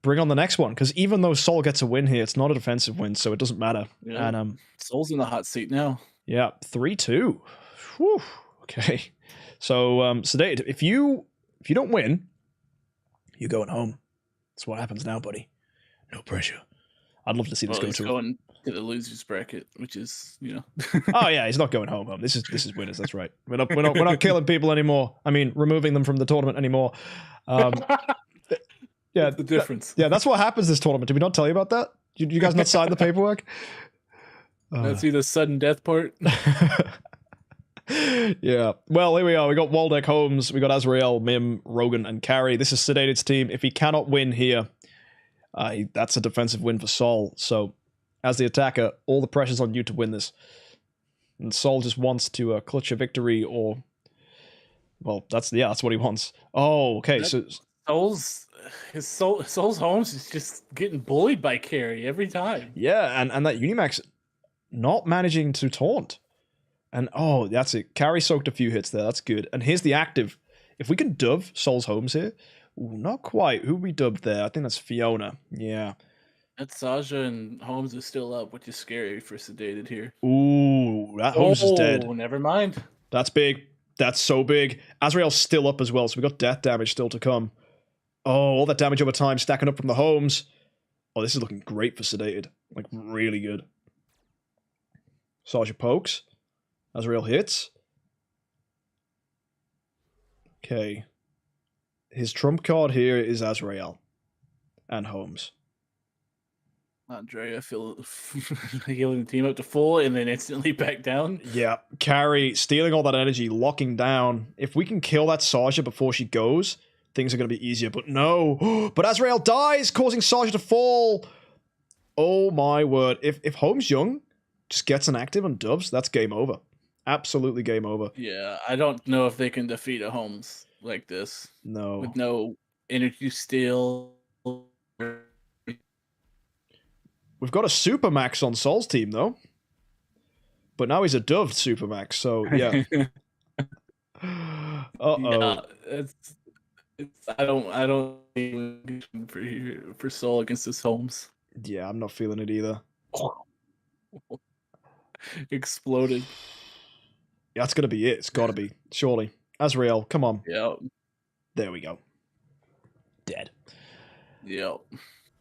bring on the next one, because even though Saul gets a win here, it's not a defensive win, so it doesn't matter. Yeah. And Saul's in the hot seat now. Yeah, 3-2. Whew. Okay. So Sedated, if you don't win, you're going home. That's what happens now, buddy. No pressure. I'd love to see this go to going to the losers bracket, which is, Oh yeah, he's not going home. This is winners. That's right. We're not killing people anymore. I mean, removing them from the tournament anymore. Yeah, that's the difference. That's what happens this tournament. Did we not tell you about that? Did you guys not sign the paperwork? That's the sudden death part. Yeah. Well, here we are. We got Waldeck Holmes. We got Azrael, Mim, Rogan, and Carry. This is Sedated's team. If he cannot win here, that's a defensive win for Saul. So, as the attacker, all the pressure's on you to win this. And Saul just wants to clutch a victory, or, well, that's what he wants. Oh, okay. So Soul's Holmes is just getting bullied by Carry every time. Yeah, and that Unimax not managing to taunt. And oh, that's it. Carry soaked a few hits there. That's good. And here's the active. If we can dove Saul's Holmes here. Ooh, not quite. Who we dubbed there? I think that's Fiona. Yeah. That Sasha and Holmes is still up, which is scary for Sedated here. Ooh, that Holmes is dead. Oh, never mind. That's big. That's so big. Azrael's still up as well, so we got death damage still to come. Oh, all that damage over time stacking up from the Holmes. Oh, this is looking great for Sedated. Like, really good. Sasha pokes. Azrael hits. Okay. His trump card here is Azrael. And Holmes. Andrea healing the team up to full and then instantly back down. Yeah. Carry stealing all that energy, locking down. If we can kill that Sasha before she goes, things are going to be easier. But no. But Azrael dies, causing Sasha to fall. Oh my word. If Holmes Young just gets an active and dubs, that's game over. Absolutely game over. Yeah, I don't know if they can defeat a Holmes like this. No. With no energy steal. We've got a Supermax on Saul's team, though. But now he's a doved Supermax, so yeah. Uh-oh. Yeah, I don't think for Saul against this Holmes. Yeah, I'm not feeling it either. Exploded. Yeah, that's going to be it. It's got to be. Surely. Azrael, come on. Yeah. There we go. Dead. Yep.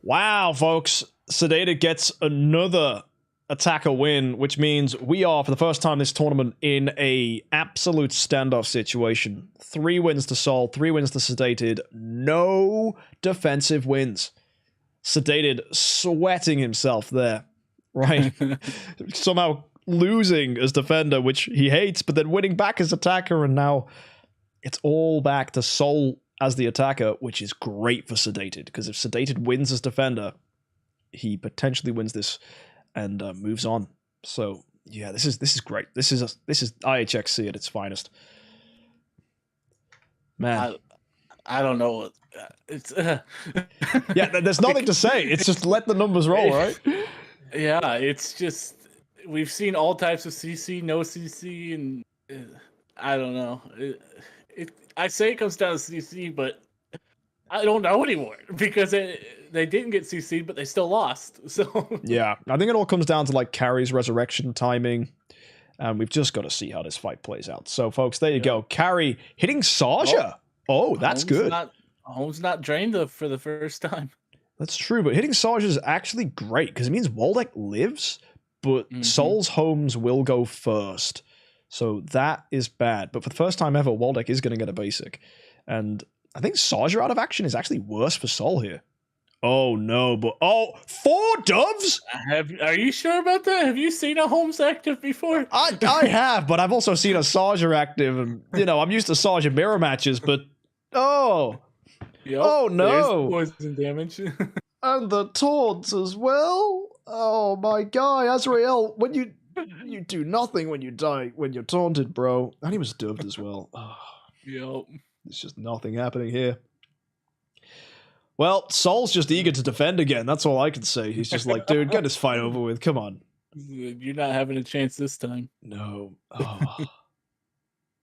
Wow, folks. Sedated gets another attacker win, which means we are, for the first time this tournament, in a absolute standoff situation. 3 wins to Saul, 3 wins to Sedated. No defensive wins. Sedated sweating himself there. Right? Somehow losing as defender, which he hates, but then winning back as attacker, and now it's all back to Saul as the attacker, which is great for Sedated, because if Sedated wins as defender, he potentially wins this and moves on. So, Yeah, this is great. This is IHXC at its finest. Man. I don't know what it's. Yeah, there's nothing to say. It's just let the numbers roll, right? Yeah, it's just we've seen all types of CC, no CC, and I don't know. I say it comes down to CC, but I don't know anymore because they didn't get CC, but they still lost. So yeah, I think it all comes down to like Carrie's resurrection timing, and we've just got to see how this fight plays out. So, folks, there you go. Carrie hitting Saja. Oh, that's good. Home's not drained for the first time. That's true, but hitting Saja is actually great because it means Waldeck lives, but Saul's homes will go first. So that is bad. But for the first time ever, Waldeck is going to get a basic. And I think Saja out of action is actually worse for Saul here. Oh, no, but... Oh, 4 doves? Are you sure about that? Have you seen a Holmes active before? I have, but I've also seen a Saja active. And, you know, I'm used to Saja mirror matches, but... Oh... Yep, oh no! Poison damage. And the taunts as well. Oh my guy, Azrael, when you do nothing when you die when you're taunted, bro. And he was dubbed as well. Oh, yep. There's just nothing happening here. Well, Saul's just eager to defend again. That's all I can say. He's just like, dude, get this fight over with. Come on. You're not having a chance this time. No. Oh.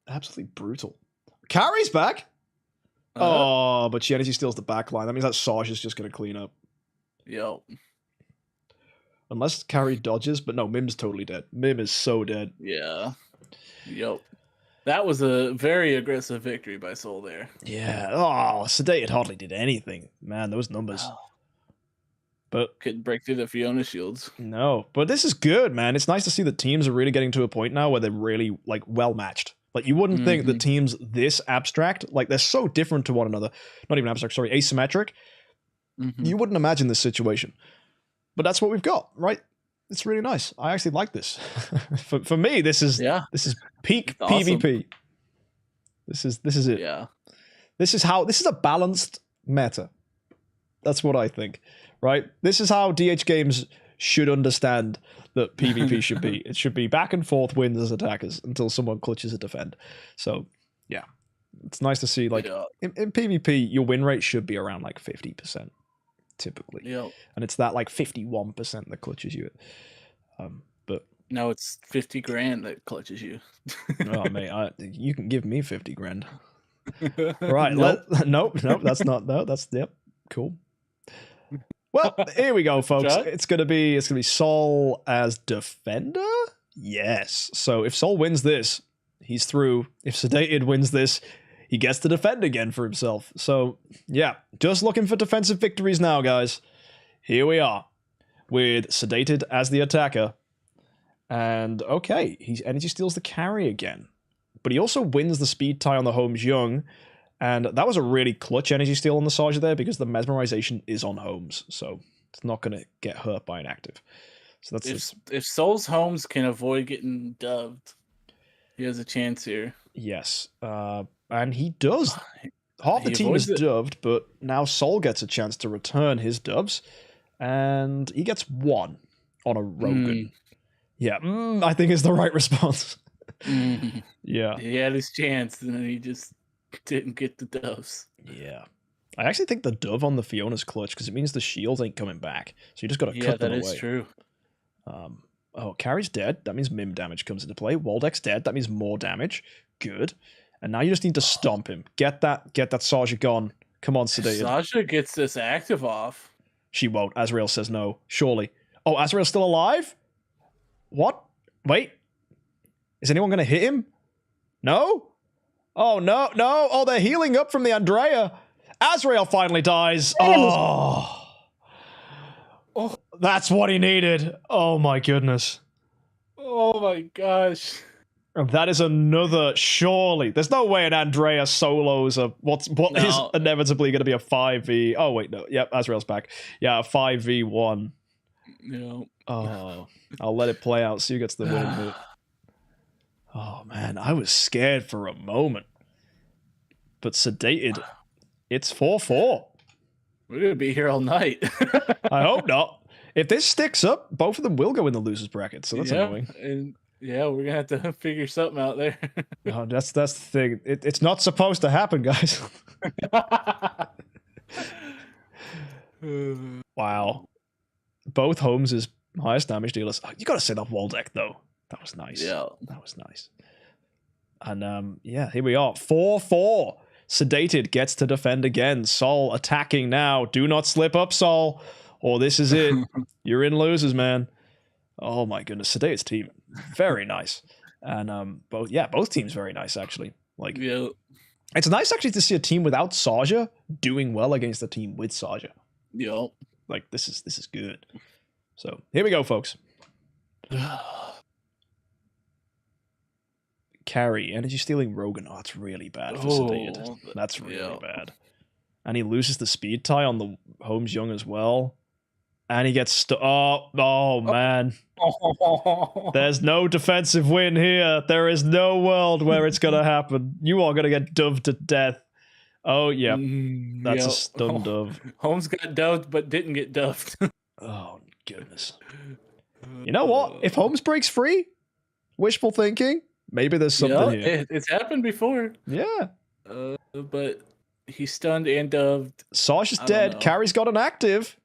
Absolutely brutal. Carrie's back. Oh, but she energy steals the back line. That means that Saja is just going to clean up. Yep. Unless Carrie dodges, but no, Mim's totally dead. Mim is so dead. Yeah. Yep. That was a very aggressive victory by Soul there. Yeah. Oh, Sedated hardly did anything. Man, those numbers. Wow. But couldn't break through the Fiona shields. No, but this is good, man. It's nice to see the teams are really getting to a point now where they're really like well matched. Like, you wouldn't think that teams this abstract, like, they're so different to one another. Not even abstract, sorry, asymmetric. You wouldn't imagine this situation. But that's what we've got, right? It's really nice. I actually like this. for me, this is peak PvP. This is it. Yeah. This is a balanced meta. That's what I think, right? This is how DH games should understand that PvP should be. It should be back and forth wins as attackers until someone clutches a defend. So, yeah. It's nice to see, like, in PvP, your win rate should be around, like, 50%, typically. Yep. And it's that, like, 51% that clutches you. But... No, it's 50 grand that clutches you. Oh, mate, you can give me 50 grand. Right, nope, that's not, no, that's, yep, cool. Well, here we go, folks. It's gonna be Saul as defender. Yes. So if Saul wins this, he's through. If Sedated wins this, he gets to defend again for himself. So yeah, just looking for defensive victories now, guys. Here we are with Sedated as the attacker, and okay, he energy steals the carry again, but he also wins the speed tie on the Holmes Young. And that was a really clutch energy steal on the Saja there because the mesmerization is on Holmes, so it's not going to get hurt by an active. So that's if Soul's Holmes can avoid getting dubbed, he has a chance here. Yes, and he does. Half the team is dubbed, but now Soul gets a chance to return his dubs, and he gets 1 on a Rogan. Yeah, I think is the right response. Yeah, he had his chance, and then he just didn't get the doves. Yeah. I actually think the dove on the Fiona's clutch because it means the shields ain't coming back. So you just got to cut them away. Yeah, that is true. Oh, Carrie's dead. That means Mim damage comes into play. Waldeck's dead. That means more damage. Good. And now you just need to stomp him. Get that Saja gone. Come on, Sedated. Saja gets this active off. She won't. Azrael says no. Surely. Oh, Azrael's still alive? What? Wait. Is anyone going to hit him? No? Oh, no. Oh, they're healing up from the Andrea. Azrael finally dies. Oh. That's what he needed. Oh, my goodness. Oh, my gosh. That is another, surely. There's no way an Andrea solos what is inevitably going to be a 5v. Oh, wait, no. Yep, Azrael's back. Yeah, a 5v1. No. Oh, I'll let it play out. See who gets the win. But... Oh, man, I was scared for a moment. But Sedated, it's 4-4. We're going to be here all night. I hope not. If this sticks up, both of them will go in the losers bracket, so that's annoying. And Yeah, we're gonna have to figure something out there. No, that's the thing. It's not supposed to happen, guys. Wow. Both Holmes' highest damage dealers. Oh, you gotta say that wall deck though. That was nice. Yeah. That was nice. And yeah, here we are. 4-4. Sedated gets to defend again. Saul attacking now. Do not slip up, Saul, or this is it. You're in losers, man. Oh my goodness. Sedated's team. Very nice. And both teams very nice actually. Like, yeah. It's nice actually to see a team without Saja doing well against a team with Saja. Yeah. Like this is good. So here we go, folks. Carry energy stealing Rogan. Oh, that's really bad for Sedated. That's really bad. And he loses the speed tie on the Holmes Young as well. And he gets oh man. There's no defensive win here. There is no world where it's gonna happen. You are gonna get doved to death. Oh yeah, that's a stun dove. Holmes got doved but didn't get doved. Oh goodness. You know what? If Holmes breaks free, wishful thinking. Maybe there's something here. It's happened before. Yeah. But he's stunned and doved. Sosh is dead. Carrie's got an active.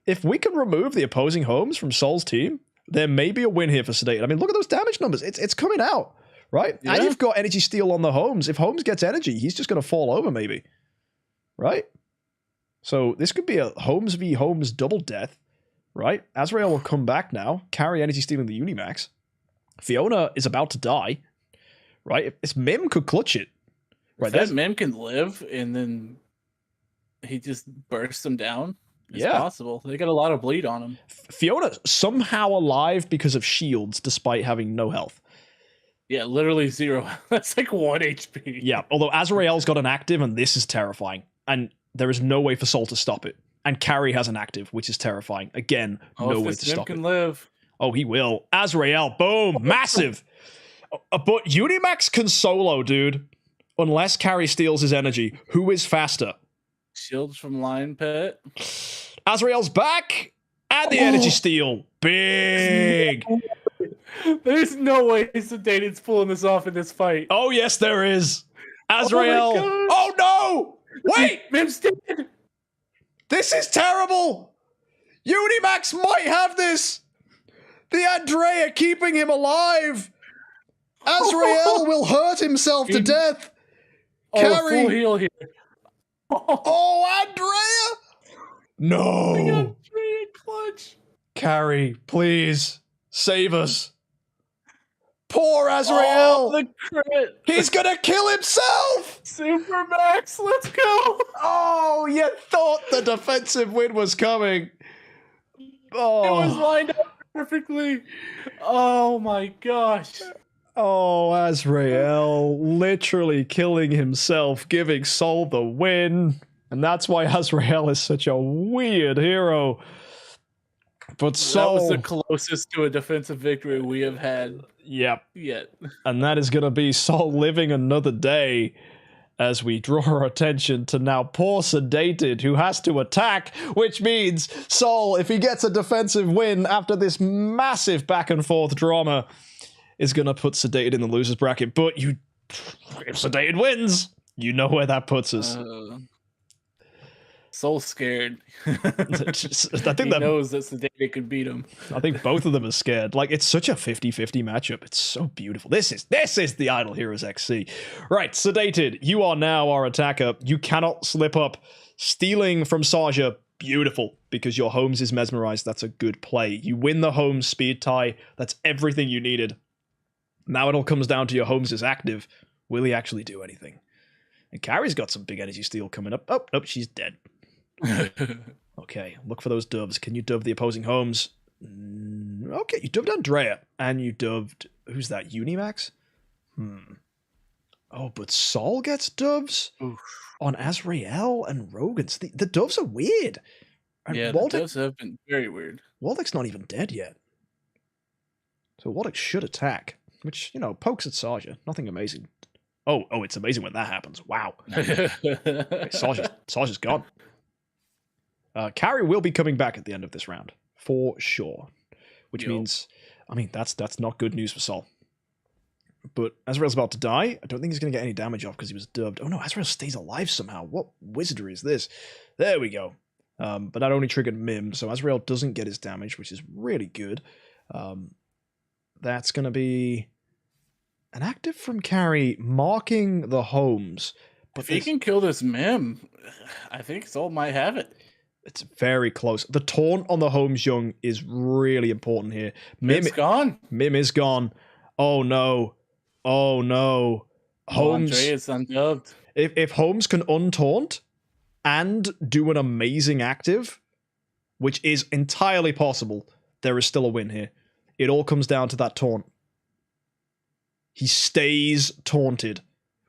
If we can remove the opposing Holmes from Saul's team, there may be a win here for Sedated. I mean, look at those damage numbers. It's coming out, right? Yeah. And you've got energy steal on the Holmes. If Holmes gets energy, he's just going to fall over maybe, right? So this could be a Holmes v. Holmes double death, right? Azrael will come back now. Carry energy stealing the Unimax. Fiona is about to die, right? If Mim could clutch it, right? That Mim can live and then he just bursts them down. It's possible. They got a lot of bleed on him. Fiona somehow alive because of shields, despite having no health. Yeah, literally 0. That's like 1 HP. Yeah, although Azrael's got an active, and this is terrifying. And there is no way for Saul to stop it. And Carrie has an active, which is terrifying. Again, no way to stop it. Can live. Oh, he will. Azrael, boom, massive. But Unimax can solo, dude. Unless Carrie steals his energy. Who is faster? Shields from Lion Pet. Azrael's back. And the energy steal. Big. There's no way Sedated's pulling this off in this fight. Oh, yes, there is. Azrael. Oh, no. Wait. Mim's dead. This is terrible. Unimax might have this. The Andrea keeping him alive. Azrael will hurt himself to death. Carrie. Full heal here. Oh, Andrea. No. Andrea clutch. Carrie, please save us. Poor Azrael. Oh, the crit. He's going to kill himself. Super Max, let's go. Oh, you thought the defensive win was coming. Oh. It was lined up perfectly. Oh my gosh. Oh, Azrael literally killing himself, giving Saul the win. And that's why Azrael is such a weird hero. But Saul... That was the closest to a defensive victory we have had yet. And that is going to be Saul living another day as we draw our attention to now poor Sedated, who has to attack, which means Saul, if he gets a defensive win after this massive back and forth drama, is going to put Sedated in the loser's bracket. But if Sedated wins, you know where that puts us. Saul's scared. I think he knows that Sedated could beat him. I think both of them are scared. Like, it's such a 50-50 matchup. It's so beautiful. This is the Idle Heroes XC. Right, Sedated, you are now our attacker. You cannot slip up. Stealing from Saja, beautiful, because your Holmes is mesmerized. That's a good play. You win the Holmes speed tie. That's everything you needed. Now it all comes down to your Holmes is active. Will he actually do anything? And Carrie's got some big energy steal coming up. Oh, nope, she's dead. Okay, look for those doves. Can you dove the opposing Holmes? Okay, you dubbed Andrea. And you dubbed... Who's that? Unimax? Oh, but Saul gets doves on Azrael and Rogan's. The doves are weird. And the doves have been very weird. Waldek's not even dead yet. So Waldek should attack. Which, pokes at Saja. Nothing amazing. Oh, it's amazing when that happens. Wow. Okay, Saja's gone. Carrie will be coming back at the end of this round, for sure. Which means I mean, that's not good news for Saul. But Azrael's about to die. I don't think he's going to get any damage off because he was dubbed. Oh no, Azrael stays alive somehow. What wizardry is this? There we go. But that only triggered Mim, so Azrael doesn't get his damage, which is really good. That's going to be an active from carry marking the homes. But if he can kill this Mim, I think Saul might have it. It's very close. The taunt on the homes young is really important here. Mim's gone. Mim is gone. Oh no. Oh no. Holmes is undubbed. If Holmes can untaunt and do an amazing active, which is entirely possible, there is still a win here. It all comes down to that taunt. He stays taunted,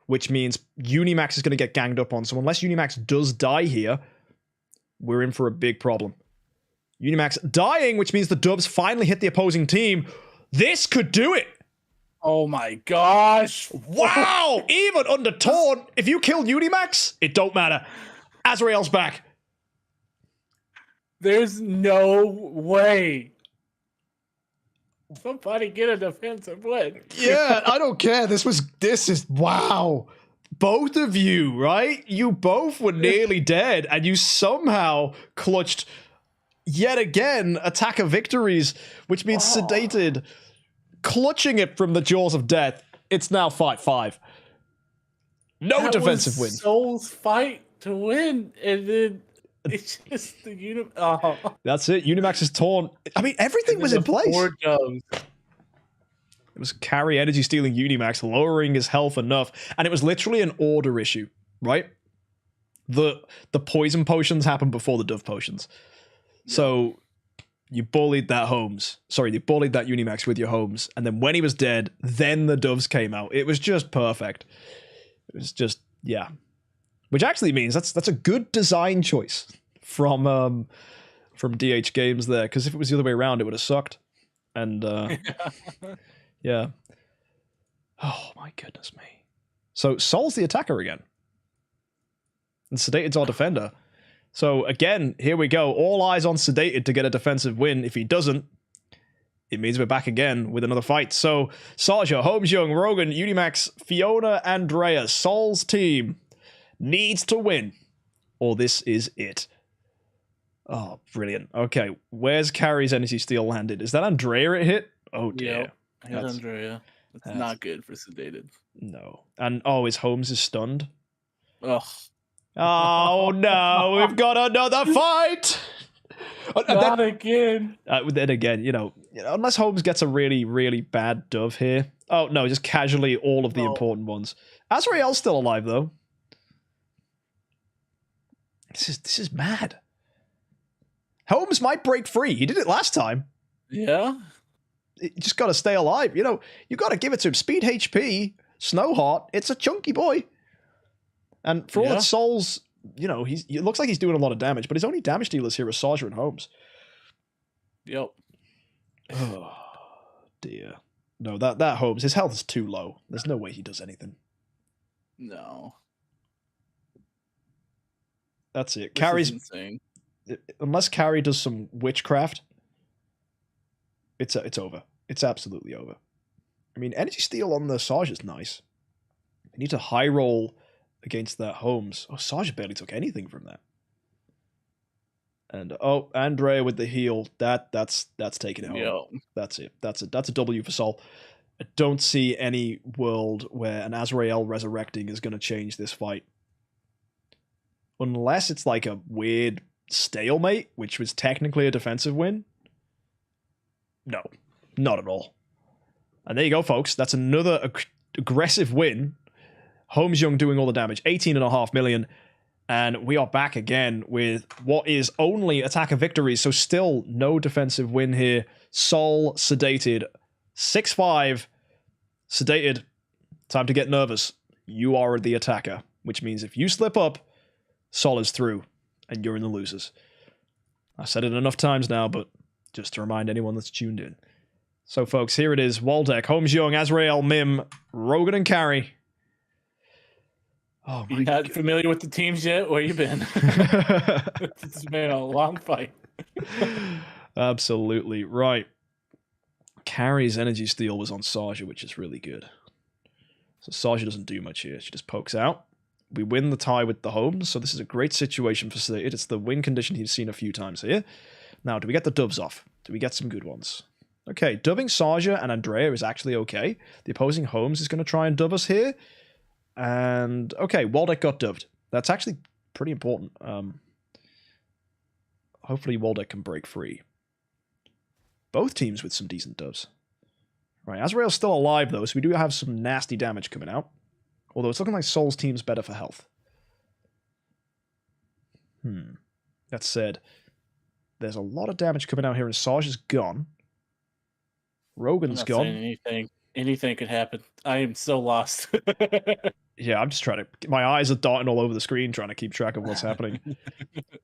which means Unimax is going to get ganged up on. So unless Unimax does die here, we're in for a big problem. Unimax dying, which means the Dubs finally hit the opposing team. This could do it. Oh my gosh. Wow. Even under taunt, if you kill Unimax, it don't matter. Azrael's back. There's no way. Somebody get a defensive win. Yeah, I don't care. This is wow. Both of you, right? You both were nearly dead, and you somehow clutched yet again attacker victories, which means Sedated clutching it from the jaws of death. It's now 5-5. No that defensive was win. Soul's fight to win, and then it's just the That's it. Unimax's taunt. I mean, everything was in place. 4 jumps. It was carry energy stealing Unimax, lowering his health enough, and it was literally an order issue, right? The poison potions happened before the dove potions. Yeah. So you bullied that Holmes. Sorry, you bullied that Unimax with your Holmes, and then when he was dead, then the doves came out. It was just perfect. It was just, yeah. Which actually means that's a good design choice from DH Games there, because if it was the other way around, it would have sucked. And yeah. Oh my goodness me. So Saul's the attacker again. And Sedated's our defender. So again, here we go. All eyes on Sedated to get a defensive win. If he doesn't, it means we're back again with another fight. So Sarja, Holmes Young, Rogan, Unimax, Fiona, Andrea, Saul's team needs to win, or this is it. Oh, brilliant. Okay, where's Carrie's energy steal landed? Is that Andrea it hit? Oh dear. Yeah, hit Andrea. That's not good for Sedated. No. And his Holmes is stunned. Ugh. Oh no, we've got another fight! Not again. Then again, unless Holmes gets a really, really bad dove here. Oh no, just casually all of the important ones. Azrael's still alive though. This is mad. Holmes might break free. He did it last time. Yeah. You just got to stay alive. You got to give it to him. Speed HP, Snowheart. It's a chunky boy. And for all its souls, it looks like he's doing a lot of damage, but his only damage dealers here are Sarja and Holmes. Yep. Oh, dear. No, that Holmes, his health is too low. There's no way he does anything. No. That's it. Carrie's insane. Unless Carrie does some witchcraft, it's over. It's absolutely over. I mean, energy steal on the Sarge is nice. I need to high roll against that Holmes. Oh, Sarge barely took anything from that. And Andrea with the heal. That's taking it home. Yep. That's it. That's a W for Saul. I don't see any world where an Azrael resurrecting is going to change this fight. Unless it's like a weird stalemate, which was technically a defensive win. No, not at all. And there you go, folks. That's another aggressive win. Holmes Young doing all the damage. 18.5 million. And we are back again with what is only attacker victories. So still no defensive win here. Saul Sedated. 6-5. Sedated. Time to get nervous. You are the attacker. Which means if you slip up, Saul is through. And you're in the losers. I've said it enough times now, but just to remind anyone that's tuned in. So, folks, here it is. Waldeck, Holmes Young, Azrael, Mim, Rogan, and Carrie. Oh, you not familiar with the teams yet? Where you been? It's been a long fight. Absolutely. Right. Carrie's energy steal was on Saja, which is really good. So Saja doesn't do much here. She just pokes out. We win the tie with the homes, so this is a great situation for Sedated. It's the win condition he's seen a few times here. Now, do we get the dubs off? Do we get some good ones? Okay, dubbing Saja and Andrea is actually okay. The opposing homes is going to try and dub us here. And, okay, Waldeck got dubbed. That's actually pretty important. Hopefully Waldeck can break free. Both teams with some decent dubs. Right, Azrael's still alive, though, so we do have some nasty damage coming out. Although it's looking like Soul's team's better for health. That said, there's a lot of damage coming out here, and Sarge is gone. Rogan's gone. Anything could happen. I am so lost. Yeah, I'm just trying to... My eyes are darting all over the screen trying to keep track of what's happening.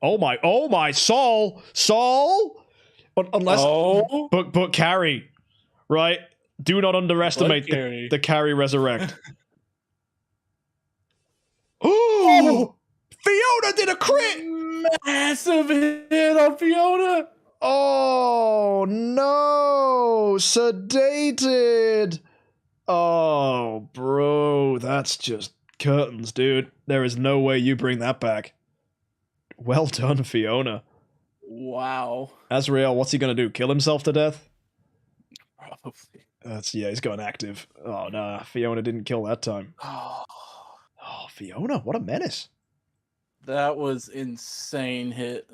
Oh my, Saul! Saul! Unless... Oh. But carry, right? Do not underestimate the carry resurrect. Oh! Fiona did a crit! Massive hit on Fiona! Oh, no! Sedated! Oh, bro, that's just curtains, dude. There is no way you bring that back. Well done, Fiona. Wow. Azrael, what's he gonna do? Kill himself to death? Probably. Yeah, he's going active. Oh, nah, Fiona didn't kill that time. Oh, Fiona, what a menace. that was insane hit.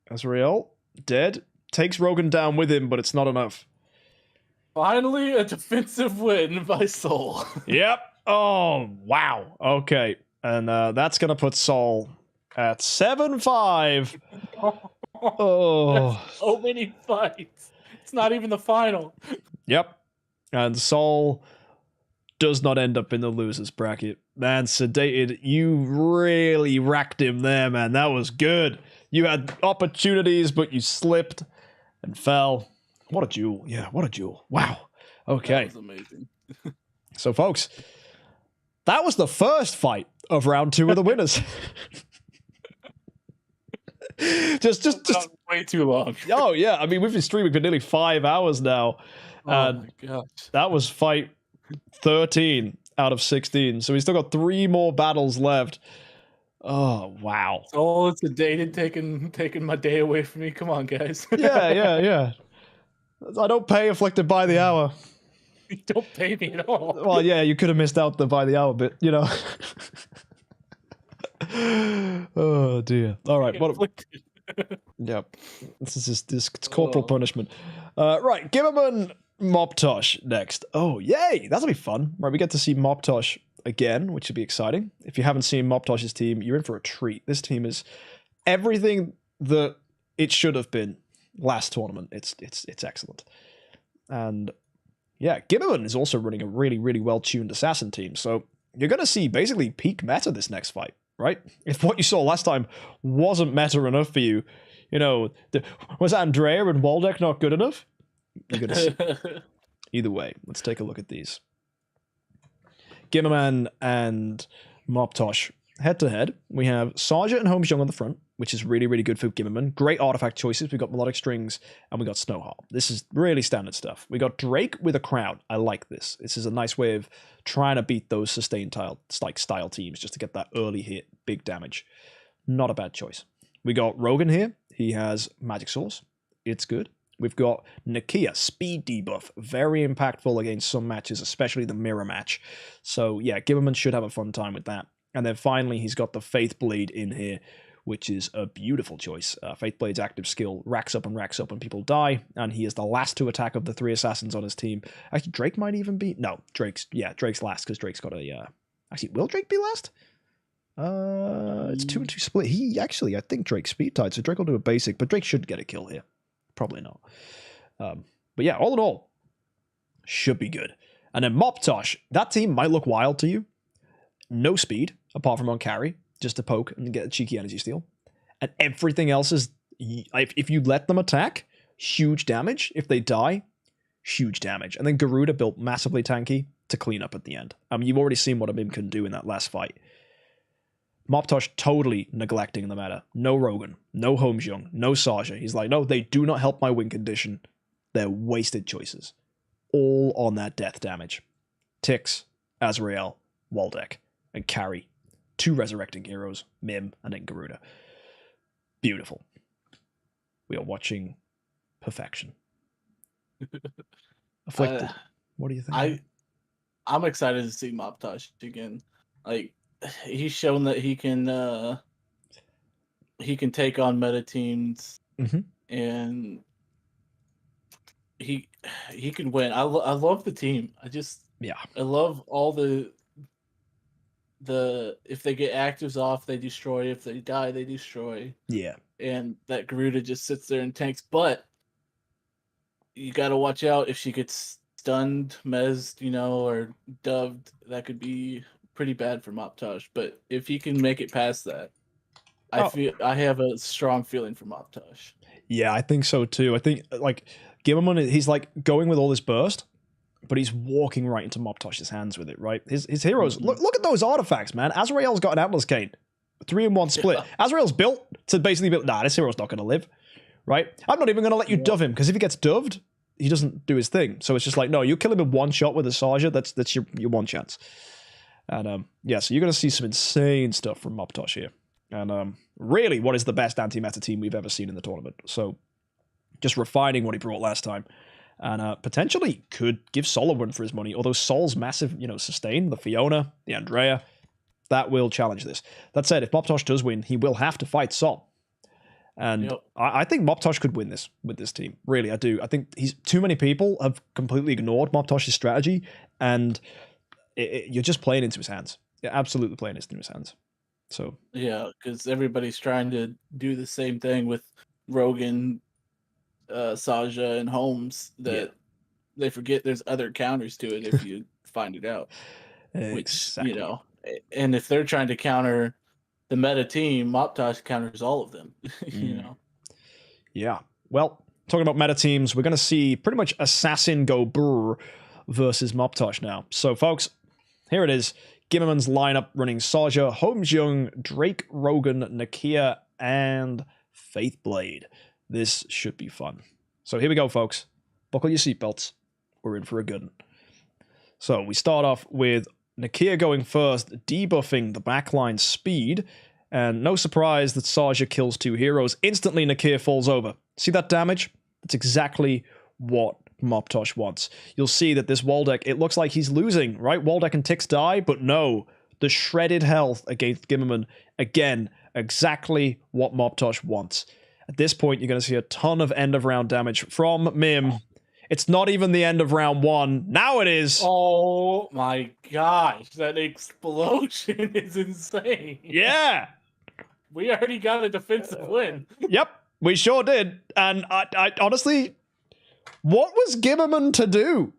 Azrael, dead. Takes Rogan down with him, but it's not enough. Finally, a defensive win by Soul. Yep. Oh, wow. Okay. And that's going to put Saul at 7-5. Oh. So many fights. It's not even the final. Yep. And Saul does not end up in the losers bracket. Man, Sedated, you really racked him there, man. That was good. You had opportunities, but you slipped and fell. What a duel. Yeah, what a duel. Wow. Okay. That was amazing. So, folks, that was the first fight of round 2 of the winners. just way too long. Oh, yeah. I mean, we've been streaming for nearly 5 hours now. Oh, my gosh. That was fight 13 out of 16. So we still got 3 more battles left. Oh, wow. Oh, it's Sedated taking my day away from me. Come on, guys. Yeah. I don't pay afflicted by the hour. You don't pay me at all. Well, yeah, you could have missed out the by the hour bit, you know. Oh, dear. All right. Yep. This is just it's corporal punishment. Right. Gimmerman Moptosh next. Oh, yay. That'll be fun. Right. We get to see Moptosh again, which should be exciting. If you haven't seen Moptosh's team, you're in for a treat. This team is everything that it should have been last tournament. It's excellent. And yeah, Gimmerman is also running a really, really well-tuned assassin team. So you're going to see basically peak meta this next fight, right? If what you saw last time wasn't meta enough for you, you know, was Andrea and Waldeck not good enough? You're going to see. Either way, let's take a look at these. Gimmerman and Moptosh head-to-head. We have Saja and HomesJUMP on the front, which is really, really good for Gimmerman. Great artifact choices. We've got Melodic Strings, and we got Snowharp. This is really standard stuff. We got Drake with a Crown. I like this. This is a nice way of trying to beat those sustained style teams, just to get that early hit, big damage. Not a bad choice. We got Rogan here. He has Magic Source. It's good. We've got Nakia, speed debuff, very impactful against some matches, especially the mirror match. So yeah, Gimmerman should have a fun time with that. And then finally, he's got the Faith Blade in here, which is a beautiful choice. Faith Blade's active skill racks up when people die, and he is the last to attack of the 3 assassins on his team. Actually, Drake might even be... No, Drake's last, because Drake's got a... Actually, will Drake be last? It's 2-2 split. I think Drake's speed tied, so Drake will do a basic, but Drake should get a kill here. Probably not. But yeah, all in all, should be good. And then Moptosh, that team might look wild to you. No speed, apart from on carry, just to poke and get a cheeky energy steal. And everything else is, if you let them attack, huge damage. If they die, huge damage. And then Garuda built massively tanky to clean up at the end. You've already seen what Abim can do in that last fight. Moptosh totally neglecting the meta. No Rogan, no HomesJUMP, no Saja. He's like, no, they do not help my win condition. They're wasted choices. All on that death damage. Tix, Azrael, Waldeck, and carry. 2 resurrecting heroes, Mim, and then Garuda. Beautiful. We are watching perfection. Afflicted. What do you think? I'm excited to see Moptosh again. Like, he's shown that he can take on meta teams, and he can win. I love the team. I love all the if they get actives off, they destroy. If they die, they destroy. Yeah. And that Garuda just sits there and tanks. But you got to watch out if she gets stunned, mezzed, or dubbed. That could be pretty bad for Moptosh. But if he can make it past that, I have a strong feeling for Moptosh. Yeah, I think so too. I think like Gimmerman, he's like going with all this burst, but he's walking right into Moptosh's hands with it, right? His heroes, look at those artifacts, man. Azrael's got an Atlas Cane. 3-in-1 split. Yeah. Azrael's built to basically be, this hero's not going to live, right? I'm not even going to let you dove him, because if he gets doved, he doesn't do his thing. So it's just like, no, you kill him in one shot with a Saja, that's your one chance. And so you're going to see some insane stuff from Moptosh here. And really, what is the best anti-meta team we've ever seen in the tournament. So just refining what he brought last time. And potentially could give Saul a win for his money, although Saul's massive, sustain, the Fiona, the Andrea, that will challenge this. That said, if Moptosh does win, he will have to fight Saul. And I think Moptosh could win this with this team. Really, I do. I think too many people have completely ignored Moptosh's strategy, and you're just playing into his hands. You're absolutely playing into his hands. So yeah, because everybody's trying to do the same thing with Rogan, Saja, and Holmes, that they forget there's other counters to it if you find it out. Exactly. Which, and if they're trying to counter the meta team, Moptosh counters all of them. Yeah. Well, talking about meta teams, we're going to see pretty much Assassin go brr versus Moptosh now. So, folks, here it is. Gimmerman's lineup running Saja, Holmes Young, Drake, Rogan, Nakia, and Faithblade. This should be fun. So here we go, folks. Buckle your seatbelts. We're in for a good one. So we start off with Nakia going first, debuffing the backline speed. And no surprise that Saja kills 2 heroes. Instantly, Nakia falls over. See that damage? That's exactly what Moptosh wants. You'll see that this Waldeck, it looks like he's losing, right? Waldeck and Tix die, but no. The shredded health against Gimmerman. Again, exactly what Moptosh wants. At this point, you're going to see a ton of end-of-round damage from Mim. It's not even the end of round 1. Now it is. Oh my gosh, that explosion is insane. Yeah. We already got a defensive win. Yep, we sure did. And I honestly, what was Gimmerman to do?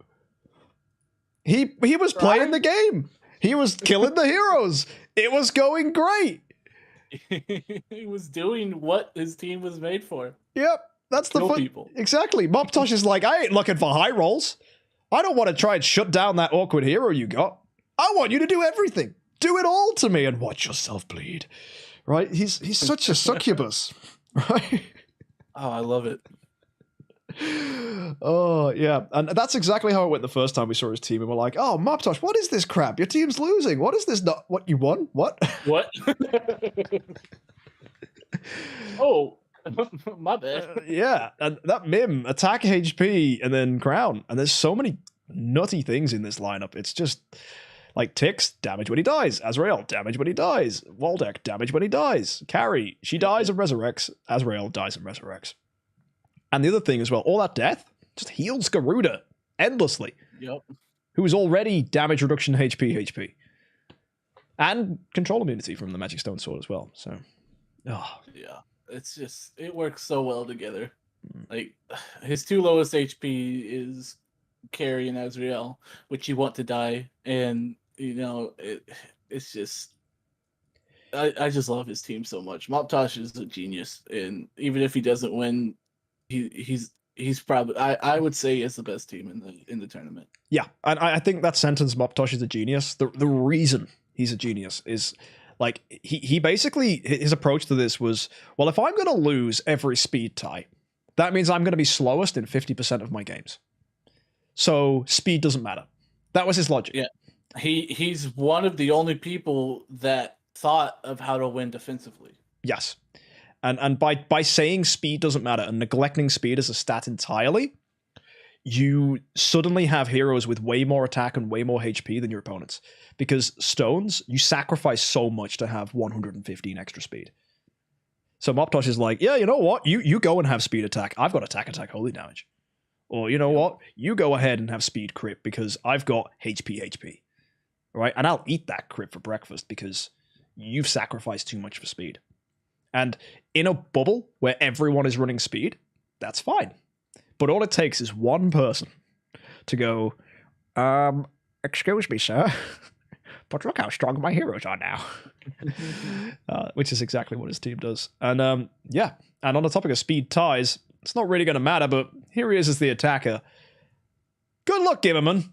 He was playing the game. He was killing the heroes. It was going great. He was doing what his team was made for. Yep. That's the fun. People. Exactly. Moptosh is like, I ain't looking for high rolls. I don't want to try and shut down that awkward hero you got. I want you to do everything. Do it all to me and watch yourself bleed. Right? He's such a succubus. Right? Oh, I love it. Oh, yeah. And that's exactly how it went the first time we saw his team. And we're like, oh, Moptosh, what is this crap? Your team's losing. What is this? Not what you won? What? What? Oh. My bad. Yeah, and that Mim, attack HP, and then crown. And there's so many nutty things in this lineup. It's just like Tix, damage when he dies. Azrael, damage when he dies. Waldeck, damage when he dies. Carry, she dies and resurrects. Azrael dies and resurrects. And the other thing as well, all that death just heals Garuda endlessly. Yep. Who is already damage reduction HP. And control immunity from the Magic Stone Sword as well. So, yeah. It's just, it works so well together. Like, his 2 lowest HP is Carry and Azrael, which you want to die. And, it's just, I just love his team so much. Moptosh is a genius. And even if he doesn't win, he's probably, I would say he is the best team in the tournament. Yeah, and I think that sentence, Moptosh is a genius, the reason he's a genius is... Like, he basically, his approach to this was, well, if I'm going to lose every speed tie, that means I'm going to be slowest in 50% of my games. So speed doesn't matter. That was his logic. Yeah. He's one of the only people that thought of how to win defensively. Yes. And by saying speed doesn't matter and neglecting speed as a stat entirely, you suddenly have heroes with way more attack and way more HP than your opponents. Because stones, you sacrifice so much to have 115 extra speed. So Moptosh is like, yeah, you know what? You go and have speed attack. I've got attack holy damage. Or you know what? You go ahead and have speed crit because I've got HP. Right? And I'll eat that crit for breakfast because you've sacrificed too much for speed. And in a bubble where everyone is running speed, that's fine. But all it takes is one person to go, excuse me, sir, but look how strong my heroes are now. Which is exactly what his team does. And yeah, and on the topic of speed ties, it's not really going to matter, but here he is as the attacker. Good luck, Gimmerman.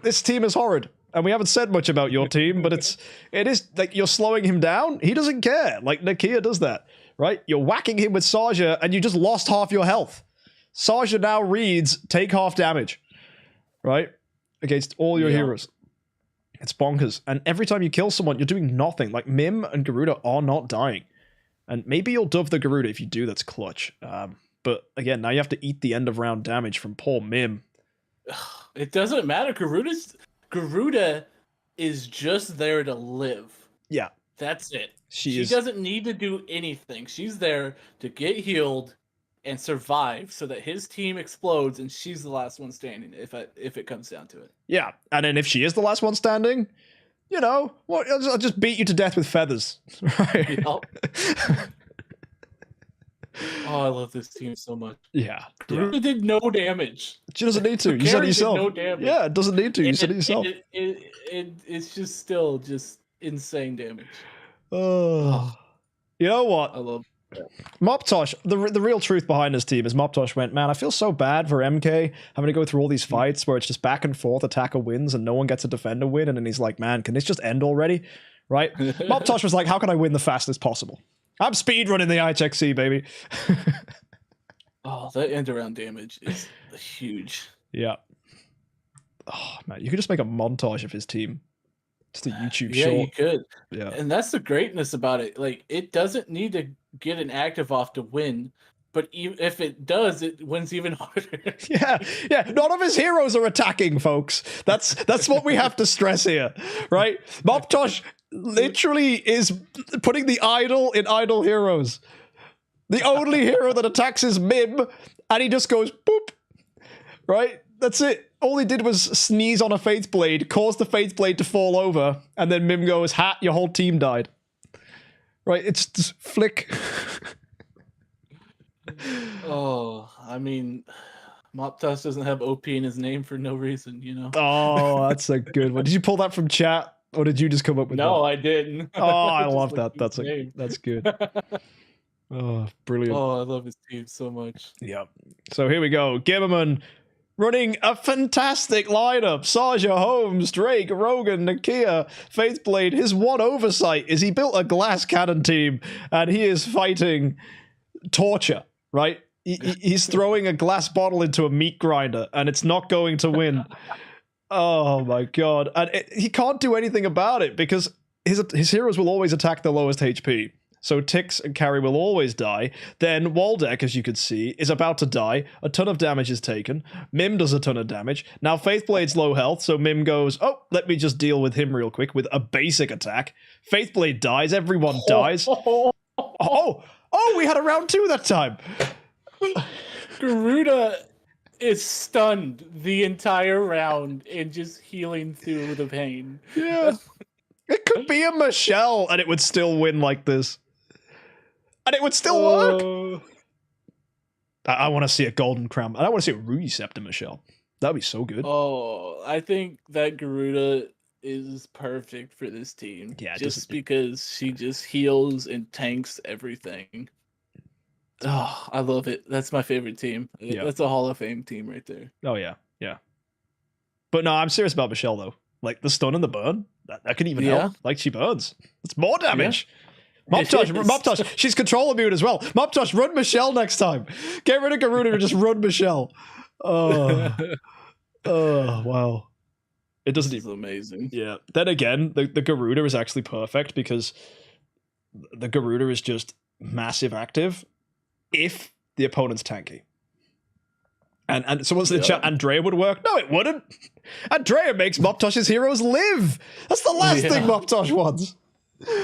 This team is horrid. And we haven't said much about your team, but it is like you're slowing him down. He doesn't care. Like Nakia does that, right? You're whacking him with Saja and you just lost half your health. Saja now reads take half damage, right? Against all your heroes. It's bonkers. And every time you kill someone, you're doing nothing. Like Mim and Garuda are not dying. And maybe you'll dove the Garuda. If you do, that's clutch. But again, now you have to eat the end of round damage from poor Mim. It doesn't matter. Garuda is just there to live. Yeah. That's it. She doesn't need to do anything. She's there to get healed and survive so that his team explodes and she's the last one standing if it comes down to it. Yeah. And then if she is the last one standing, you know, what? I'll just beat you to death with feathers. Right? Yep. Oh, I love this team so much. Yeah. Garuda did no damage. She doesn't need to. You said it yourself. No damage. Yeah, it doesn't need to. You said it yourself. It's just still just insane damage. Oh. You know what? I love Moptosh, the real truth behind this team is Moptosh went, man, I feel so bad for MK having to go through all these fights where it's just back and forth, attacker wins, and no one gets a defender win, and then he's like, man, can this just end already? Right? Moptosh was like, how can I win the fastest possible? I'm speedrunning the IHXC, baby. Oh, that end around damage is huge. Yeah. Oh, man, you could just make a montage of his team. Just a YouTube yeah, short. You could. Yeah. And that's the greatness about it. Like, it doesn't need to get an active off to win, but if it does, it wins even harder. Yeah. None of his heroes are attacking, folks. That's what we have to stress here, right? Moptosh literally is putting the idol in idle heroes. The only hero that attacks is Mim, and he just goes boop. Right? That's it. All he did was sneeze on a Faith Blade, cause the Faith Blade to fall over, and then Mim goes, ha, your whole team died. Right? It's just flick. Oh, I mean, Moptosh doesn't have OP in his name for no reason, you know? Oh, that's a good one. Did you pull that from chat, or did you just come up with that? No, I didn't. Oh, I love that. That's good. Oh, brilliant. Oh, I love his team so much. Yep. So here we go. Gimmerman running a fantastic lineup. Saja, Holmes, Drake, Rogan, Nakia, Faithblade. His one oversight is he built a glass cannon team, and he is fighting torture, right? He's throwing a glass bottle into a meat grinder, and it's not going to win. Oh my god. And he can't do anything about it because his heroes will always attack the lowest HP. So Tix and Carry will always die. Then Waldeck, as you can see, is about to die. A ton of damage is taken. Mim does a ton of damage. Now Faithblade's low health, so Mim goes, oh, let me just deal with him real quick with a basic attack. Faithblade dies. Everyone dies. Oh, we had a round 2 that time. Garuda is stunned the entire round and just healing through the pain. Yeah. It could be a Michelle and it would still win like this. And it would still work. I want to see a Golden Crown. I want to see a Ruby Scepter Michelle. That'd be so good. Oh, I think that Garuda is perfect for this team. Yeah, just because she just heals and tanks everything. Oh, I love it. That's my favorite team. Yeah. That's a Hall of Fame team right there. Oh, yeah. But no, I'm serious about Michelle, though. Like, the stun and the burn, that can even help. Like, she burns. It's more damage. Moptosh, she's control immune as well. Moptosh, run Michelle next time. Get rid of Garuda and just run Michelle. Oh, wow. It doesn't This is amazing. Yeah. Then again, the Garuda is actually perfect because the Garuda is just massive active if the opponent's tanky. And someone said in chat, Andrea would work. No, it wouldn't. Andrea makes Moptosh's heroes live. That's the last thing Moptosh wants.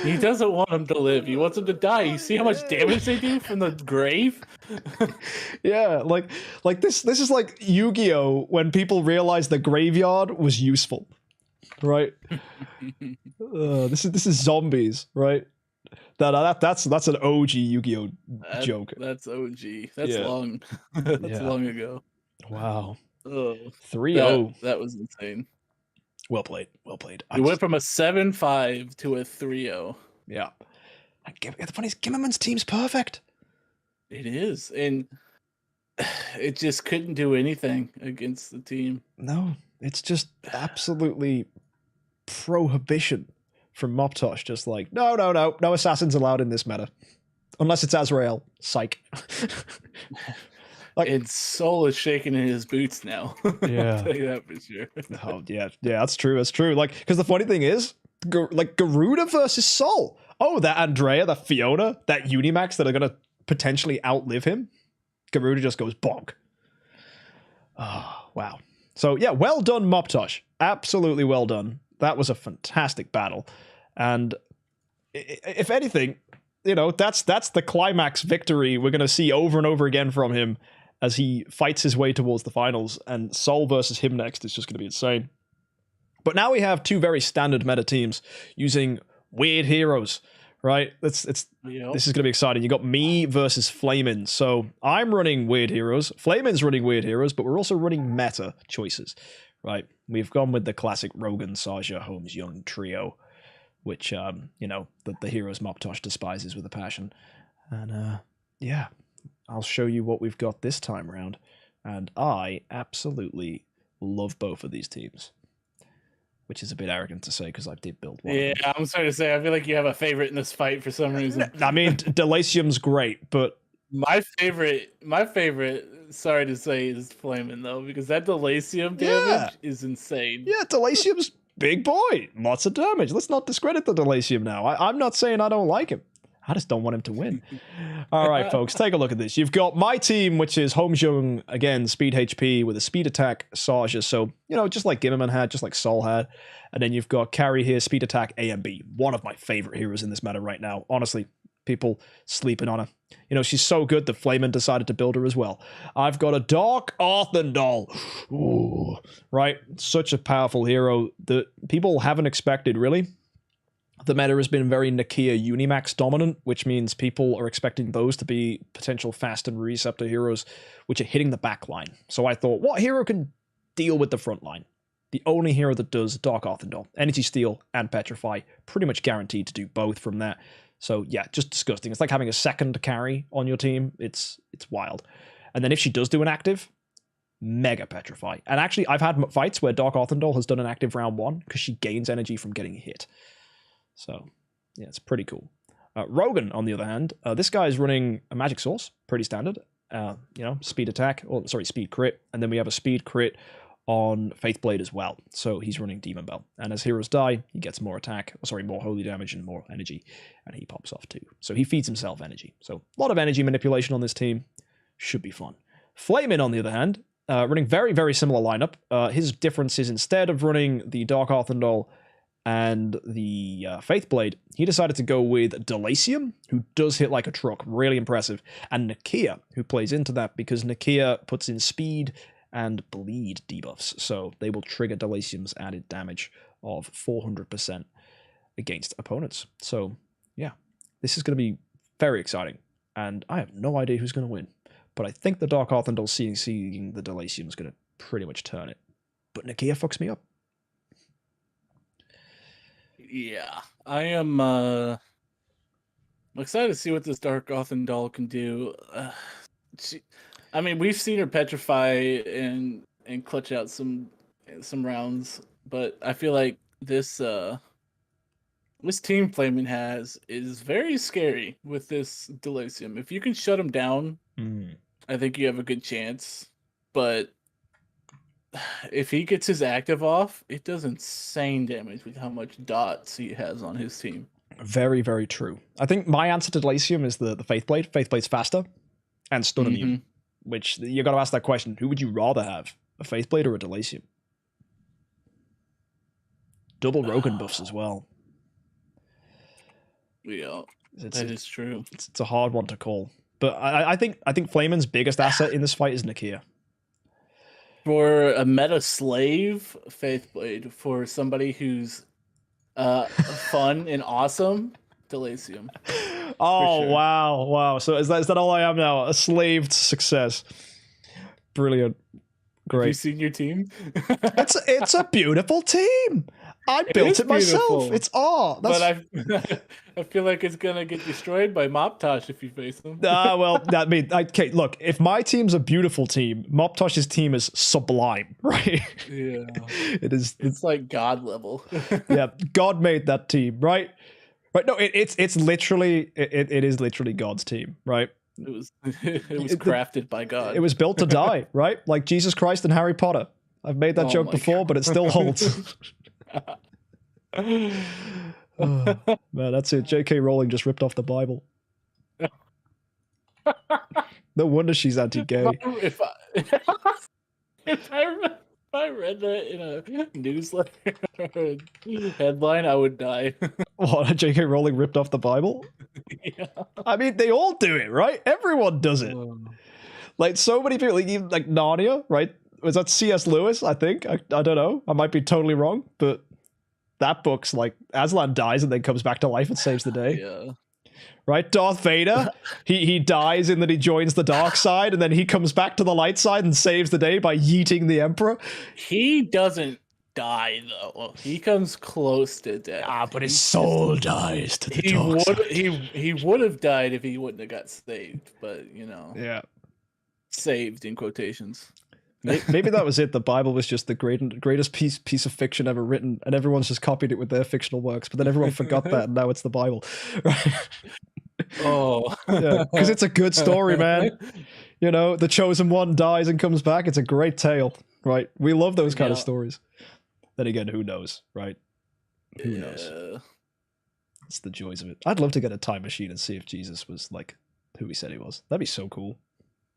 He doesn't want them to live. He wants them to die. You see how much damage they do from the grave? Yeah, like this is like Yu-Gi-Oh! When people realized the graveyard was useful, right? This is zombies, right? That's an OG Yu-Gi-Oh! Joke. That's OG. That's long. That's long ago. Wow. 3-0. That was insane. Well played. Well played. We went from a 7-5 to a 3-0. Yeah. The funny is, Gimmerman's team's perfect. It is. And it just couldn't do anything against the team. No, it's just absolutely prohibition from Moptosh. Just like, no assassins allowed in this meta. Unless it's Azrael. Psych. And Saul is shaking in his boots now. Yeah. I'll tell you that for sure. Oh, yeah, that's true. That's true. Like, because the funny thing is, like Garuda versus Saul. Oh, that Andrea, that Fiona, that Unimax that are going to potentially outlive him. Garuda just goes bonk. Oh, wow. So, yeah, well done, Moptosh. Absolutely well done. That was a fantastic battle. And if anything, that's the climax victory we're going to see over and over again from him as he fights his way towards the finals. And Saul versus him next is just going to be insane. But now we have two very standard meta teams using weird heroes, right? This is going to be exciting. You got me versus Flamin. So I'm running weird heroes. Flamin's running weird heroes, but we're also running meta choices, right? We've gone with the classic Rogan, Saja, Holmes, Young trio, which, the heroes Moptosh despises with a passion. And, I'll show you what we've got this time around. And I absolutely love both of these teams. Which is a bit arrogant to say because I did build one. Yeah, I'm sorry to say. I feel like you have a favorite in this fight for some reason. I mean, Delasium's great, but my favorite, sorry to say, is Flamin' though, because that Delasium damage is insane. Yeah, Delasium's big boy. Lots of damage. Let's not discredit the Delasium now. I'm not saying I don't like him. I just don't want him to win. All right, folks, take a look at this. You've got my team, which is Homejung, again, speed HP with a speed attack, Saja. So, just like Gimmerman had, just like Saul had. And then you've got Carry here, speed attack, A and B. One of my favorite heroes in this meta right now. Honestly, people sleeping on her. She's so good that Flamin decided to build her as well. I've got a Dark Arthendal. Ooh, right? Such a powerful hero that people haven't expected, really. The meta has been very Nakia Unimax dominant, which means people are expecting those to be potential fast and receptor heroes, which are hitting the back line. So I thought, what hero can deal with the front line? The only hero that does Dark Arthendal. Energy Steal and Petrify, pretty much guaranteed to do both from that. So yeah, just disgusting. It's like having a second carry on your team. It's wild. And then if she does do an active, mega Petrify. And actually, I've had fights where Dark Arthendal has done an active round 1 because she gains energy from getting hit. So, yeah, it's pretty cool. Rogan, on the other hand, this guy is running a magic source, pretty standard. Speed attack, speed crit, and then we have a speed crit on Faithblade as well. So he's running Demon Bell, and as heroes die, he gets more more holy damage and more energy, and he pops off too. So he feeds himself energy. So a lot of energy manipulation on this team, should be fun. Flamin, on the other hand, running very, very similar lineup. His difference is instead of running the Dark Arthendal and the Faithblade, he decided to go with Delasium, who does hit like a truck, really impressive, and Nakia, who plays into that because Nakia puts in speed and bleed debuffs, so they will trigger Delasium's added damage of 400% against opponents. So, yeah, this is going to be very exciting, and I have no idea who's going to win, but I think the Dark Arthendal seeing the Delasium is going to pretty much turn it. But Nakia fucks me up. Yeah, I am excited to see what this Dark Arthendal can do. We've seen her petrify and clutch out some rounds, but I feel like this This team Flamin has is very scary with this Delasium. If you can shut him down, I think you have a good chance. But if he gets his active off, it does insane damage with how much dots he has on his team. Very, very true. I think my answer to Delasium is the Faithblade. Faithblade's faster and stun immune, which you got to ask that question. Who would you rather have, a Faithblade or a Delasium? Double Rogan buffs as well. Yeah, that is true. It's a hard one to call. But I think Flamin's biggest asset in this fight is Nakia. For a meta slave, Faithblade. For somebody who's fun and awesome, Delasium. Oh, sure. Wow. So is that all I am now? A slave to success. Brilliant. Great. Have you seen your team? It's a beautiful team. I built it myself. It's art. But I feel like it's gonna get destroyed by Moptosh if you face him. Okay, look, if my team's a beautiful team, Moptosh's team is sublime, right? Yeah. It's like God level. Yeah, God made that team, right? Right. No, it is literally God's team, right? It was crafted by God. It was built to die, right? Like Jesus Christ and Harry Potter. I've made that joke before, but it still holds. Man, that's it. J.K. Rowling just ripped off the Bible. No wonder she's anti-gay. If I read that in a newsletter headline, I would die. What? J.K. Rowling ripped off the Bible? Yeah. I mean, they all do it, right? Everyone does it. Like, so many people, like Narnia, right? Was that C.S. Lewis, I think? I don't know. I might be totally wrong, but that book's like, Aslan dies and then comes back to life and saves the day. Yeah. Right? Darth Vader, he dies and then he joins the dark side and then he comes back to the light side and saves the day by yeeting the Emperor. He doesn't die, though. He comes close to death. But his soul dies to the dark side. He would have died if he wouldn't have got saved, but, Yeah. Saved in quotations. Maybe that was it. The Bible was just the greatest piece of fiction ever written, and everyone's just copied it with their fictional works. But then everyone forgot that, and now it's the Bible. Right? Oh, yeah, because it's a good story, man. The chosen one dies and comes back. It's a great tale, right? We love those kind of stories. Then again, who knows, right? Who knows? It's the joys of it. I'd love to get a time machine and see if Jesus was like who he said he was. That'd be so cool.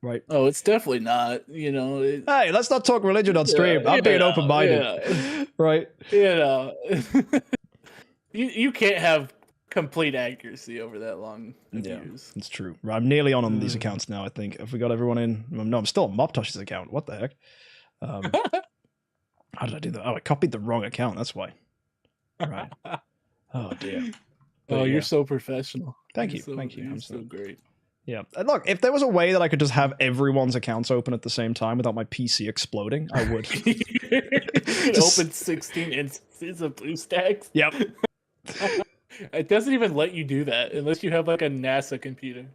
Right. Oh, it's definitely not, Hey, let's not talk religion on stream. I'm being open-minded. Yeah. Right. You can't have complete accuracy over that long years. It's true. I'm nearly on these accounts now, I think. Have we got everyone in? No, I'm still on Moptosh's account. What the heck? How did I do that? Oh, I copied the wrong account. That's why. Right. Oh, dear. But, you're so professional. Thank you. You're so great. Yeah. And look, if there was a way that I could just have everyone's accounts open at the same time without my PC exploding, I would. Open 16 instances of BlueStacks. Yep. It doesn't even let you do that unless you have like a NASA computer.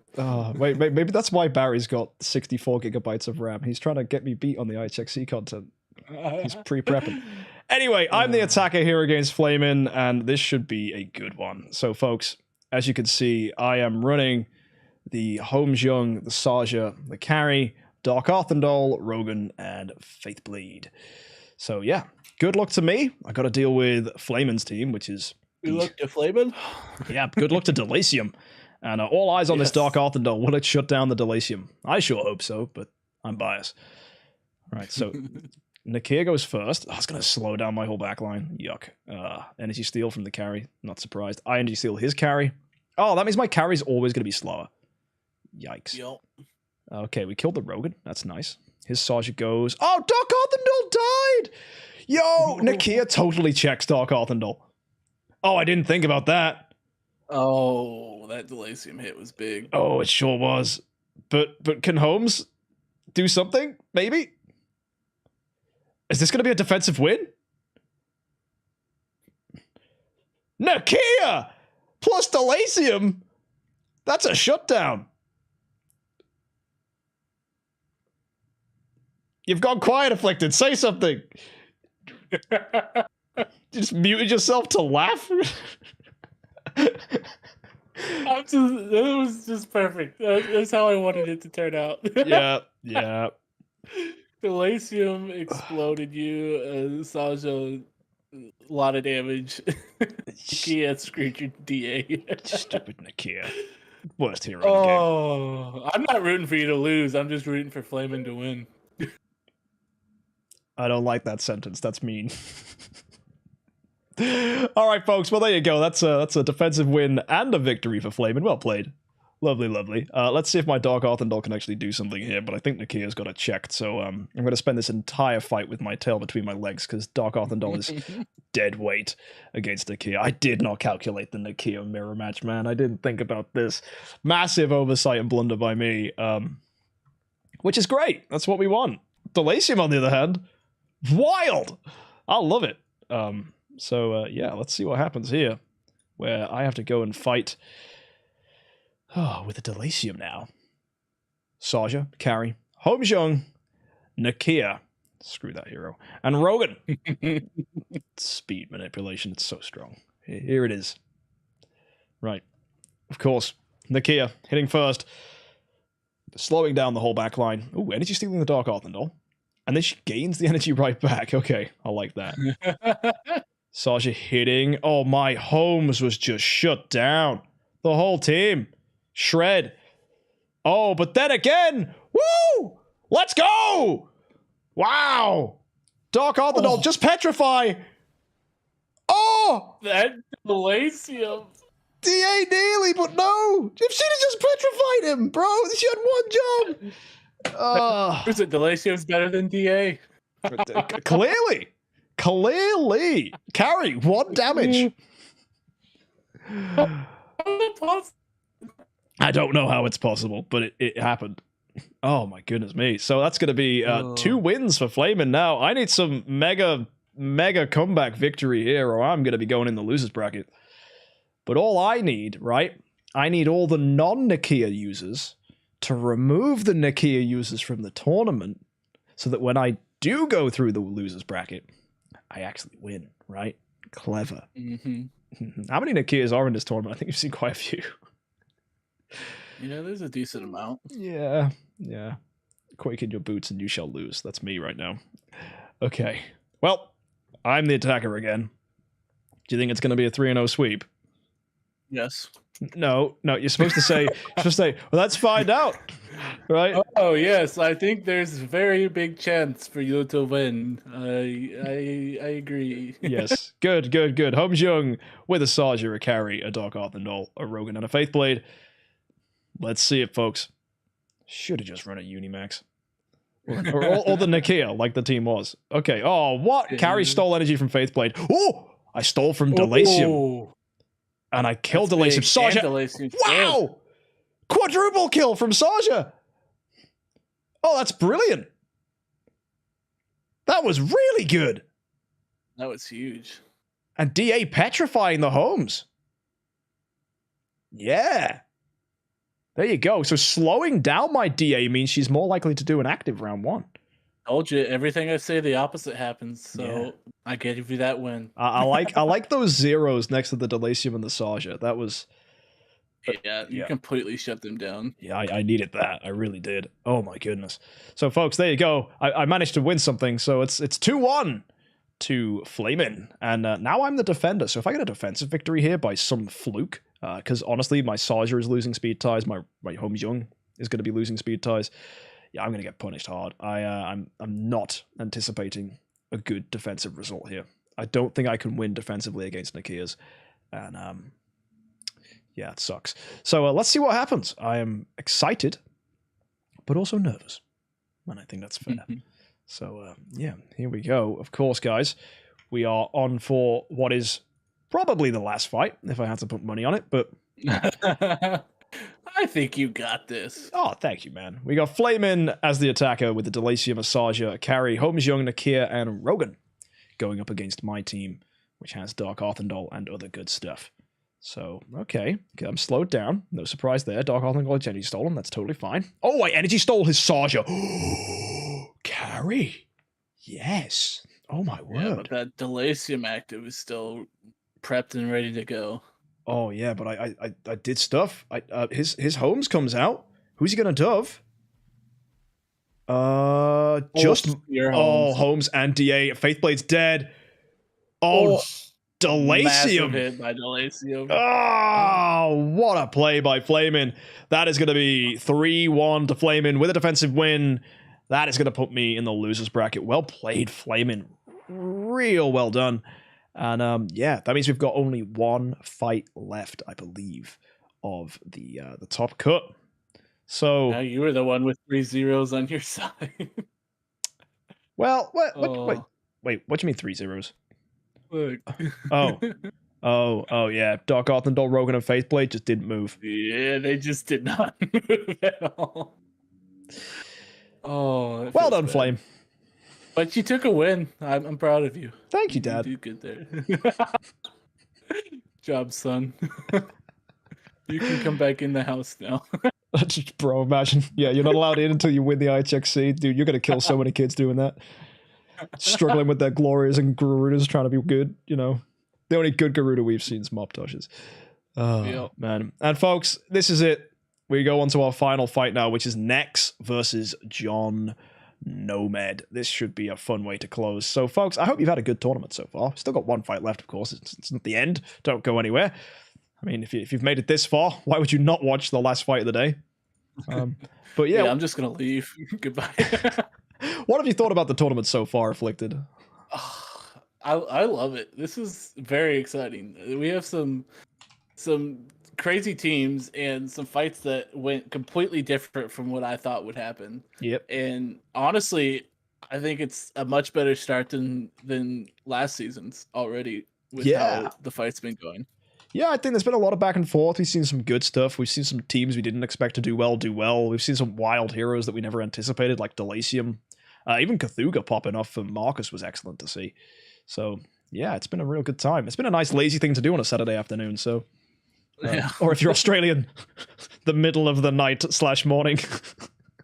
Wait, maybe that's why Barry's got 64 gigabytes of RAM. He's trying to get me beat on the IHXC content. He's pre-prepping. Anyway, I'm the attacker here against Flamin, and this should be a good one. So, folks, as you can see, I am running the Holmes Young, the Saja, the Carry, Dark Arthendal, Rogan, and Faithblade. So yeah, good luck to me. I got to deal with Flamin's team, which is... Good luck to Flamin? Yeah, good luck to Delasium. And all eyes on this Dark Arthendal. Will it shut down the Delasium? I sure hope so, but I'm biased. All right, so Nakia goes first. That's going to slow down my whole backline. Yuck. Energy Steal from the Carry. Not surprised. I Energy Steal his Carry. Oh, that means my Carry's always going to be slower. Yikes. Yep. Okay, we killed the Rogan. That's nice. His Saja goes... Oh, Dark Arthendal died! Yo, Nakia totally checks Dark Arthendal. Oh, I didn't think about that. Oh, that Delasium hit was big. Oh, it sure was. But can Holmes do something? Maybe? Is this going to be a defensive win? Nakia! Plus Delasium! That's a shutdown. You've gone quiet, Afflicted. Say something. You just muted yourself to laugh? That was just perfect. That's how I wanted it to turn out. Yeah, yeah. Delasium exploded you. Saja, a lot of damage. Kia screwed your DA. Stupid Nakia. Worst hero in the game. Oh, I'm not rooting for you to lose. I'm just rooting for Flamin to win. I don't like that sentence. That's mean. All right, folks. Well, there you go. That's a defensive win and a victory for Flamin. Well played. Lovely, lovely. Let's see if my Dark Arthendal can actually do something here, but I think Nakia's got it checked, so I'm going to spend this entire fight with my tail between my legs, because Dark Arthendal is dead weight against Nakia. I did not calculate the Nakia mirror match, man. I didn't think about this. Massive oversight and blunder by me, which is great. That's what we want. Delasium, on the other hand, wild! I love it. Yeah, let's see what happens here, where I have to go and fight... Oh, with a Delasium now. Saja, carry. HomeJUMP, Nakia. Screw that hero. And Rogan. Speed manipulation, it's so strong. Here it is. Right. Of course. Nakia, hitting first. Slowing down the whole back line. Ooh, energy stealing the Dark Arthendal. And then she gains the energy right back. Okay, I like that. Saja hitting. Oh, my Homes was just shut down. The whole team. Shred. Oh, but then again, woo! Let's go! Wow! Dark Arthendal, just petrify! Oh! That Delasium. DA nearly, but no! If she'd have just petrified him, bro! She had one job! Is it Delasium's better than DA? Clearly! Clearly! Carry, 1 damage! I don't know how it's possible, but it happened. Oh my goodness me. So that's going to be 2 wins for Flamin now. I need some mega comeback victory here, or I'm going to be going in the losers bracket. But all I need, right? I need all the non-Nakia users to remove the Nakia users from the tournament so that when I do go through the losers bracket, I actually win, right? Clever. Mm-hmm. How many Nakias are in this tournament? I think you've seen quite a few. You know, there's a decent amount. Yeah. Quake in your boots and you shall lose. That's me right now. Okay. Well, I'm the attacker again. Do you think it's going to be a 3-0 sweep? Yes. No, you're supposed to say, well, let's find out. Right? Oh, yes. I think there's a very big chance for you to win. I agree. Yes. Good. HomeJUMP with a Saja, a carry, a Dark Arthendal, a Rogan, and a Faithblade. Let's see it, folks. Should have just run a Unimax. Or the Nakia, like the team was. Okay. Oh, what? Carry stole energy from Faithblade. Oh! I stole from Delasium. And I killed Delasium. Saja. Wow! Quadruple kill from Saja. Oh, that's brilliant. That was really good. That was huge. And DA petrifying the Homes. Yeah. There you go. So slowing down my DA means she's more likely to do an active round 1. Told you, everything I say, the opposite happens. So I gave you that win. I like those zeros next to the Delasium and the Saja. That was... Yeah, you completely shut them down. Yeah, I needed that. I really did. Oh my goodness. So folks, there you go. I managed to win something. So it's 2-1 to Flamin. And now I'm the defender. So if I get a defensive victory here by some fluke, because honestly, my Saja is losing speed ties. My HomeJUMP is going to be losing speed ties. Yeah, I'm going to get punished hard. I'm not anticipating a good defensive result here. I don't think I can win defensively against Nakias. And yeah, it sucks. So let's see what happens. I am excited, but also nervous. And I think that's fair. So yeah, here we go. Of course, guys, we are on for what is probably the last fight, if I had to put money on it, but... I think you got this. Oh, thank you, man. We got Flamin as the attacker with the Delasium, Saja, carry, HomeJUMP, Nakia, and Rogan going up against my team, which has Dark Arthendal and other good stuff. So, okay, I'm slowed down. No surprise there. Dark Arthendal energy stolen. That's totally fine. Oh, I energy stole his Saja. Carry. Yes. Oh, my word. Yeah, but that Delasium active is still prepped and ready to go. Oh yeah, but I did stuff. His Holmes comes out. Who's he gonna dove? Holmes and DA. Faithblade's dead. Delasium. Massive hit by Delasium. Oh, what a play by Flamin. That is going to be 3-1 to Flamin with a defensive win. That is going to put me in the losers bracket. Well played, Flamin. Real well done. And yeah, that means we've got only one fight left, I believe, of the top cut. So now you were the one with 3 zeros on your side. Well, wait, what do you mean 3 zeros? Look. Oh, yeah. Dark Arthendal, Rogan, and Faithblade just didn't move. Yeah, they just did not move at all. Oh, well done, bad. Flame. But you took a win. I'm proud of you. Thank you, Dad. You did good there. Job, son. You can come back in the house now. Bro, imagine. Yeah, you're not allowed in until you win the IHXC. Dude, you're going to kill so many kids doing that. Struggling with their Glorias and Garudas trying to be good, you know. The only good Garuda we've seen is Moptosh's. Oh, yep. Man. And folks, this is it. We go on to our final fight now, which is Nex versus John Nomad. This should be a fun way to close. So, folks, I hope you've had a good tournament so far. Still got one fight left, of course. It's not the end. Don't go anywhere. I mean, if you've made it this far, why would you not watch the last fight of the day? But yeah, I'm just going to leave. Goodbye. What have you thought about the tournament so far, Afflicted? I love it. This is very exciting. We have some crazy teams and some fights that went completely different from what I thought would happen. Yep. And honestly, I think it's a much better start than last season's already with how the fight's been going. Yeah, I think there's been a lot of back and forth. We've seen some good stuff. We've seen some teams we didn't expect to do well. We've seen some wild heroes that we never anticipated, like Delasium. Even Cthulhu popping off for Marcus was excellent to see. So, yeah, it's been a real good time. It's been a nice lazy thing to do on a Saturday afternoon. So, yeah. Or if you're Australian, the middle of the night / morning.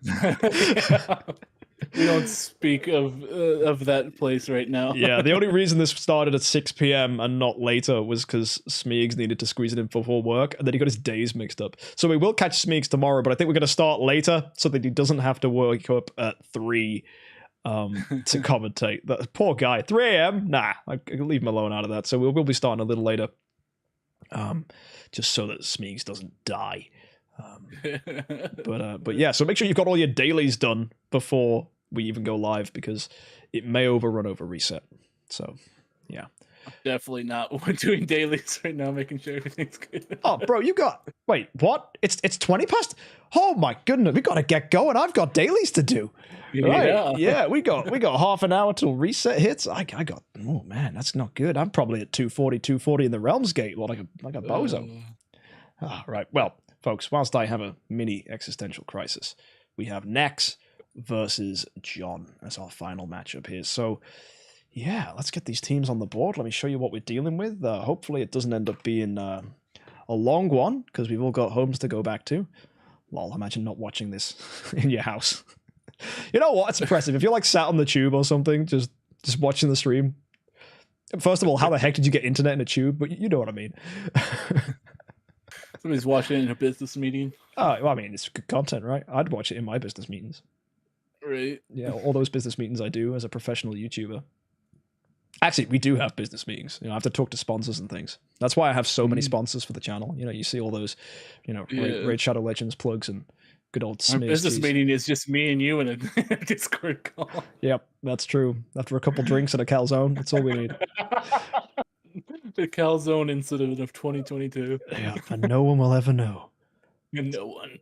Yeah. We don't speak of that place right now. Yeah, the only reason this started at 6 p.m. and not later was because Smeegs needed to squeeze it in for work, and then he got his days mixed up. So we will catch Smeegs tomorrow, but I think we're going to start later so that he doesn't have to wake up at 3 to commentate. That poor guy. 3 a.m.? Nah, I can leave him alone out of that. So we'll be starting a little later, just so that Smeegs doesn't die. But yeah, so make sure you've got all your dailies done before we even go live, because it may overrun over reset. So yeah, definitely not. We're doing dailies right now, making sure everything's good. Oh, bro, wait, what? It's 20 past. Oh my goodness, we got to get going. I've got dailies to do. Right? Yeah, we got half an hour till reset hits. I got. Oh man, that's not good. I'm probably at 240 in the Realms Gate, like a bozo. Right. Well, folks, whilst I have a mini existential crisis, we have Nex versus John as our final matchup here. So yeah, let's get these teams on the board. Let me show you what we're dealing with. Hopefully it doesn't end up being a long one, because we've all got homes to go back to. Lol, imagine not watching this in your house. You know what? It's impressive. If you're like sat on the tube or something, just watching the stream. First of all, how the heck did you get internet in a tube? But you know what I mean. Somebody's watching it in a business meeting. Oh, well, I mean, it's good content, right? I'd watch it in my business meetings. Right. Yeah, all those business meetings I do as a professional YouTuber. Actually, we do have business meetings. You know, I have to talk to sponsors and things. That's why I have so many sponsors for the channel. You know, you see all those, Raid Shadow Legends plugs and good old Smears. Our business meeting is just me and you in a Discord call. Yep, that's true. After a couple drinks and a calzone, that's all we need. The calzone incident of 2022. Yeah, and no one will ever know. No one.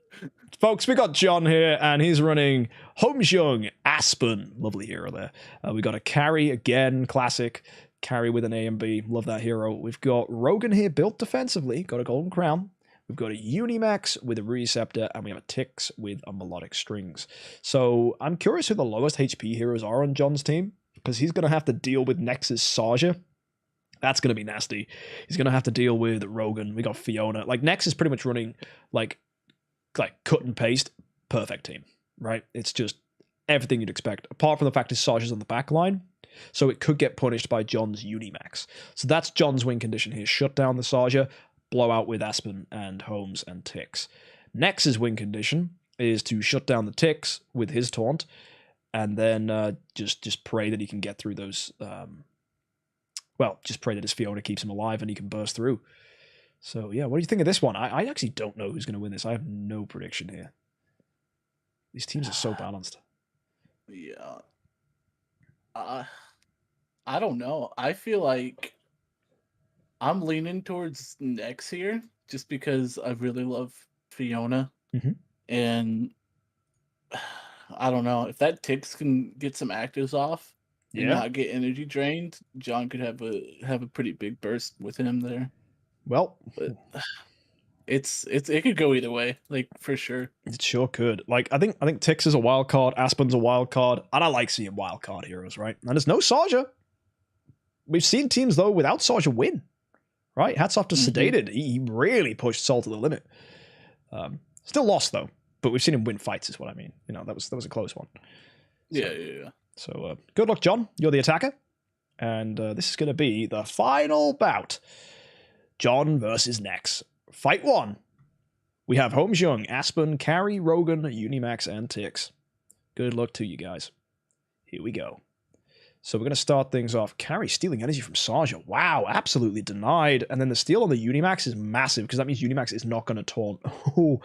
Folks, we got John here, and he's running HXC Aspen. Lovely hero there. We got a carry again, classic. Carry with an A and B. Love that hero. We've got Rogan here built defensively. Got a golden crown. We've got a Unimax with a Receptor, and we have a Tix with a Melodic Strings. So I'm curious who the lowest HP heroes are on John's team, because he's going to have to deal with Nex's Saja. That's going to be nasty. He's going to have to deal with Rogan. We got Fiona. Like, Nex is pretty much running, like cut and paste, perfect team, right? It's just everything you'd expect, apart from the fact his Saja's on the back line, so it could get punished by John's Unimax. So that's John's win condition here. Shut down the Saja, blowout with Aspen and Holmes and Tix. Nex's win condition is to shut down the Tix with his taunt, and then just pray that he can get through those. Just pray that his Fiona keeps him alive and he can burst through. So yeah, what do you think of this one? I actually don't know who's going to win this. I have no prediction here. These teams are so balanced. Yeah. I don't know. I feel like I'm leaning towards Nex here just because I really love Fiona. And I don't know. If that Tix can get some actives off and not get energy drained, John could have a pretty big burst with him there. Well, but it could go either way, like for sure. It sure could. Like I think Tix is a wild card, Aspen's a wild card, and I like seeing wild card heroes, right? And there's no Saja. We've seen teams though without Saja win, right? Hats off to Sedated. He really pushed Saul to the limit. Still lost though, but we've seen him win fights, is what I mean. You know, that was a close one. Yeah. So good luck, John. You're the attacker, and this is going to be the final bout. John versus Nex. Fight 1. We have HXC, Aspen, Carry, Rogan, Unimax, and Tix. Good luck to you guys. Here we go. So we're going to start things off. Carry stealing energy from Saja. Wow, absolutely denied. And then the steal on the Unimax is massive because that means Unimax is not going to taunt. Oh,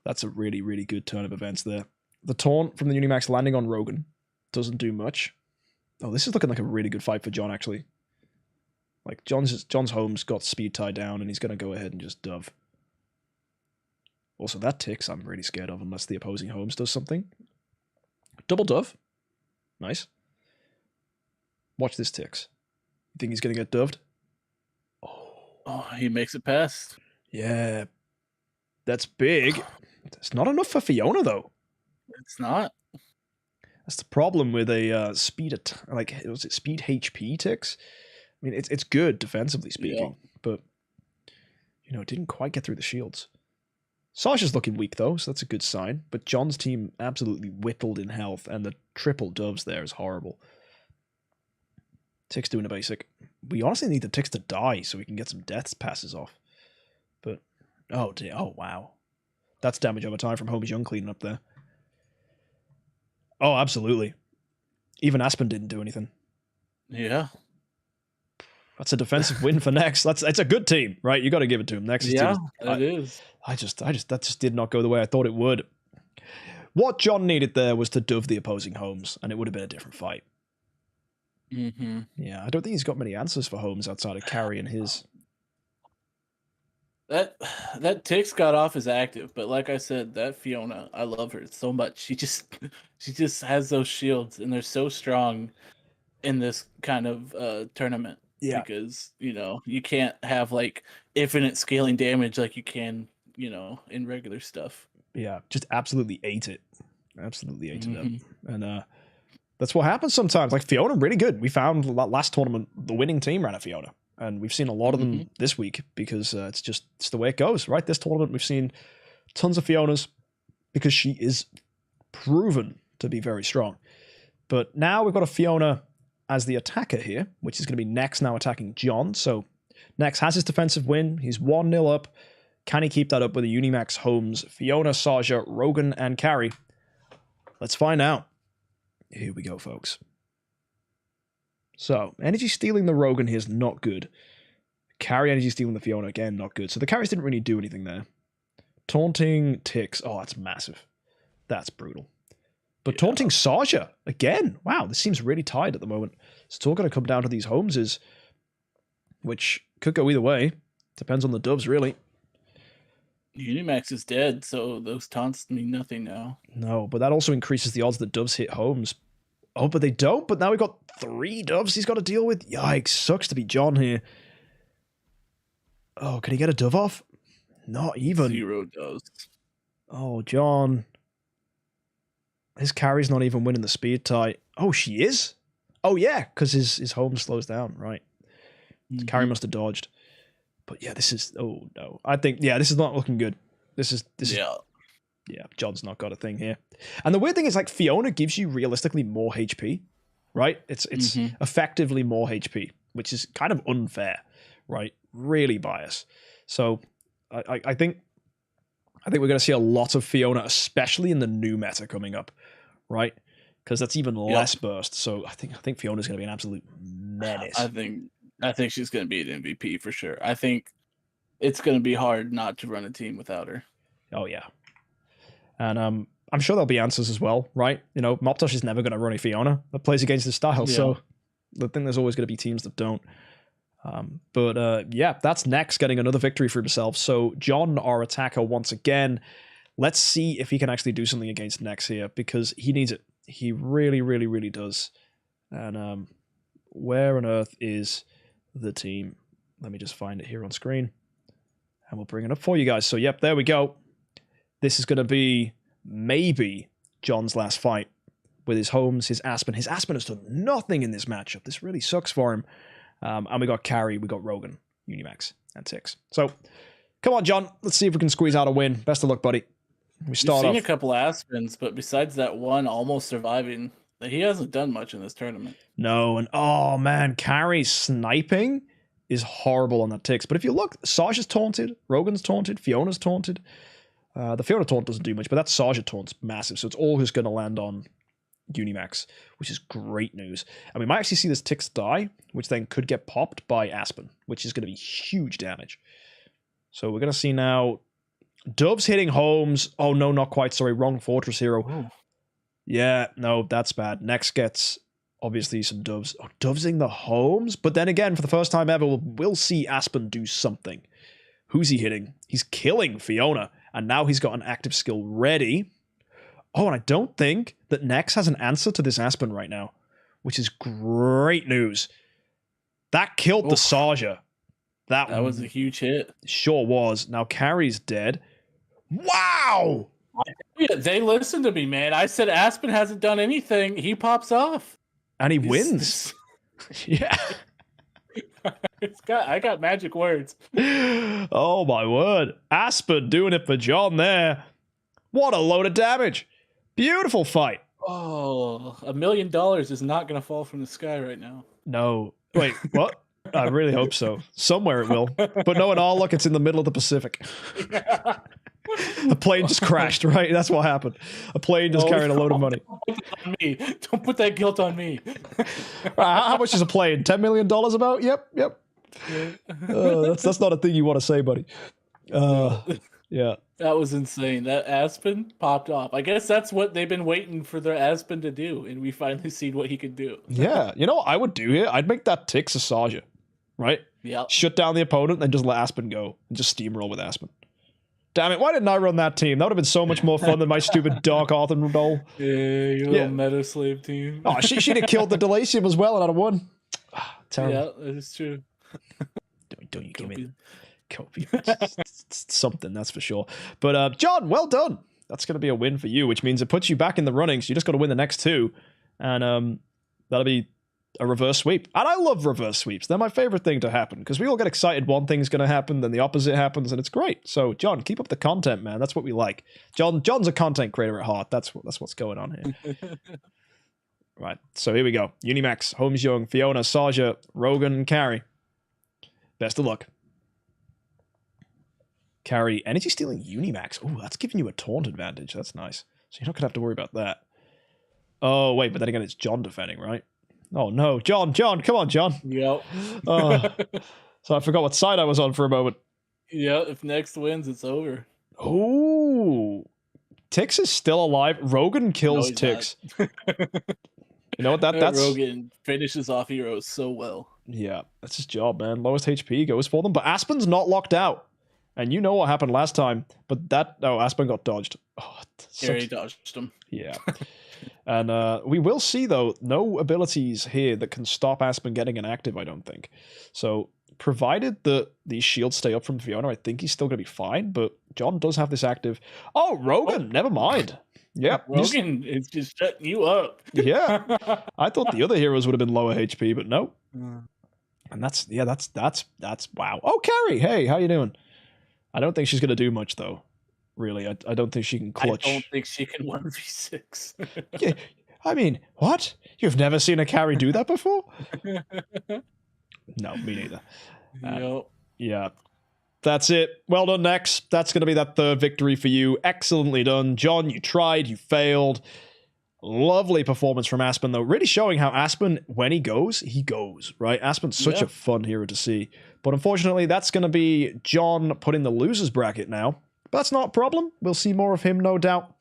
that's a really, really good turn of events there. The taunt from the Unimax landing on Rogan doesn't do much. Oh, this is looking like a really good fight for John, actually. Like, John's Holmes got speed tied down, and he's going to go ahead and just dove. Also, that Tix I'm really scared of, unless the opposing Holmes does something. Double dove. Nice. Watch this Tix. You think he's going to get doved? Oh, he makes it past. Yeah. That's big. It's not enough for Fiona, though. It's not. That's the problem with a speed HP Tix? I mean, it's good defensively speaking, but it didn't quite get through the shields. Sasha's looking weak though, so that's a good sign. But John's team absolutely whittled in health, and the triple doves there is horrible. Tix doing a basic. We honestly need the Tix to die so we can get some death passes off. But oh dear, oh wow, that's damage over time from HXC cleaning up there. Oh, absolutely. Even Aspen didn't do anything. Yeah. That's a defensive win for Nex. It's a good team, right? You got to give it to him. Nex's team. It is. That just did not go the way I thought it would. What John needed there was to dove the opposing Holmes, and it would have been a different fight. Yeah, I don't think he's got many answers for Holmes outside of Carry and his. That Tix got off as active, but like I said, that Fiona, I love her so much. She just has those shields, and they're so strong in this kind of tournament. Yeah. Because, you can't have like infinite scaling damage like you can, in regular stuff. Yeah, just absolutely ate it. Absolutely ate it up. And that's what happens sometimes. Like Fiona, really good. We found last tournament the winning team ran a Fiona. And we've seen a lot of them this week because it's the way it goes, right? This tournament, we've seen tons of Fionas because she is proven to be very strong. But now we've got a Fiona as the attacker here, which is going to be Nex now attacking John. So Nex has his defensive win. He's 1-0 up. Can he keep that up with a Unimax, Holmes, Fiona, Saja, Rogan, and Carry? Let's find out. Here we go, folks. So, energy stealing the Rogan here is not good. Carry energy stealing the Fiona, again, not good. So the carries didn't really do anything there. Taunting Tix. Oh, that's massive. That's brutal. But taunting Saja, again. Wow, this seems really tied at the moment. It's all going to come down to these Holmeses, which could go either way. Depends on the doves, really. Unimax is dead, so those taunts mean nothing now. No, but that also increases the odds that doves hit Holmes. Oh, but they don't. But now we've got 3 doves he's got to deal with. Yikes, sucks to be John here. Oh, can he get a dove off? Not even. 0 doves. Oh, John. His carry's not even winning the speed tie. Oh, she is? Oh, yeah, because his home slows down, right. His carry must have dodged. But yeah, this is... Oh, no. I think, this is not looking good. This is Yeah, John's not got a thing here. And the weird thing is, like, Fiona gives you realistically more HP, right? It's effectively more HP, which is kind of unfair, right? Really biased. So I think we're going to see a lot of Fiona, especially in the new meta coming up, right? Because that's even less burst. So I think Fiona's going to be an absolute menace. I think she's going to be an MVP for sure. I think it's going to be hard not to run a team without her. Oh yeah, and I'm sure there'll be answers as well, right? You know, Moptosh is never going to run a Fiona that plays against his style, so I think there's always going to be teams that don't. Yeah, that's Nex getting another victory for himself. So John, our attacker, once again, let's see if he can actually do something against Nex here, because he needs it. He really, really, really does. And where on earth is the team? Let me just find it here on screen, and we'll bring it up for you guys. So yep, there we go. This is going to be maybe John's last fight with his Holmes, his Aspen. His Aspen has done nothing in this matchup. This really sucks for him. And we got Carry, we got Rogan, Unimax, and Tix. So, come on, John. Let's see if we can squeeze out a win. Best of luck, buddy. We've seen a couple Aspens, but besides that one almost surviving, he hasn't done much in this tournament. No, and oh man, Carry's sniping is horrible on that Tix. But if you look, Sarge is taunted, Rogan's taunted, Fiona's taunted. The Fiona taunt doesn't do much, but that Sarja taunt's massive, so it's all just going to land on Unimax, which is great news. And we might actually see this Tix die, which then could get popped by Aspen, which is going to be huge damage. So we're going to see now Dove's hitting Holmes. Oh no, not quite. Sorry, wrong Fortress hero. Oh. Yeah, no, that's bad. Next gets obviously some Doves. Oh, Dovesing the Holmes? But then again, for the first time ever, we'll see Aspen do something. Who's he hitting? He's killing Fiona, and now he's got an active skill ready. Oh, and I don't think that Nex has an answer to this Aspen right now, which is great news. That killed the Sarja. That was a huge hit. Sure was. Now Carry's dead. Wow! Yeah, they listened to me, man. I said Aspen hasn't done anything. He pops off. And he wins. Yeah. I got magic words. Oh, my word. Aspen doing it for John there. What a load of damage. Beautiful fight. Oh, $1 million is not going to fall from the sky right now. No. Wait, what? I really hope so. Somewhere it will. But no, in all, look, it's in the middle of the Pacific. A plane just crashed, right? That's what happened. A plane just carried a load of money. Don't put that guilt on me. How much is a plane? $10 million about? Yep. That's not a thing you want to say, buddy. Yeah. That was insane. That Aspen popped off. I guess that's what they've been waiting for their Aspen to do, and we finally seen what he could do. Yeah. You know what I would do here? I'd make that Tix a Sarja, right? Yeah. Shut down the opponent, then just let Aspen go, and just steamroll with Aspen. Damn it, why didn't I run that team? That would have been so much more fun than my stupid Dark Arthur role. Yeah, your little meta slave team. Oh, she'd have killed the Delasium as well, and I'd have won. Terrible. Yeah, that is true. Don't you give me... Copy. Something, that's for sure. But John, well done. That's going to be a win for you, which means it puts you back in the running, so you just got to win the next two. And that'll be a reverse sweep. And I love reverse sweeps. They're my favorite thing to happen, because we all get excited one thing's going to happen, then the opposite happens, and it's great. So, John, keep up the content, man. That's what we like. John's a content creator at heart. That's what's going on here. Right, so here we go. Unimax, Holmes Young, Fiona, Sarja, Rogan, Carry. Best of luck. Carry, energy stealing Unimax. Oh, that's giving you a taunt advantage. That's nice. So you're not going to have to worry about that. Oh, wait, but then again, it's John defending, right? Oh, no. John, come on, John. Yep. So I forgot what side I was on for a moment. Yeah, if Next wins, it's over. Oh, Tix is still alive. Rogan kills Tix. You know what? That's Rogan finishes off heroes so well. Yeah, that's his job, man. Lowest HP goes for them. But Aspen's not locked out. And you know what happened last time, but Aspen got dodged. Oh, Harry dodged him. Yeah. And we will see, though, no abilities here that can stop Aspen getting an active, I don't think. So, provided these shields stay up from Fiona, I think he's still going to be fine, but John does have this active. Oh, Rogan, never mind. Yeah. Rogan is just shutting you up. Yeah. I thought the other heroes would have been lower HP, but no. And that's wow. Oh, Carrie, hey, how you doing? I don't think she's going to do much, though. Really, I don't think she can clutch. I don't think she can 1v6. Yeah, I mean, what? You've never seen a Carrie do that before? No, me neither. Yep. Yeah. That's it. Well done, Nex. That's going to be that third victory for you. Excellently done. John, you tried, you failed. Lovely performance from Aspen, though. Really showing how Aspen, when he goes, right? Aspen's such a fun hero to see. But unfortunately, that's going to be John put in the losers bracket now. But that's not a problem. We'll see more of him, no doubt.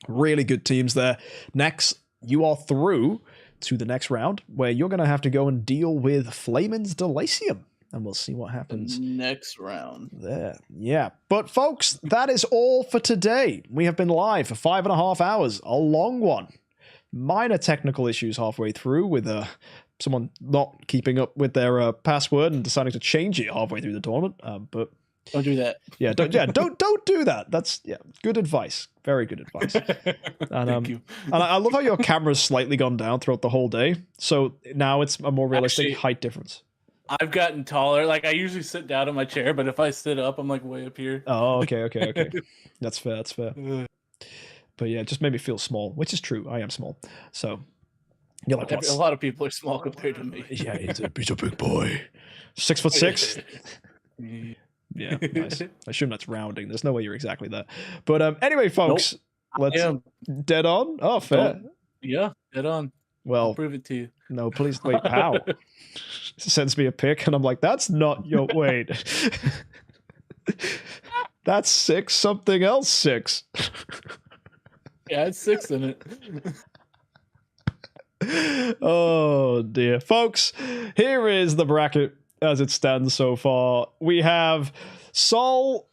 Really good teams there. Next, you are through to the next round, where you're going to have to go and deal with Flamin's Delacium. And we'll see what happens next round. There. Yeah. But folks, that is all for today. We have been live for 5.5 hours. A long one. Minor technical issues halfway through with someone not keeping up with their password and deciding to change it halfway through the tournament. But don't do that. Don't do that. That's good advice. Very good advice. And, Thank you. And I love how your camera's slightly gone down throughout the whole day. So now it's a more realistic height difference. I've gotten taller. Like, I usually sit down in my chair, but if I sit up, I'm like way up here. Oh, okay. That's fair. But yeah, it just made me feel small, which is true. I am small. So you're like, a lot of people are small compared to me. Yeah, he's a big boy. 6'6". Yeah, nice. I assume that's rounding. There's no way you're exactly that. But anyway, folks, let's dead on. Oh, fair. Yeah, dead on. Well, I'll prove it to you. No, please wait. How? Sends me a pic, and I'm like, that's not your wait. That's 6 something else 6. Yeah, it's 6 in it. Oh dear, folks. Here is the bracket as it stands so far. We have Saul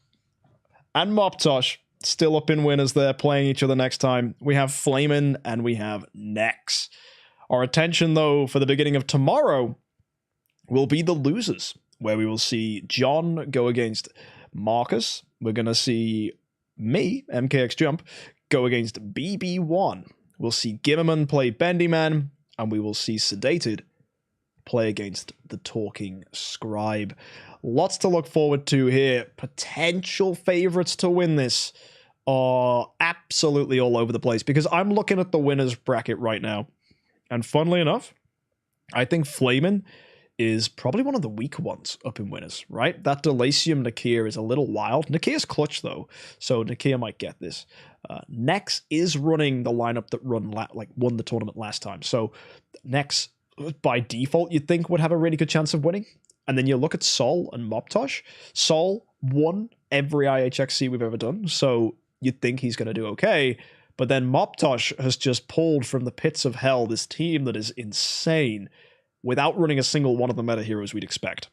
and Moptosh still up in winners there, playing each other next time. We have Flamin and we have Nex. Our attention, though, for the beginning of tomorrow will be the losers, where we will see John go against Marcus. We're going to see me, MKX Jump, go against BB1. We'll see Gimmerman play Bendy Man, and we will see Sedated play against the Talking Scribe. Lots to look forward to here. Potential favorites to win this are absolutely all over the place, because I'm looking at the winners bracket right now. And funnily enough, I think Flamin is probably one of the weaker ones up in winners, right? That Delacium Nakia is a little wild. Nakia's clutch, though, so Nakia might get this. Nex is running the lineup that won the tournament last time. So Nex, by default, you'd think would have a really good chance of winning. And then you look at Saul and Moptosh. Saul won every IHXC we've ever done, so you'd think he's going to do okay. But then Moptosh has just pulled from the pits of hell this team that is insane without running a single one of the meta heroes we'd expect.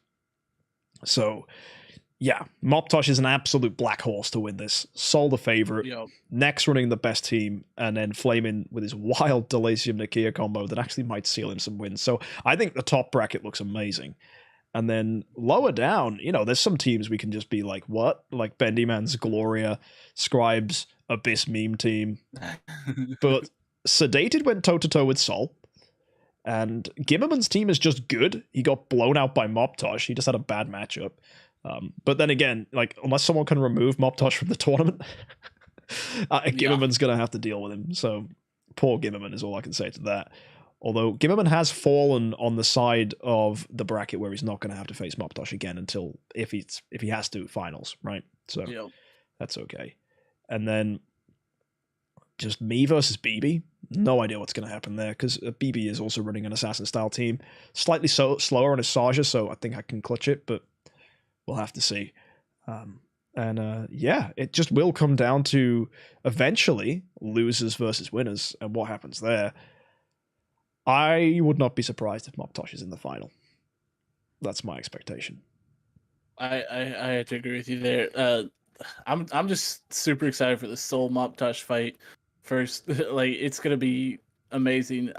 So, yeah, Moptosh is an absolute black horse to win this. Saul the favorite. Yep. Nex running the best team, and then Flamin with his wild Delacium Nakia combo that actually might seal him some wins. So I think the top bracket looks amazing. And then lower down, there's some teams we can just be like, what? Like Bendy Man's Gloria, Scribe's Abyss meme team. But Sedated went toe-to-toe with Saul. And Gimmerman's team is just good. He got blown out by Moptosh. He just had a bad matchup. But then again, unless someone can remove Moptosh from the tournament, Gimmerman's going to have to deal with him. So poor Gimmerman is all I can say to that. Although Gimmerman has fallen on the side of the bracket where he's not going to have to face Moptosh again until if he has to finals, right? So that's okay. And then just me versus BB. No idea what's going to happen there, because BB is also running an assassin-style team. Slightly slower on his Saja, so I think I can clutch it, but we'll have to see. It just will come down to eventually losers versus winners and what happens there. I would not be surprised if Moptosh is in the final. That's my expectation. I have to agree with you there. I'm just super excited for the Soul Moptosh fight. First, it's gonna be amazing.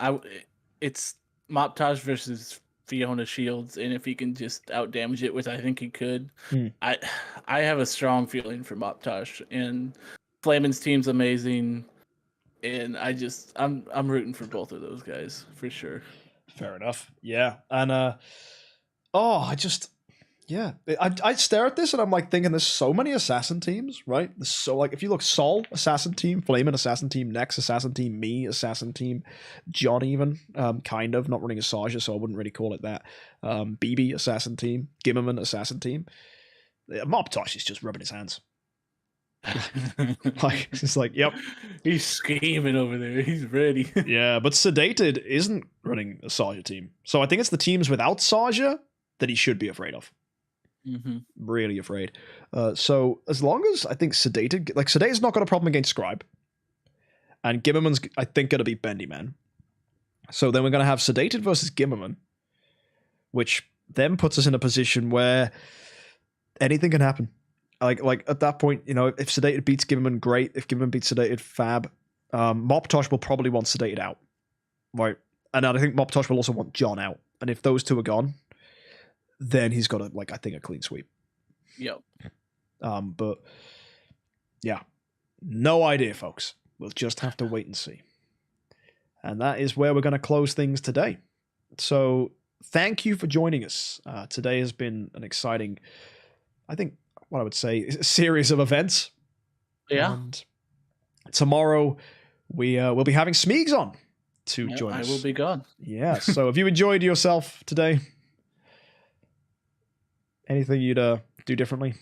It's Moptosh versus Fiona Shields, and if he can just out damage it, which I think he could, I have a strong feeling for Moptosh, and Flamin's team's amazing, and I'm rooting for both of those guys for sure. Fair enough. Yeah, and I stare at this and I'm thinking there's so many assassin teams, right? There's so if you look, Saul assassin team, Flamin assassin team, Nex assassin team, me assassin team, John even kind of not running a Saja, so I wouldn't really call it that. BB assassin team, Gimmerman assassin team. Moptosh is just rubbing his hands. Like, it's like, yep. He's scheming over there. He's ready. Yeah, but Sedated isn't running a Saja team. So I think it's the teams without Saja that he should be afraid of. Really afraid. So as long as I think Sedated, like Sedated's not got a problem against Scribe. And Gimmerman's, I think, going to be Bendy Man. So then we're going to have Sedated versus Gimmerman, which then puts us in a position where anything can happen. Like at that point, you know, if Sedated beats Gimmerman, great. If Gimmerman beats Sedated, fab. Moptosh will probably want Sedated out, right? And I think Moptosh will also want John out. And if those two are gone, then he's got I think a clean sweep. Yep. But yeah, no idea, folks. We'll just have to wait and see. And that is where we're going to close things today. So thank you for joining us. Today has been an exciting, I think, what I would say, a series of events. Yeah. And tomorrow we will be having Smeegs on to join us. I will be gone. Yeah. So have you enjoyed yourself today? Anything you'd do differently?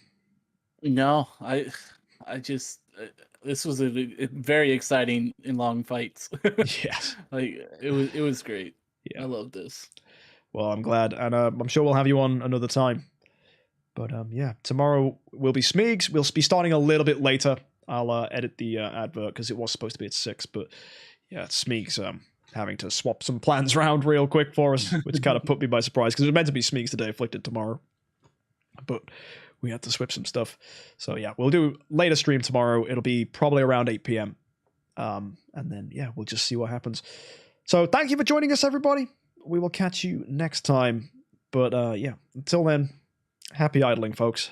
No, I just this was a very exciting and long fights. Yes. Like it was great. Yeah. I love this. Well, I'm glad, and I'm sure we'll have you on another time. But yeah, tomorrow will be Smeegs. We'll be starting a little bit later. I'll edit the advert because it was supposed to be at 6, but yeah, Smeegs having to swap some plans around real quick for us, which kind of put me by surprise because it was meant to be Smeegs today, Afflicted tomorrow. But we had to switch some stuff. So yeah, we'll do later stream tomorrow. It'll be probably around 8 p.m. And then, yeah, we'll just see what happens. So thank you for joining us, everybody. We will catch you next time. But yeah, until then, happy idling, folks.